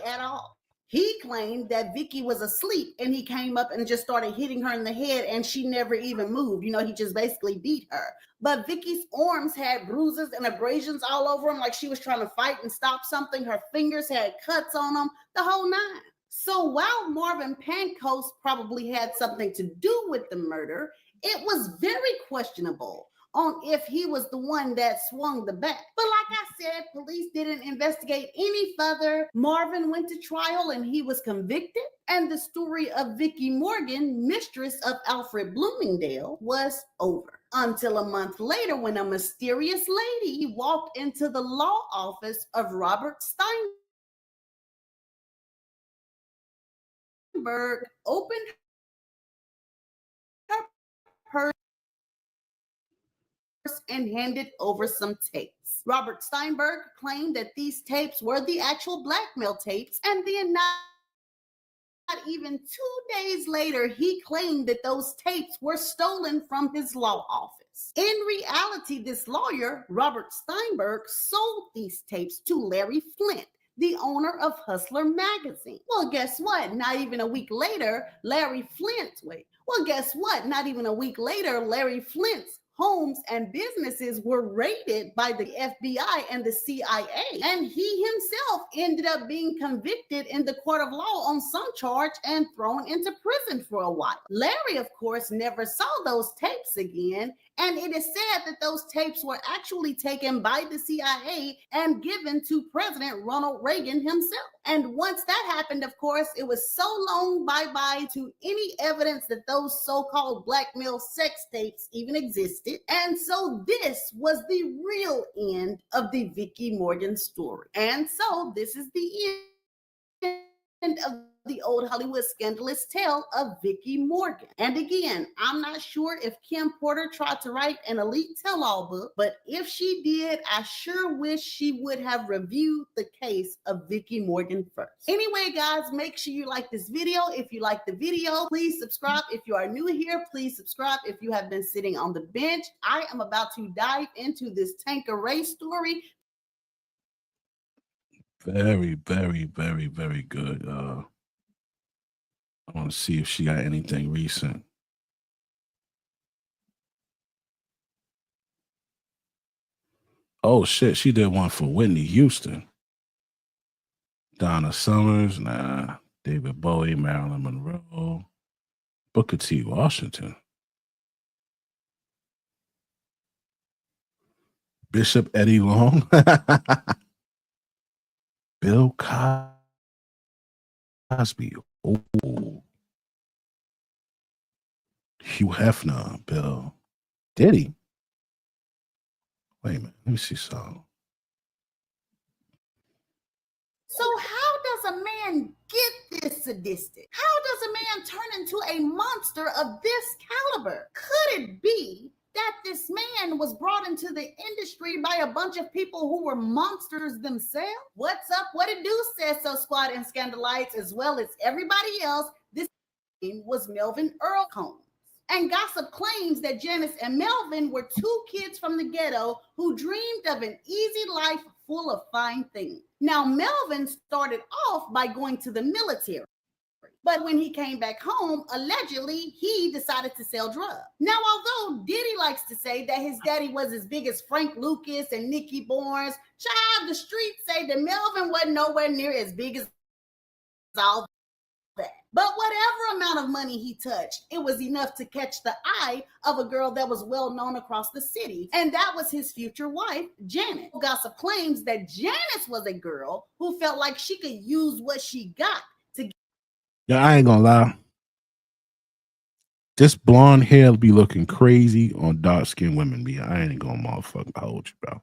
at all. He claimed that Vicky was asleep and he came up and just started hitting her in the head and she never even moved. You know, he just basically beat her. But Vicky's arms had bruises and abrasions all over them, like she was trying to fight and stop something. Her fingers had cuts on them, the whole nine. So while Marvin Pancoast probably had something to do with the murder, it was very questionable on if he was the one that swung the bat. But like I said, police didn't investigate any further. Marvin went to trial and he was convicted. And the story of Vicky Morgan, mistress of Alfred Bloomingdale, was over. Until a month later, when a mysterious lady walked into the law office of Robert Steinberg, opened her purse and handed over some tapes. Robert Steinberg claimed that these tapes were the actual blackmail tapes, and then not even 2 days later, he claimed that those tapes were stolen from his law office. In reality, this lawyer, Robert Steinberg, sold these tapes to Larry Flint, the owner of Hustler magazine. Well, guess what? Not even a week later, Larry Flint's homes and businesses were raided by the FBI and the CIA, and he himself ended up being convicted in the court of law on some charge and thrown into prison for a while. Larry, of course, never saw those tapes again, And it is said that those tapes were actually taken by the CIA and given to President Ronald Reagan himself. And once that happened, of course, it was so long bye-bye to any evidence that those so-called blackmail sex tapes even existed. And so this was the real end of the Vicki Morgan story. And so this is the end of the old Hollywood scandalous tale of Vicki Morgan. And again, I'm not sure if Kim Porter tried to write an elite tell-all book, but if she did, I sure wish she would have reviewed the case of Vicki Morgan first. Anyway, guys, make sure you like this video. If you like the video, please subscribe. If you are new here, please subscribe. If you have been sitting on the bench, I am about to dive into this Tanqueray story. Very, very, very, very good. I want to see if she got anything recent. Oh shit, she did one for Whitney Houston. Donna Summers, nah. David Bowie, Marilyn Monroe, Booker T. Washington, Bishop Eddie Long, Bill Cosby. Oh, Hugh Hefner, Bill. Diddy. Wait a minute, let me see something. So how does a man get this sadistic? How does a man turn into a monster of this caliber? Could it be that this man was brought into the industry by a bunch of people who were monsters themselves? What's up? What it do, Says So Squad and Scandalites, as well as everybody else. This was Melvin Earl Combs. And gossip claims that Janice and Melvin were two kids from the ghetto who dreamed of an easy life full of fine things. Now, Melvin started off by going to the military, but when he came back home, allegedly, he decided to sell drugs. Now, although Diddy likes to say that his daddy was as big as Frank Lucas and Nicky Barnes, child, the streets say that Melvin wasn't nowhere near as big as all that. But whatever amount of money he touched, it was enough to catch the eye of a girl that was well known across the city. And that was his future wife, Janet. Gossip claims that Janice was a girl who felt like she could use what she got to. Yeah, I ain't gonna lie. This blonde hair be looking crazy on dark-skinned women. I ain't gonna motherfucking hold you, bro.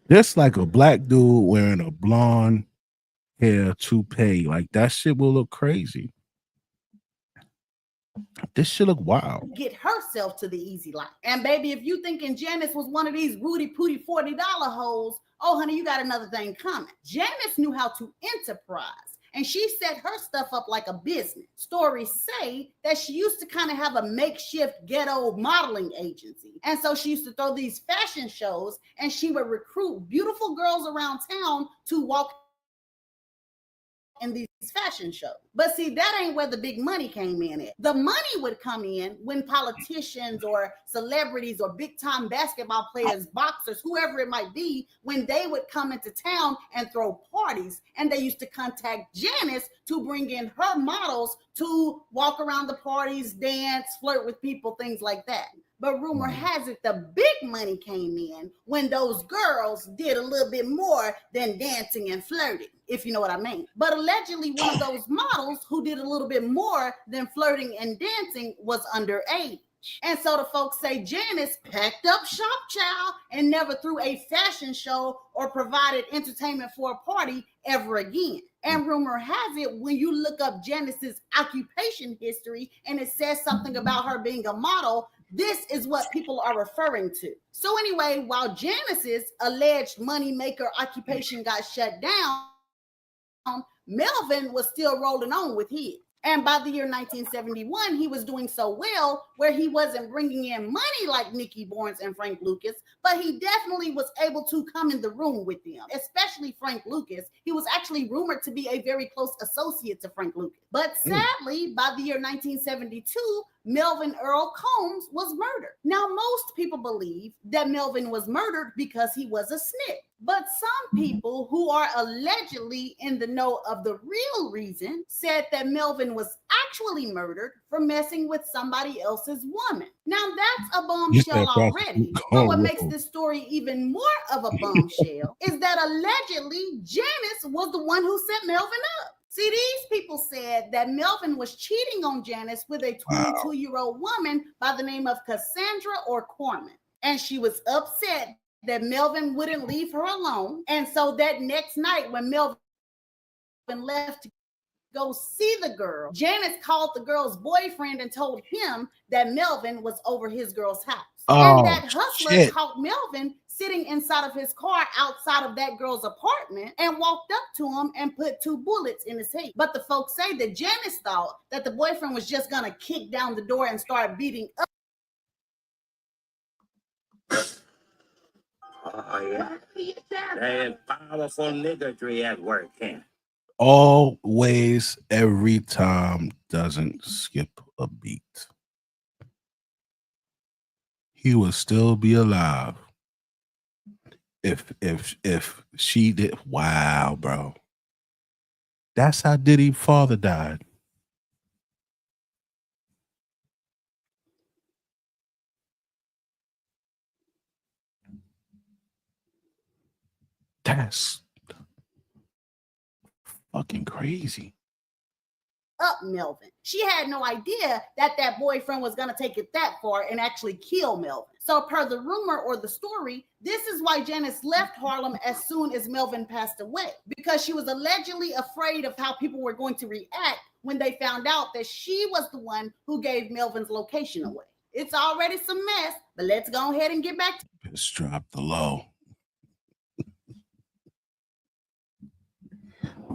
This like a black dude wearing a blonde hair toupee. Like that shit will look crazy. This shit look wild. Get herself to the easy life. And baby, if you thinking Janice was one of these Rudy Pooty $40 hoes, oh honey, you got another thing coming. Janice knew how to enterprise. And she set her stuff up like a business. Stories say that she used to kind of have a makeshift ghetto modeling agency. And so she used to throw these fashion shows and she would recruit beautiful girls around town to walk in these fashion shows. But see, that ain't where the big money came in at. The money would come in when politicians or celebrities or big time basketball players, boxers, whoever it might be, when they would come into town and throw parties. And they used to contact Janice to bring in her models to walk around the parties, dance, flirt with people, things like that. But rumor has it the big money came in when those girls did a little bit more than dancing and flirting, if you know what I mean. But allegedly, one of those models who did a little bit more than flirting and dancing was underage. And so the folks say Janice packed up shop, child, and never threw a fashion show or provided entertainment for a party ever again. And rumor has it, when you look up Janice's occupation history and it says something about her being a model, this is what people are referring to. So anyway, while Janice's alleged moneymaker occupation got shut down, Melvin was still rolling on with his. And by the year 1971, he was doing so well where he wasn't bringing in money like Nicky Barnes and Frank Lucas, but he definitely was able to come in the room with them, especially Frank Lucas. He was actually rumored to be a very close associate to Frank Lucas. But sadly, by the year 1972, Melvin Earl Combs was murdered. Now, most people believe that Melvin was murdered because he was a snitch. But some people who are allegedly in the know of the real reason said that Melvin was actually murdered for messing with somebody else's woman. Now, that's a bombshell already. But what makes this story even more of a bombshell is that allegedly Janice was the one who set Melvin up. See, these people said that Melvin was cheating on Janice with a 22-year-old woman by the name of Cassandra O'Corman. And she was upset that Melvin wouldn't leave her alone. And so that next night when Melvin left to go see the girl, Janice called the girl's boyfriend and told him that Melvin was over his girl's house. And that hustler caught Melvin sitting inside of his car outside of that girl's apartment and walked up to him and put 2 bullets in his head. But the folks say that Janice thought that the boyfriend was just gonna kick down the door and start beating up. Oh, yeah. That powerful niggardry at work, huh? Always, every time, doesn't skip a beat. He would still be alive if she did. Wow, bro. That's how Diddy's father died. That's fucking crazy. Up Melvin. She had no idea that that boyfriend was going to take it that far and actually kill Melvin. So per the rumor or the story, this is why Janice left Harlem as soon as Melvin passed away, because she was allegedly afraid of how people were going to react when they found out that she was the one who gave Melvin's location away. It's already some mess, but let's go ahead and get back to Just drop the low.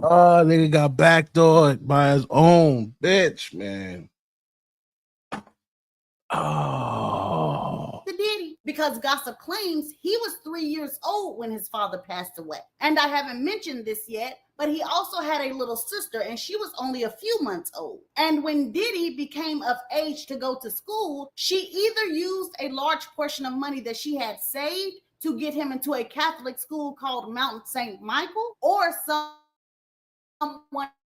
Oh, nigga got backdoored by his own bitch, man. Oh. Diddy, because gossip claims he was 3 years old when his father passed away. And I haven't mentioned this yet, but he also had a little sister and she was only a few months old. And when Diddy became of age to go to school, she either used a large portion of money that she had saved to get him into a Catholic school called Mount St. Michael, or someone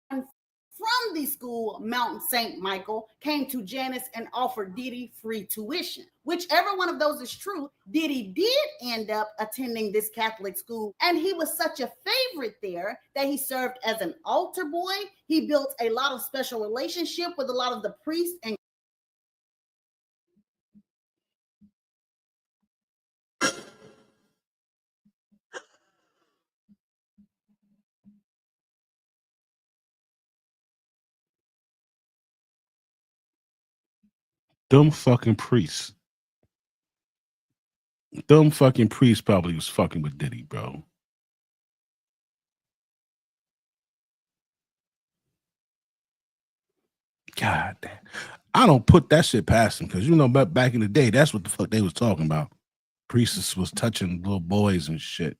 from the school, Mount St. Michael, came to Janice and offered Diddy free tuition. Whichever one of those is true, Diddy did end up attending this Catholic school, and he was such a favorite there that he served as an altar boy. He built a lot of special relationship with a lot of the priests and Dumb fucking priests. Dumb fucking priest probably was fucking with Diddy, bro. God damn. I don't put that shit past him because, you know, back in the day, that's what the fuck they was talking about. Priests was touching little boys and shit.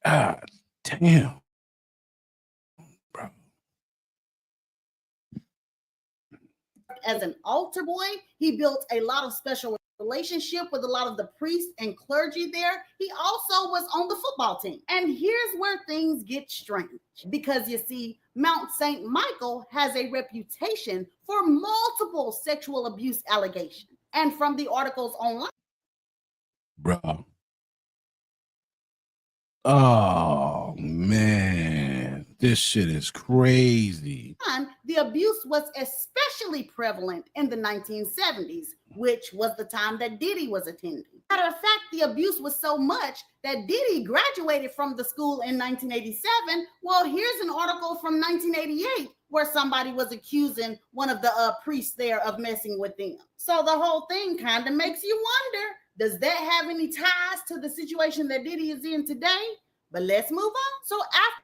God damn. as an altar boy. He built a lot of special relationship with a lot of the priests and clergy there. He also was on the football team. And here's where things get strange, because you see, Mount St. Michael has a reputation for multiple sexual abuse allegations. And from the articles online, Bro. Oh, man. This shit is crazy. the abuse was especially prevalent in the 1970s, which was the time that Diddy was attending. Matter of fact, the abuse was so much that Diddy graduated from the school in 1987. Well, here's an article from 1988 where somebody was accusing one of the priests there of messing with them. So the whole thing kind of makes you wonder, does that have any ties to the situation that Diddy is in today? But let's move on. So after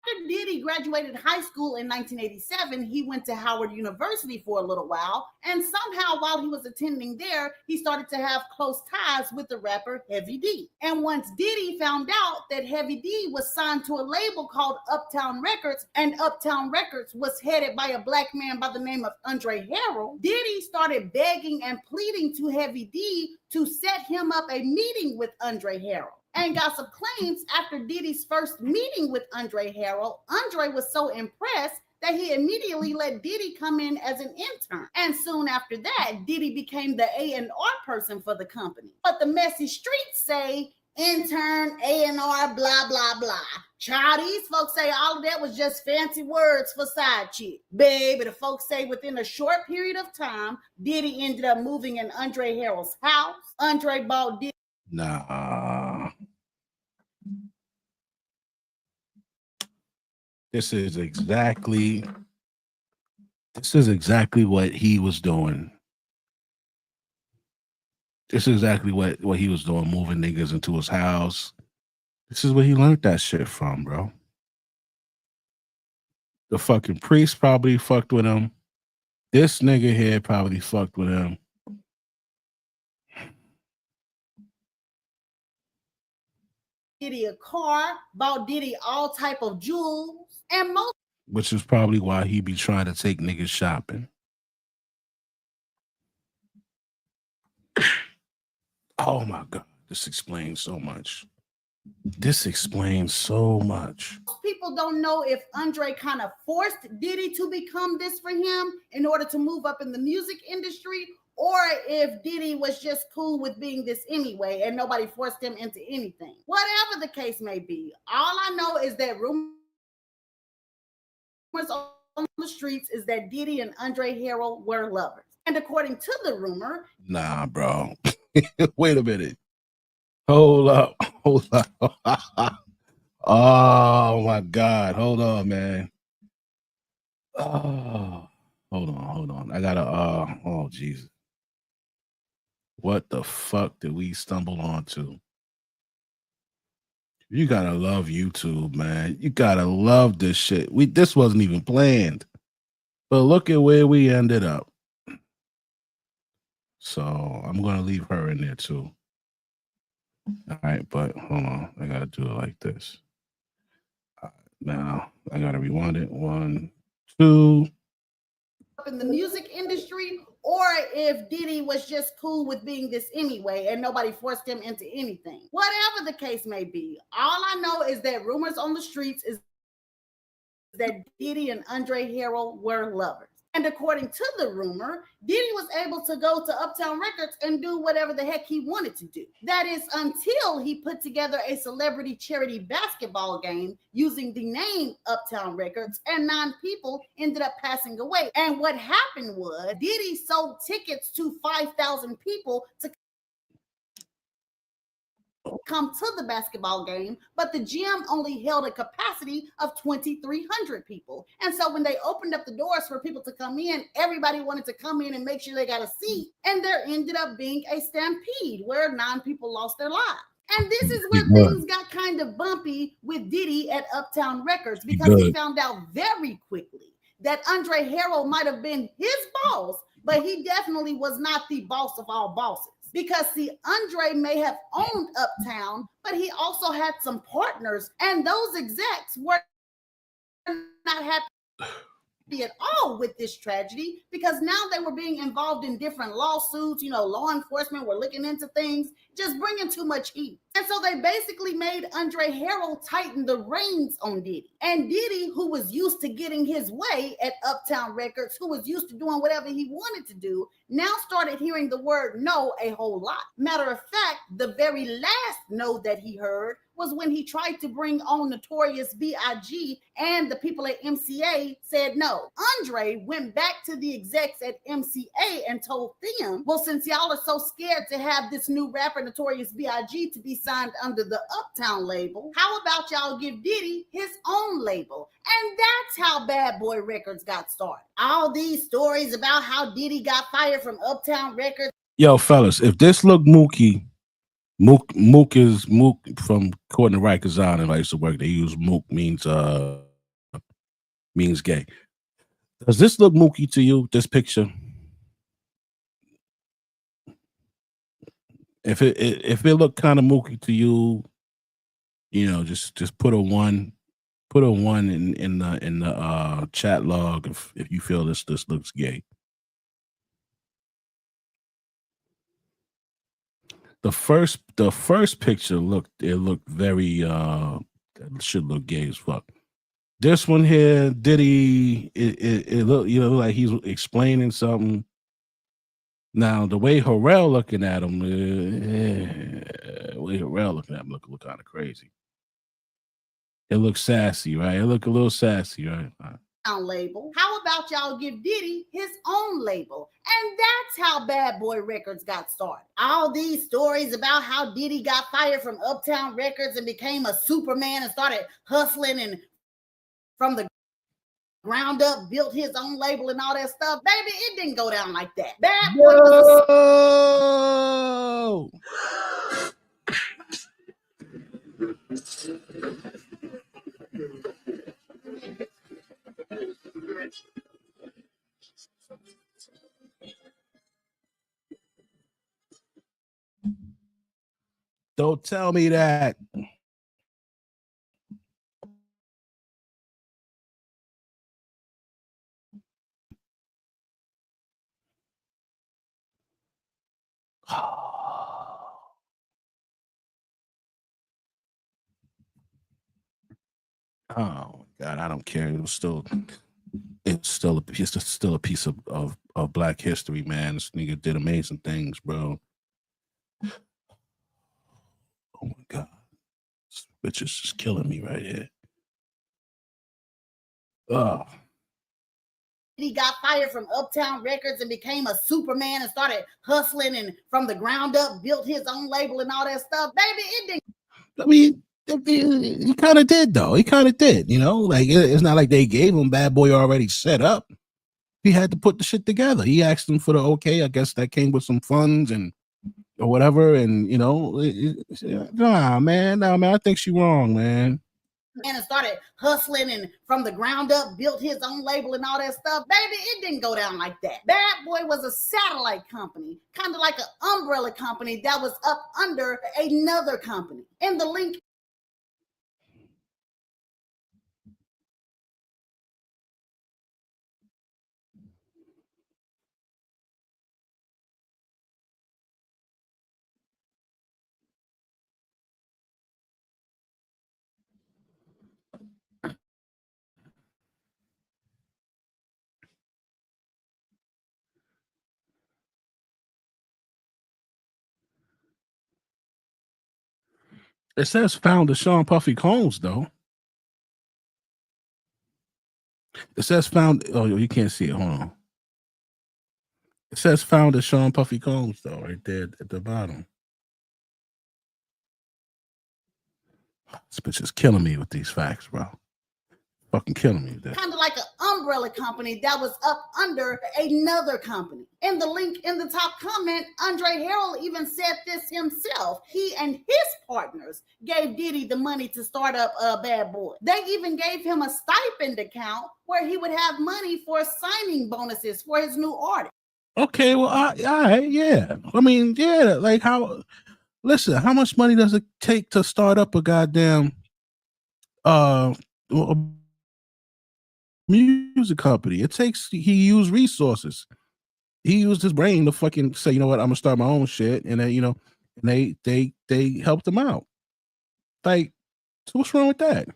After Diddy graduated high school in 1987, he went to Howard University for a little while, and somehow while he was attending there, he started to have close ties with the rapper Heavy D. And once Diddy found out that Heavy D was signed to a label called Uptown Records, and Uptown Records was headed by a black man by the name of Andre Harrell, Diddy started begging and pleading to Heavy D to set him up a meeting with Andre Harrell. And gossip claims after Diddy's first meeting with Andre Harrell, Andre was so impressed that he immediately let Diddy come in as an intern. And soon after that, Diddy became the A&R person for the company. But the messy streets say intern, A&R, blah, blah, blah. Child, these folks say all of that was just fancy words for side chick. Baby, the folks say within a short period of time, Diddy ended up moving in Andre Harrell's house. Andre bought Diddy. Nah. This is exactly what he was doing. This is exactly what he was doing, moving niggas into his house. This is where he learned that shit from, bro. The fucking priest probably fucked with him. This nigga here probably fucked with him. Diddy a car, bought Diddy all type of jewels, and most. Which is probably why he be trying to take niggas shopping. Oh my God, this explains so much. This explains so much. People don't know if Andre kind of forced Diddy to become this for him in order to move up in the music industry, or if Diddy was just cool with being this anyway and nobody forced him into anything. Whatever the case may be, all I know is that rumors on the streets is that Diddy and Andre Harrell were lovers. And according to the rumor... Nah, bro. Wait a minute. Hold up. Hold up. Oh, my God. Hold on, man. Oh, hold on. I gotta, oh, Jesus. What the fuck did we stumble onto? You gotta love YouTube, man. You gotta love this shit. This wasn't even planned. But look at where we ended up. So I'm gonna leave her in there too. All right, but hold on. I gotta do it like this. Now I gotta rewind it. 1, 2. In the music industry, or if Diddy was just cool with being this anyway and nobody forced him into anything. Whatever the case may be, all I know is that rumors on the streets is that Diddy and Andre Harrell were lovers. And according to the rumor, Diddy was able to go to Uptown Records and do whatever the heck he wanted to do. That is until he put together a celebrity charity basketball game using the name Uptown Records, and 9 people ended up passing away. And what happened was Diddy sold tickets to 5,000 people to come to the basketball game, but the gym only held a capacity of 2,300 people. And so when they opened up the doors for people to come in, everybody wanted to come in and make sure they got a seat. And there ended up being a stampede where 9 people lost their lives. And this is where things got kind of bumpy with Diddy at Uptown Records, because he found out very quickly that Andre Harrell might have been his boss, but he definitely was not the boss of all bosses. Because, see, Andre may have owned Uptown, but he also had some partners, and those execs were not happy at all with this tragedy, because now they were being involved in different lawsuits. You know, law enforcement were looking into things, just bringing too much heat. And so they basically made Andre Harrell tighten the reins on Diddy. And Diddy, who was used to getting his way at Uptown Records, who was used to doing whatever he wanted to do, now started hearing the word no a whole lot. Matter of fact, the very last no that he heard was when he tried to bring on Notorious B.I.G. and the people at MCA said no. Andre went back to the execs at MCA and told them, well, since y'all are so scared to have this new rapper Notorious B.I.G. to be signed under the Uptown label, how about y'all give Diddy his own label? And that's how Bad Boy Records got started. All these stories about how Diddy got fired from Uptown Records. Yo, fellas, if this look Mookie, Mook, Mook is Mook from Courtney Rikers on, and I used to work there. He was Mook means means gay. Does this look mookie to you? This picture? If it looked kind of mookie to you, you know, just put a 1. Put a 1 in the chat log if you feel this looks gay. The first picture looked very should look gay as fuck. This one here, Diddy, it look, you know, like he's explaining something. Now the way Harrell looking at him, look kind of crazy. It looks sassy, right? It look a little sassy, right? Label. How about y'all give Diddy his own label? And that's how Bad Boy Records got started. All these stories about how Diddy got fired from Uptown Records and became a Superman and started hustling and from the ground up built his own label and all that stuff. Baby, it didn't go down like that. Bad Boy was Don't tell me that. Oh God, I don't care. It's still a piece of Black history, man. This nigga did amazing things, bro. Oh my God, this bitch is just killing me right here. Oh. He got fired from Uptown Records and became a Superman and started hustling and from the ground up built his own label and all that stuff. Baby, it didn't. I mean, he kind of did, though. He kind of did, you know? Like, it's not like they gave him Bad Boy already set up. He had to put the shit together. He asked them for the okay. I guess that came with some funds and or whatever. And, you know, nah, man. I think she wrong, man. And started hustling and from the ground up built his own label and all that stuff. Baby, it didn't go down like that. Bad Boy was a satellite company, kind of like an umbrella company that was up under another company. In the link. It says founder Sean Puffy Combs, though. It says found. Oh, you can't see it. Hold on. It says founder Sean Puffy Combs, though, right there at the bottom. This bitch is killing me with these facts, bro. Fucking killing me with that. Kind of like an umbrella company that was up under another company. In the link in the top comment, Andre Harrell even said this himself. He and his partners gave Diddy the money to start up Bad Boy. They even gave him a stipend account where he would have money for signing bonuses for his new artist. Okay, well, all right, yeah. I mean, yeah, like how? Listen, how much money does it take to start up a goddamn music company? It takes. He used resources. He used his brain to fucking say, you know what, I'm gonna start my own shit, and then, you know, and they helped him out. Like, so what's wrong with that?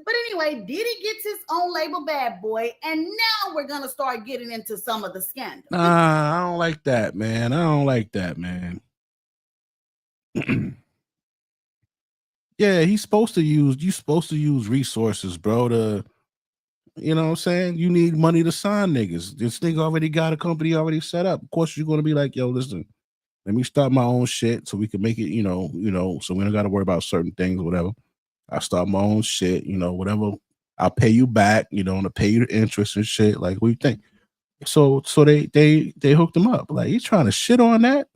But anyway, Diddy gets his own label, Bad Boy, and now we're gonna start getting into some of the scandals. Nah, I don't like that, man. I don't like that, man. Yeah, you're supposed to use resources, bro, to, you know what I'm saying? You need money to sign niggas. This nigga already got a company already set up. Of course, you're gonna be like, yo, listen, let me start my own shit so we can make it, you know, so we don't gotta worry about certain things or whatever. I start my own shit, you know, whatever. I'll pay you back, you know, and I'll pay you the interest and shit. Like, what do you think? So they hooked him up. Like, you trying to shit on that?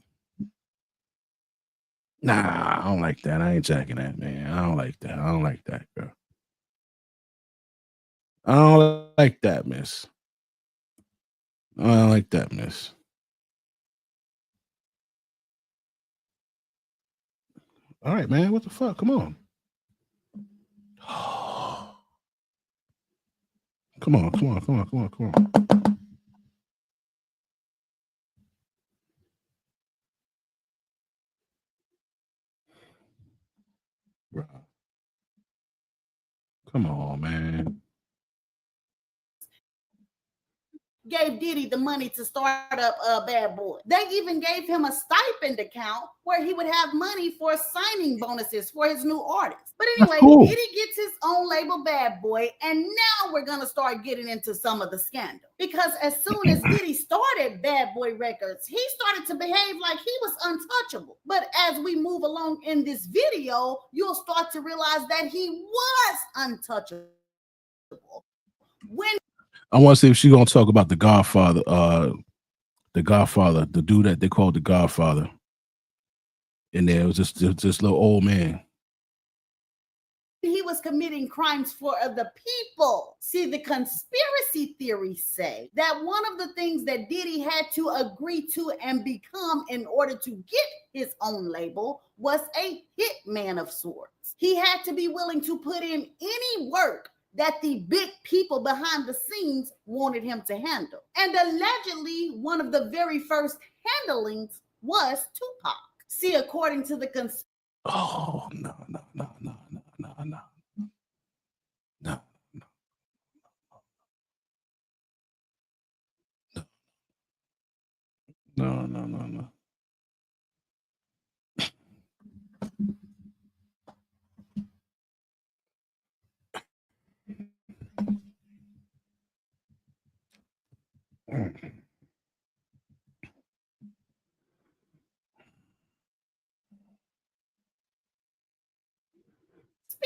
Nah, I don't like that. I ain't jacking that, man. I don't like that. I don't like that, girl. I don't like that, miss. I don't like that, miss. All right, man. What the fuck? Come on. Come on. Bro. Come on, man. Gave Diddy the money to start up Bad Boy. They even gave him a stipend account where he would have money for signing bonuses for his new artists. But anyway, cool. Diddy gets his own label, Bad Boy, and now we're gonna start getting into some of the scandal. Because as soon as Diddy started Bad Boy Records, he started to behave like he was untouchable. But as we move along in this video, you'll start to realize that he was untouchable. When I want to see if she's gonna talk about the Godfather, the dude that they called the Godfather. And there was just this little old man. he was committing crimes for the people. See, the conspiracy theories say that one of the things that Diddy had to agree to and become in order to get his own label was a hitman of sorts. He had to be willing to put in any work that the big people behind the scenes wanted him to handle. And allegedly, one of the very first handlings was Tupac. See, according to the Oh, no.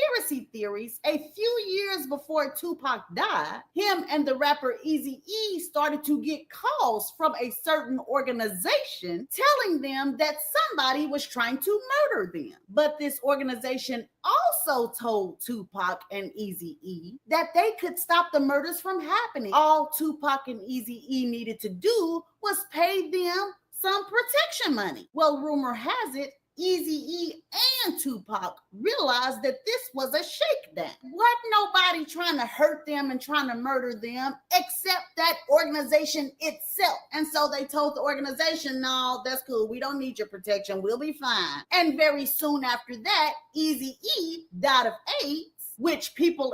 conspiracy theories, a few years before Tupac died, him and the rapper Eazy-E started to get calls from a certain organization telling them that somebody was trying to murder them. But this organization also told Tupac and Eazy-E that they could stop the murders from happening. All Tupac and Eazy-E needed to do was pay them some protection money. Well, rumor has it, Eazy-E and Tupac realized that this was a shakedown. Wasn't nobody trying to hurt them and trying to murder them except that organization itself. And so they told the organization, no, that's cool. We don't need your protection. We'll be fine. And very soon after that, Eazy-E died of AIDS, which people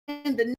in the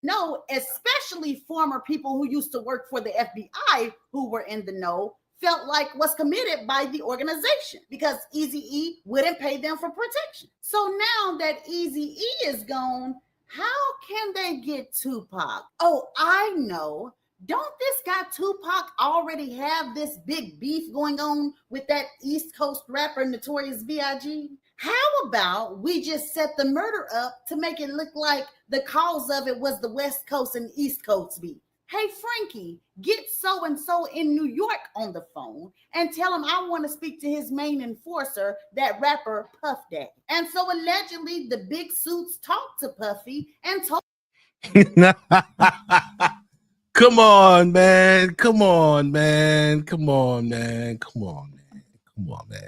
know, especially former people who used to work for the FBI who were in the know, felt like was committed by the organization because Eazy-E wouldn't pay them for protection. So now that Eazy-E is gone, how can they get Tupac? Oh, I know. Don't this guy Tupac already have this big beef going on with that East Coast rapper Notorious B.I.G.? How about we just set the murder up to make it look like the cause of it was the West Coast and East Coast beef? Hey, Frankie, get so-and-so in New York on the phone and tell him I want to speak to his main enforcer, that rapper Puff Daddy. And so allegedly the big suits talked to Puffy and told Come on, man.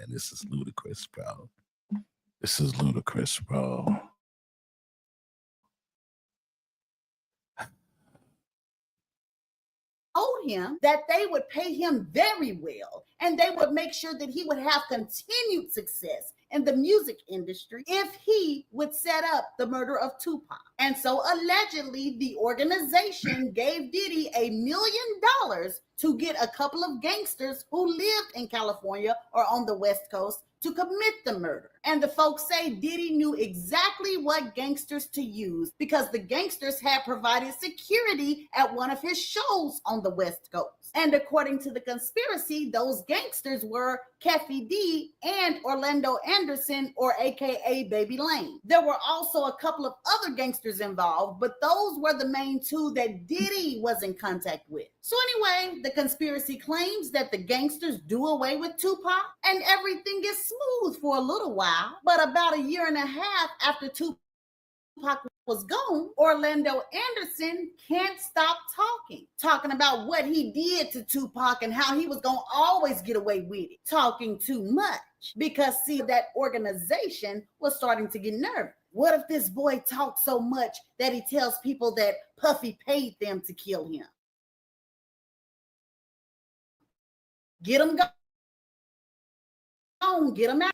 This is ludicrous, bro. told him that they would pay him very well and they would make sure that he would have continued success in the music industry if he would set up the murder of Tupac. And so allegedly the organization gave Diddy $1 million to get a couple of gangsters who lived in California or on the West Coast to commit the murder. And the folks say Diddy knew exactly what gangsters to use because the gangsters had provided security at one of his shows on the West Coast. And according to the conspiracy, those gangsters were Keffy D and Orlando Anderson, or AKA Baby Lane. There were also a couple of other gangsters involved, but those were the main two that Diddy was in contact with. So anyway, the conspiracy claims that the gangsters do away with Tupac and everything is smooth for a little while, but about 1.5 years after Tupac was gone, Orlando Anderson can't stop talking about what he did to Tupac and how he was going to always get away with it, talking too much because see that organization was starting to get nervous. What if this boy talks so much that he tells people that Puffy paid them to kill him? Get him gone, get him out.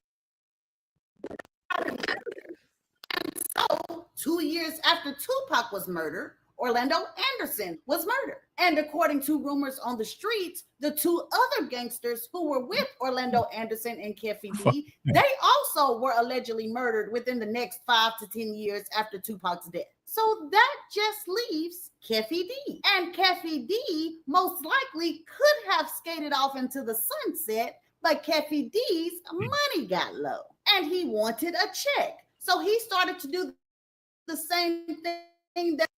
So, 2 years after Tupac was murdered, Orlando Anderson was murdered. And according to rumors on the streets, the two other gangsters who were with Orlando Anderson and Keffy D, they also were allegedly murdered within the next 5 to 10 years after Tupac's death. So that just leaves Keffy D. And Keffy D most likely could have skated off into the sunset, but Keffy D's money got low and he wanted a check. So he started to do the same thing that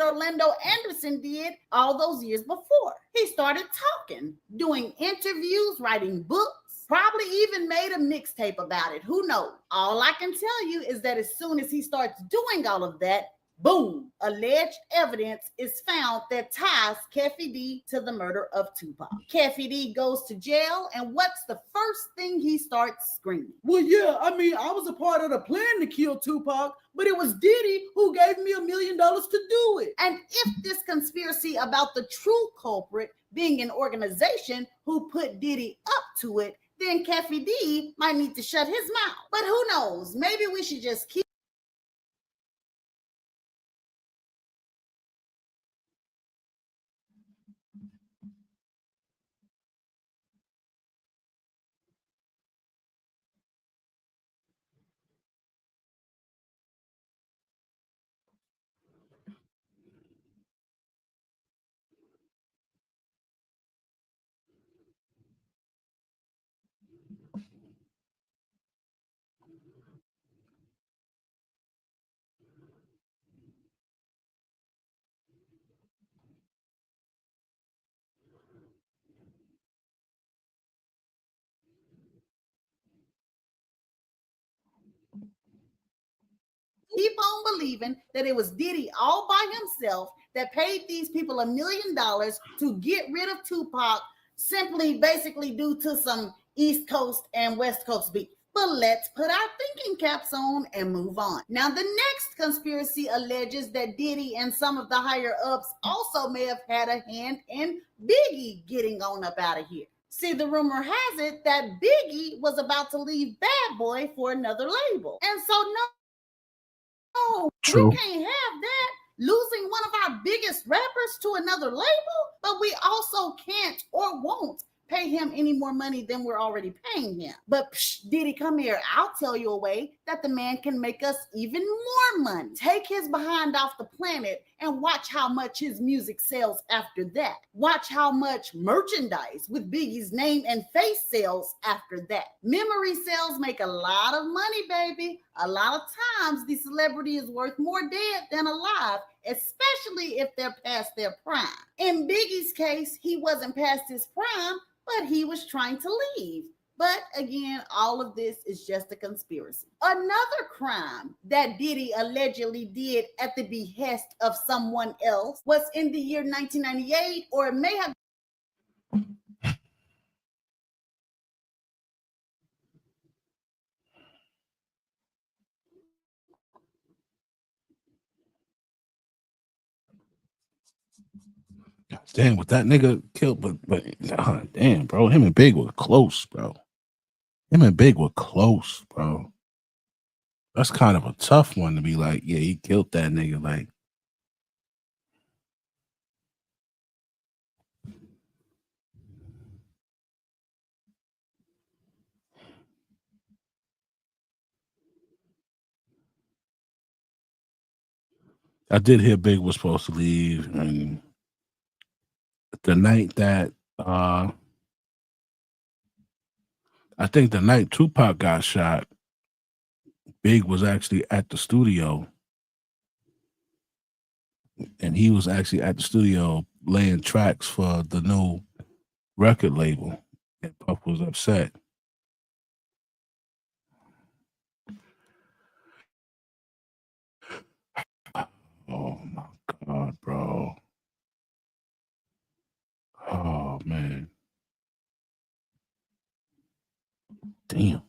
Orlando Anderson did all those years before. He started talking, doing interviews, writing books, probably even made a mixtape about it. Who knows? All I can tell you is that as soon as he starts doing all of that, boom, alleged evidence is found that ties Keffy D to the murder of Tupac. Keffy D goes to jail, and what's the first thing he starts screaming? Well, yeah, I mean, I was a part of the plan to kill Tupac, but it was Diddy who gave me $1 million to do it. And if this conspiracy about the true culprit being an organization who put Diddy up to it, then Keffy D might need to shut his mouth. But who knows? Maybe we should just keep on believing that it was Diddy all by himself that paid these people $1 million to get rid of Tupac simply basically due to some East Coast and West Coast beef. But let's put our thinking caps on and move on. Now, the next conspiracy alleges that Diddy and some of the higher ups also may have had a hand in Biggie getting on up out of here. See, the rumor has it that Biggie was about to leave Bad Boy for another label. And so True. we can't have that. Losing one of our biggest rappers to another label, but we also can't or won't pay him any more money than we're already paying him. But Diddy, come here. I'll tell you a way that the man can make us even more money. Take his behind off the planet and watch how much his music sells after that. Watch how much merchandise with Biggie's name and face sells after that. Memory sales make a lot of money, baby. A lot of times the celebrity is worth more dead than alive, especially if they're past their prime. In Biggie's case, he wasn't past his prime, but he was trying to leave. But again, all of this is just a conspiracy. Another crime that Diddy allegedly did at the behest of someone else was in the year 1998, or it may have Damn, what that nigga killed, but damn, bro, him and Big were close, bro. Him and Big were close, bro. That's kind of a tough one to be like, yeah, he killed that nigga. Like, I did hear Big was supposed to leave, and the night that I think the night Tupac got shot, Big was actually at the studio, and he was actually at the studio laying tracks for the new record label, and Puff was upset. Oh my God, bro. Oh man. Damn.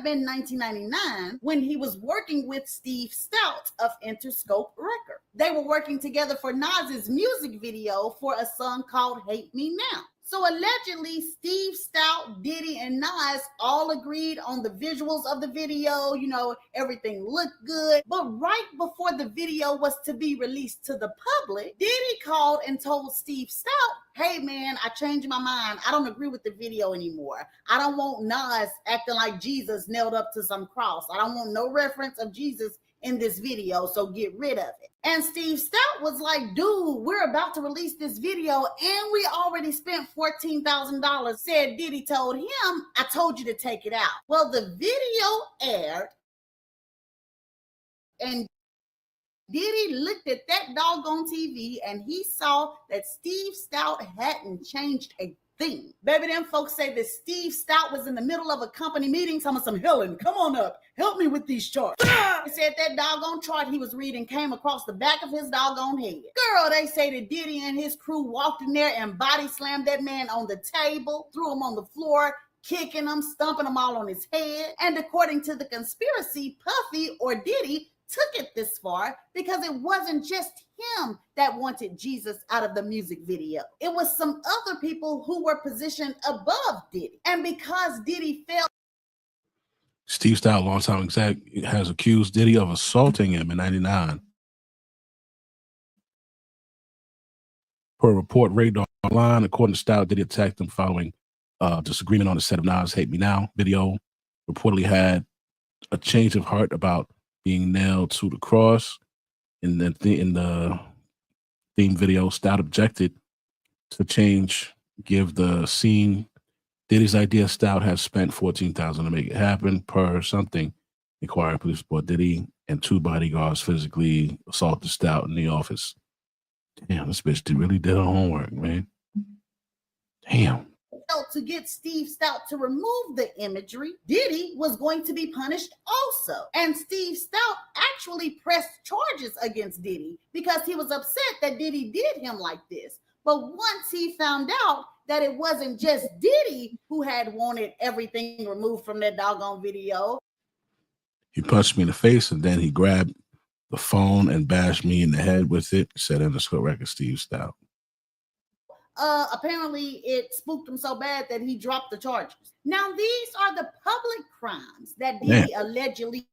Been 1999 when he was working with Steve Stout of Interscope Record. They were working together for Nas's music video for a song called Hate Me Now. So allegedly, Steve Stout, Diddy, and Nas all agreed on the visuals of the video. You know, everything looked good. But right before the video was to be released to the public, Diddy called and told Steve Stout, hey man, I changed my mind. I don't agree with the video anymore. I don't want Nas acting like Jesus nailed up to some cross. I don't want no reference of Jesus in this video, so get rid of it. And Steve Stout was like, dude, we're about to release this video and we already spent $14,000. Said Diddy told him, I told you to take it out. Well, the video aired and Diddy looked at that doggone TV and he saw that Steve Stout hadn't changed a thing. Baby, them folks say that Steve Stout was in the middle of a company meeting, telling some Helen, come on up, help me with these charts. They said that doggone chart he was reading came across the back of his doggone head. Girl, they say that Diddy and his crew walked in there and body slammed that man on the table, threw him on the floor, kicking him, stomping him all on his head. And according to the conspiracy, Puffy or Diddy took it this far because it wasn't just him that wanted Jesus out of the music video. It was some other people who were positioned above Diddy. And because Diddy felt Steve Stout, longtime exec, has accused Diddy of assaulting him in 99. Per a report rated online, according to Stout, Diddy attacked him following disagreement on the set of Nas' Hate Me Now video. Reportedly had a change of heart about being nailed to the cross. In the theme video, Stout objected to change, give the scene Diddy's idea. Stout has spent $14,000 to make it happen per something. Inquiring police report Diddy and 2 bodyguards physically assaulted Stout in the office. Damn, this bitch really did her homework, man. Damn. to get Steve Stout to remove the imagery, Diddy was going to be punished also. And Steve Stout actually pressed charges against Diddy because he was upset that Diddy did him like this. But once he found out that it wasn't just Diddy who had wanted everything removed from that doggone video, he punched me in the face and then he grabbed the phone and bashed me in the head with it, said Interscope Record Steve Stout. Apparently it spooked him so bad that he dropped the charges. Now, these are the public crimes that Diddy allegedly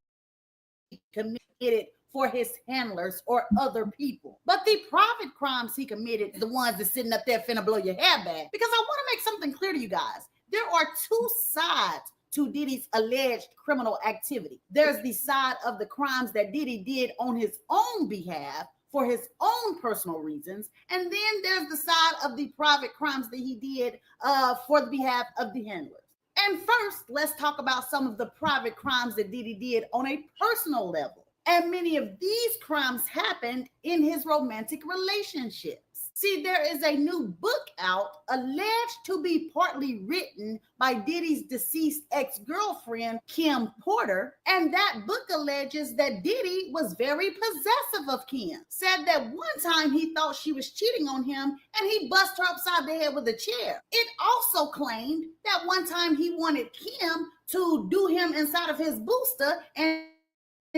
committed for his handlers or other people. But the private crimes he committed, the ones that's sitting up there finna blow your hair back. Because I want to make something clear to you guys. There are two sides to Diddy's alleged criminal activity. There's the side of the crimes that Diddy did on his own behalf for his own personal reasons. And then there's the side of the private crimes that he did for the behalf of the handlers. And first, let's talk about some of the private crimes that Diddy did on a personal level. And many of these crimes happened in his romantic relationships. See, there is a new book out alleged to be partly written by Diddy's deceased ex-girlfriend, Kim Porter. And that book alleges that Diddy was very possessive of Kim. Said that one time he thought she was cheating on him and he bust her upside the head with a chair. It also claimed that one time he wanted Kim to do him inside of his booster and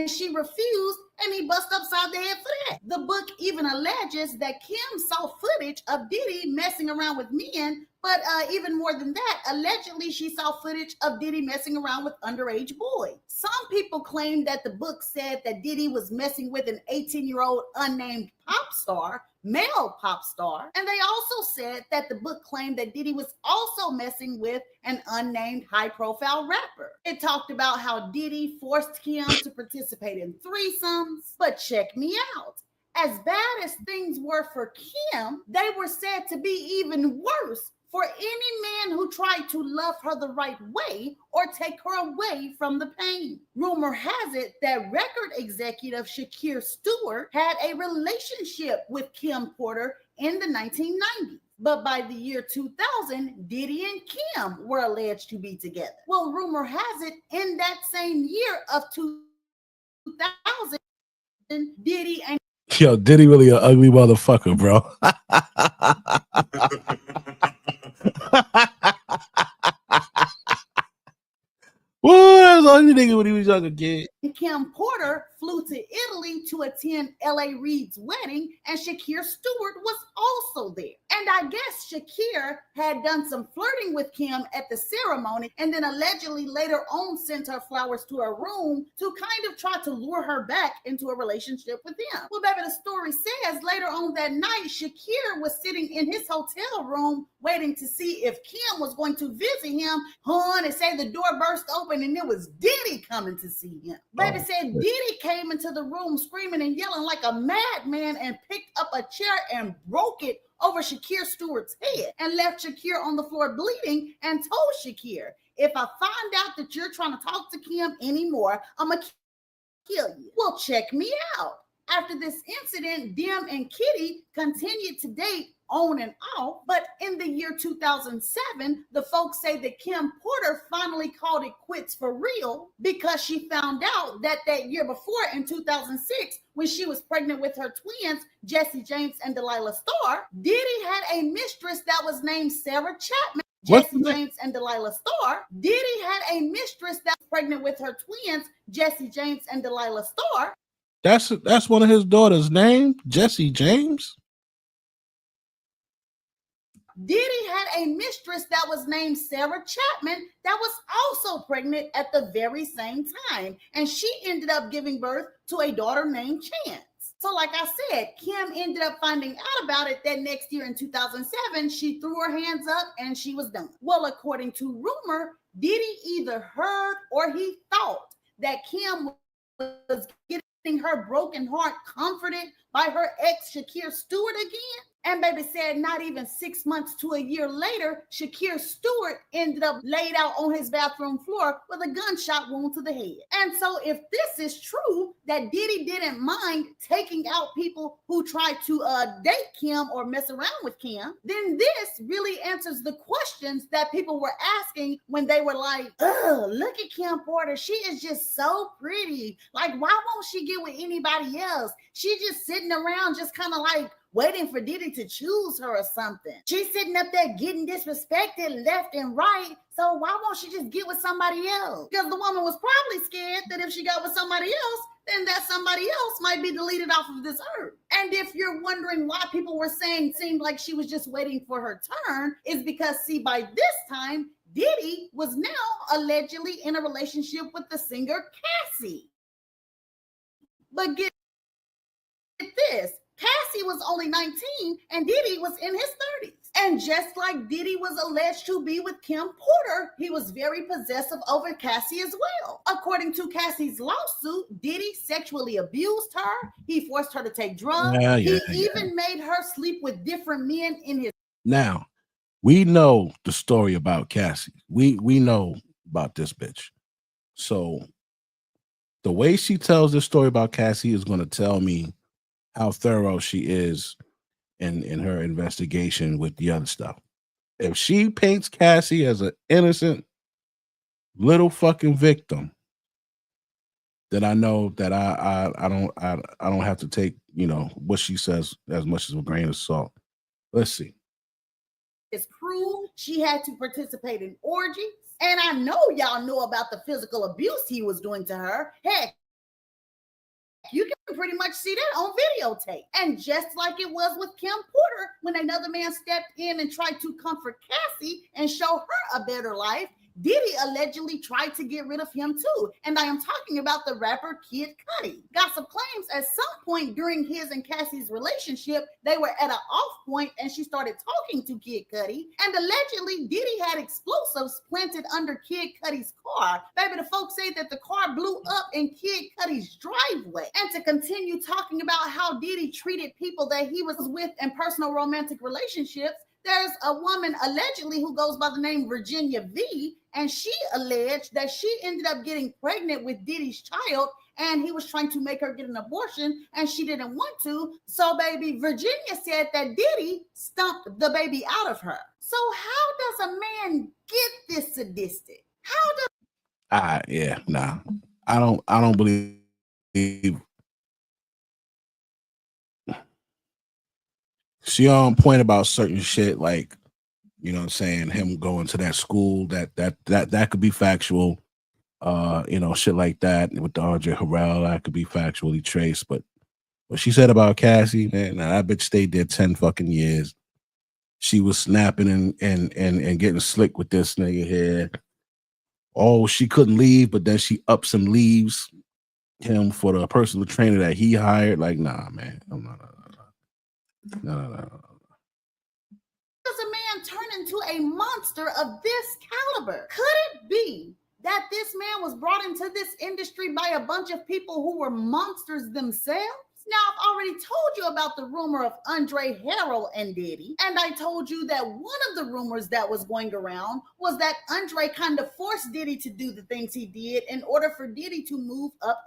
she refused, and he bust upside the head for that. The book even alleges that Kim saw footage of Diddy messing around with men, but even more than that, allegedly she saw footage of Diddy messing around with underage boys. Some people claim that the book said that Diddy was messing with an 18-year-old unnamed pop star, male pop star, and they also said that the book claimed that Diddy was also messing with an unnamed high-profile rapper. It talked about how Diddy forced Kim to participate in threesomes, but check me out. As bad as things were for Kim, they were said to be even worse for any man who tried to love her the right way or take her away from the pain. Rumor has it that record executive Shakir Stewart had a relationship with Kim Porter in the 1990s. But by the year 2000, Diddy and Kim were alleged to be together. Well, rumor has it in that same year of 2000, Diddy and Yo, Diddy really an ugly motherfucker, bro. Woo, that was the only nigga when he was younger, kid. Kim Porter flew to Italy to attend L.A. Reid's wedding, and Shakir Stewart was also there. And I guess Shakir had done some flirting with Kim at the ceremony, and then allegedly later on sent her flowers to her room to kind of try to lure her back into a relationship with him. Well, baby, the story says later on that night, Shakir was sitting in his hotel room waiting to see if Kim was going to visit him, and say the door burst open and it was Diddy coming to see him. Baby said Diddy came into the room screaming and yelling like a madman and picked up a chair and broke it over Shakir Stewart's head and left Shakir on the floor bleeding and told Shakir, if I find out that you're trying to talk to Kim anymore, I'm going to kill you. Well, check me out. After this incident, Dim and Kitty continued to date on and off, but in the year 2007, the folks say that Kim Porter finally called it quits for real because she found out that year before in 2006, when she was pregnant with her twins, Jesse James and Delilah Starr, Diddy had a mistress that was named Sarah Chapman. Jesse James and Delilah Starr. Diddy had a mistress that was pregnant with her twins, Jesse James and Delilah Starr. That's one of his daughters' name, Jesse James. Diddy had a mistress that was named Sarah Chapman that was also pregnant at the very same time. And she ended up giving birth to a daughter named Chance. So like I said, Kim ended up finding out about it that next year in 2007. She threw her hands up and she was done. Well, according to rumor, Diddy either heard or he thought that Kim was getting her broken heart comforted by her ex Shakir Stewart again. And baby said not even 6 months to a year later, Shakir Stewart ended up laid out on his bathroom floor with a gunshot wound to the head. And so if this is true, that Diddy didn't mind taking out people who tried to date Kim or mess around with Kim, then this really answers the questions that people were asking when they were like, oh, look at Kim Porter. She is just so pretty. Like, why won't she get with anybody else? She's just sitting around just kind of like waiting for Diddy to choose her or something. She's sitting up there getting disrespected left and right. So why won't she just get with somebody else? Because the woman was probably scared that if she got with somebody else, then that somebody else might be deleted off of this earth. And if you're wondering why people were saying it seemed like she was just waiting for her turn, is because, see, by this time, Diddy was now allegedly in a relationship with the singer Cassie. But get this, Cassie was only 19 and Diddy was in his 30s. And just like Diddy was alleged to be with Kim Porter, he was very possessive over Cassie as well. According to Cassie's lawsuit, Diddy sexually abused her. He forced her to take drugs. He even made her sleep with different men in his. Now, we know the story about Cassie. We know about this bitch. So the way she tells this story about Cassie is going to tell me how thorough she is in her investigation with the other stuff. If she paints Cassie as an innocent little fucking victim, then I know that I don't have to take, you know, what she says as much as a grain of salt. Let's see. His crew, she had to participate in orgies. And I know y'all know about the physical abuse he was doing to her. Heck, you can pretty much see that on videotape. And just like it was with Kim Porter, when another man stepped in and tried to comfort Cassie and show her a better life, Diddy allegedly tried to get rid of him too. And I am talking about the rapper Kid Cudi. Gossip claims at some point during his and Cassie's relationship, they were at an off point and she started talking to Kid Cudi. And allegedly, Diddy had explosives planted under Kid Cudi's car. Baby, the folks say that the car blew up in Kid Cudi's driveway. And to continue talking about how Diddy treated people that he was with in personal romantic relationships, there's a woman allegedly who goes by the name Virginia V, and she alleged that she ended up getting pregnant with Diddy's child, and he was trying to make her get an abortion, and she didn't want to. So, baby, Virginia said that Diddy stumped the baby out of her. So how does a man get this sadistic? How does Yeah, nah. I don't believe she on point about certain shit, like, you know what I'm saying, him going to that school, that could be factual. You know, shit like that with the Andre Harrell, that could be factually traced. But what she said about Cassie, man, that bitch stayed there 10 fucking years. She was snapping and getting slick with this nigga here. Oh, she couldn't leave, but then she ups and leaves him for the personal trainer that he hired. Like, nah, man. No. Does a man turn into a monster of this caliber? Could it be that this man was brought into this industry by a bunch of people who were monsters themselves? Now, I've already told you about the rumor of Andre Harrell and Diddy, and I told you that one of the rumors that was going around was that Andre kind of forced Diddy to do the things he did in order for Diddy to move up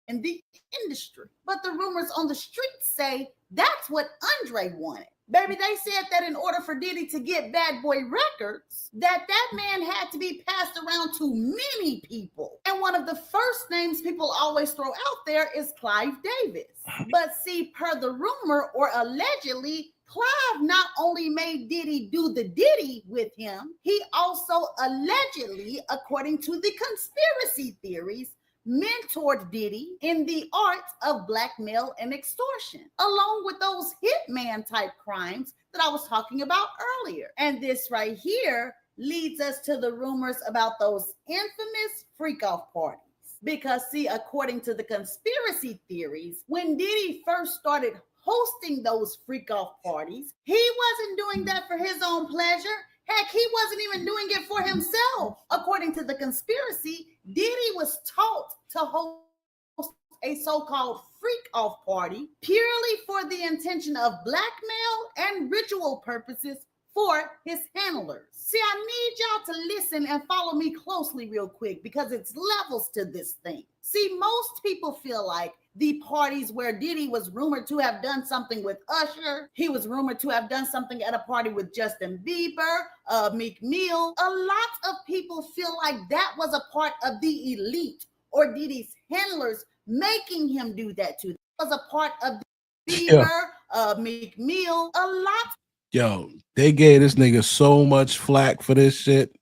in the industry. But the rumors on the street say that's what Andre wanted. Baby, they said that in order for Diddy to get Bad Boy Records, that man had to be passed around to many people. And one of the first names people always throw out there is Clive Davis. But see, per the rumor or allegedly, Clive not only made Diddy do the Diddy with him, he also allegedly, according to the conspiracy theories, mentored Diddy in the art of blackmail and extortion, along with those hitman type crimes that I was talking about earlier. And this right here leads us to the rumors about those infamous freak-off parties. Because see, according to the conspiracy theories, when Diddy first started hosting those freak-off parties, he wasn't doing that for his own pleasure. Heck, he wasn't even doing it for himself. According to the conspiracy, Diddy was taught to host a so-called freak-off party purely for the intention of blackmail and ritual purposes for his handlers. See, I need y'all to listen and follow me closely real quick because it's levels to this thing. See, most people feel like the parties where Diddy was rumored to have done something with Usher, he was rumored to have done something at a party with Justin Bieber, Meek Mill. A lot of people feel like that was a part of the elite or Diddy's handlers making him do that to them. It was a part of Bieber, Meek Mill. A lot. Yo, they gave this nigga so much flack for this shit.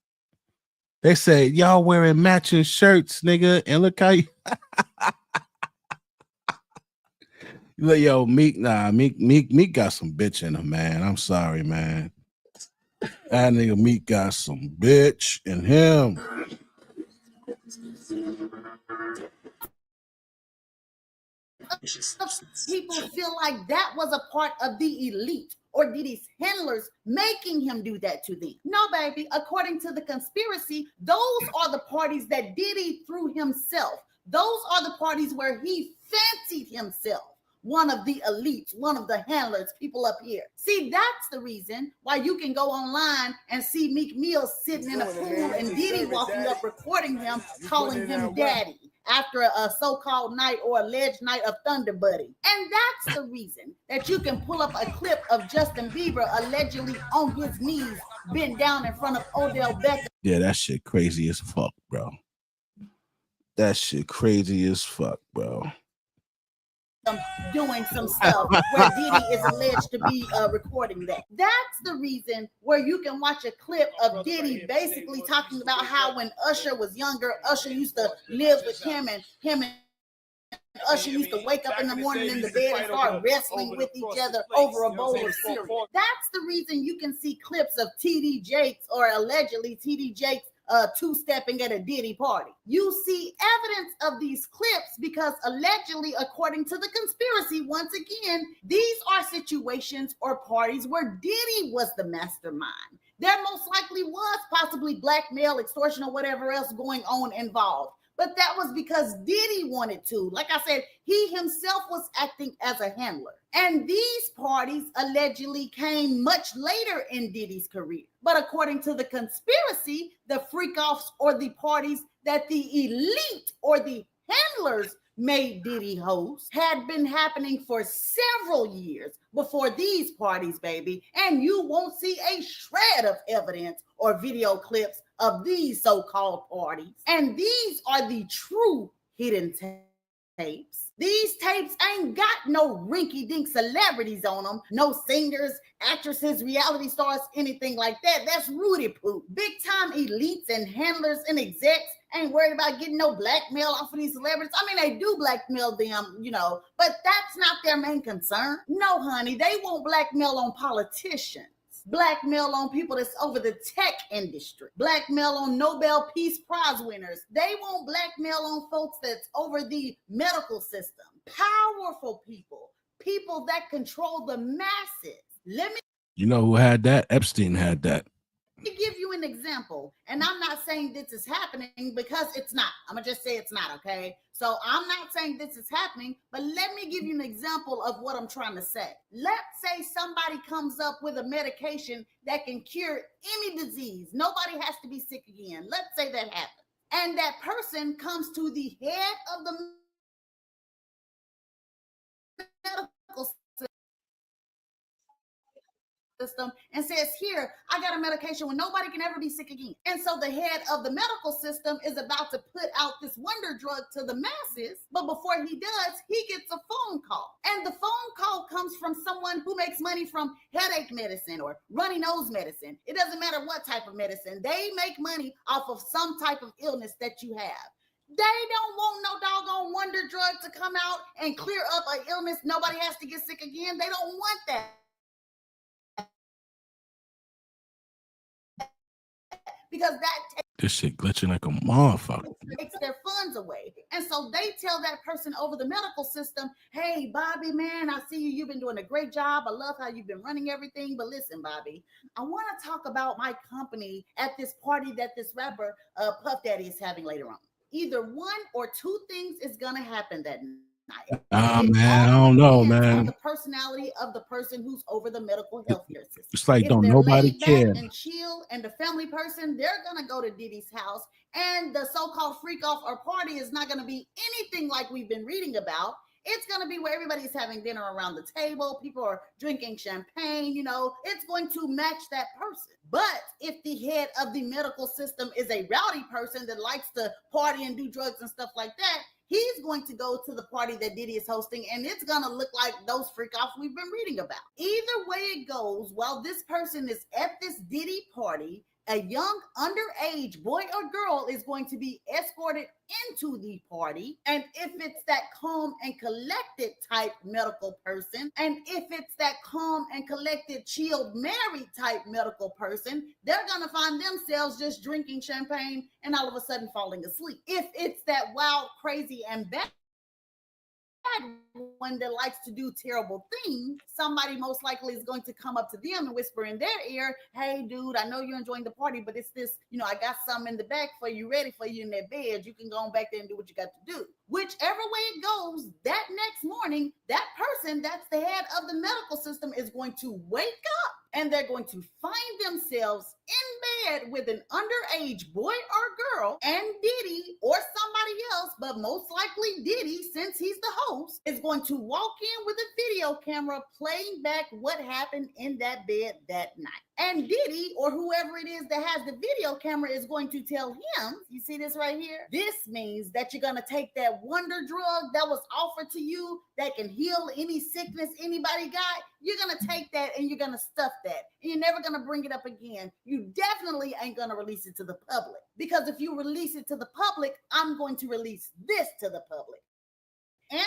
They say, y'all wearing matching shirts, nigga, and look how you... Yo, Meek got some bitch in him, man. I'm sorry, man. That nigga Meek got some bitch in him. People feel like that was a part of the elite or Diddy's handlers making him do that to them. No, baby. According to the conspiracy, those are the parties that Diddy threw himself. Those are the parties where he fancied himself one of the elites, one of the handlers, people up here. See, that's the reason why you can go online and see Meek Mill sitting in a pool and Diddy walking up recording him, calling him daddy after a so-called night or alleged night of Thunder Buddy. And that's the reason that you can pull up a clip of Justin Bieber allegedly on his knees, bent down in front of Odell Beckham. Yeah, that shit crazy as fuck, bro. That shit crazy as fuck, bro. Doing some stuff where Diddy is alleged to be recording that. That's the reason where you can watch a clip of Diddy basically talking about how when Usher was younger, Usher used to live with him and Usher used to wake up in the morning in the bed and start wrestling with each other over a bowl of cereal. That's the reason you can see clips of TD Jakes or allegedly TD Jakes two-stepping at a Diddy party. You see evidence of these clips because allegedly, according to the conspiracy, once again, these are situations or parties where Diddy was the mastermind. There most likely was possibly blackmail, extortion, or whatever else going on involved. But that was because Diddy wanted to. Like I said, he himself was acting as a handler. And these parties allegedly came much later in Diddy's career. But according to the conspiracy, the freak-offs or the parties that the elite or the handlers made Diddy host had been happening for several years before these parties, baby. And you won't see a shred of evidence or video clips of these so-called parties. And these are the true hidden tapes These tapes ain't got no rinky-dink celebrities on them, no singers, actresses, reality stars, anything like that. That's Rudy Poo. Big-time elites and handlers and execs ain't worried about getting no blackmail off of these celebrities. I mean, they do blackmail them, but that's not their main concern. No, honey, they won't blackmail on politicians. Blackmail on people that's over the tech industry, blackmail on Nobel Peace Prize winners. They won't blackmail on folks that's over the medical system, powerful people, people that control the masses. Let me You know who had that? Epstein had that. give you an example, and I'm not saying this is happening because it's not. I'm gonna just say it's not, okay? So I'm not saying this is happening, but let me give you an example of what I'm trying to say. Let's say somebody comes up with a medication that can cure any disease. Nobody has to be sick again. Let's say that happens. And that person comes to the head of the medical system and says, here, I got a medication where nobody can ever be sick again. And so the head of the medical system is about to put out this wonder drug to the masses. But before he does, he gets a phone call. And the phone call comes from someone who makes money from headache medicine or runny nose medicine. It doesn't matter what type of medicine. They make money off of some type of illness that you have. They don't want no doggone wonder drug to come out and clear up an illness. Nobody has to get sick again. They don't want that. Because that This shit glitching like a motherfucker. takes their funds away. And so they tell that person over the medical system, hey, Bobby, man, I see you. You've been doing a great job. I love how you've been running everything. But listen, Bobby, I want to talk about my company at this party that this rapper Puff Daddy is having later on. Either one or two things is going to happen that night. Man, I don't know, On man. the personality of the person who's over the medical healthcare system. It's like, If don't they're nobody laid back care. and chill and the family person, they're gonna go to Diddy's house, and the so-called freak off or party is not gonna be anything like we've been reading about. It's going to be where everybody's having dinner around the table. People are drinking champagne, it's going to match that person. But if the head of the medical system is a rowdy person that likes to party and do drugs and stuff like that, he's going to go to the party that Diddy is hosting, and it's going to look like those freak-offs we've been reading about. Either way it goes, while this person is at this Diddy party, a young underage boy or girl is going to be escorted into the party. And if it's that calm and collected type medical person, and if it's that calm and collected, chilled, married type medical person, they're going to find themselves just drinking champagne and all of a sudden falling asleep. If it's that wild, crazy, and bad one that likes to do terrible things, somebody most likely is going to come up to them and whisper in their ear, hey dude, I know you're enjoying the party, but it's this, I got something in the back for you, ready for you in that bed. You can go on back there and do what you got to do. Whichever way it goes, that next morning, that person that's the head of the medical system is going to wake up, and they're going to find themselves in bed with an underage boy or girl, and Diddy or somebody else, but most likely Diddy, since he's the host, is going to walk in with a video camera playing back what happened in that bed that night. And Diddy, or whoever it is that has the video camera, is going to tell him, you see this right here? This means that you're going to take that wonder drug that was offered to you that can heal any sickness anybody got. You're going to take that and you're going to stuff that. And you're never going to bring it up again. You definitely ain't going to release it to the public. Because if you release it to the public, I'm going to release this to the public. And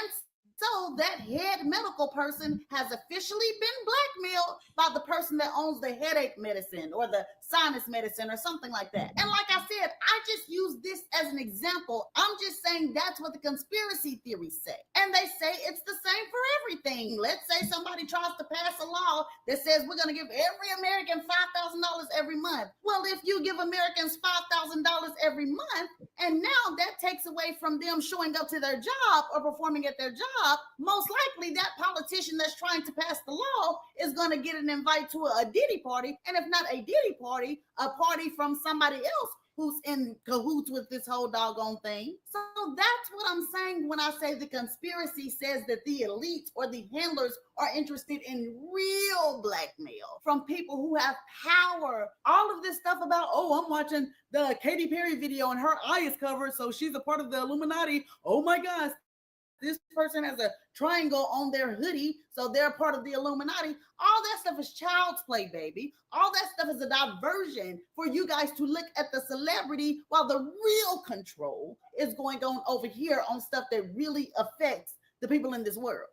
so that head medical person has officially been blackmailed by the person that owns the headache medicine or the sinus medicine or something like that. And like I said, I just use this as an example. I'm just saying that's what the conspiracy theories say. And they say it's the same for everything. Let's say somebody tries to pass a law that says we're going to give every American $5,000 every month. Well, if you give Americans $5,000 every month, and now that takes away from them showing up to their job or performing at their job, most likely that politician that's trying to pass the law is going to get an invite to a Diddy party. And if not a Diddy party, a party from somebody else who's in cahoots with this whole doggone thing. So that's what I'm saying when I say the conspiracy says that the elites or the handlers are interested in real blackmail from people who have power. All of this stuff about, oh, I'm watching the Katy Perry video and her eye is covered, so she's a part of the Illuminati. Oh my gosh. This person has a triangle on their hoodie, so they're part of the Illuminati. All that stuff is child's play, baby. All that stuff is a diversion for you guys to look at the celebrity while the real control is going on over here on stuff that really affects the people in this world.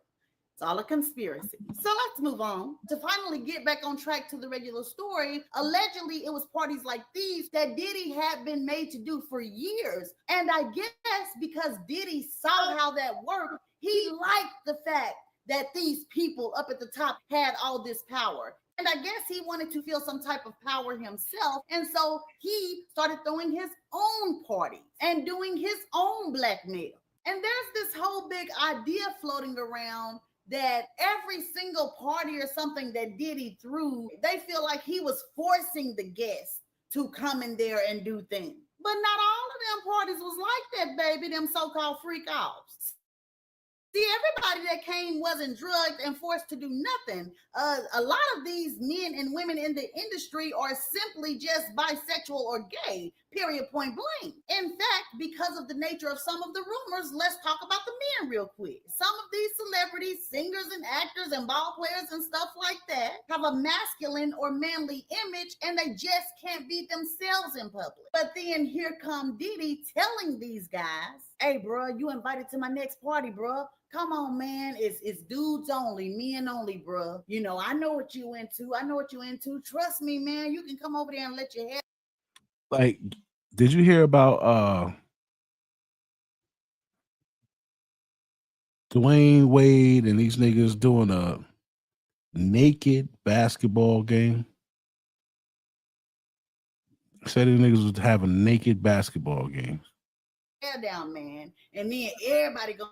It's all a conspiracy. So let's move on. To finally get back on track to the regular story, allegedly it was parties like these that Diddy had been made to do for years. And I guess because Diddy saw how that worked, he liked the fact that these people up at the top had all this power. And I guess he wanted to feel some type of power himself. And so he started throwing his own parties and doing his own blackmail. And there's this whole big idea floating around that every single party or something that Diddy threw, they feel like he was forcing the guests to come in there and do things. But not all of them parties was like that, baby, them so-called freak offs. See, everybody that came wasn't drugged and forced to do nothing. A lot of these men and women in the industry are simply just bisexual or gay, period, point blank. In fact, because of the nature of some of the rumors, let's talk about the men real quick. Some of these celebrities, singers and actors and ball players and stuff like that have a masculine or manly image and they just can't be themselves in public. But then here come Diddy telling these guys, hey, bro, you invited to my next party, bro. Come on, man. It's dudes only, men only, bro. You know, I know what you into. I know what you into. Trust me, man. You can come over there and let your head. Like, did you hear about Dwayne Wade and these niggas doing a naked basketball game? Said these niggas would have a naked basketball game. Hair down, man. And then everybody gonna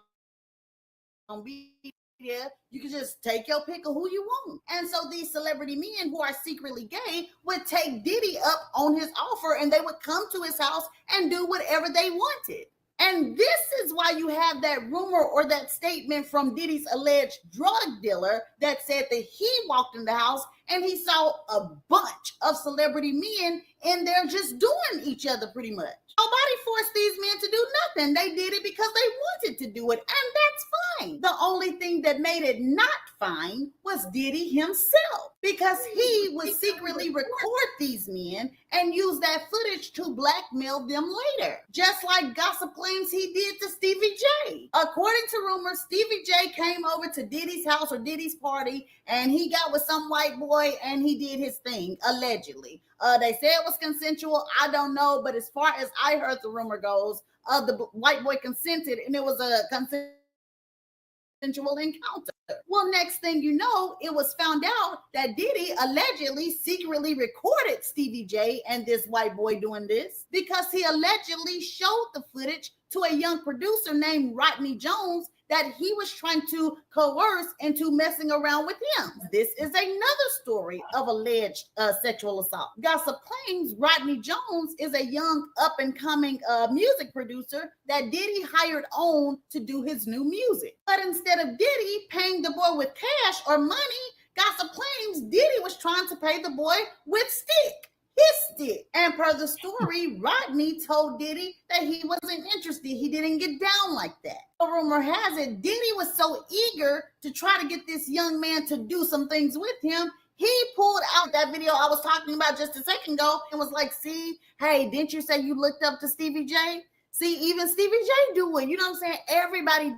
be there. You can just take your pick of who you want. And so these celebrity men who are secretly gay would take Diddy up on his offer and they would come to his house and do whatever they wanted. And this is why you have that rumor or that statement from Diddy's alleged drug dealer that said that he walked in the house and he saw a bunch of celebrity men in there just doing each other pretty much. Nobody forced these men to do nothing. They did it because they wanted to do it, and that's fine. The only thing that made it not fine was Diddy himself, because he would secretly record these men and use that footage to blackmail them later, just like gossip claims he did to Stevie J. According to rumors, Stevie J came over to Diddy's house or Diddy's party, and he got with some white boy and he did his thing, allegedly. They say it was consensual. I don't know, but as far as I heard the rumor goes, the white boy consented and it was a consensual encounter. Well, next thing you know, it was found out that Diddy allegedly secretly recorded Stevie J and this white boy doing this because he allegedly showed the footage to a young producer named Rodney Jones that he was trying to coerce into messing around with him. This is another story of alleged sexual assault. Gossip claims Rodney Jones is a young up-and-coming music producer that Diddy hired on to do his new music. But instead of Diddy paying the boy with cash or money, gossip claims Diddy was trying to pay the boy with stick. His stick. And per the story, Rodney told Diddy that he wasn't interested. He didn't get down like that. The rumor has it, Diddy was so eager to try to get this young man to do some things with him, he pulled out that video I was talking about just a second ago and was like, see, hey, didn't you say you looked up to Stevie J? See, even Stevie J do it. You know what I'm saying? Everybody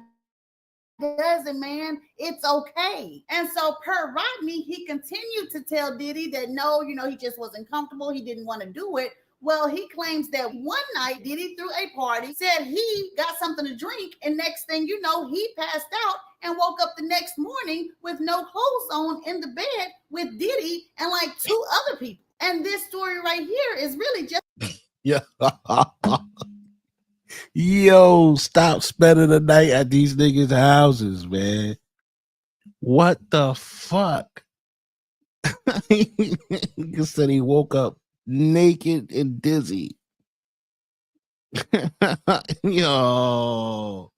does it, man. It's okay. And so per Rodney, he continued to tell Diddy that no, he just wasn't comfortable. He didn't want to do it. Well, he claims that one night Diddy threw a party, said he got something to drink, and next thing you know, he passed out and woke up the next morning with no clothes on in the bed with Diddy and like two other people. And this story right here is really just Yeah. Yo, stop spending the night at these niggas' houses, man. What the fuck? He said he woke up naked and dizzy. Yo.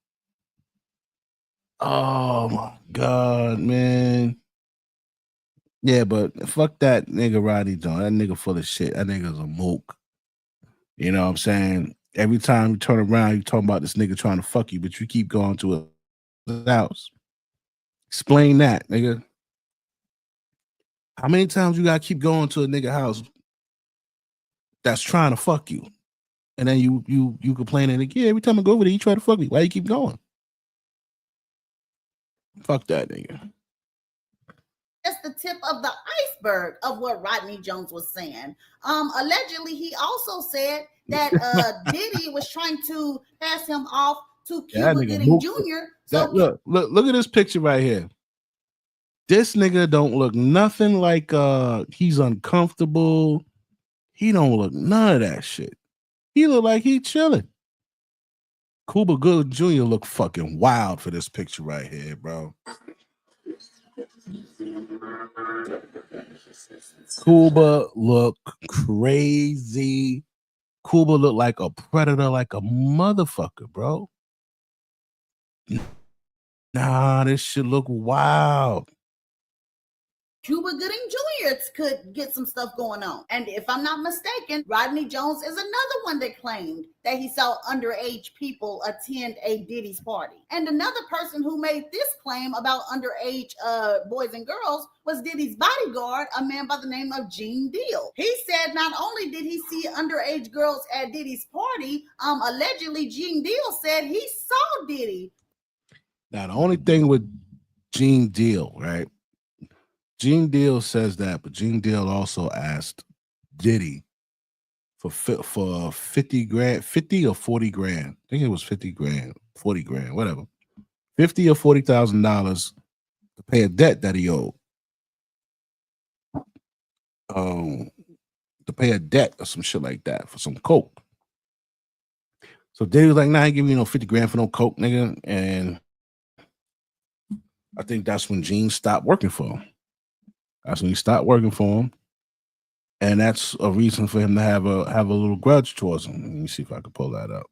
Oh my God, man. Yeah, but fuck that nigga Roddy Jones. That nigga full of shit. That nigga's a mook. You know what I'm saying? Every time you turn around, you talking about this nigga trying to fuck you, but you keep going to house. Explain that, nigga. How many times you gotta keep going to a nigga house that's trying to fuck you, and then you complaining like, yeah, every time I go over there, you try to fuck me. Why you keep going? Fuck that nigga. That's the tip of the iceberg of what Rodney Jones was saying. Allegedly, he also said that Diddy was trying to pass him off to Cuba Gooding Jr. So look at this picture right here. This nigga don't look nothing like he's uncomfortable. He don't look none of that shit. He look like he chilling. Cuba Gooding Jr. look fucking wild for this picture right here, bro. Cuba look crazy. Cuba look like a predator, like a motherfucker, bro. Nah, this shit look wild. Cuba Gooding Jr. could get some stuff going on. And if I'm not mistaken, Rodney Jones is another one that claimed that he saw underage people attend a Diddy's party. And another person who made this claim about underage boys and girls was Diddy's bodyguard, a man by the name of Gene Deal. He said not only did he see underage girls at Diddy's party, allegedly Gene Deal said he saw Diddy. Now, the only thing with Gene Deal, right? Gene Deal says that, but Gene Deal also asked Diddy for 50 grand, 50 or 40 grand. I think it was 50 grand, 40 grand, whatever. $50,000 or $40,000 to pay a debt that he owed. To pay a debt or some shit like that for some coke. So Diddy was like, nah, I ain't giving you no 50 grand for no coke, nigga. And I think that's when Gene stopped working for him. That's when he stopped working for him. And that's a reason for him to have a little grudge towards him. Let me see if I can pull that up.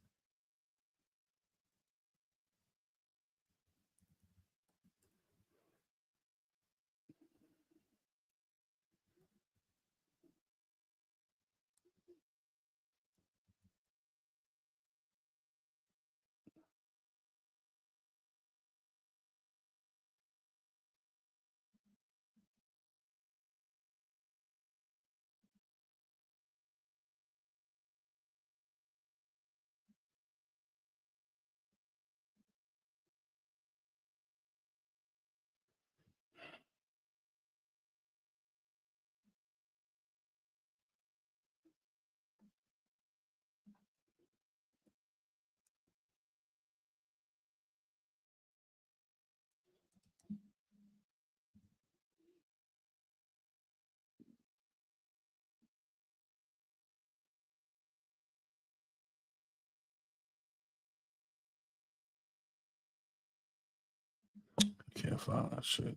Can't find that shit.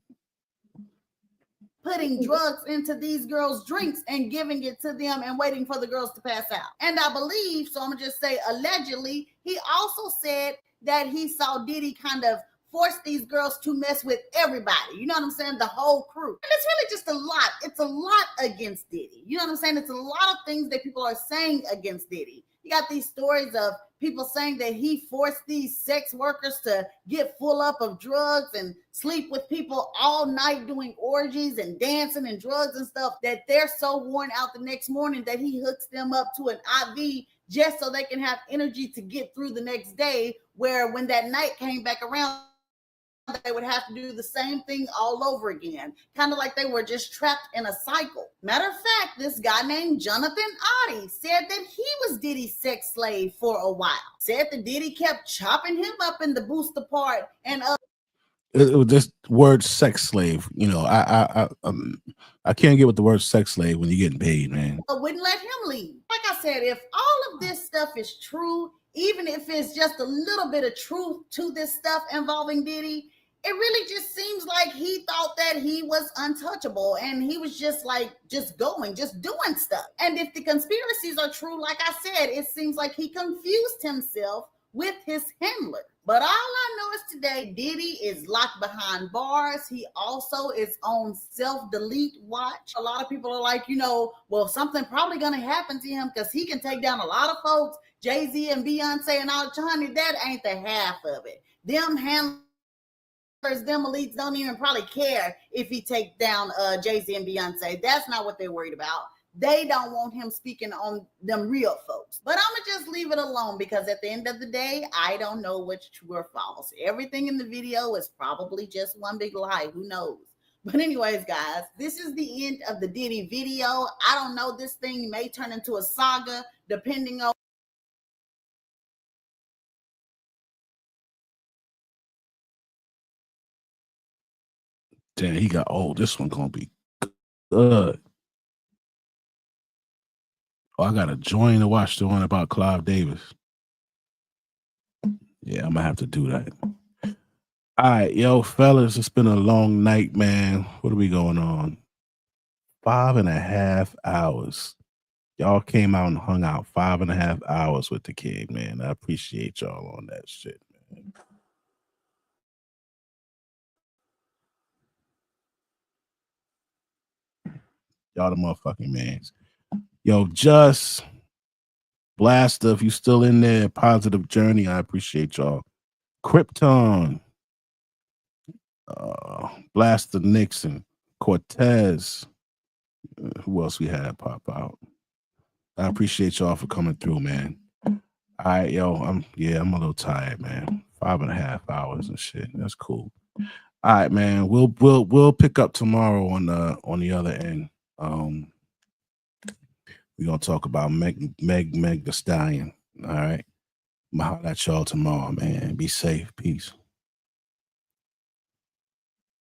Putting drugs into these girls' drinks and giving it to them and waiting for the girls to pass out. And I believe, so I'm gonna just say allegedly, he also said that he saw Diddy kind of force these girls to mess with everybody. You know what I'm saying? The whole crew. And it's really just a lot. It's a lot against Diddy. You know what I'm saying? It's a lot of things that people are saying against Diddy. You got these stories of people saying that he forced these sex workers to get full up of drugs and sleep with people all night doing orgies and dancing and drugs and stuff, that they're so worn out the next morning that he hooks them up to an IV just so they can have energy to get through the next day, where when that night came back around, they would have to do the same thing all over again, kind of like they were just trapped in a cycle. Matter of fact, this guy named Jonathan Oddie said that he was Diddy's sex slave for a while. Said that Diddy kept chopping him up in the booster part and It was this word sex slave. You know, I can't get with the word sex slave when you're getting paid, man. wouldn't let him leave. Like I said, if all of this stuff is true, even if it's just a little bit of truth to this stuff involving Diddy, it really just seems like he thought that he was untouchable and he was just like, just doing stuff. And if the conspiracies are true, like I said, it seems like he confused himself with his handler. But all I know is today, Diddy is locked behind bars. He also is on self-delete watch. A lot of people are like, you know, well, something probably going to happen to him because he can take down a lot of folks. Jay-Z and Beyonce and all, honey, that ain't the half of it. Them handlers them elites don't even probably care if he take down Jay-Z and Beyonce. That's not what they're worried about. They don't want him speaking on them real folks. But I'm going to just leave it alone because at the end of the day, I don't know what's true or false. Everything in the video is probably just one big lie. Who knows? But anyways, guys, this is the end of the Diddy video. I don't know. This thing may turn into a saga depending on Damn, he got old. This one gonna be good. Oh, I gotta join to watch the one about Clive Davis. Yeah, I'm gonna have to do that. All right, yo, fellas, it's been a long night, man. What are we going on? 5.5 hours. Y'all came out and hung out 5.5 hours with the kid, man. I appreciate y'all on that shit, man. Y'all the motherfucking mans. Yo, Just Blaster, if you still in there, Positive Journey, I appreciate y'all. Krypton, Blaster Nixon, Cortez. Who else we had pop out? I appreciate y'all for coming through, man. All right, yo, I'm a little tired, man. 5.5 hours and shit. That's cool. All right, man. We'll pick up tomorrow on the other end. We're gonna talk about Meg the Stallion. All right. I'm gonna holler at y'all tomorrow, man. Be safe. Peace.